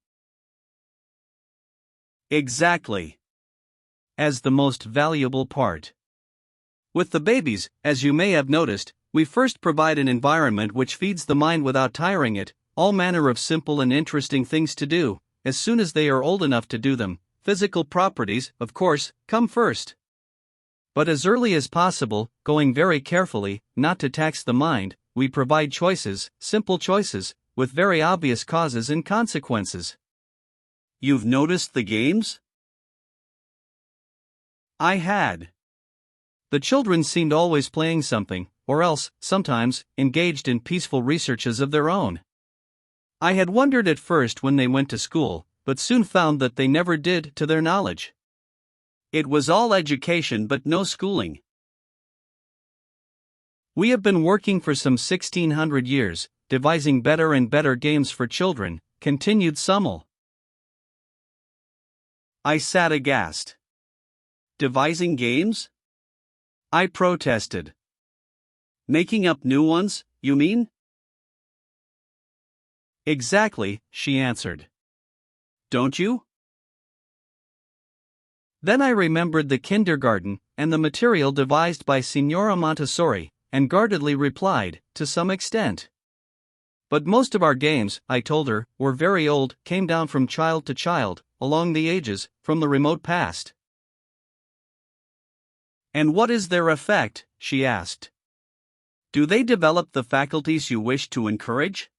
Exactly. As the most valuable part. With the babies, as you may have noticed, we first provide an environment which feeds the mind without tiring it, all manner of simple and interesting things to do, as soon as they are old enough to do them. Physical properties, of course, come first. But as early as possible, going very carefully, not to tax the mind, we provide choices, simple choices, with very obvious causes and consequences. You've noticed the games? I had. The children seemed always playing something, or else, sometimes, engaged in peaceful researches of their own. I had wondered at first when they went to school, but soon found that they never did, to their knowledge. It was all education but no schooling. We have been working for some 1600 years, devising better and better games for children, continued Summel. I sat aghast. Devising games? I protested. Making up new ones, you mean? Exactly, she answered. Don't you? Then I remembered the kindergarten, and the material devised by Signora Montessori, and guardedly replied, to some extent. But most of our games, I told her, were very old, came down from child to child, along the ages, from the remote past. And what is their effect? She asked. Do they develop the faculties you wish to encourage?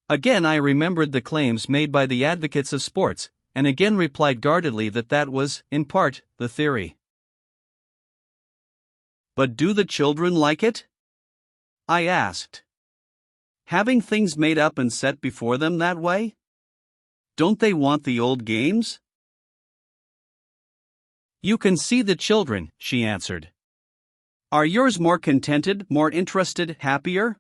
Again I remembered the claims made by the advocates of sports, and again replied guardedly that that was, in part, the theory. But do the children like it? I asked. Having things made up and set before them that way? Don't they want the old games? You can see the children, she answered. Are yours more contented, more interested, happier?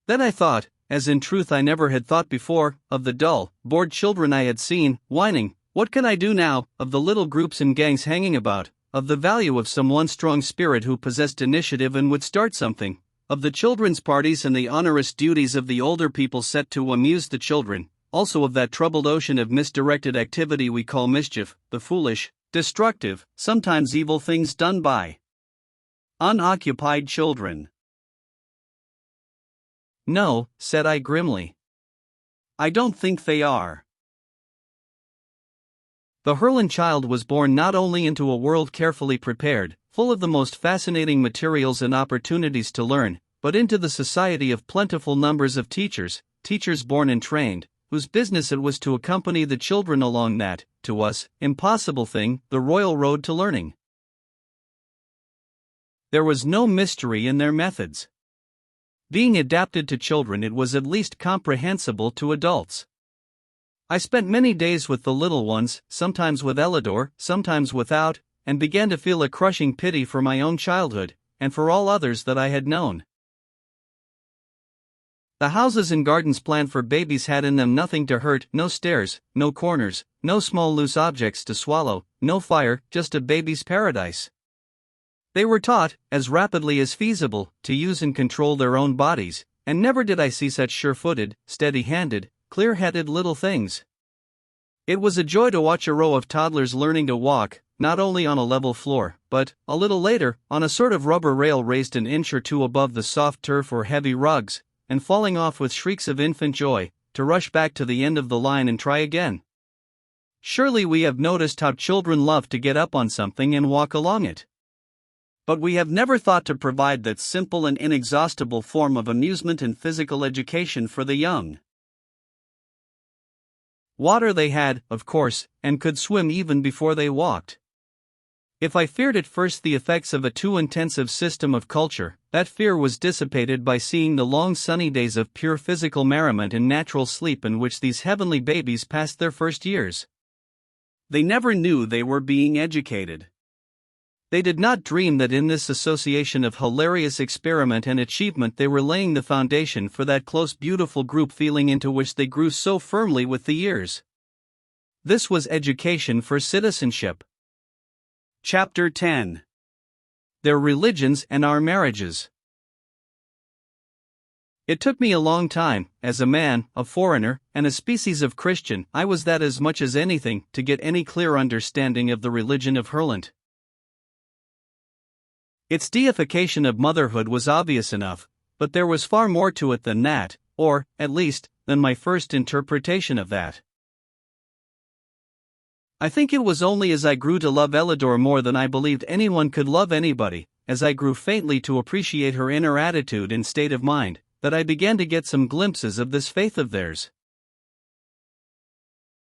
Then I thought, as in truth I never had thought before, of the dull, bored children I had seen, whining, what can I do now, of the little groups and gangs hanging about, of the value of some one strong spirit who possessed initiative and would start something, of the children's parties and the onerous duties of the older people set to amuse the children, also of that troubled ocean of misdirected activity we call mischief, the foolish, destructive, sometimes evil things done by unoccupied children. No, said I grimly. I don't think they are. The Herland child was born not only into a world carefully prepared, full of the most fascinating materials and opportunities to learn, but into the society of plentiful numbers of teachers, teachers born and trained, whose business it was to accompany the children along that, to us, impossible thing, the royal road to learning. There was no mystery in their methods. Being adapted to children, it was at least comprehensible to adults. I spent many days with the little ones, sometimes with Elidor, sometimes without, and began to feel a crushing pity for my own childhood, and for all others that I had known. The houses and gardens planned for babies had in them nothing to hurt, no stairs, no corners, no small loose objects to swallow, no fire, just a baby's paradise. They were taught, as rapidly as feasible, to use and control their own bodies, and never did I see such sure-footed, steady-handed, clear-headed little things. It was a joy to watch a row of toddlers learning to walk, not only on a level floor, but, a little later, on a sort of rubber rail raised an inch or two above the soft turf or heavy rugs, and falling off with shrieks of infant joy, to rush back to the end of the line and try again. Surely we have noticed how children love to get up on something and walk along it. But we have never thought to provide that simple and inexhaustible form of amusement and physical education for the young. Water they had, of course, and could swim even before they walked. If I feared at first the effects of a too intensive system of culture, that fear was dissipated by seeing the long sunny days of pure physical merriment and natural sleep in which these heavenly babies passed their first years. They never knew they were being educated. They did not dream that in this association of hilarious experiment and achievement they were laying the foundation for that close beautiful group feeling into which they grew so firmly with the years. This was education for citizenship. Chapter 10. Their Religions and Our Marriages. It took me a long time, as a man, a foreigner, and a species of Christian, I was that as much as anything, to get any clear understanding of the religion of Herland. Its deification of motherhood was obvious enough, but there was far more to it than that, or, at least, than my first interpretation of that. I think it was only as I grew to love Elidor more than I believed anyone could love anybody, as I grew faintly to appreciate her inner attitude and state of mind, that I began to get some glimpses of this faith of theirs.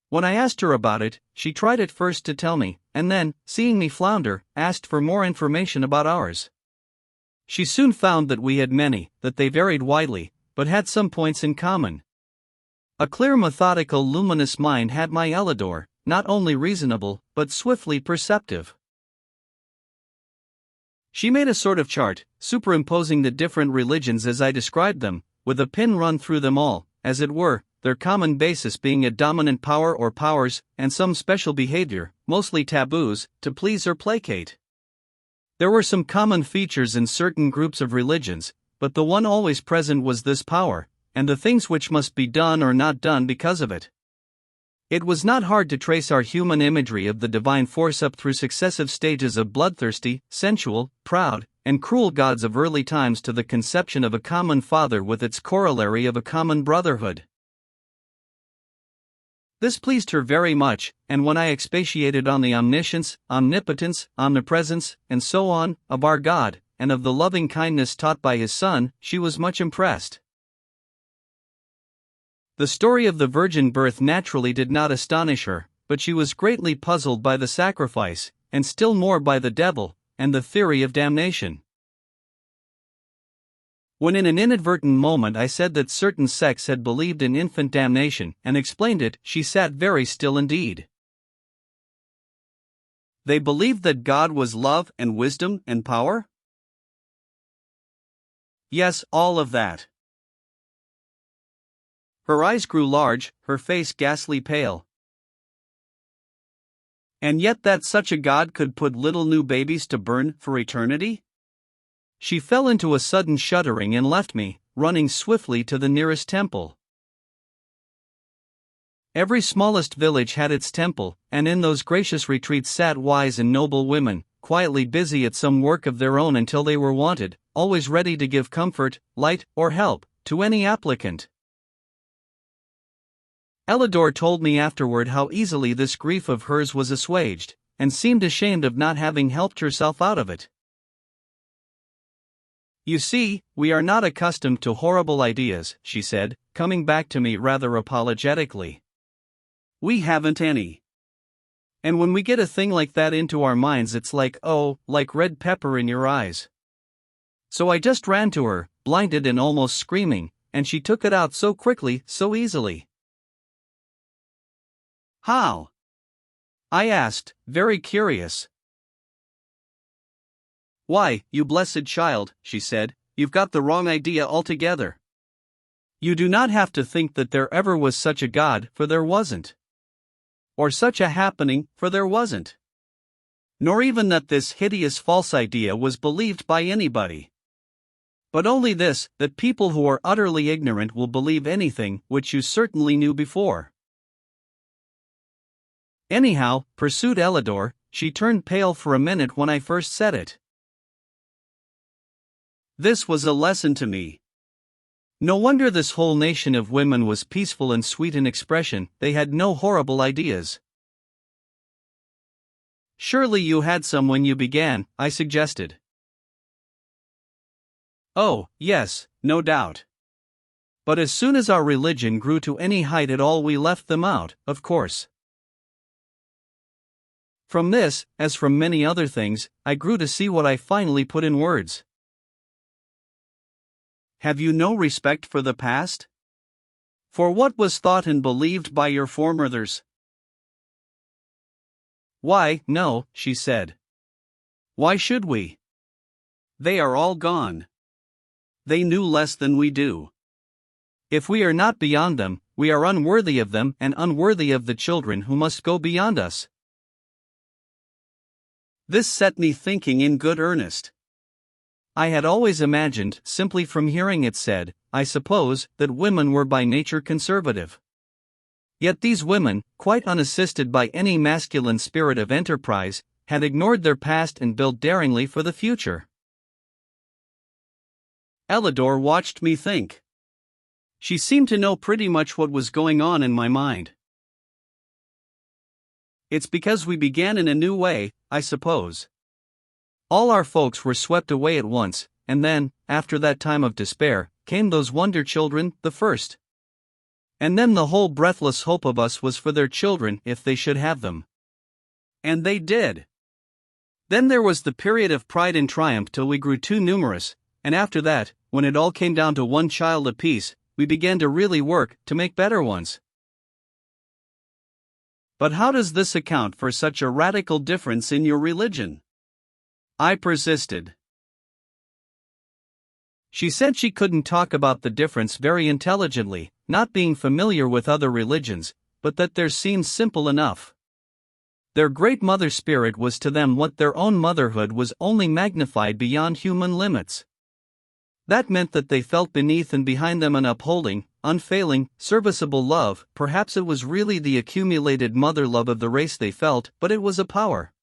When I asked her about it, she tried at first to tell me, and then, seeing me flounder, asked for more information about ours. She soon found that we had many, that they varied widely, but had some points in common. A clear, methodical, luminous mind had my Elidor, not only reasonable, but swiftly perceptive. She made a sort of chart, superimposing the different religions as I described them, with a pin run through them all, as it were, their common basis being a dominant power or powers, and some special behavior, mostly taboos, to please or placate. There were some common features in certain groups of religions, but the one always present was this power, and the things which must be done or not done because of it. It was not hard to trace our human imagery of the divine force up through successive stages of bloodthirsty, sensual, proud, and cruel gods of early times to the conception of a common father with its corollary of a common brotherhood. This pleased her very much, and when I expatiated on the omniscience, omnipotence, omnipresence, and so on, of our God, and of the loving kindness taught by His Son, she was much impressed. The story of the virgin birth naturally did not astonish her, but she was greatly puzzled by the sacrifice, and still more by the devil, and the theory of damnation. When in an inadvertent moment I said that certain sects had believed in infant damnation and explained it, she sat very still indeed. They believed that God was love and wisdom and power? Yes, all of that. Her eyes grew large, her face ghastly pale. And yet that such a God could put little new babies to burn for eternity? She fell into a sudden shuddering and left me, running swiftly to the nearest temple. Every smallest village had its temple, and in those gracious retreats sat wise and noble women, quietly busy at some work of their own until they were wanted, always ready to give comfort, light, or help, to any applicant. Elidor told me afterward how easily this grief of hers was assuaged, and seemed ashamed of not having helped herself out of it. You see, we are not accustomed to horrible ideas, she said, coming back to me rather apologetically. We haven't any. And when we get a thing like that into our minds it's like red pepper in your eyes. So I just ran to her, blinded and almost screaming, and she took it out so quickly, so easily. How? I asked, very curious. Why, you blessed child, she said, you've got the wrong idea altogether. You do not have to think that there ever was such a God, for there wasn't. Or such a happening, for there wasn't. Nor even that this hideous false idea was believed by anybody. But only this, that people who are utterly ignorant will believe anything which you certainly knew before. Anyhow, pursued Elidor, She turned pale for a minute when I first said it. This was a lesson to me. No wonder this whole nation of women was peaceful and sweet in expression, they had no horrible ideas. Surely you had some when you began, I suggested. Oh, yes, no doubt. But as soon as our religion grew to any height at all, we left them out, of course. From this, as from many other things, I grew to see what I finally put in words. Have you no respect for the past? For what was thought and believed by your foremothers? Why, no, she said. Why should we? They are all gone. They knew less than we do. If we are not beyond them, we are unworthy of them and unworthy of the children who must go beyond us. This set me thinking in good earnest. I had always imagined, simply from hearing it said, I suppose, that women were by nature conservative. Yet these women, quite unassisted by any masculine spirit of enterprise, had ignored their past and built daringly for the future. Ellador watched me think. She seemed to know pretty much what was going on in my mind. It's because we began in a new way, I suppose. All our folks were swept away at once, and then, after that time of despair, came those wonder children, the first. And then the whole breathless hope of us was for their children if they should have them. And they did. Then there was the period of pride and triumph till we grew too numerous, and after that, when it all came down to one child apiece, we began to really work to make better ones. But how does this account for such a radical difference in your religion? I persisted. She said she couldn't talk about the difference very intelligently, not being familiar with other religions, but that theirs seemed simple enough. Their great mother spirit was to them what their own motherhood was, only magnified beyond human limits. That meant that they felt beneath and behind them an upholding, unfailing, serviceable love. Perhaps it was really the accumulated mother love of the race they felt, but it was a power.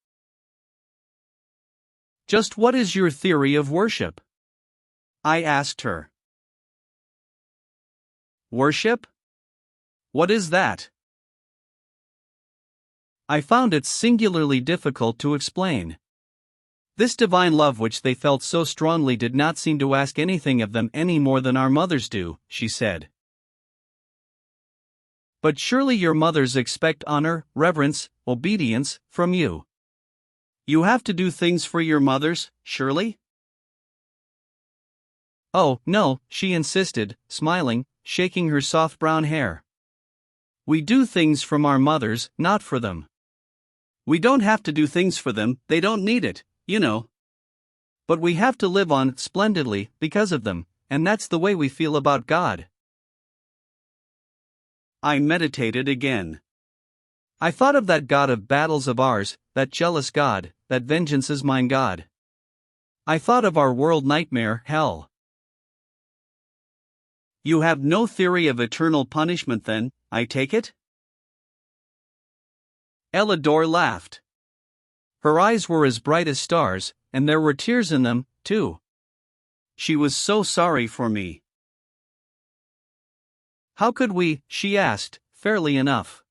Just what is your theory of worship? I asked her. Worship? What is that? I found it singularly difficult to explain. This divine love which they felt so strongly did not seem to ask anything of them any more than our mothers do, she said. But surely your mothers expect honor, reverence, obedience, from you. You have to do things for your mothers, surely? Oh, no, she insisted, smiling, shaking her soft brown hair. We do things from our mothers, not for them. We don't have to do things for them, they don't need it, you know. But we have to live on splendidly because of them, and that's the way we feel about God. I meditated again. I thought of that God of battles of ours, that jealous God, that vengeance is mine God. I thought of our world nightmare, hell. You have no theory of eternal punishment then, I take it? Ellador laughed. Her eyes were as bright as stars, and there were tears in them, too. She was so sorry for me. How could we, she asked, fairly enough.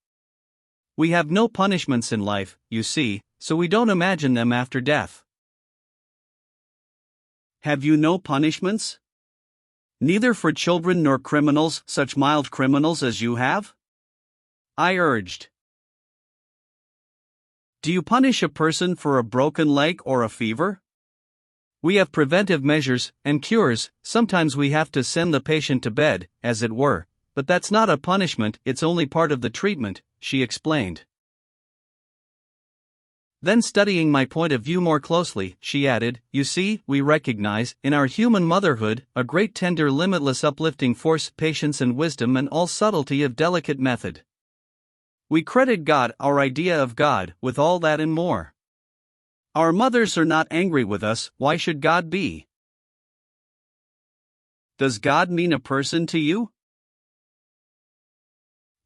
We have no punishments in life, you see, so we don't imagine them after death. Have you no punishments? Neither for children nor criminals, such mild criminals as you have? I urged. Do you punish a person for a broken leg or a fever? We have preventive measures and cures. Sometimes we have to send the patient to bed, as it were, but that's not a punishment, it's only part of the treatment, she explained. Then, studying my point of view more closely, she added, you see, we recognize, in our human motherhood, a great tender limitless uplifting force, patience and wisdom and all subtlety of delicate method. We credit God, our idea of God, with all that and more. Our mothers are not angry with us, why should God be? Does God mean a person to you?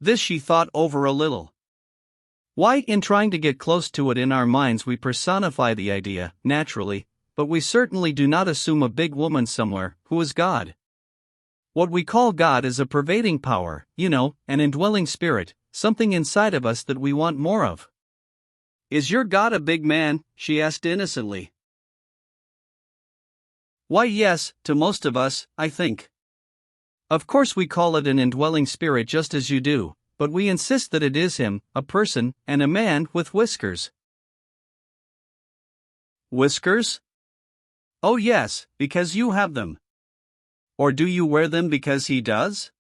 This she thought over a little. Why, in trying to get close to it in our minds, we personify the idea, naturally, but we certainly do not assume a big woman somewhere, who is God. What we call God is a pervading power, an indwelling spirit, something inside of us that we want more of. Is your God a big man? She asked innocently. Why, yes, to most of us, I think. Of course we call it an indwelling spirit just as you do, but we insist that it is him, a person, and a man with whiskers. Whiskers? Oh yes, because you have them. Or do you wear them because he does?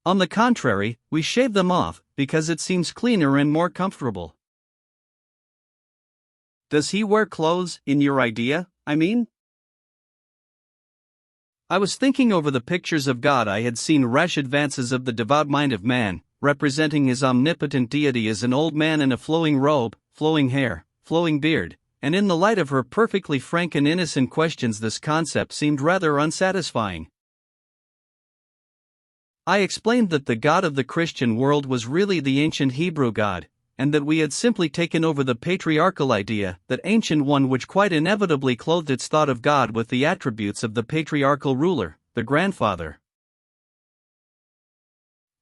On the contrary, we shave them off, because it seems cleaner and more comfortable. Does he wear clothes, in your idea, I mean? I was thinking over the pictures of God I had seen, rash advances of the devout mind of man, representing his omnipotent deity as an old man in a flowing robe, flowing hair, flowing beard, and in the light of her perfectly frank and innocent questions this concept seemed rather unsatisfying. I explained that the God of the Christian world was really the ancient Hebrew God, and that we had simply taken over the patriarchal idea, that ancient one which quite inevitably clothed its thought of God with the attributes of the patriarchal ruler, the grandfather.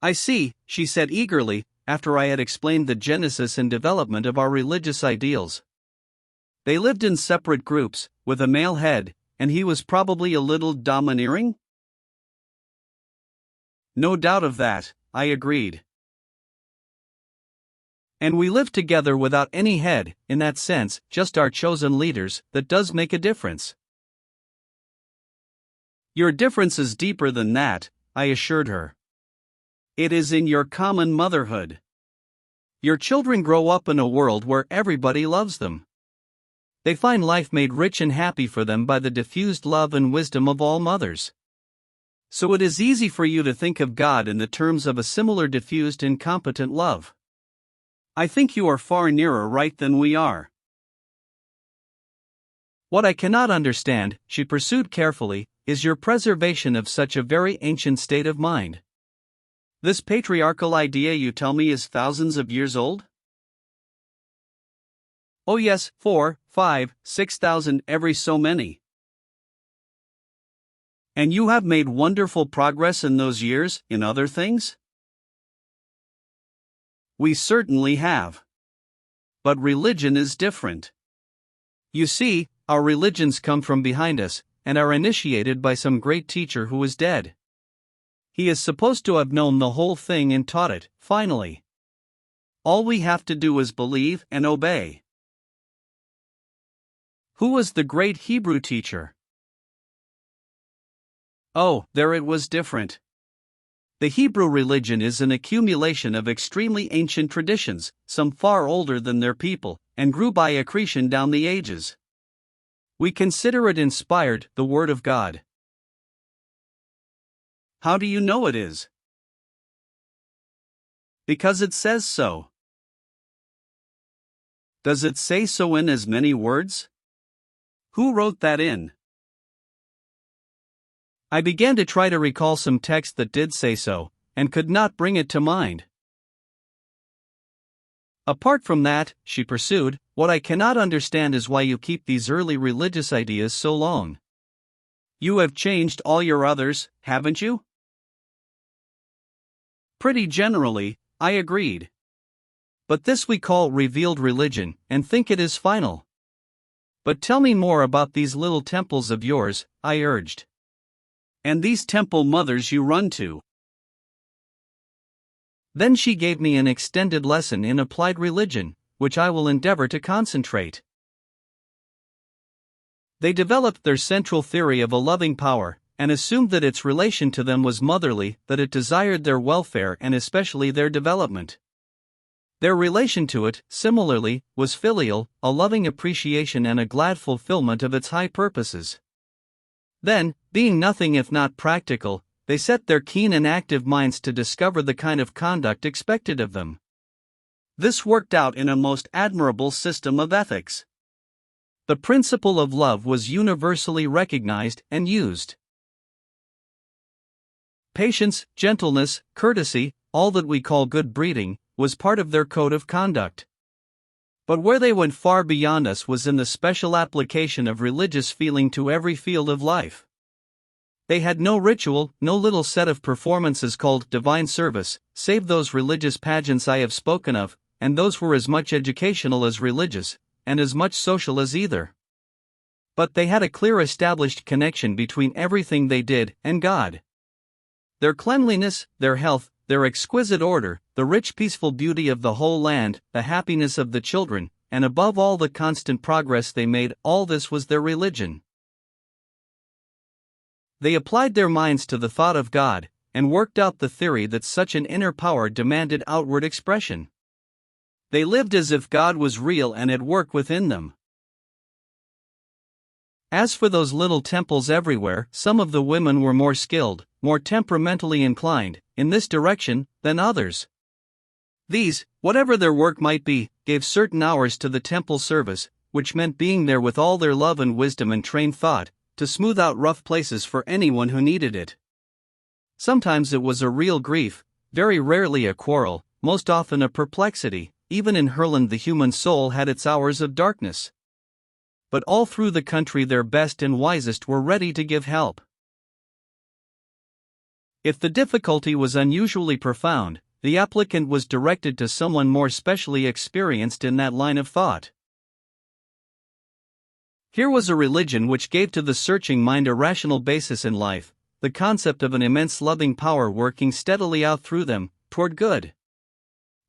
I see, she said eagerly, after I had explained the genesis and development of our religious ideals. They lived in separate groups, with a male head, and he was probably a little domineering? No doubt of that, I agreed. And we lived together without any head, in that sense, just our chosen leaders. That does make a difference. Your difference is deeper than that, I assured her. It is in your common motherhood. Your children grow up in a world where everybody loves them. They find life made rich and happy for them by the diffused love and wisdom of all mothers. So it is easy for you to think of God in the terms of a similar diffused and competent love. I think you are far nearer right than we are. What I cannot understand, she pursued carefully, is your preservation of such a very ancient state of mind. This patriarchal idea you tell me is thousands of years old? Oh yes, 4, 5, 6,000, every so many. And you have made wonderful progress in those years, in other things? We certainly have. But religion is different. You see, our religions come from behind us, and are initiated by some great teacher who is dead. He is supposed to have known the whole thing and taught it, finally. All we have to do is believe and obey. Who was the great Hebrew teacher? Oh, there it was different. The Hebrew religion is an accumulation of extremely ancient traditions, some far older than their people, and grew by accretion down the ages. We consider it inspired, the Word of God. How do you know it is? Because it says so. Does it say so in as many words? Who wrote that in? I began to try to recall some text that did say so, and could not bring it to mind. Apart from that, she pursued, what I cannot understand is why you keep these early religious ideas so long. You have changed all your others, haven't you? Pretty generally, I agreed. But this we call revealed religion, and think it is final. But tell me more about these little temples of yours, I urged. And these temple mothers you run to. Then she gave me an extended lesson in applied religion, which I will endeavor to concentrate. They developed their central theory of a loving power, and assumed that its relation to them was motherly, that it desired their welfare and especially their development. Their relation to it, similarly, was filial, a loving appreciation and a glad fulfillment of its high purposes. Then, being nothing if not practical, they set their keen and active minds to discover the kind of conduct expected of them. This worked out in a most admirable system of ethics. The principle of love was universally recognized and used. Patience, gentleness, courtesy, all that we call good breeding, was part of their code of conduct. But where they went far beyond us was in the special application of religious feeling to every field of life. They had no ritual, no little set of performances called divine service, save those religious pageants I have spoken of, and those were as much educational as religious, and as much social as either. But they had a clear established connection between everything they did and God. Their cleanliness, their health, their exquisite order, the rich peaceful beauty of the whole land, the happiness of the children, and above all the constant progress they made, all this was their religion. They applied their minds to the thought of God, and worked out the theory that such an inner power demanded outward expression. They lived as if God was real and at work within them. As for those little temples everywhere, some of the women were more skilled, more temperamentally inclined, in this direction, than others. These, whatever their work might be, gave certain hours to the temple service, which meant being there with all their love and wisdom and trained thought, to smooth out rough places for anyone who needed it. Sometimes it was a real grief, very rarely a quarrel, most often a perplexity. Even in Herland the human soul had its hours of darkness. But all through the country their best and wisest were ready to give help. If the difficulty was unusually profound, the applicant was directed to someone more specially experienced in that line of thought. Here was a religion which gave to the searching mind a rational basis in life, the concept of an immense loving power working steadily out through them, toward good.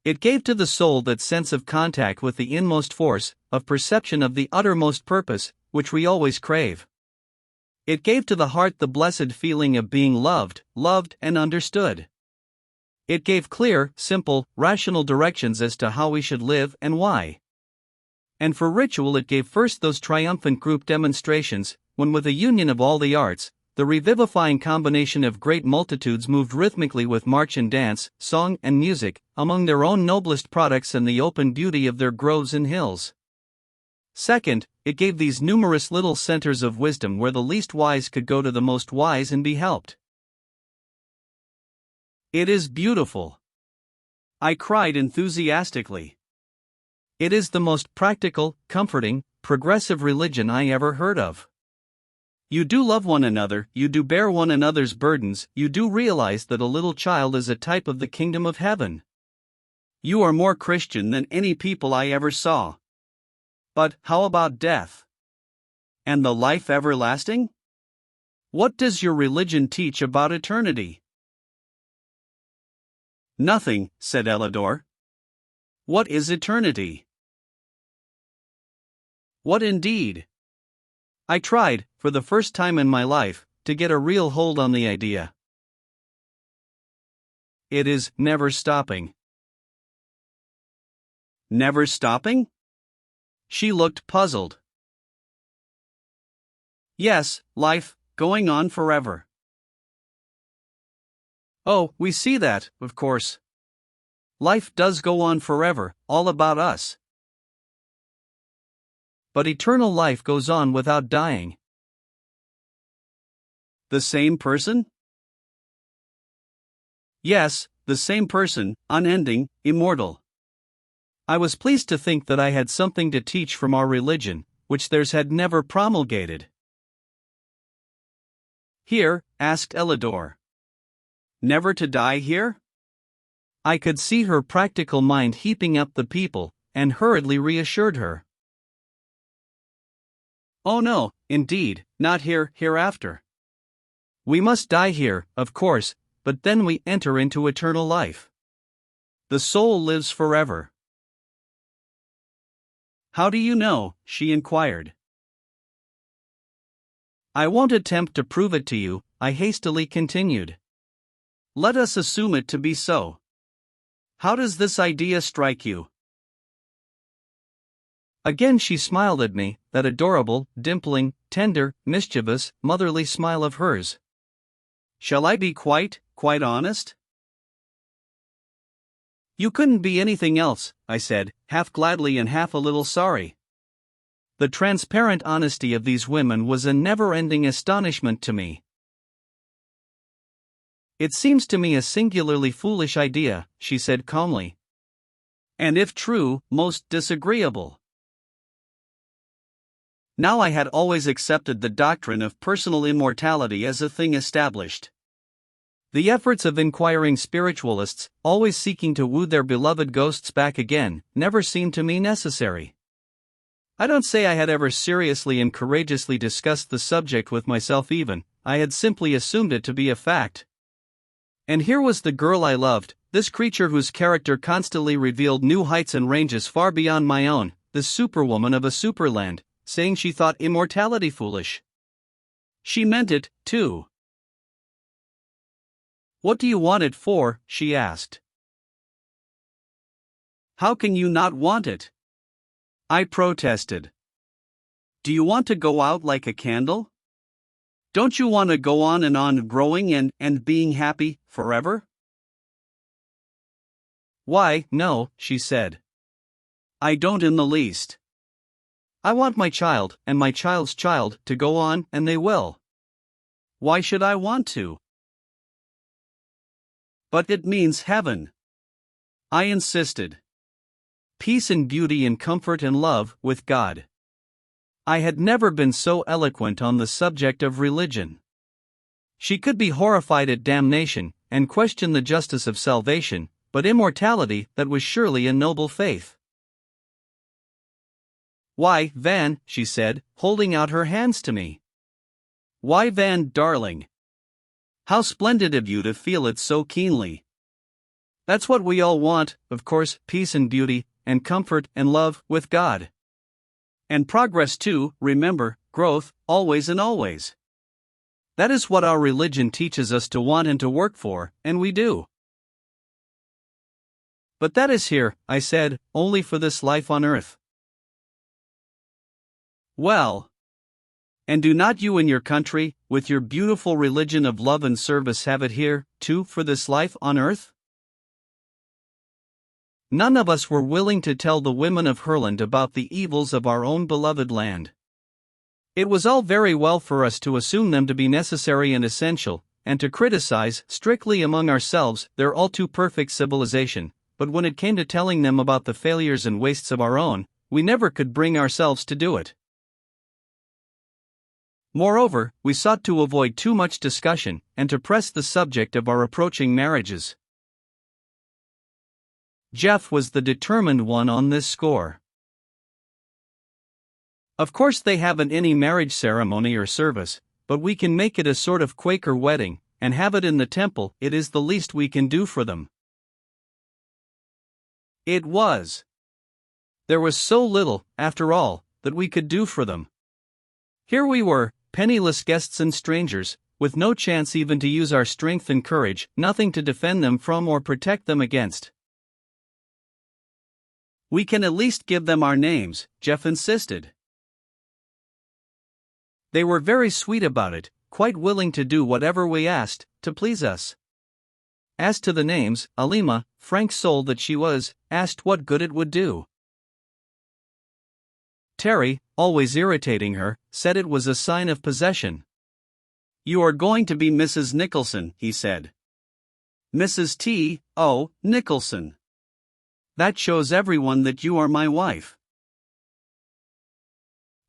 It gave to the soul that sense of contact with the inmost force, of perception of the uttermost purpose, which we always crave. It gave to the heart the blessed feeling of being loved and understood. It gave clear, simple, rational directions as to how we should live and why. And for ritual it gave first those triumphant group demonstrations, when with a union of all the arts, the revivifying combination of great multitudes moved rhythmically with march and dance, song and music, among their own noblest products and the open beauty of their groves and hills. Second, it gave these numerous little centers of wisdom where the least wise could go to the most wise and be helped. It is beautiful, I cried enthusiastically. It is the most practical, comforting, progressive religion I ever heard of. You do love one another, you do bear one another's burdens, you do realize that a little child is a type of the kingdom of heaven. You are more Christian than any people I ever saw. But how about death? And the life everlasting? What does your religion teach about eternity? Nothing, said Elidor. What is eternity? What indeed? I tried, for the first time in my life, to get a real hold on the idea. It is never stopping. Never stopping? She looked puzzled. Yes, life, going on forever. Oh, we see that, of course. Life does go on forever, all about us. But eternal life goes on without dying. The same person? Yes, the same person, unending, immortal. I was pleased to think that I had something to teach from our religion, which theirs had never promulgated. Here? Asked Elidor. Never to die here? I could see her practical mind heaping up the people, and hurriedly reassured her. Oh no, indeed, not here, hereafter. We must die here, of course, but then we enter into eternal life. The soul lives forever. How do you know? She inquired. I won't attempt to prove it to you, I hastily continued. Let us assume it to be so. How does this idea strike you? Again she smiled at me, that adorable, dimpling, tender, mischievous, motherly smile of hers. Shall I be quite honest? You couldn't be anything else, I said, half gladly and half a little sorry. The transparent honesty of these women was a never-ending astonishment to me. It seems to me a singularly foolish idea, she said calmly. And if true, most disagreeable. Now I had always accepted the doctrine of personal immortality as a thing established. The efforts of inquiring spiritualists, always seeking to woo their beloved ghosts back again, never seemed to me necessary. I don't say I had ever seriously and courageously discussed the subject with myself even, I had simply assumed it to be a fact. And here was the girl I loved, this creature whose character constantly revealed new heights and ranges far beyond my own, this superwoman of a superland, saying she thought immortality foolish. She meant it, too. "What do you want it for?" she asked. "How can you not want it?" I protested. "Do you want to go out like a candle? Don't you want to go on and on growing and being happy, forever?" "Why, no," she said. "I don't in the least. I want my child, and my child's child, to go on, and they will. Why should I want to?" "But it means heaven," I insisted. "Peace and beauty and comfort and love with God." I had never been so eloquent on the subject of religion. She could be horrified at damnation, and question the justice of salvation, but immortality, that was surely a noble faith. "Why, Van," she said, holding out her hands to me. "Why, Van, darling. How splendid of you to feel it so keenly. That's what we all want, of course, peace and beauty, and comfort and love with God. And progress too, remember, growth, always and always. That is what our religion teaches us to want and to work for, and we do." "But that is here," I said, "only for this life on earth." "Well, and do not you in your country, with your beautiful religion of love and service, have it here, too, for this life on earth?" None of us were willing to tell the women of Herland about the evils of our own beloved land. It was all very well for us to assume them to be necessary and essential, and to criticize, strictly among ourselves, their all too perfect civilization, but when it came to telling them about the failures and wastes of our own, we never could bring ourselves to do it. Moreover, we sought to avoid too much discussion, and to press the subject of our approaching marriages. Jeff was the determined one on this score. "Of course they haven't any marriage ceremony or service, but we can make it a sort of Quaker wedding, and have it in the temple. It is the least we can do for them." It was. There was so little, after all, that we could do for them. Here we were, penniless guests and strangers, with no chance even to use our strength and courage, nothing to defend them from or protect them against. "We can at least give them our names," Jeff insisted. They were very sweet about it, quite willing to do whatever we asked, to please us. As to the names, Alima, frank soul that she was, asked what good it would do. Terry, always irritating her, said it was a sign of possession. "You are going to be Mrs. Nicholson," he said. "Mrs. T. O. Nicholson. That shows everyone that you are my wife."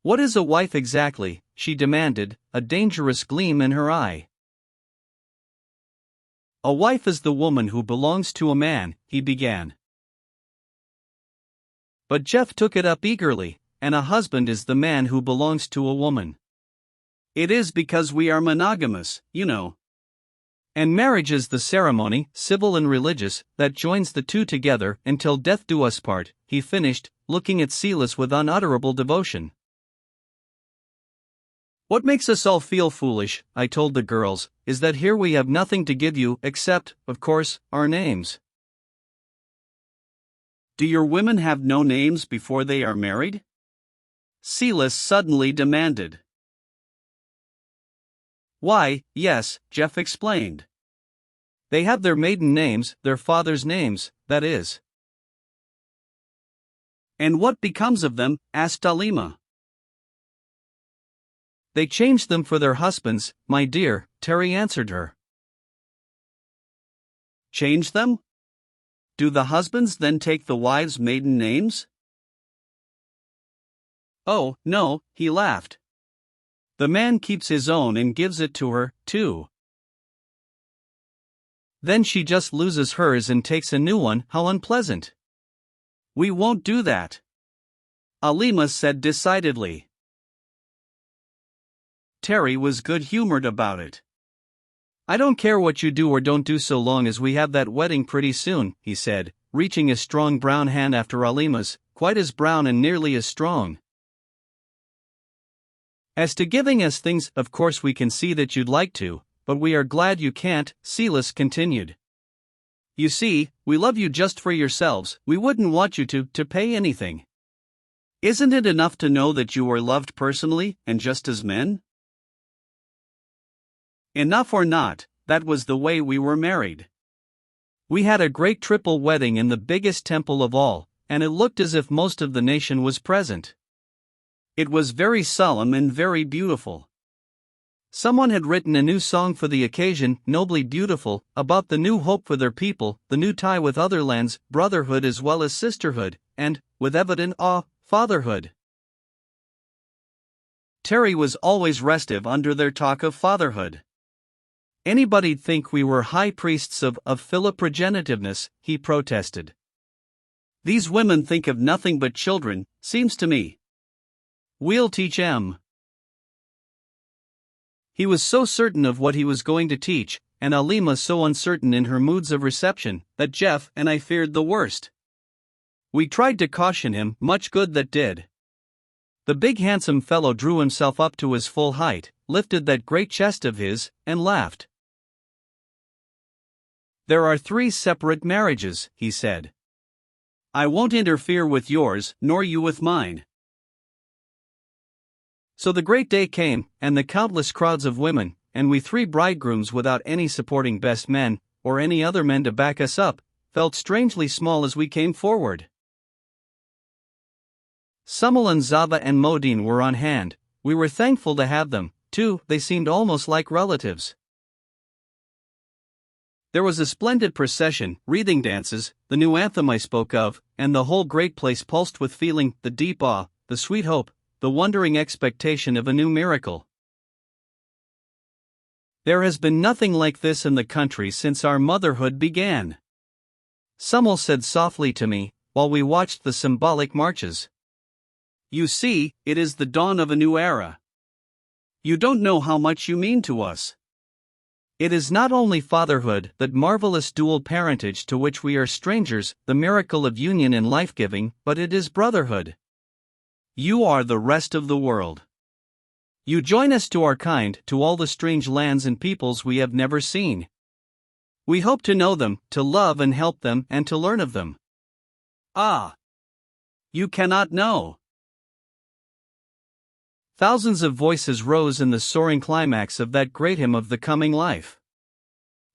"What is a wife exactly?" she demanded, a dangerous gleam in her eye. "A wife is the woman who belongs to a man," he began. But Jeff took it up eagerly, "and a husband is the man who belongs to a woman. It is because we are monogamous, you know. And marriage is the ceremony, civil and religious, that joins the two together until death do us part," he finished, looking at Silas with unutterable devotion. "What makes us all feel foolish," I told the girls, "is that here we have nothing to give you except, of course, our names." "Do your women have no names before they are married?" Silas suddenly demanded. "Why, yes," Jeff explained. "They have their maiden names, their father's names, that is." "And what becomes of them?" asked Alima. "They change them for their husbands, my dear," Terry answered her. "Change them? Do the husbands then take the wives' maiden names? Oh, no, he laughed. The man keeps his own and gives it to her, too. Then she just loses hers and takes a new one. How unpleasant. We won't do that, Alima said decidedly. Terry was good-humored about it. I don't care what you do or don't do so long as we have that wedding pretty soon, he said, reaching a strong brown hand after Alima's, quite as brown and nearly as strong. As to giving us things, of course we can see that you'd like to, but we are glad you can't, Silas continued. You see, we love you just for yourselves, we wouldn't want you to pay anything. Isn't it enough to know that you are loved personally, and just as men? Enough or not, that was the way we were married. We had a great triple wedding in the biggest temple of all, and it looked as if most of the nation was present. It was very solemn and very beautiful. Someone had written a new song for the occasion, nobly beautiful, about the new hope for their people, the new tie with other lands, brotherhood as well as sisterhood, and, with evident awe, fatherhood. Terry was always restive under their talk of fatherhood. Anybody'd think we were high priests of philoprogenitiveness, he protested. These women think of nothing but children, seems to me. We'll teach 'em. He was so certain of what he was going to teach, and Alima so uncertain in her moods of reception, that Jeff and I feared the worst. We tried to caution him, much good that did. The big handsome fellow drew himself up to his full height, lifted that great chest of his, and laughed. There are 3 separate marriages, he said. I won't interfere with yours, nor you with mine. So the great day came, and the countless crowds of women, and we 3 bridegrooms without any supporting best men, or any other men to back us up, felt strangely small as we came forward. Summel and Zava and Modine were on hand. We were thankful to have them, too, they seemed almost like relatives. There was a splendid procession, wreathing dances, the new anthem I spoke of, and the whole great place pulsed with feeling, the deep awe, the sweet hope, the wondering expectation of a new miracle. There has been nothing like this in the country since our motherhood began, Summel said softly to me, while we watched the symbolic marches. You see, it is the dawn of a new era. You don't know how much you mean to us. It is not only fatherhood, that marvelous dual parentage to which we are strangers, the miracle of union and life-giving, but it is brotherhood. You are the rest of the world. You join us to our kind, to all the strange lands and peoples we have never seen. We hope to know them, to love and help them, and to learn of them. Ah! You cannot know. Thousands of voices rose in the soaring climax of that great hymn of the coming life.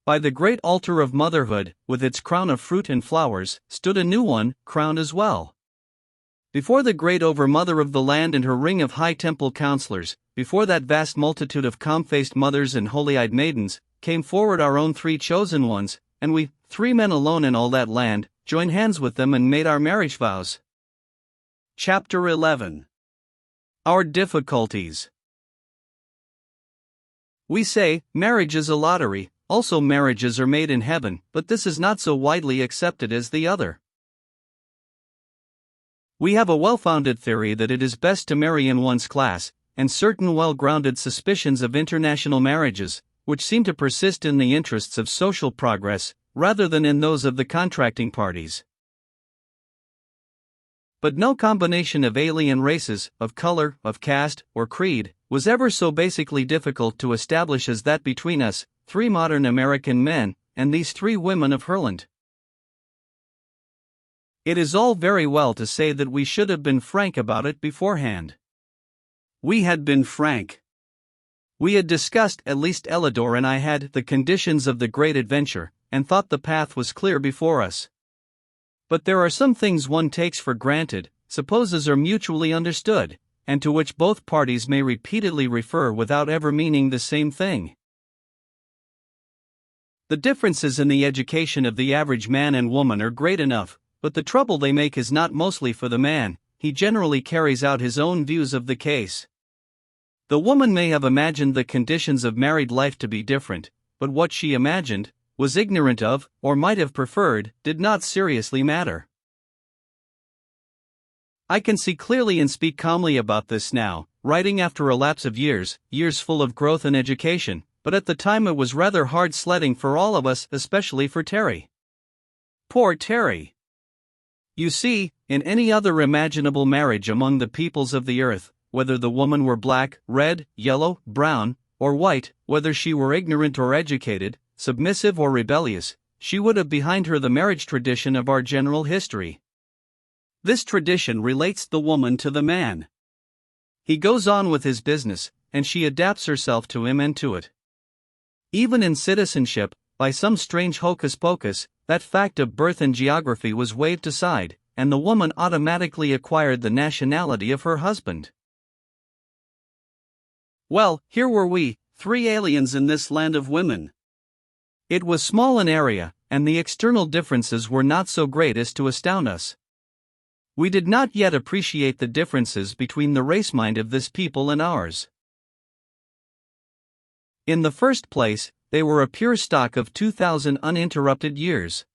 By the great altar of motherhood, with its crown of fruit and flowers, stood a new one, crowned as well. Before the great over-mother of the land and her ring of high temple counselors, before that vast multitude of calm-faced mothers and holy-eyed maidens, came forward our own 3 chosen ones, and we, 3 men alone in all that land, joined hands with them and made our marriage vows. Chapter 11. Our difficulties. We say, marriage is a lottery, also marriages are made in heaven, but this is not so widely accepted as the other. We have a well-founded theory that it is best to marry in one's class, and certain well-grounded suspicions of international marriages, which seem to persist in the interests of social progress, rather than in those of the contracting parties. But no combination of alien races, of color, of caste, or creed, was ever so basically difficult to establish as that between us, 3 modern American men, and these 3 women of Herland. It is all very well to say that we should have been frank about it beforehand. We had been frank. We had discussed, at least Elidor and I had, the conditions of the great adventure, and thought the path was clear before us. But there are some things one takes for granted, supposes are mutually understood, and to which both parties may repeatedly refer without ever meaning the same thing. The differences in the education of the average man and woman are great enough, but the trouble they make is not mostly for the man. He generally carries out his own views of the case. The woman may have imagined the conditions of married life to be different, but what she imagined, was ignorant of, or might have preferred, did not seriously matter. I can see clearly and speak calmly about this now, writing after a lapse of years full of growth and education, but at the time it was rather hard sledding for all of us, especially for Terry. Poor Terry. You see, in any other imaginable marriage among the peoples of the earth, whether the woman were black, red, yellow, brown, or white, whether she were ignorant or educated, submissive or rebellious, she would have behind her the marriage tradition of our general history. This tradition relates the woman to the man. He goes on with his business, and she adapts herself to him and to it. Even in citizenship, by some strange hocus pocus, that fact of birth and geography was waved aside, and the woman automatically acquired the nationality of her husband. Well, here were we, 3 aliens in this land of women. It was small in area, and the external differences were not so great as to astound us. We did not yet appreciate the differences between the race mind of this people and ours. In the first place, they were a pure stock of 2,000 uninterrupted years.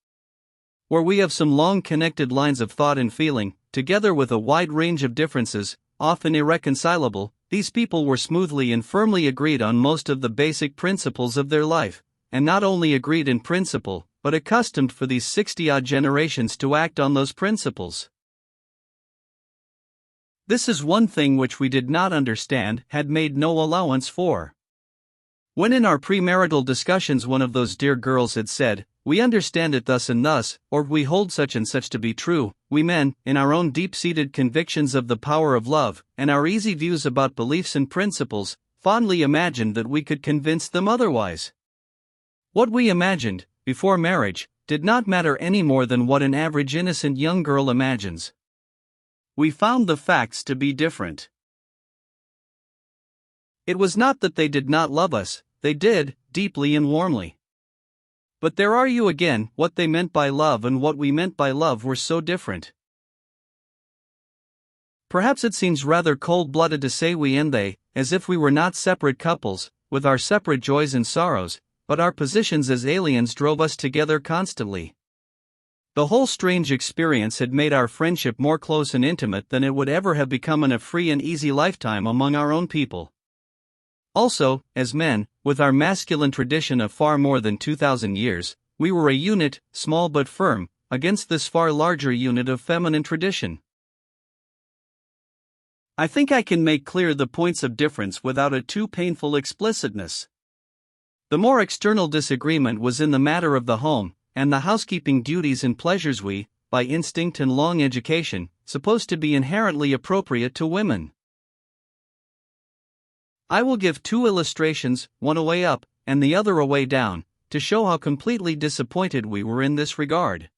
Where we have some long connected lines of thought and feeling, together with a wide range of differences, often irreconcilable, these people were smoothly and firmly agreed on most of the basic principles of their life, and not only agreed in principle, but accustomed for these 60-odd generations to act on those principles. This is one thing which we did not understand, had made no allowance for. When in our premarital discussions one of those dear girls had said, "We understand it thus and thus," or "We hold such and such to be true," we men, in our own deep-seated convictions of the power of love, and our easy views about beliefs and principles, fondly imagined that we could convince them otherwise. What we imagined, before marriage, did not matter any more than what an average innocent young girl imagines. We found the facts to be different. It was not that they did not love us, they did, deeply and warmly. But there are you again, what they meant by love and what we meant by love were so different. Perhaps it seems rather cold-blooded to say we and they, as if we were not separate couples, with our separate joys and sorrows, but our positions as aliens drove us together constantly. The whole strange experience had made our friendship more close and intimate than it would ever have become in a free and easy lifetime among our own people. Also, as men, with our masculine tradition of far more than 2,000 years, we were a unit, small but firm, against this far larger unit of feminine tradition. I think I can make clear the points of difference without a too painful explicitness. The more external disagreement was in the matter of the home, and the housekeeping duties and pleasures we, by instinct and long education, supposed to be inherently appropriate to women. I will give 2 illustrations, one a way up, and the other a way down, to show how completely disappointed we were in this regard.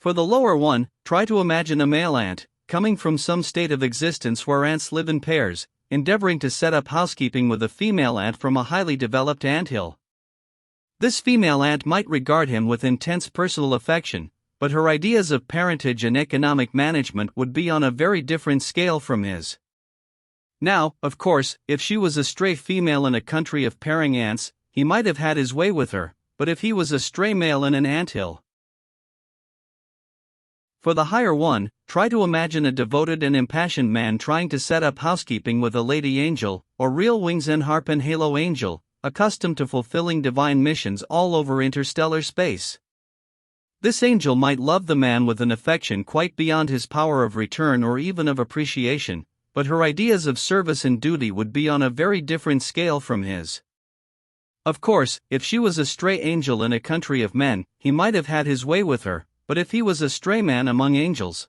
For the lower one, try to imagine a male ant, coming from some state of existence where ants live in pairs, endeavoring to set up housekeeping with a female ant from a highly developed anthill. This female ant might regard him with intense personal affection, but her ideas of parentage and economic management would be on a very different scale from his. Now, of course, if she was a stray female in a country of pairing ants, he might have had his way with her, but if he was a stray male in an anthill. For the higher one, try to imagine a devoted and impassioned man trying to set up housekeeping with a lady angel, or real wings and harp and halo angel, accustomed to fulfilling divine missions all over interstellar space. This angel might love the man with an affection quite beyond his power of return or even of appreciation, but her ideas of service and duty would be on a very different scale from his. Of course, if she was a stray angel in a country of men, he might have had his way with her, but if he was a stray man among angels.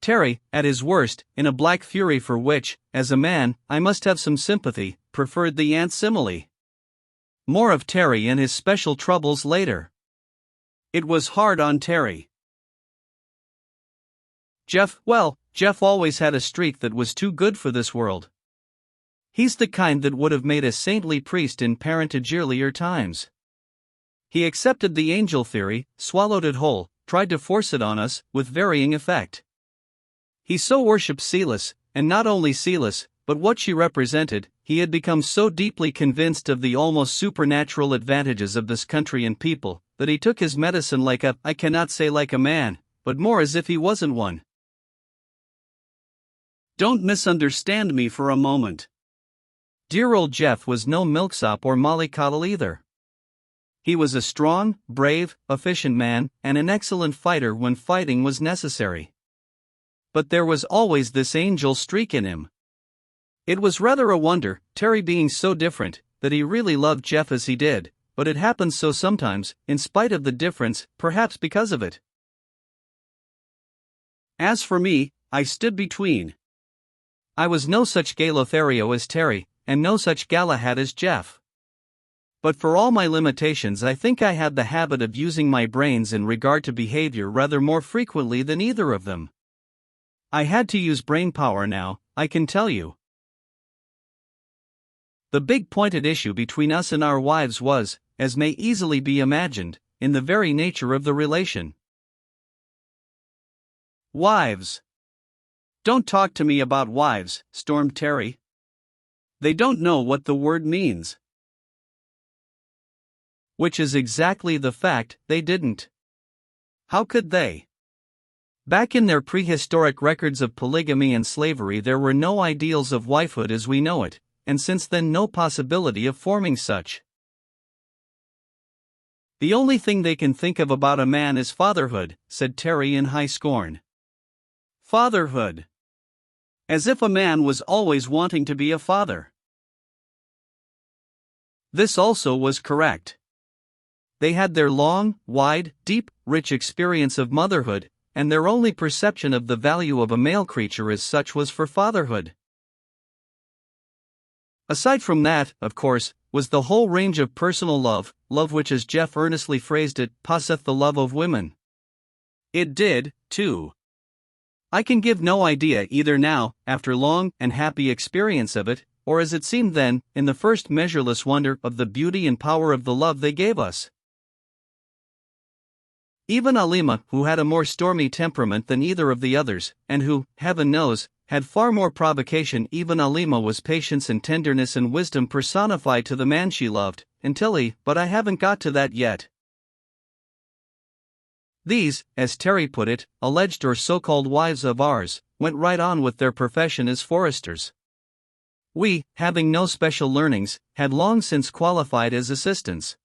Terry, at his worst, in a black fury for which, as a man, I must have some sympathy, preferred the ant simile. More of Terry and his special troubles later. It was hard on Terry. Jeff always had a streak that was too good for this world. He's the kind that would have made a saintly priest in parentage earlier times. He accepted the angel theory, swallowed it whole, tried to force it on us, with varying effect. He so worshipped Celis, and not only Celis, but what she represented. He had become so deeply convinced of the almost supernatural advantages of this country and people, that he took his medicine I cannot say like a man, but more as if he wasn't one. Don't misunderstand me for a moment. Dear old Jeff was no milksop or mollycoddle either. He was a strong, brave, efficient man, and an excellent fighter when fighting was necessary. But there was always this angel streak in him. It was rather a wonder, Terry being so different, that he really loved Jeff as he did, but it happens so sometimes, in spite of the difference, perhaps because of it. As for me, I stood between. I was no such gay Lothario as Terry, and no such Galahad as Jeff. But for all my limitations, I think I had the habit of using my brains in regard to behavior rather more frequently than either of them. I had to use brain power now, I can tell you. The big pointed issue between us and our wives was, as may easily be imagined, in the very nature of the relation. Wives. Don't talk to me about wives, stormed Terry. They don't know what the word means. Which is exactly the fact, they didn't. How could they? Back in their prehistoric records of polygamy and slavery, there were no ideals of wifehood as we know it, and since then no possibility of forming such. The only thing they can think of about a man is fatherhood, said Terry in high scorn. Fatherhood. As if a man was always wanting to be a father. This also was correct. They had their long, wide, deep, rich experience of motherhood, and their only perception of the value of a male creature as such was for fatherhood. Aside from that, of course, was the whole range of personal love which, as Jeff earnestly phrased it, passeth the love of women. It did, too. I can give no idea either now, after long and happy experience of it, or as it seemed then, in the first measureless wonder of the beauty and power of the love they gave us. Even Alima, who had a more stormy temperament than either of the others, and who, heaven knows, had far more provocation, even Alima was patience and tenderness and wisdom personified to the man she loved, but I haven't got to that yet. These, as Terry put it, alleged or so-called wives of ours, went right on with their profession as foresters. We, having no special learnings, had long since qualified as assistants.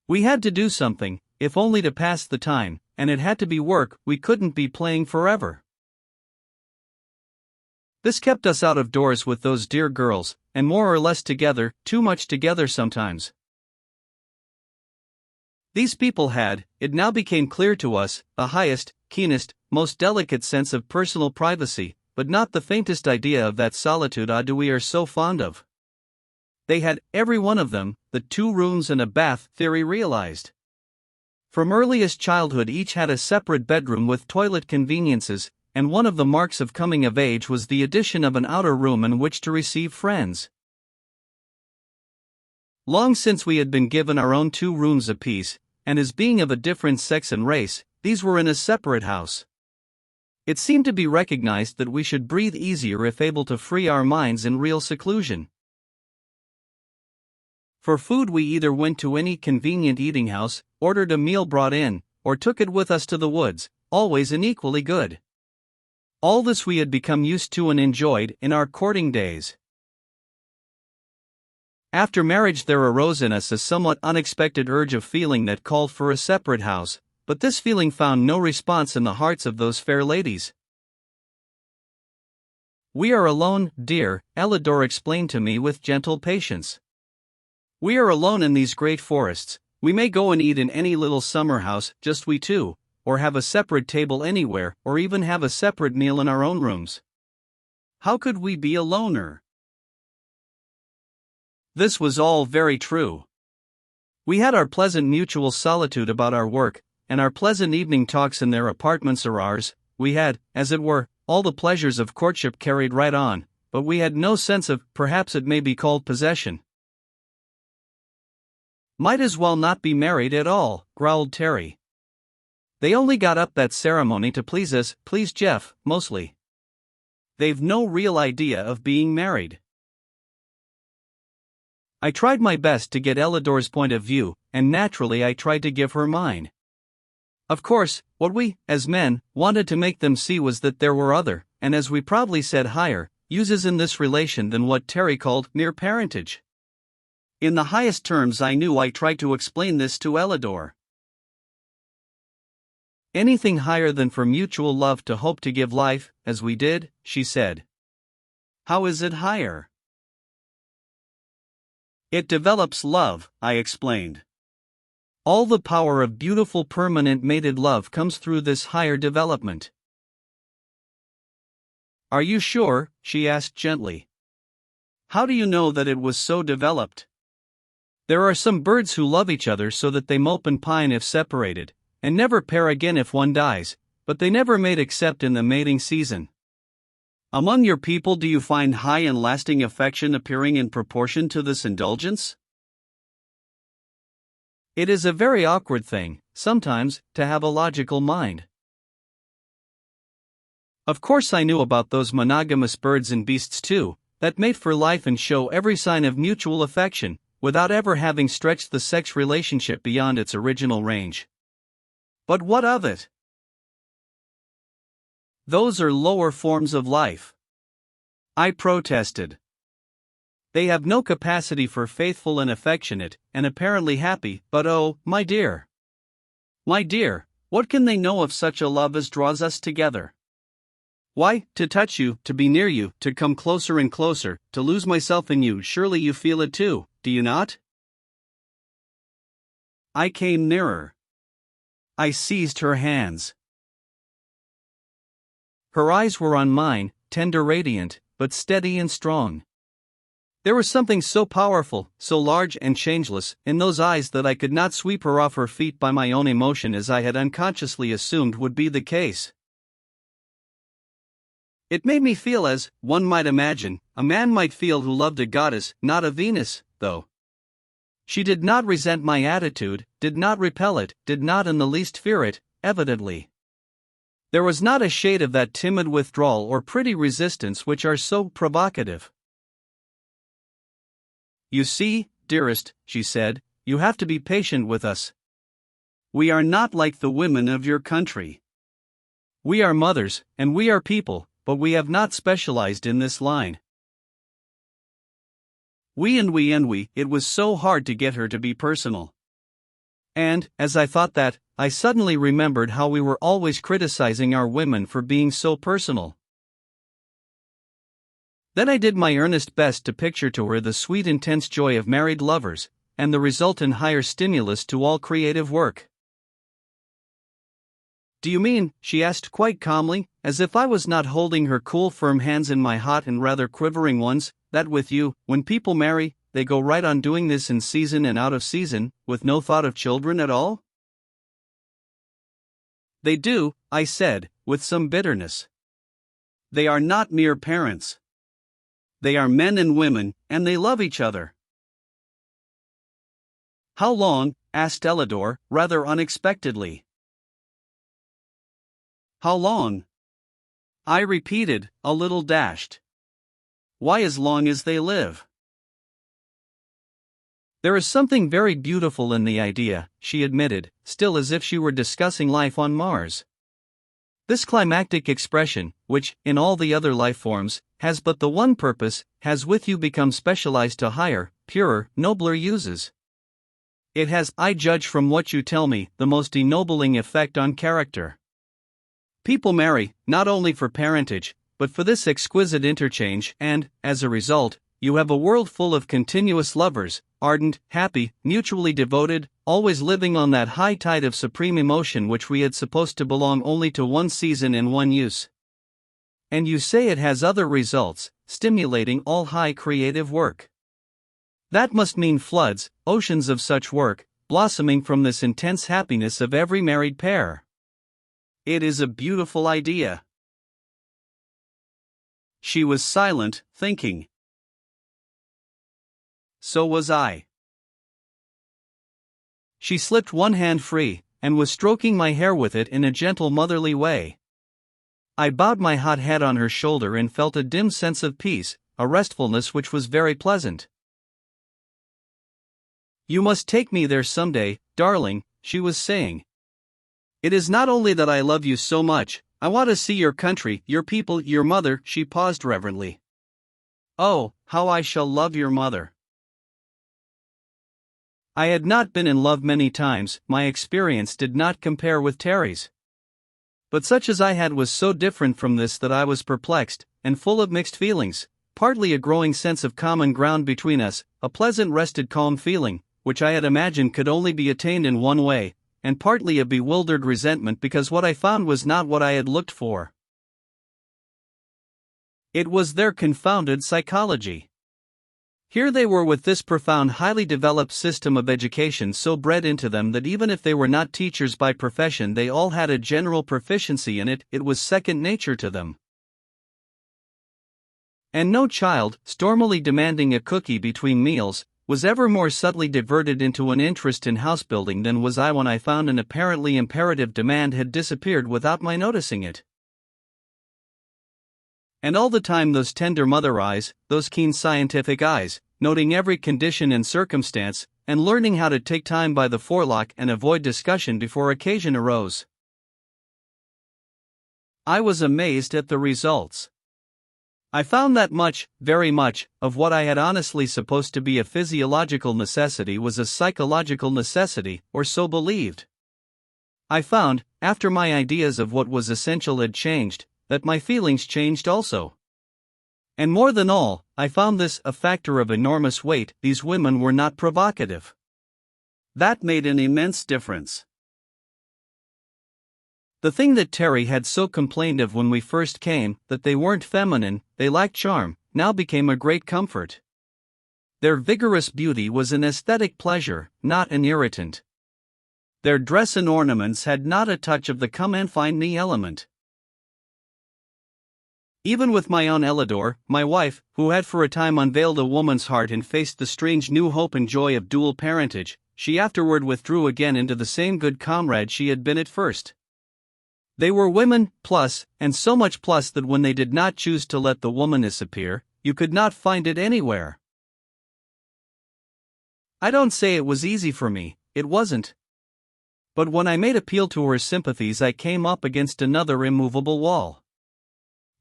We had to do something, if only to pass the time, and it had to be work. We couldn't be playing forever. This kept us out of doors with those dear girls, and more or less together, too much together sometimes. These people had, it now became clear to us, the highest, keenest, most delicate sense of personal privacy, but not the faintest idea of that solitude we are so fond of. They had, every one of them, the 2 rooms and a bath theory realized. From earliest childhood each had a separate bedroom with toilet conveniences, and one of the marks of coming of age was the addition of an outer room in which to receive friends. Long since we had been given our own 2 rooms apiece, and as being of a different sex and race, these were in a separate house. It seemed to be recognized that we should breathe easier if able to free our minds in real seclusion. For food we either went to any convenient eating house, ordered a meal brought in, or took it with us to the woods, always and equally good. All this we had become used to and enjoyed in our courting days. After marriage there arose in us a somewhat unexpected urge of feeling that called for a separate house, but this feeling found no response in the hearts of those fair ladies. We are alone, dear, Elidor explained to me with gentle patience. We are alone in these great forests. We may go and eat in any little summer house, just we 2, or have a separate table anywhere, or even have a separate meal in our own rooms. How could we be a loner? This was all very true. We had our pleasant mutual solitude about our work, and our pleasant evening talks in their apartments or ours. We had, as it were, all the pleasures of courtship carried right on, but we had no sense of, perhaps it may be called possession. Might as well not be married at all, growled Terry. They only got up that ceremony to please us, please Jeff, mostly. They've no real idea of being married. I tried my best to get Elidor's point of view, and naturally I tried to give her mine. Of course, what we, as men, wanted to make them see was that there were other, and as we probably said higher, uses in this relation than what Terry called mere parentage. In the highest terms I knew I tried to explain this to Elidor. Anything higher than for mutual love to hope to give life, as we did, she said. How is it higher? It develops love, I explained. All the power of beautiful permanent mated love comes through this higher development. Are you sure? She asked gently. How do you know that it was so developed? There are some birds who love each other so that they mope and pine if separated, and never pair again if one dies, but they never mate except in the mating season. Among your people, do you find high and lasting affection appearing in proportion to this indulgence? It is a very awkward thing, sometimes, to have a logical mind. Of course I knew about those monogamous birds and beasts too, that mate for life and show every sign of mutual affection, without ever having stretched the sex relationship beyond its original range. But what of it? Those are lower forms of life. I protested. They have no capacity for faithful and affectionate, and apparently happy, but oh, my dear. My dear, what can they know of such a love as draws us together? Why, to touch you, to be near you, to come closer and closer, to lose myself in you, surely you feel it too, do you not? I came nearer. I seized her hands. Her eyes were on mine, tender radiant, but steady and strong. There was something so powerful, so large and changeless, in those eyes that I could not sweep her off her feet by my own emotion as I had unconsciously assumed would be the case. It made me feel as, one might imagine, a man might feel who loved a goddess, not a Venus, though. She did not resent my attitude, did not repel it, did not in the least fear it, evidently. There was not a shade of that timid withdrawal or pretty resistance which are so provocative. You see, dearest, she said, you have to be patient with us. We are not like the women of your country. We are mothers, and we are people, but we have not specialized in this line. It was so hard to get her to be personal. And, as I thought that, I suddenly remembered how we were always criticizing our women for being so personal. Then I did my earnest best to picture to her the sweet intense joy of married lovers, and the resultant higher stimulus to all creative work. Do you mean, she asked quite calmly, as if I was not holding her cool firm hands in my hot and rather quivering ones, that with you, when people marry, they go right on doing this in season and out of season, with no thought of children at all? They do, I said, with some bitterness. They are not mere parents. They are men and women, and they love each other. How long? Asked Elidor, rather unexpectedly. How long? I repeated, a little dashed. Why, as long as they live. There is something very beautiful in the idea, she admitted, still as if she were discussing life on Mars. This climactic expression, which, in all the other life forms, has but the one purpose, has with you become specialized to higher, purer, nobler uses. It has, I judge from what you tell me, the most ennobling effect on character. People marry, not only for parentage, but for this exquisite interchange, and, as a result, you have a world full of continuous lovers, ardent, happy, mutually devoted, always living on that high tide of supreme emotion which we had supposed to belong only to one season and one use. And you say it has other results, stimulating all high creative work. That must mean floods, oceans of such work, blossoming from this intense happiness of every married pair. It is a beautiful idea. She was silent, thinking. So was I. She slipped one hand free, and was stroking my hair with it in a gentle motherly way. I bowed my hot head on her shoulder and felt a dim sense of peace, a restfulness which was very pleasant. You must take me there someday, darling, she was saying. It is not only that I love you so much, I want to see your country, your people, your mother. She paused reverently. Oh, how I shall love your mother. I had not been in love many times, my experience did not compare with Terry's. But such as I had was so different from this that I was perplexed, and full of mixed feelings, partly a growing sense of common ground between us, a pleasant rested calm feeling, which I had imagined could only be attained in one way, and partly a bewildered resentment because what I found was not what I had looked for. It was their confounded psychology. Here they were with this profound, highly developed system of education so bred into them that even if they were not teachers by profession, they all had a general proficiency in it, it was second nature to them. And no child, stormily demanding a cookie between meals, was ever more subtly diverted into an interest in house building than was I when I found an apparently imperative demand had disappeared without my noticing it. And all the time those tender mother eyes, those keen scientific eyes, noting every condition and circumstance, and learning how to take time by the forelock and avoid discussion before occasion arose. I was amazed at the results. I found that much, very much, of what I had honestly supposed to be a physiological necessity was a psychological necessity, or so believed. I found, after my ideas of what was essential had changed, that my feelings changed also. And more than all, I found this a factor of enormous weight: these women were not provocative. That made an immense difference. The thing that Terry had so complained of when we first came, that they weren't feminine, they lacked charm, now became a great comfort. Their vigorous beauty was an aesthetic pleasure, not an irritant. Their dress and ornaments had not a touch of the come and find me element. Even with my own Elidor, my wife, who had for a time unveiled a woman's heart and faced the strange new hope and joy of dual parentage, she afterward withdrew again into the same good comrade she had been at first. They were women, plus, and so much plus that when they did not choose to let the womanness appear, you could not find it anywhere. I don't say it was easy for me, it wasn't. But when I made appeal to her sympathies, I came up against another immovable wall.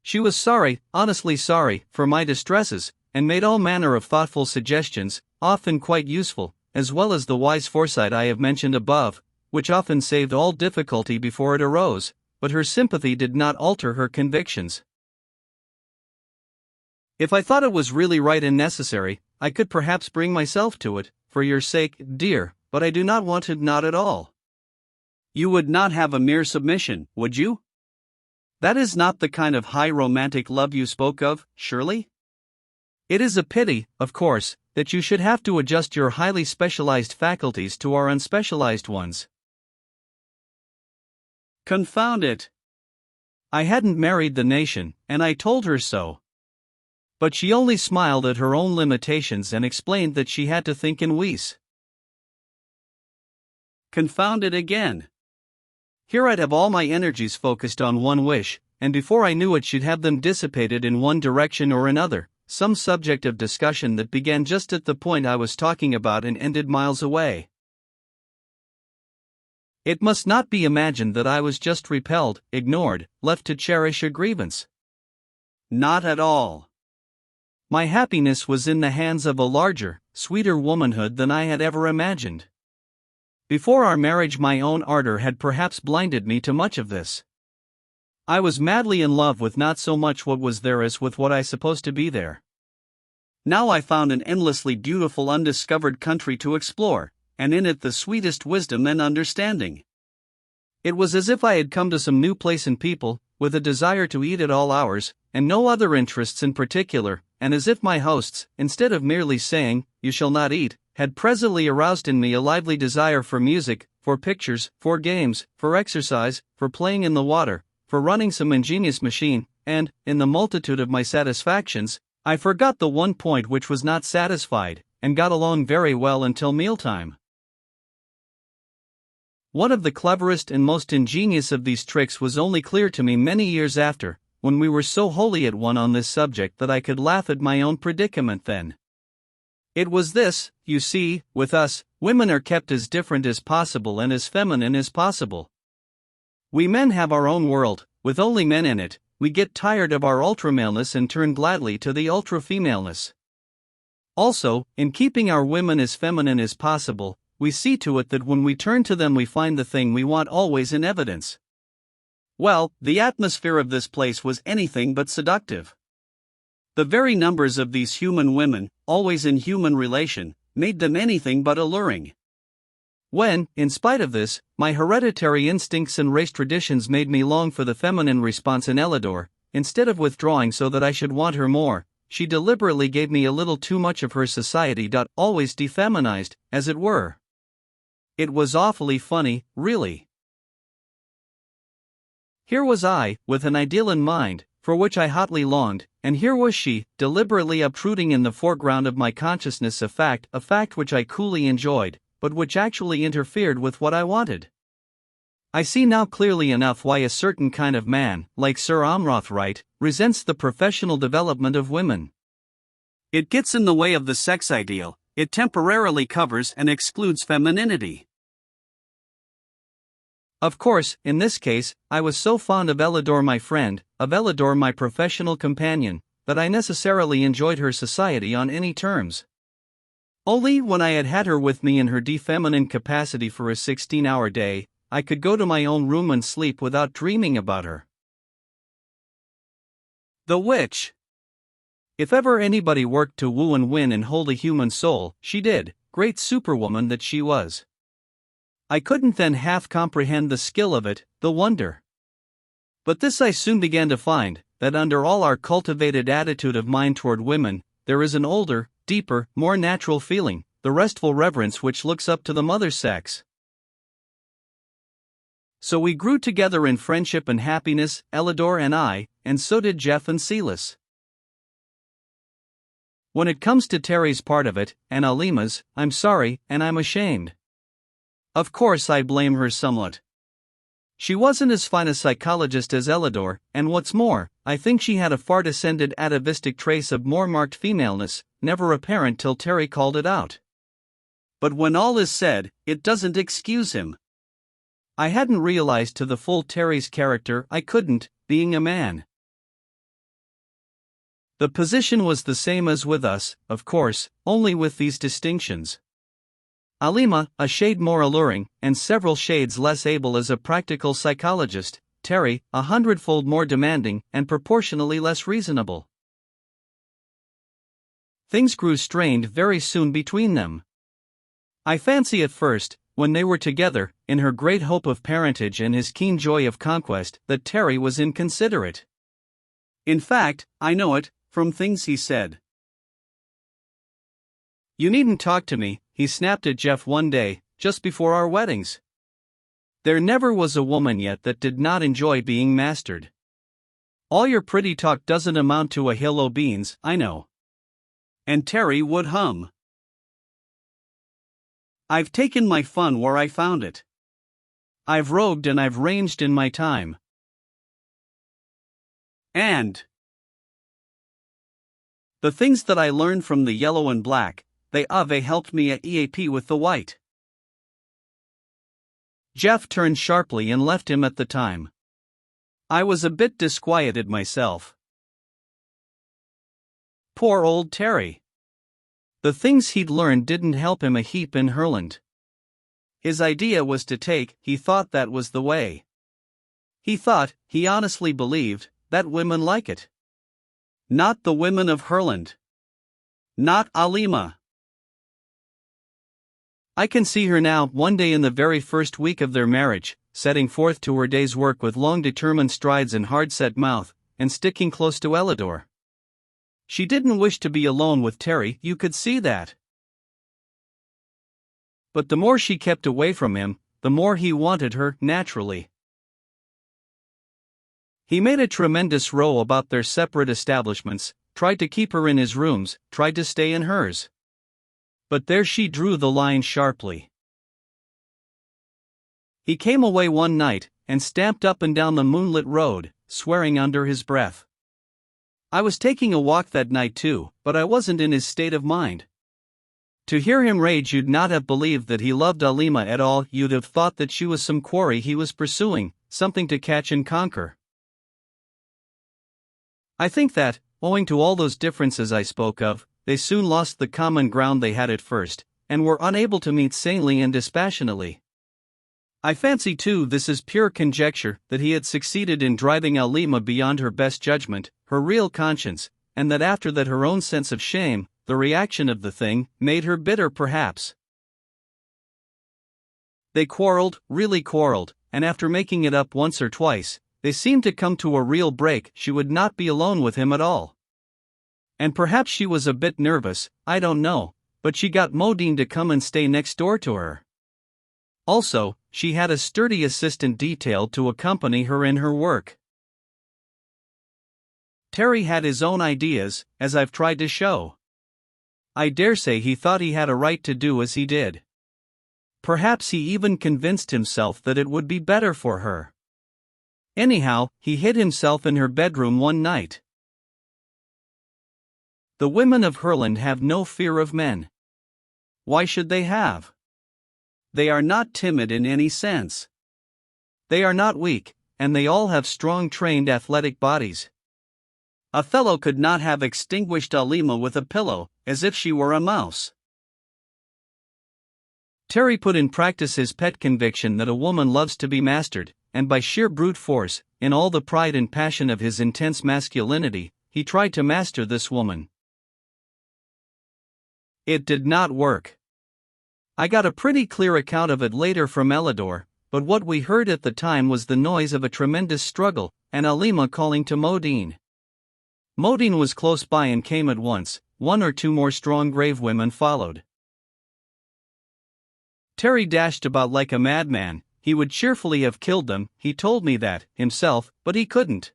She was sorry, honestly sorry, for my distresses, and made all manner of thoughtful suggestions, often quite useful, as well as the wise foresight I have mentioned above, which often saved all difficulty before it arose, but her sympathy did not alter her convictions. If I thought it was really right and necessary, I could perhaps bring myself to it, for your sake, dear, but I do not want it, not at all. You would not have a mere submission, would you? That is not the kind of high romantic love you spoke of, surely? It is a pity, of course, that you should have to adjust your highly specialized faculties to our unspecialized ones. Confound it! I hadn't married the nation, and I told her so. But she only smiled at her own limitations and explained that she had to think in wees. Confound it again! Here I'd have all my energies focused on one wish, and before I knew it she'd have them dissipated in one direction or another, some subject of discussion that began just at the point I was talking about and ended miles away. It must not be imagined that I was just repelled, ignored, left to cherish a grievance. Not at all. My happiness was in the hands of a larger, sweeter womanhood than I had ever imagined. Before our marriage, my own ardor had perhaps blinded me to much of this. I was madly in love with not so much what was there as with what I supposed to be there. Now I found an endlessly beautiful undiscovered country to explore, and in it the sweetest wisdom and understanding. It was as if I had come to some new place and people, with a desire to eat at all hours, and no other interests in particular, and as if my hosts, instead of merely saying, "You shall not eat," had presently aroused in me a lively desire for music, for pictures, for games, for exercise, for playing in the water, for running some ingenious machine, and, in the multitude of my satisfactions, I forgot the one point which was not satisfied, and got along very well until mealtime. One of the cleverest and most ingenious of these tricks was only clear to me many years after, when we were so wholly at one on this subject that I could laugh at my own predicament then. It was this: you see, with us, women are kept as different as possible and as feminine as possible. We men have our own world, with only men in it. We get tired of our ultramaleness and turn gladly to the ultra-femaleness. Also, in keeping our women as feminine as possible, we see to it that when we turn to them we find the thing we want always in evidence. Well, the atmosphere of this place was anything but seductive. The very numbers of these human women, always in human relation, made them anything but alluring. When, in spite of this, my hereditary instincts and race traditions made me long for the feminine response in Ellador, instead of withdrawing so that I should want her more, she deliberately gave me a little too much of her society. Always defeminized, as it were. It was awfully funny, really. Here was I, with an ideal in mind, for which I hotly longed, and here was she, deliberately obtruding in the foreground of my consciousness a fact which I coolly enjoyed, but which actually interfered with what I wanted. I see now clearly enough why a certain kind of man, like Sir Amroth Wright, resents the professional development of women. It gets in the way of the sex ideal. It temporarily covers and excludes femininity. Of course, in this case, I was so fond of Ellador my friend, of Ellador my professional companion, that I necessarily enjoyed her society on any terms. Only when I had had her with me in her defeminine capacity for a 16-hour day, I could go to my own room and sleep without dreaming about her. The witch. If ever anybody worked to woo and win and hold a human soul, she did, great superwoman that she was. I couldn't then half comprehend the skill of it, the wonder. But this I soon began to find, that under all our cultivated attitude of mind toward women, there is an older, deeper, more natural feeling, the restful reverence which looks up to the mother sex. So we grew together in friendship and happiness, Ellador and I, and so did Jeff and Silas. When it comes to Terry's part of it, and Alima's, I'm sorry, and I'm ashamed. Of course I blame her somewhat. She wasn't as fine a psychologist as Ellador, and what's more, I think she had a far descended atavistic trace of more marked femaleness, never apparent till Terry called it out. But when all is said, it doesn't excuse him. I hadn't realized to the full Terry's character. I couldn't, being a man. The position was the same as with us, of course, only with these distinctions. Alima, a shade more alluring, and several shades less able as a practical psychologist, Terry, 100-fold more demanding, and proportionally less reasonable. Things grew strained very soon between them. I fancy at first, when they were together, in her great hope of parentage and his keen joy of conquest, that Terry was inconsiderate. In fact, I know it, from things he said. "You needn't talk to me," he snapped at Jeff one day, just before our weddings. "There never was a woman yet that did not enjoy being mastered. All your pretty talk doesn't amount to a hill o' beans, I know." And Terry would hum. "I've taken my fun where I found it. I've rogued and I've ranged in my time. And the things that I learned from the yellow and black, they have helped me at EAP with the white." Jeff turned sharply and left him at the time. I was a bit disquieted myself. Poor old Terry. The things he'd learned didn't help him a heap in Herland. His idea was to take, he thought that was the way. He thought, he honestly believed, that women like it. Not the women of Herland. Not Alima. I can see her now, one day in the very first week of their marriage, setting forth to her day's work with long determined strides and hard-set mouth, and sticking close to Ellador. She didn't wish to be alone with Terry, you could see that. But the more she kept away from him, the more he wanted her, naturally. He made a tremendous row about their separate establishments, tried to keep her in his rooms, tried to stay in hers. But there she drew the line sharply. He came away one night, and stamped up and down the moonlit road, swearing under his breath. I was taking a walk that night too, but I wasn't in his state of mind. To hear him rage, you'd not have believed that he loved Alima at all. You'd have thought that she was some quarry he was pursuing, something to catch and conquer. I think that, owing to all those differences I spoke of, they soon lost the common ground they had at first, and were unable to meet sanely and dispassionately. I fancy too, this is pure conjecture, that he had succeeded in driving Alima beyond her best judgment, her real conscience, and that after that her own sense of shame, the reaction of the thing, made her bitter perhaps. They quarreled, really quarreled, and after making it up once or twice, they seemed to come to a real break. She would not be alone with him at all. And perhaps she was a bit nervous, I don't know, but she got Modine to come and stay next door to her. Also, she had a sturdy assistant detailed to accompany her in her work. Terry had his own ideas, as I've tried to show. I daresay he thought he had a right to do as he did. Perhaps he even convinced himself that it would be better for her. Anyhow, he hid himself in her bedroom one night. The women of Herland have no fear of men. Why should they have? They are not timid in any sense. They are not weak, and they all have strong, trained, athletic bodies. A fellow could not have extinguished Alima with a pillow, as if she were a mouse. Terry put in practice his pet conviction that a woman loves to be mastered, and by sheer brute force, in all the pride and passion of his intense masculinity, he tried to master this woman. It did not work. I got a pretty clear account of it later from Elidor, but what we heard at the time was the noise of a tremendous struggle, and Alima calling to Modine. Modine was close by and came at once. One or two more strong grave women followed. Terry dashed about like a madman. He would cheerfully have killed them, he told me that, himself, but he couldn't.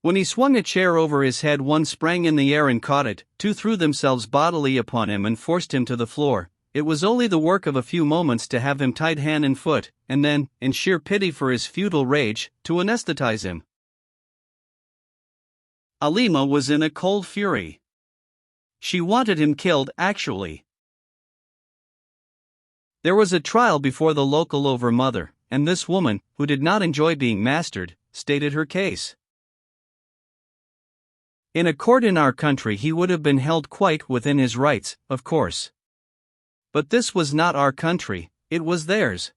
When he swung a chair over his head, one sprang in the air and caught it, two threw themselves bodily upon him and forced him to the floor. It was only the work of a few moments to have him tied hand and foot, and then, in sheer pity for his futile rage, to anesthetize him. Alima was in a cold fury. She wanted him killed, actually. There was a trial before the local over-mother, and this woman, who did not enjoy being mastered, stated her case. In a court in our country he would have been held quite within his rights, of course. But this was not our country, it was theirs.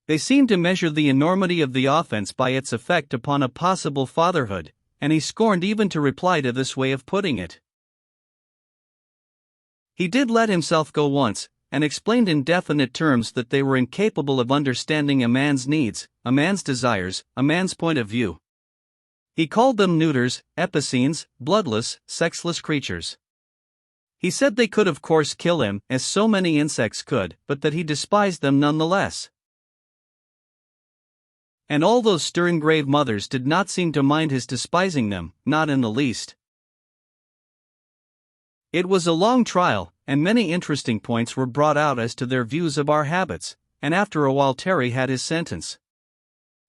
They seemed to measure the enormity of the offense by its effect upon a possible fatherhood, and he scorned even to reply to this way of putting it. He did let himself go once, and explained in definite terms that they were incapable of understanding a man's needs, a man's desires, a man's point of view. He called them neuters, epicines, bloodless, sexless creatures. He said they could of course kill him, as so many insects could, but that he despised them nonetheless. And all those stern grave mothers did not seem to mind his despising them, not in the least. It was a long trial, and many interesting points were brought out as to their views of our habits, and after a while Terry had his sentence.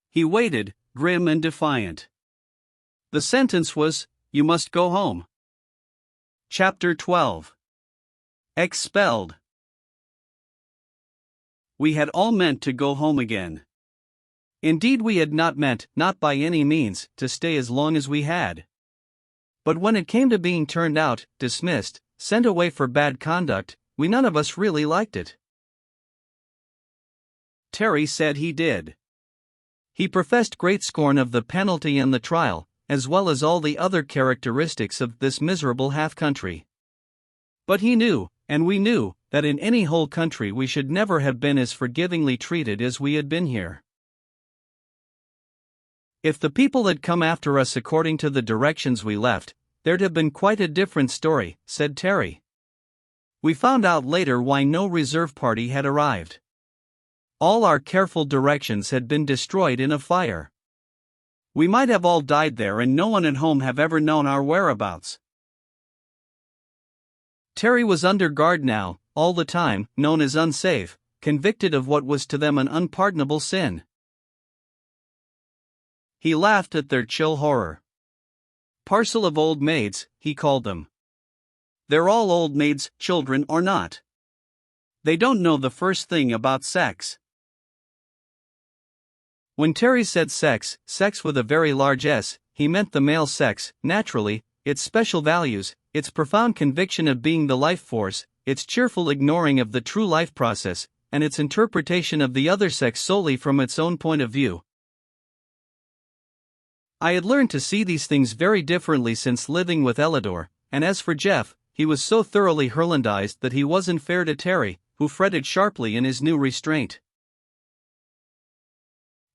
He waited, grim and defiant. The sentence was, "You must go home." Chapter 12. Expelled. We had all meant to go home again. Indeed, we had not meant, not by any means, to stay as long as we had. But when it came to being turned out, dismissed, sent away for bad conduct, we none of us really liked it. Terry said he did. He professed great scorn of the penalty and the trial, as well as all the other characteristics of this miserable half-country. But he knew, and we knew, that in any whole country we should never have been as forgivingly treated as we had been here. If the people had come after us according to the directions we left, there'd have been quite a different story, said Terry. We found out later why no reserve party had arrived. All our careful directions had been destroyed in a fire. We might have all died there and no one at home have ever known our whereabouts. Terry was under guard now, all the time, known as unsafe, convicted of what was to them an unpardonable sin. He laughed at their chill horror. Parcel of old maids, he called them. They're all old maids, children or not. They don't know the first thing about sex. When Terry said sex with a very large S, he meant the male sex, naturally, its special values, its profound conviction of being the life force, its cheerful ignoring of the true life process, and its interpretation of the other sex solely from its own point of view. I had learned to see these things very differently since living with Elidor, and as for Jeff, he was so thoroughly Herlandized that he wasn't fair to Terry, who fretted sharply in his new restraint.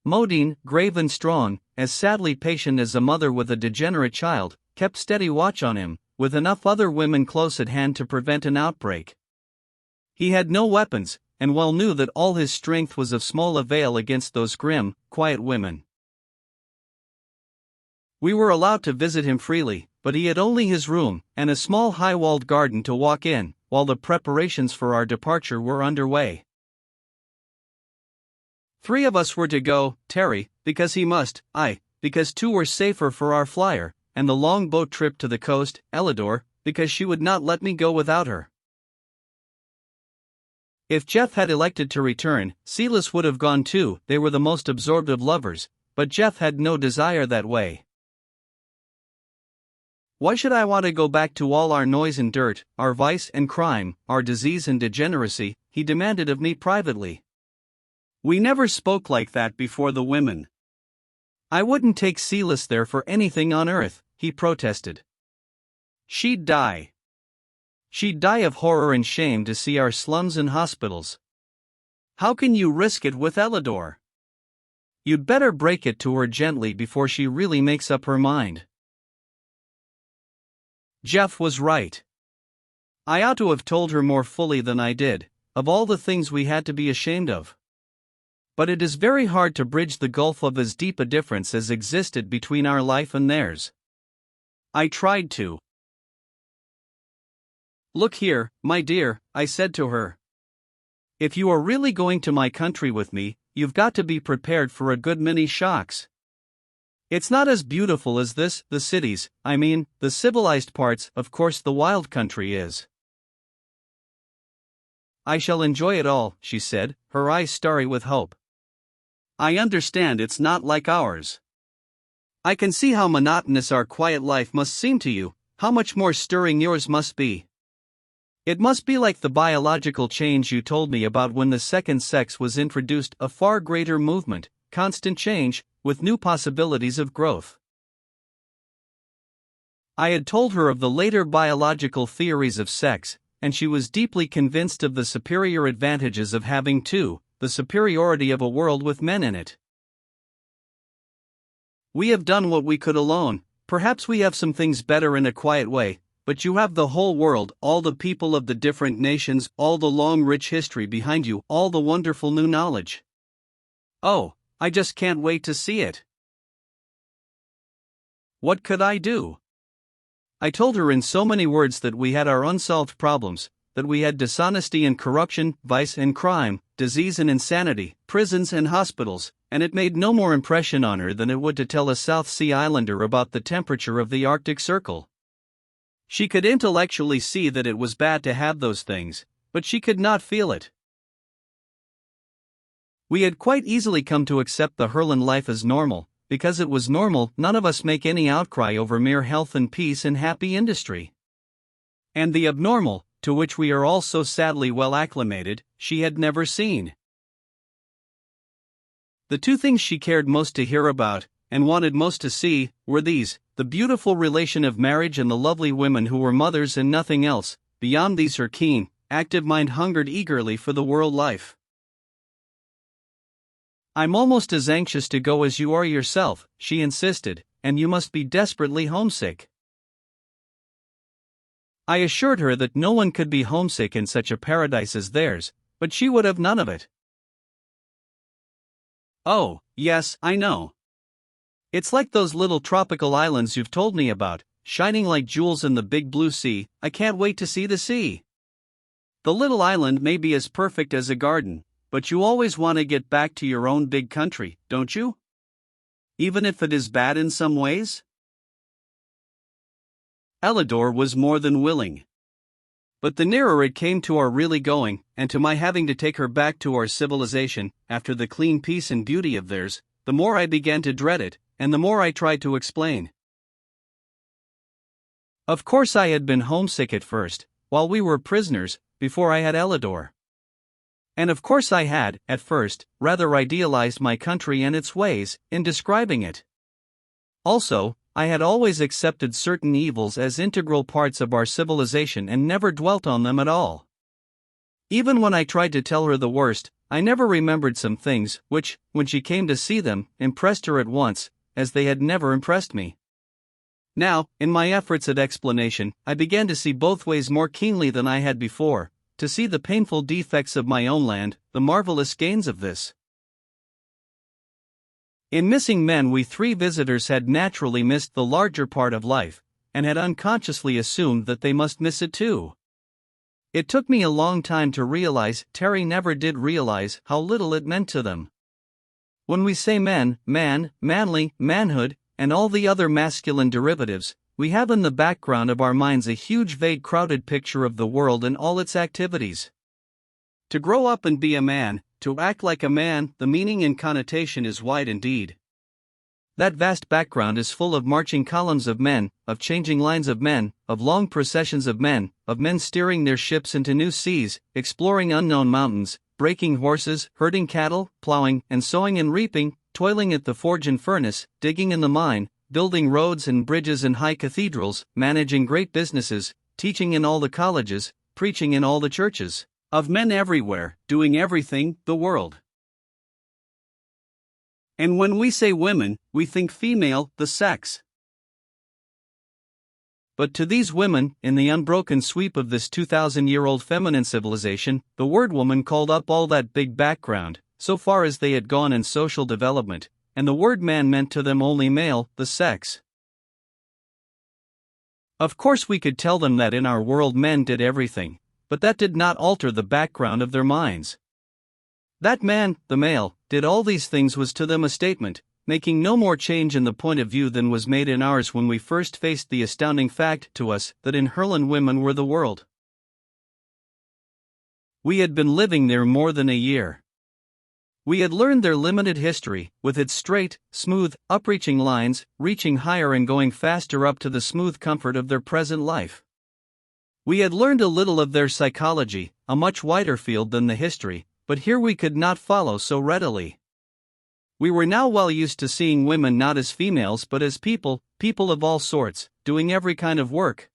Modine, grave and strong, as sadly patient as a mother with a degenerate child, kept steady watch on him, with enough other women close at hand to prevent an outbreak. He had no weapons, and well knew that all his strength was of small avail against those grim, quiet women. We were allowed to visit him freely, but he had only his room, and a small high-walled garden to walk in, while the preparations for our departure were underway. 3 of us were to go, Terry, because he must, I, because 2 were safer for our flyer, and the long boat trip to the coast, Elidor, because she would not let me go without her. If Jeff had elected to return, Silas would have gone too. They were the most absorbed of lovers, but Jeff had no desire that way. Why should I want to go back to all our noise and dirt, our vice and crime, our disease and degeneracy? He demanded of me privately. We never spoke like that before the women. I wouldn't take Silas there for anything on earth, he protested. She'd die. She'd die of horror and shame to see our slums and hospitals. How can you risk it with Elidor? You'd better break it to her gently before she really makes up her mind. Jeff was right. I ought to have told her more fully than I did, of all the things we had to be ashamed of. But it is very hard to bridge the gulf of as deep a difference as existed between our life and theirs. I tried to. Look here, my dear, I said to her. If you are really going to my country with me, you've got to be prepared for a good many shocks. It's not as beautiful as this, the cities, I mean, the civilized parts. Of course the wild country is. I shall enjoy it all, she said, her eyes starry with hope. I understand it's not like ours. I can see how monotonous our quiet life must seem to you, how much more stirring yours must be. It must be like the biological change you told me about when the second sex was introduced, a far greater movement, constant change, with new possibilities of growth. I had told her of the later biological theories of sex, and she was deeply convinced of the superior advantages of having two, the superiority of a world with men in it. We have done what we could alone, perhaps we have some things better in a quiet way, but you have the whole world, all the people of the different nations, all the long rich history behind you, all the wonderful new knowledge. Oh, I just can't wait to see it. What could I do? I told her in so many words that we had our unsolved problems, that we had dishonesty and corruption, vice and crime, disease and insanity, prisons and hospitals, and it made no more impression on her than it would to tell a South Sea Islander about the temperature of the Arctic Circle. She could intellectually see that it was bad to have those things, but she could not feel it. We had quite easily come to accept the Herland life as normal. Because it was normal, none of us make any outcry over mere health and peace and happy industry. And the abnormal, to which we are all so sadly well acclimated, she had never seen. The 2 things she cared most to hear about, and wanted most to see, were these: the beautiful relation of marriage and the lovely women who were mothers and nothing else. Beyond these her keen, active mind hungered eagerly for the world life. I'm almost as anxious to go as you are yourself, she insisted, and you must be desperately homesick. I assured her that no one could be homesick in such a paradise as theirs, but she would have none of it. Oh, yes, I know. It's like those little tropical islands you've told me about, shining like jewels in the big blue sea. I can't wait to see the sea. The little island may be as perfect as a garden, but you always want to get back to your own big country, don't you? Even if it is bad in some ways? Elidor was more than willing. But the nearer it came to our really going, and to my having to take her back to our civilization, after the clean peace and beauty of theirs, the more I began to dread it, and the more I tried to explain. Of course I had been homesick at first, while we were prisoners, before I had Elidor. And of course I had, at first, rather idealized my country and its ways, in describing it. Also, I had always accepted certain evils as integral parts of our civilization and never dwelt on them at all. Even when I tried to tell her the worst, I never remembered some things which, when she came to see them, impressed her at once, as they had never impressed me. Now, in my efforts at explanation, I began to see both ways more keenly than I had before, to see the painful defects of my own land, the marvelous gains of this. In missing men, we three visitors had naturally missed the larger part of life, and had unconsciously assumed that they must miss it too. It took me a long time to realize, Terry never did realize, how little it meant to them. When we say men, man, manly, manhood, and all the other masculine derivatives, we have in the background of our minds a huge vague crowded picture of the world and all its activities. To grow up and be a man, to act like a man, the meaning and connotation is wide indeed. That vast background is full of marching columns of men, of changing lines of men, of long processions of men steering their ships into new seas, exploring unknown mountains, breaking horses, herding cattle, plowing and sowing and reaping, toiling at the forge and furnace, digging in the mine, building roads and bridges and high cathedrals, managing great businesses, teaching in all the colleges, preaching in all the churches, of men everywhere, doing everything, the world. And when we say women, we think female, the sex. But to these women, in the unbroken sweep of this 2,000-year-old feminine civilization, the word woman called up all that big background, so far as they had gone in social development, and the word man meant to them only male, the sex. Of course we could tell them that in our world men did everything, but that did not alter the background of their minds. That man, the male, did all these things was to them a statement, making no more change in the point of view than was made in ours when we first faced the astounding fact to us that in Herland women were the world. We had been living there more than a year. We had learned their limited history, with its straight, smooth, upreaching lines, reaching higher and going faster up to the smooth comfort of their present life. We had learned a little of their psychology, a much wider field than the history, but here we could not follow so readily. We were now well used to seeing women not as females but as people of all sorts, doing every kind of work.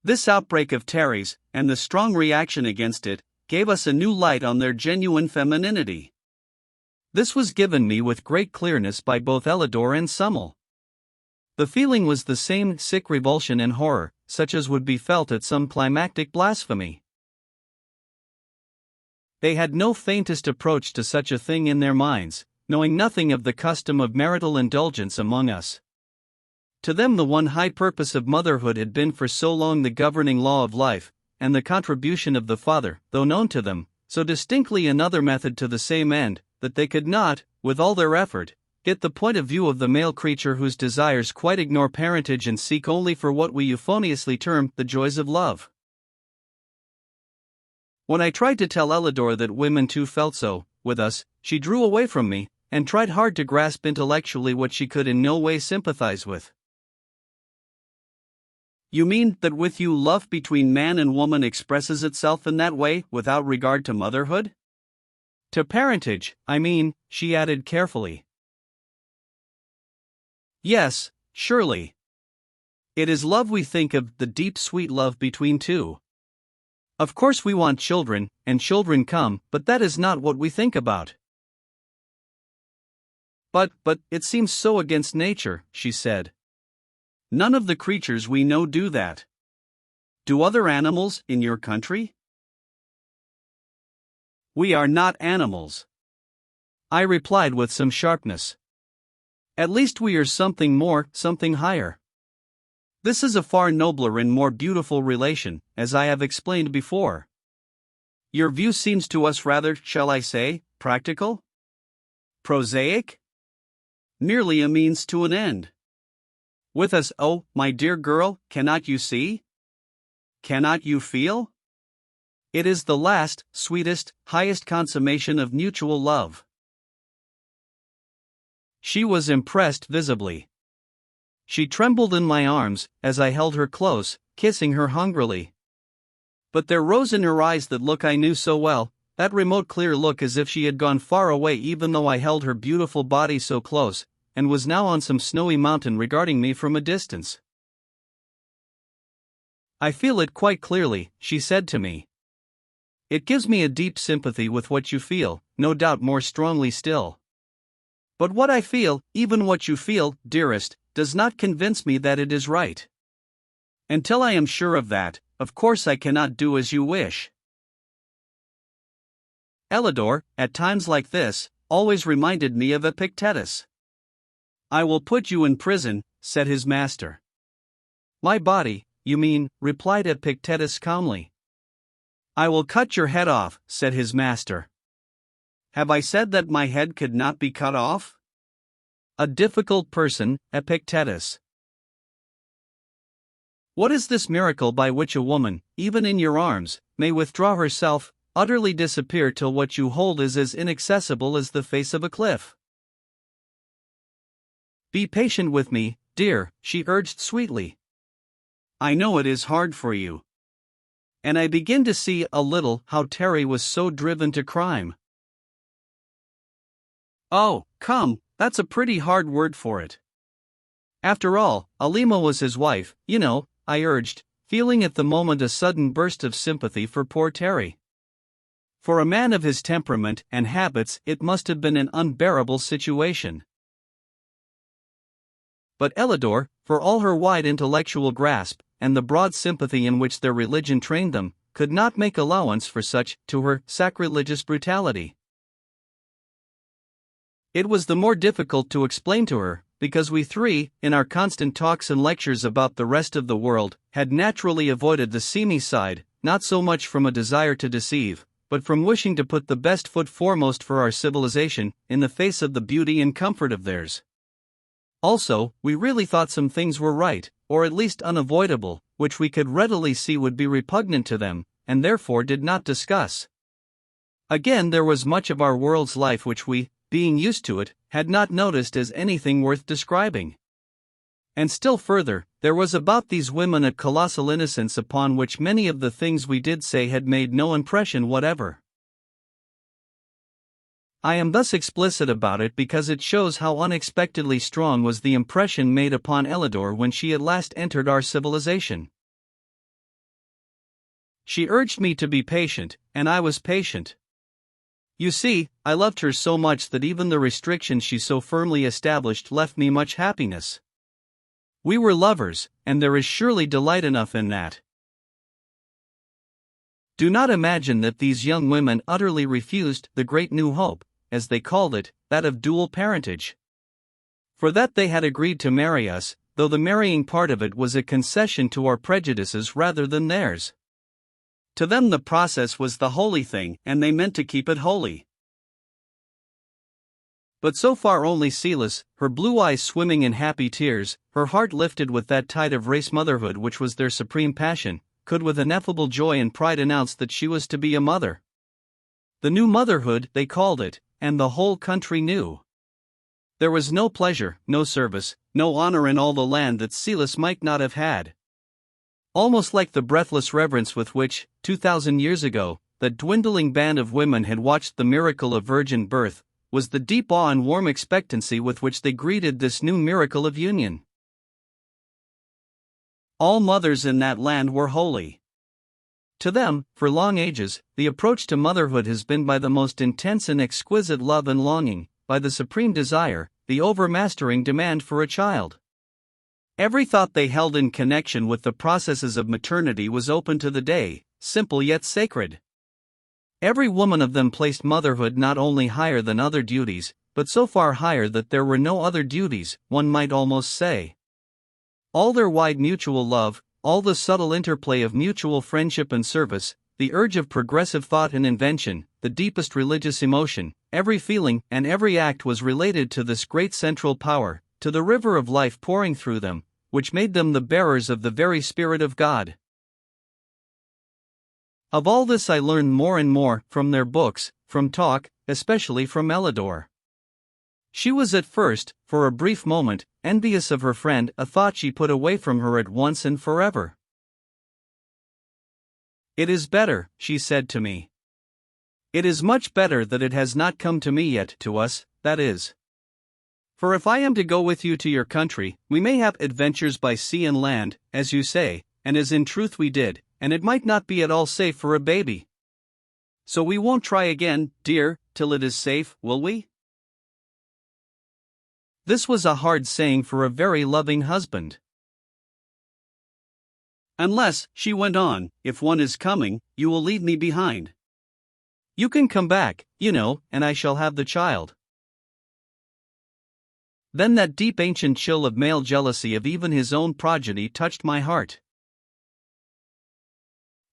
This outbreak of Terry's, and the strong reaction against it, gave us a new light on their genuine femininity. This was given me with great clearness by both Elidor and Summel. The feeling was the same sick revulsion and horror, such as would be felt at some climactic blasphemy. They had no faintest approach to such a thing in their minds, knowing nothing of the custom of marital indulgence among us. To them the one high purpose of motherhood had been for so long the governing law of life, and the contribution of the father, though known to them, so distinctly another method to the same end, that they could not, with all their effort, get the point of view of the male creature whose desires quite ignore parentage and seek only for what we euphoniously term the joys of love. When I tried to tell Elidor that women too felt so, with us, she drew away from me, and tried hard to grasp intellectually what she could in no way sympathize with. You mean that with you love between man and woman expresses itself in that way, without regard to motherhood? To parentage, I mean, she added carefully. Yes, surely. It is love we think of, the deep sweet love between two. Of course we want children, and children come, but that is not what we think about. But, it seems so against nature, she said. None of the creatures we know do that. Do other animals in your country? We are not animals, I replied with some sharpness. At least we are something more, something higher. This is a far nobler and more beautiful relation, as I have explained before. Your view seems to us rather, shall I say, practical? Prosaic? Merely a means to an end. With us, oh, my dear girl, cannot you see? Cannot you feel? It is the last, sweetest, highest consummation of mutual love. She was impressed visibly. She trembled in my arms, as I held her close, kissing her hungrily. But there rose in her eyes that look I knew so well, that remote clear look as if she had gone far away even though I held her beautiful body so close, and was now on some snowy mountain regarding me from a distance. I feel it quite clearly, she said to me. It gives me a deep sympathy with what you feel, no doubt more strongly still. But what I feel, even what you feel, dearest, does not convince me that it is right. Until I am sure of that, of course I cannot do as you wish. Elidor, at times like this, always reminded me of Epictetus. I will put you in prison, said his master. My body, you mean, replied Epictetus calmly. I will cut your head off, said his master. Have I said that my head could not be cut off? A difficult person, Epictetus. What is this miracle by which a woman, even in your arms, may withdraw herself, utterly disappear till what you hold is as inaccessible as the face of a cliff? Be patient with me, dear, she urged sweetly. I know it is hard for you. And I begin to see a little how Terry was so driven to crime. Oh, come, that's a pretty hard word for it. After all, Alima was his wife, you know, I urged, feeling at the moment a sudden burst of sympathy for poor Terry. For a man of his temperament and habits it must have been an unbearable situation. But Elidor, for all her wide intellectual grasp, and the broad sympathy in which their religion trained them, could not make allowance for such, to her, sacrilegious brutality. It was the more difficult to explain to her, because we three, in our constant talks and lectures about the rest of the world, had naturally avoided the seamy side, not so much from a desire to deceive, but from wishing to put the best foot foremost for our civilization, in the face of the beauty and comfort of theirs. Also, we really thought some things were right, or at least unavoidable, which we could readily see would be repugnant to them, and therefore did not discuss. Again, there was much of our world's life which we, being used to it, had not noticed as anything worth describing. And still further, there was about these women a colossal innocence upon which many of the things we did say had made no impression whatever. I am thus explicit about it because it shows how unexpectedly strong was the impression made upon Elidor when she at last entered our civilization. She urged me to be patient, and I was patient. You see, I loved her so much that even the restrictions she so firmly established left me much happiness. We were lovers, and there is surely delight enough in that. Do not imagine that these young women utterly refused the great new hope, as they called it, that of dual parentage. For that they had agreed to marry us, though the marrying part of it was a concession to our prejudices rather than theirs. To them the process was the holy thing, and they meant to keep it holy. But so far only Silas, her blue eyes swimming in happy tears, her heart lifted with that tide of race motherhood which was their supreme passion, could with ineffable joy and pride announce that she was to be a mother. The new motherhood, they called it, and the whole country knew. There was no pleasure, no service, no honor in all the land that Silas might not have had. Almost like the breathless reverence with which, 2,000 years ago, that dwindling band of women had watched the miracle of virgin birth, was the deep awe and warm expectancy with which they greeted this new miracle of union. All mothers in that land were holy. To them, for long ages, the approach to motherhood has been by the most intense and exquisite love and longing, by the supreme desire, the overmastering demand for a child. Every thought they held in connection with the processes of maternity was open to the day, simple yet sacred. Every woman of them placed motherhood not only higher than other duties, but so far higher that there were no other duties, one might almost say. All their wide mutual love, all the subtle interplay of mutual friendship and service, the urge of progressive thought and invention, the deepest religious emotion, every feeling and every act was related to this great central power, to the river of life pouring through them, which made them the bearers of the very Spirit of God. Of all this I learned more and more, from their books, from talk, especially from Ellador. She was at first, for a brief moment, envious of her friend, a thought she put away from her at once and forever. "It is better," she said to me. "It is much better that it has not come to me yet, to us, that is. For if I am to go with you to your country, we may have adventures by sea and land, as you say, and as in truth we did, and it might not be at all safe for a baby. So we won't try again, dear, till it is safe, will we?" This was a hard saying for a very loving husband. "Unless," she went on, "if one is coming, you will leave me behind. You can come back, you know, and I shall have the child." Then that deep ancient chill of male jealousy of even his own progeny touched my heart.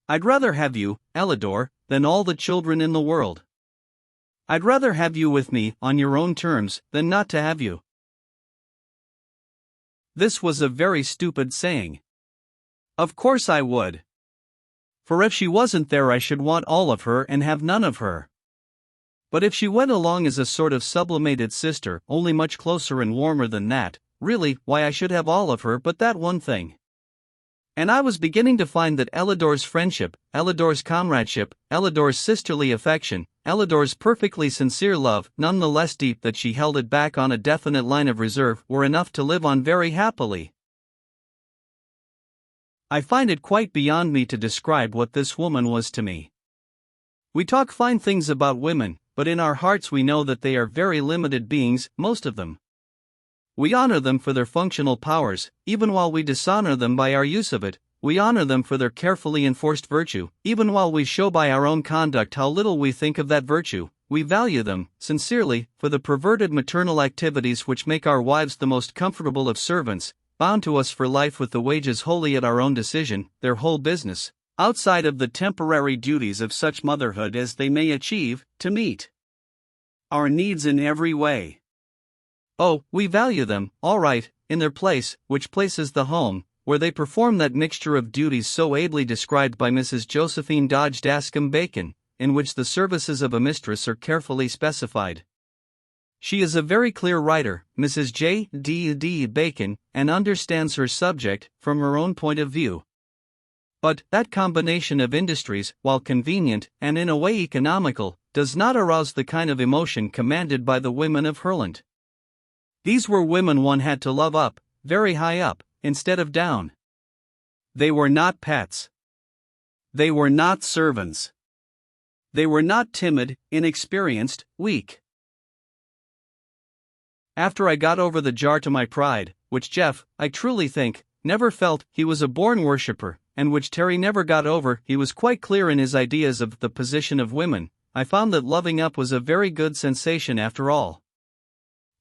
"I'd rather have you, Ellador, than all the children in the world. I'd rather have you with me, on your own terms, than not to have you." This was a very stupid saying. Of course I would. For if she wasn't there I should want all of her and have none of her. But if she went along as a sort of sublimated sister, only much closer and warmer than that, really, why I should have all of her but that one thing. And I was beginning to find that Ellador's friendship, Ellador's comradeship, Ellador's sisterly affection, Ellador's perfectly sincere love, none the less deep that she held it back on a definite line of reserve, were enough to live on very happily. I find it quite beyond me to describe what this woman was to me. We talk fine things about women, but in our hearts we know that they are very limited beings, most of them. We honor them for their functional powers, even while we dishonor them by our use of it. We honor them for their carefully enforced virtue, even while we show by our own conduct how little we think of that virtue. We value them, sincerely, for the perverted maternal activities which make our wives the most comfortable of servants, bound to us for life with the wages wholly at our own decision, their whole business, outside of the temporary duties of such motherhood as they may achieve, to meet our needs in every way. Oh, we value them, all right, in their place, which place is the home, where they perform that mixture of duties so ably described by Mrs. Josephine Dodge Dascombe Bacon, in which the services of a mistress are carefully specified. She is a very clear writer, Mrs. J. D. Bacon, and understands her subject from her own point of view. But that combination of industries, while convenient and in a way economical, does not arouse the kind of emotion commanded by the women of Herland. These were women one had to love up, very high up, instead of down. They were not pets. They were not servants. They were not timid, inexperienced, weak. After I got over the jar to my pride, which Jeff, I truly think, never felt, he was a born worshipper, and which Terry never got over, he was quite clear in his ideas of the position of women, I found that loving up was a very good sensation after all.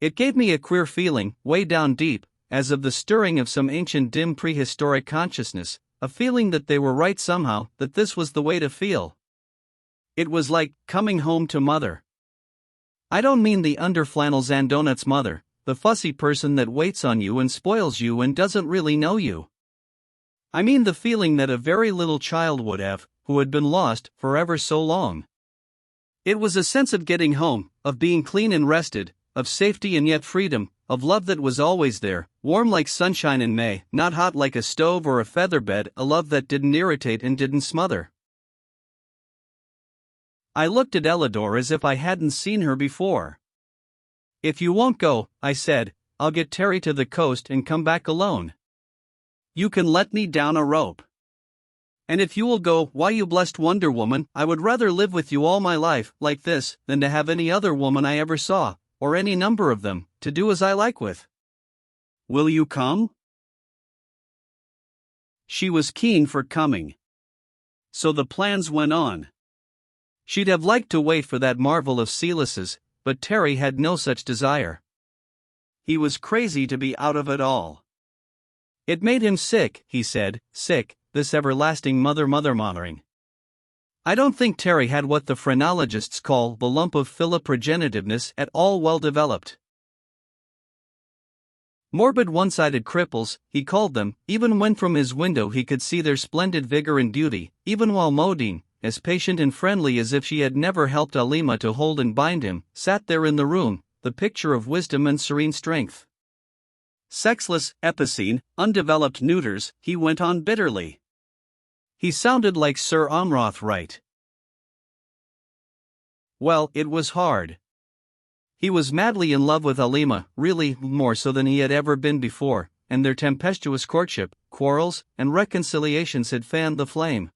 It gave me a queer feeling, way down deep, as of the stirring of some ancient dim prehistoric consciousness, a feeling that they were right somehow, that this was the way to feel. It was like coming home to mother. I don't mean the underflannels and donuts mother, the fussy person that waits on you and spoils you and doesn't really know you. I mean the feeling that a very little child would have, who had been lost for ever so long. It was a sense of getting home, of being clean and rested, of safety and yet freedom, of love that was always there, warm like sunshine in May, not hot like a stove or a feather bed, a love that didn't irritate and didn't smother. I looked at Ellador as if I hadn't seen her before. "If you won't go," I said, "I'll get Terry to the coast and come back alone. You can let me down a rope. And if you will go, why, you blessed Wonder Woman, I would rather live with you all my life, like this, than to have any other woman I ever saw, or any number of them, to do as I like with. Will you come?" She was keen for coming. So the plans went on. She'd have liked to wait for that marvel of Celis's, but Terry had no such desire. He was crazy to be out of it all. It made him sick, he said, sick, this everlasting mother-mothering. I don't think Terry had what the phrenologists call the lump of philoprogenitiveness at all well developed. Morbid one-sided cripples, he called them, even when from his window he could see their splendid vigor and beauty, even while Modine, as patient and friendly as if she had never helped Alima to hold and bind him, sat there in the room, the picture of wisdom and serene strength. Sexless, epicene, undeveloped neuters, he went on bitterly. He sounded like Sir Amroth Wright. Well, it was hard. He was madly in love with Alima, really, more so than he had ever been before, and their tempestuous courtship, quarrels, and reconciliations had fanned the flame.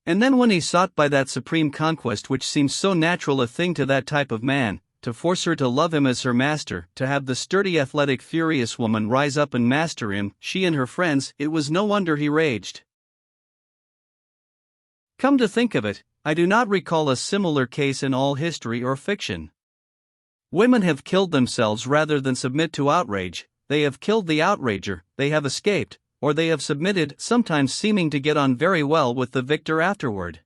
And then when he sought by that supreme conquest which seems so natural a thing to that type of man, to force her to love him as her master, to have the sturdy athletic furious woman rise up and master him, she and her friends, it was no wonder he raged. Come to think of it, I do not recall a similar case in all history or fiction. Women have killed themselves rather than submit to outrage, they have killed the outrager, they have escaped, or they have submitted, sometimes seeming to get on very well with the victor afterward.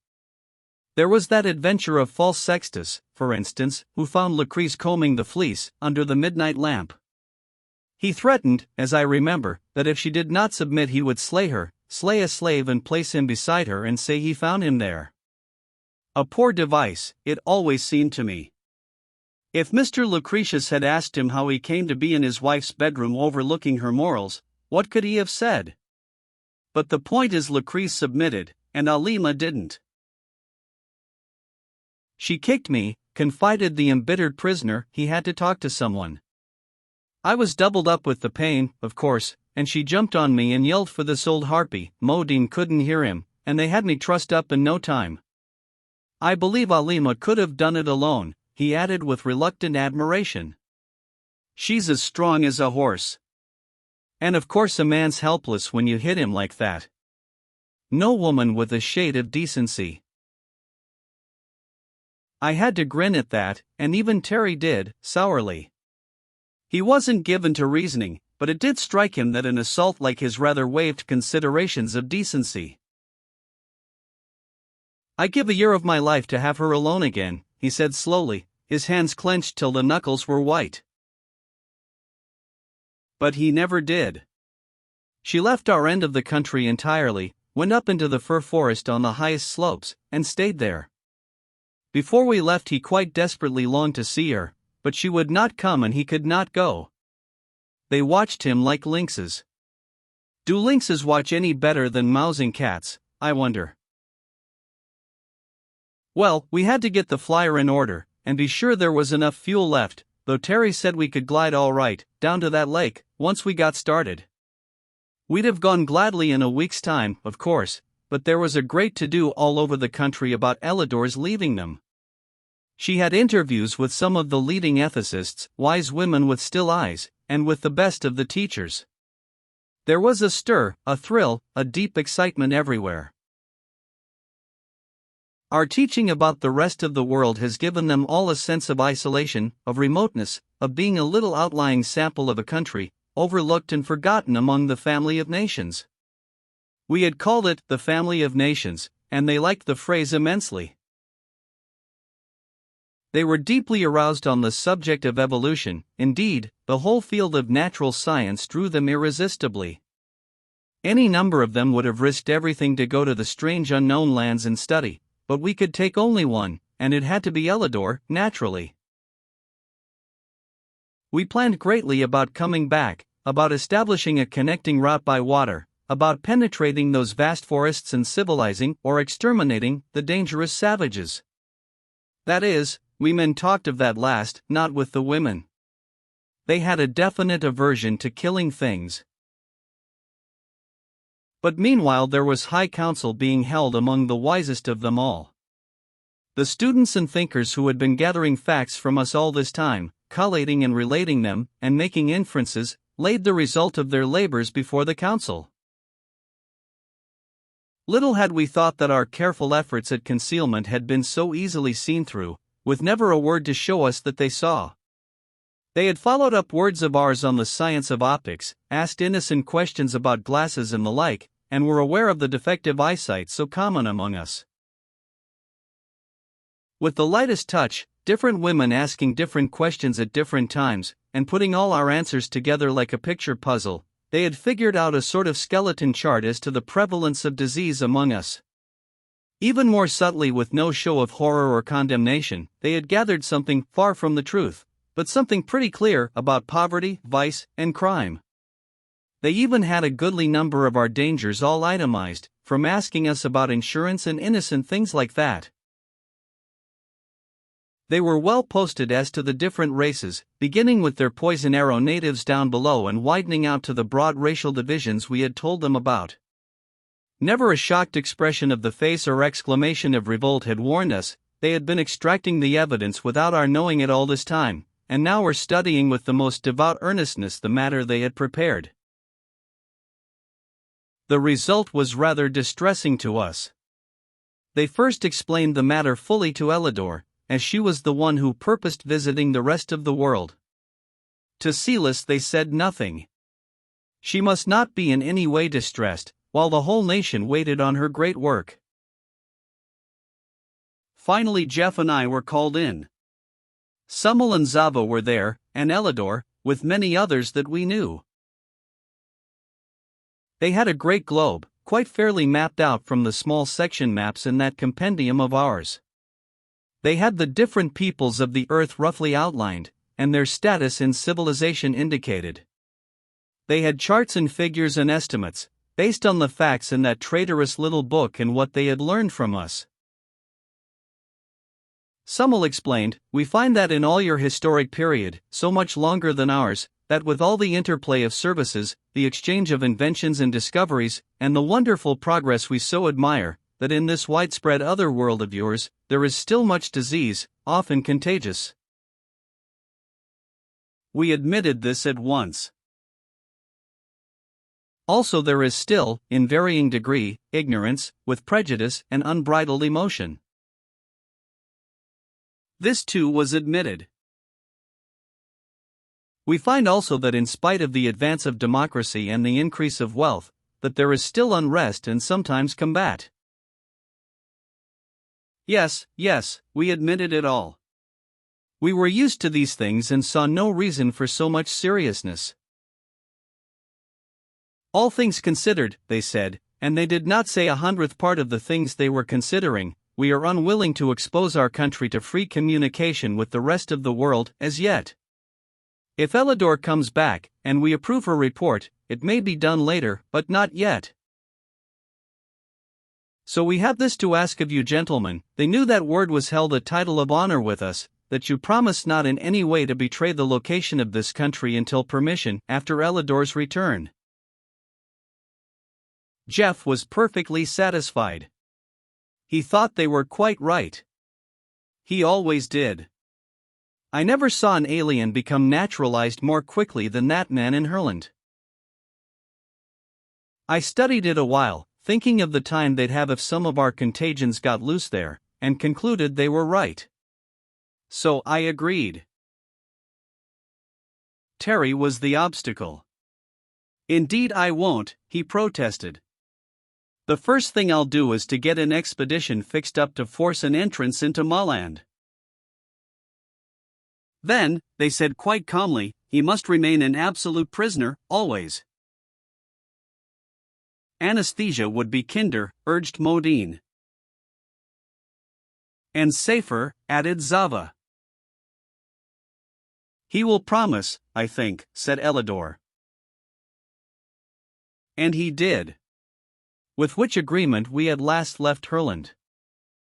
There was that adventure of false Sextus, for instance, who found Lucrece combing the fleece under the midnight lamp. He threatened, as I remember, that if she did not submit he would slay her, slay a slave and place him beside her and say he found him there. A poor device, it always seemed to me. If Mr. Lucretius had asked him how he came to be in his wife's bedroom overlooking her morals, what could he have said? But the point is Lucrece submitted, and Alima didn't. She kicked me, confided the embittered prisoner, he had to talk to someone. I was doubled up with the pain, of course, and she jumped on me and yelled for this old harpy. Modine couldn't hear him, and they had me trussed up in no time. I believe Alima could have done it alone, he added with reluctant admiration. She's as strong as a horse. And of course a man's helpless when you hit him like that. No woman with a shade of decency. I had to grin at that, and even Terry did, sourly. He wasn't given to reasoning, but it did strike him that an assault like his rather waived considerations of decency. I give a year of my life to have her alone again, he said slowly, his hands clenched till the knuckles were white. But he never did. She left our end of the country entirely, went up into the fir forest on the highest slopes, and stayed there. Before we left he quite desperately longed to see her, but she would not come and he could not go. They watched him like lynxes. Do lynxes watch any better than mousing cats, I wonder? Well, we had to get the flyer in order, and be sure there was enough fuel left, though Terry said we could glide all right, down to that lake, once we got started. We'd have gone gladly in a week's time, of course, but there was a great to-do all over the country about Elidor's leaving them. She had interviews with some of the leading ethicists, wise women with still eyes, and with the best of the teachers. There was a stir, a thrill, a deep excitement everywhere. Our teaching about the rest of the world has given them all a sense of isolation, of remoteness, of being a little outlying sample of a country, overlooked and forgotten among the family of nations. We had called it the family of nations, and they liked the phrase immensely. They were deeply aroused on the subject of evolution, indeed, the whole field of natural science drew them irresistibly. Any number of them would have risked everything to go to the strange unknown lands and study, but we could take only one, and it had to be Elidor, naturally. We planned greatly about coming back, about establishing a connecting route by water, about penetrating those vast forests and civilizing or exterminating the dangerous savages. That is, we men talked of that last, not with the women. They had a definite aversion to killing things. But meanwhile there was high council being held among the wisest of them all. The students and thinkers who had been gathering facts from us all this time, collating and relating them, and making inferences, laid the result of their labors before the council. Little had we thought that our careful efforts at concealment had been so easily seen through, with never a word to show us that they saw. They had followed up words of ours on the science of optics, asked innocent questions about glasses and the like, and were aware of the defective eyesight so common among us. With the lightest touch, different women asking different questions at different times, and putting all our answers together like a picture puzzle, they had figured out a sort of skeleton chart as to the prevalence of disease among us. Even more subtly, with no show of horror or condemnation, they had gathered something far from the truth, but something pretty clear about poverty, vice, and crime. They even had a goodly number of our dangers all itemized, from asking us about insurance and innocent things like that. They were well posted as to the different races, beginning with their poison arrow natives down below and widening out to the broad racial divisions we had told them about. Never a shocked expression of the face or exclamation of revolt had warned us. They had been extracting the evidence without our knowing it all this time, and now were studying with the most devout earnestness the matter they had prepared. The result was rather distressing to us. They first explained the matter fully to Elidor, as she was the one who purposed visiting the rest of the world. To Celis they said nothing. She must not be in any way distressed, while the whole nation waited on her great work. Finally Jeff and I were called in. Summel and Zava were there, and Elidor, with many others that we knew. They had a great globe, quite fairly mapped out from the small section maps in that compendium of ours. They had the different peoples of the earth roughly outlined, and their status in civilization indicated. They had charts and figures and estimates, based on the facts in that traitorous little book and what they had learned from us. Summel explained, "We find that in all your historic period, so much longer than ours, that with all the interplay of services, the exchange of inventions and discoveries, and the wonderful progress we so admire, that in this widespread other world of yours, there is still much disease, often contagious." We admitted this at once. Also there is still, in varying degree, ignorance, with prejudice and unbridled emotion. This too was admitted. We find also that in spite of the advance of democracy and the increase of wealth, that there is still unrest and sometimes combat. Yes, we admitted it all. We were used to these things and saw no reason for so much seriousness. All things considered, they said, and they did not say 100th part of the things they were considering, we are unwilling to expose our country to free communication with the rest of the world as yet. If Elidor comes back, and we approve her report, it may be done later, but not yet. So we have this to ask of you gentlemen. They knew that word was held a title of honor with us, that you promise not in any way to betray the location of this country until permission, after Elidor's return. Jeff was perfectly satisfied. He thought they were quite right. He always did. I never saw an alien become naturalized more quickly than that man in Herland. I studied it a while, thinking of the time they'd have if some of our contagions got loose there, and concluded they were right. So I agreed. Terry was the obstacle. "Indeed I won't," he protested. "The first thing I'll do is to get an expedition fixed up to force an entrance into Mulland." Then, they said quite calmly, he must remain an absolute prisoner, always. Anesthesia would be kinder, urged Modine. And safer, added Zava. "He will promise, I think," said Elidor. And he did. With which agreement we at last left Herland.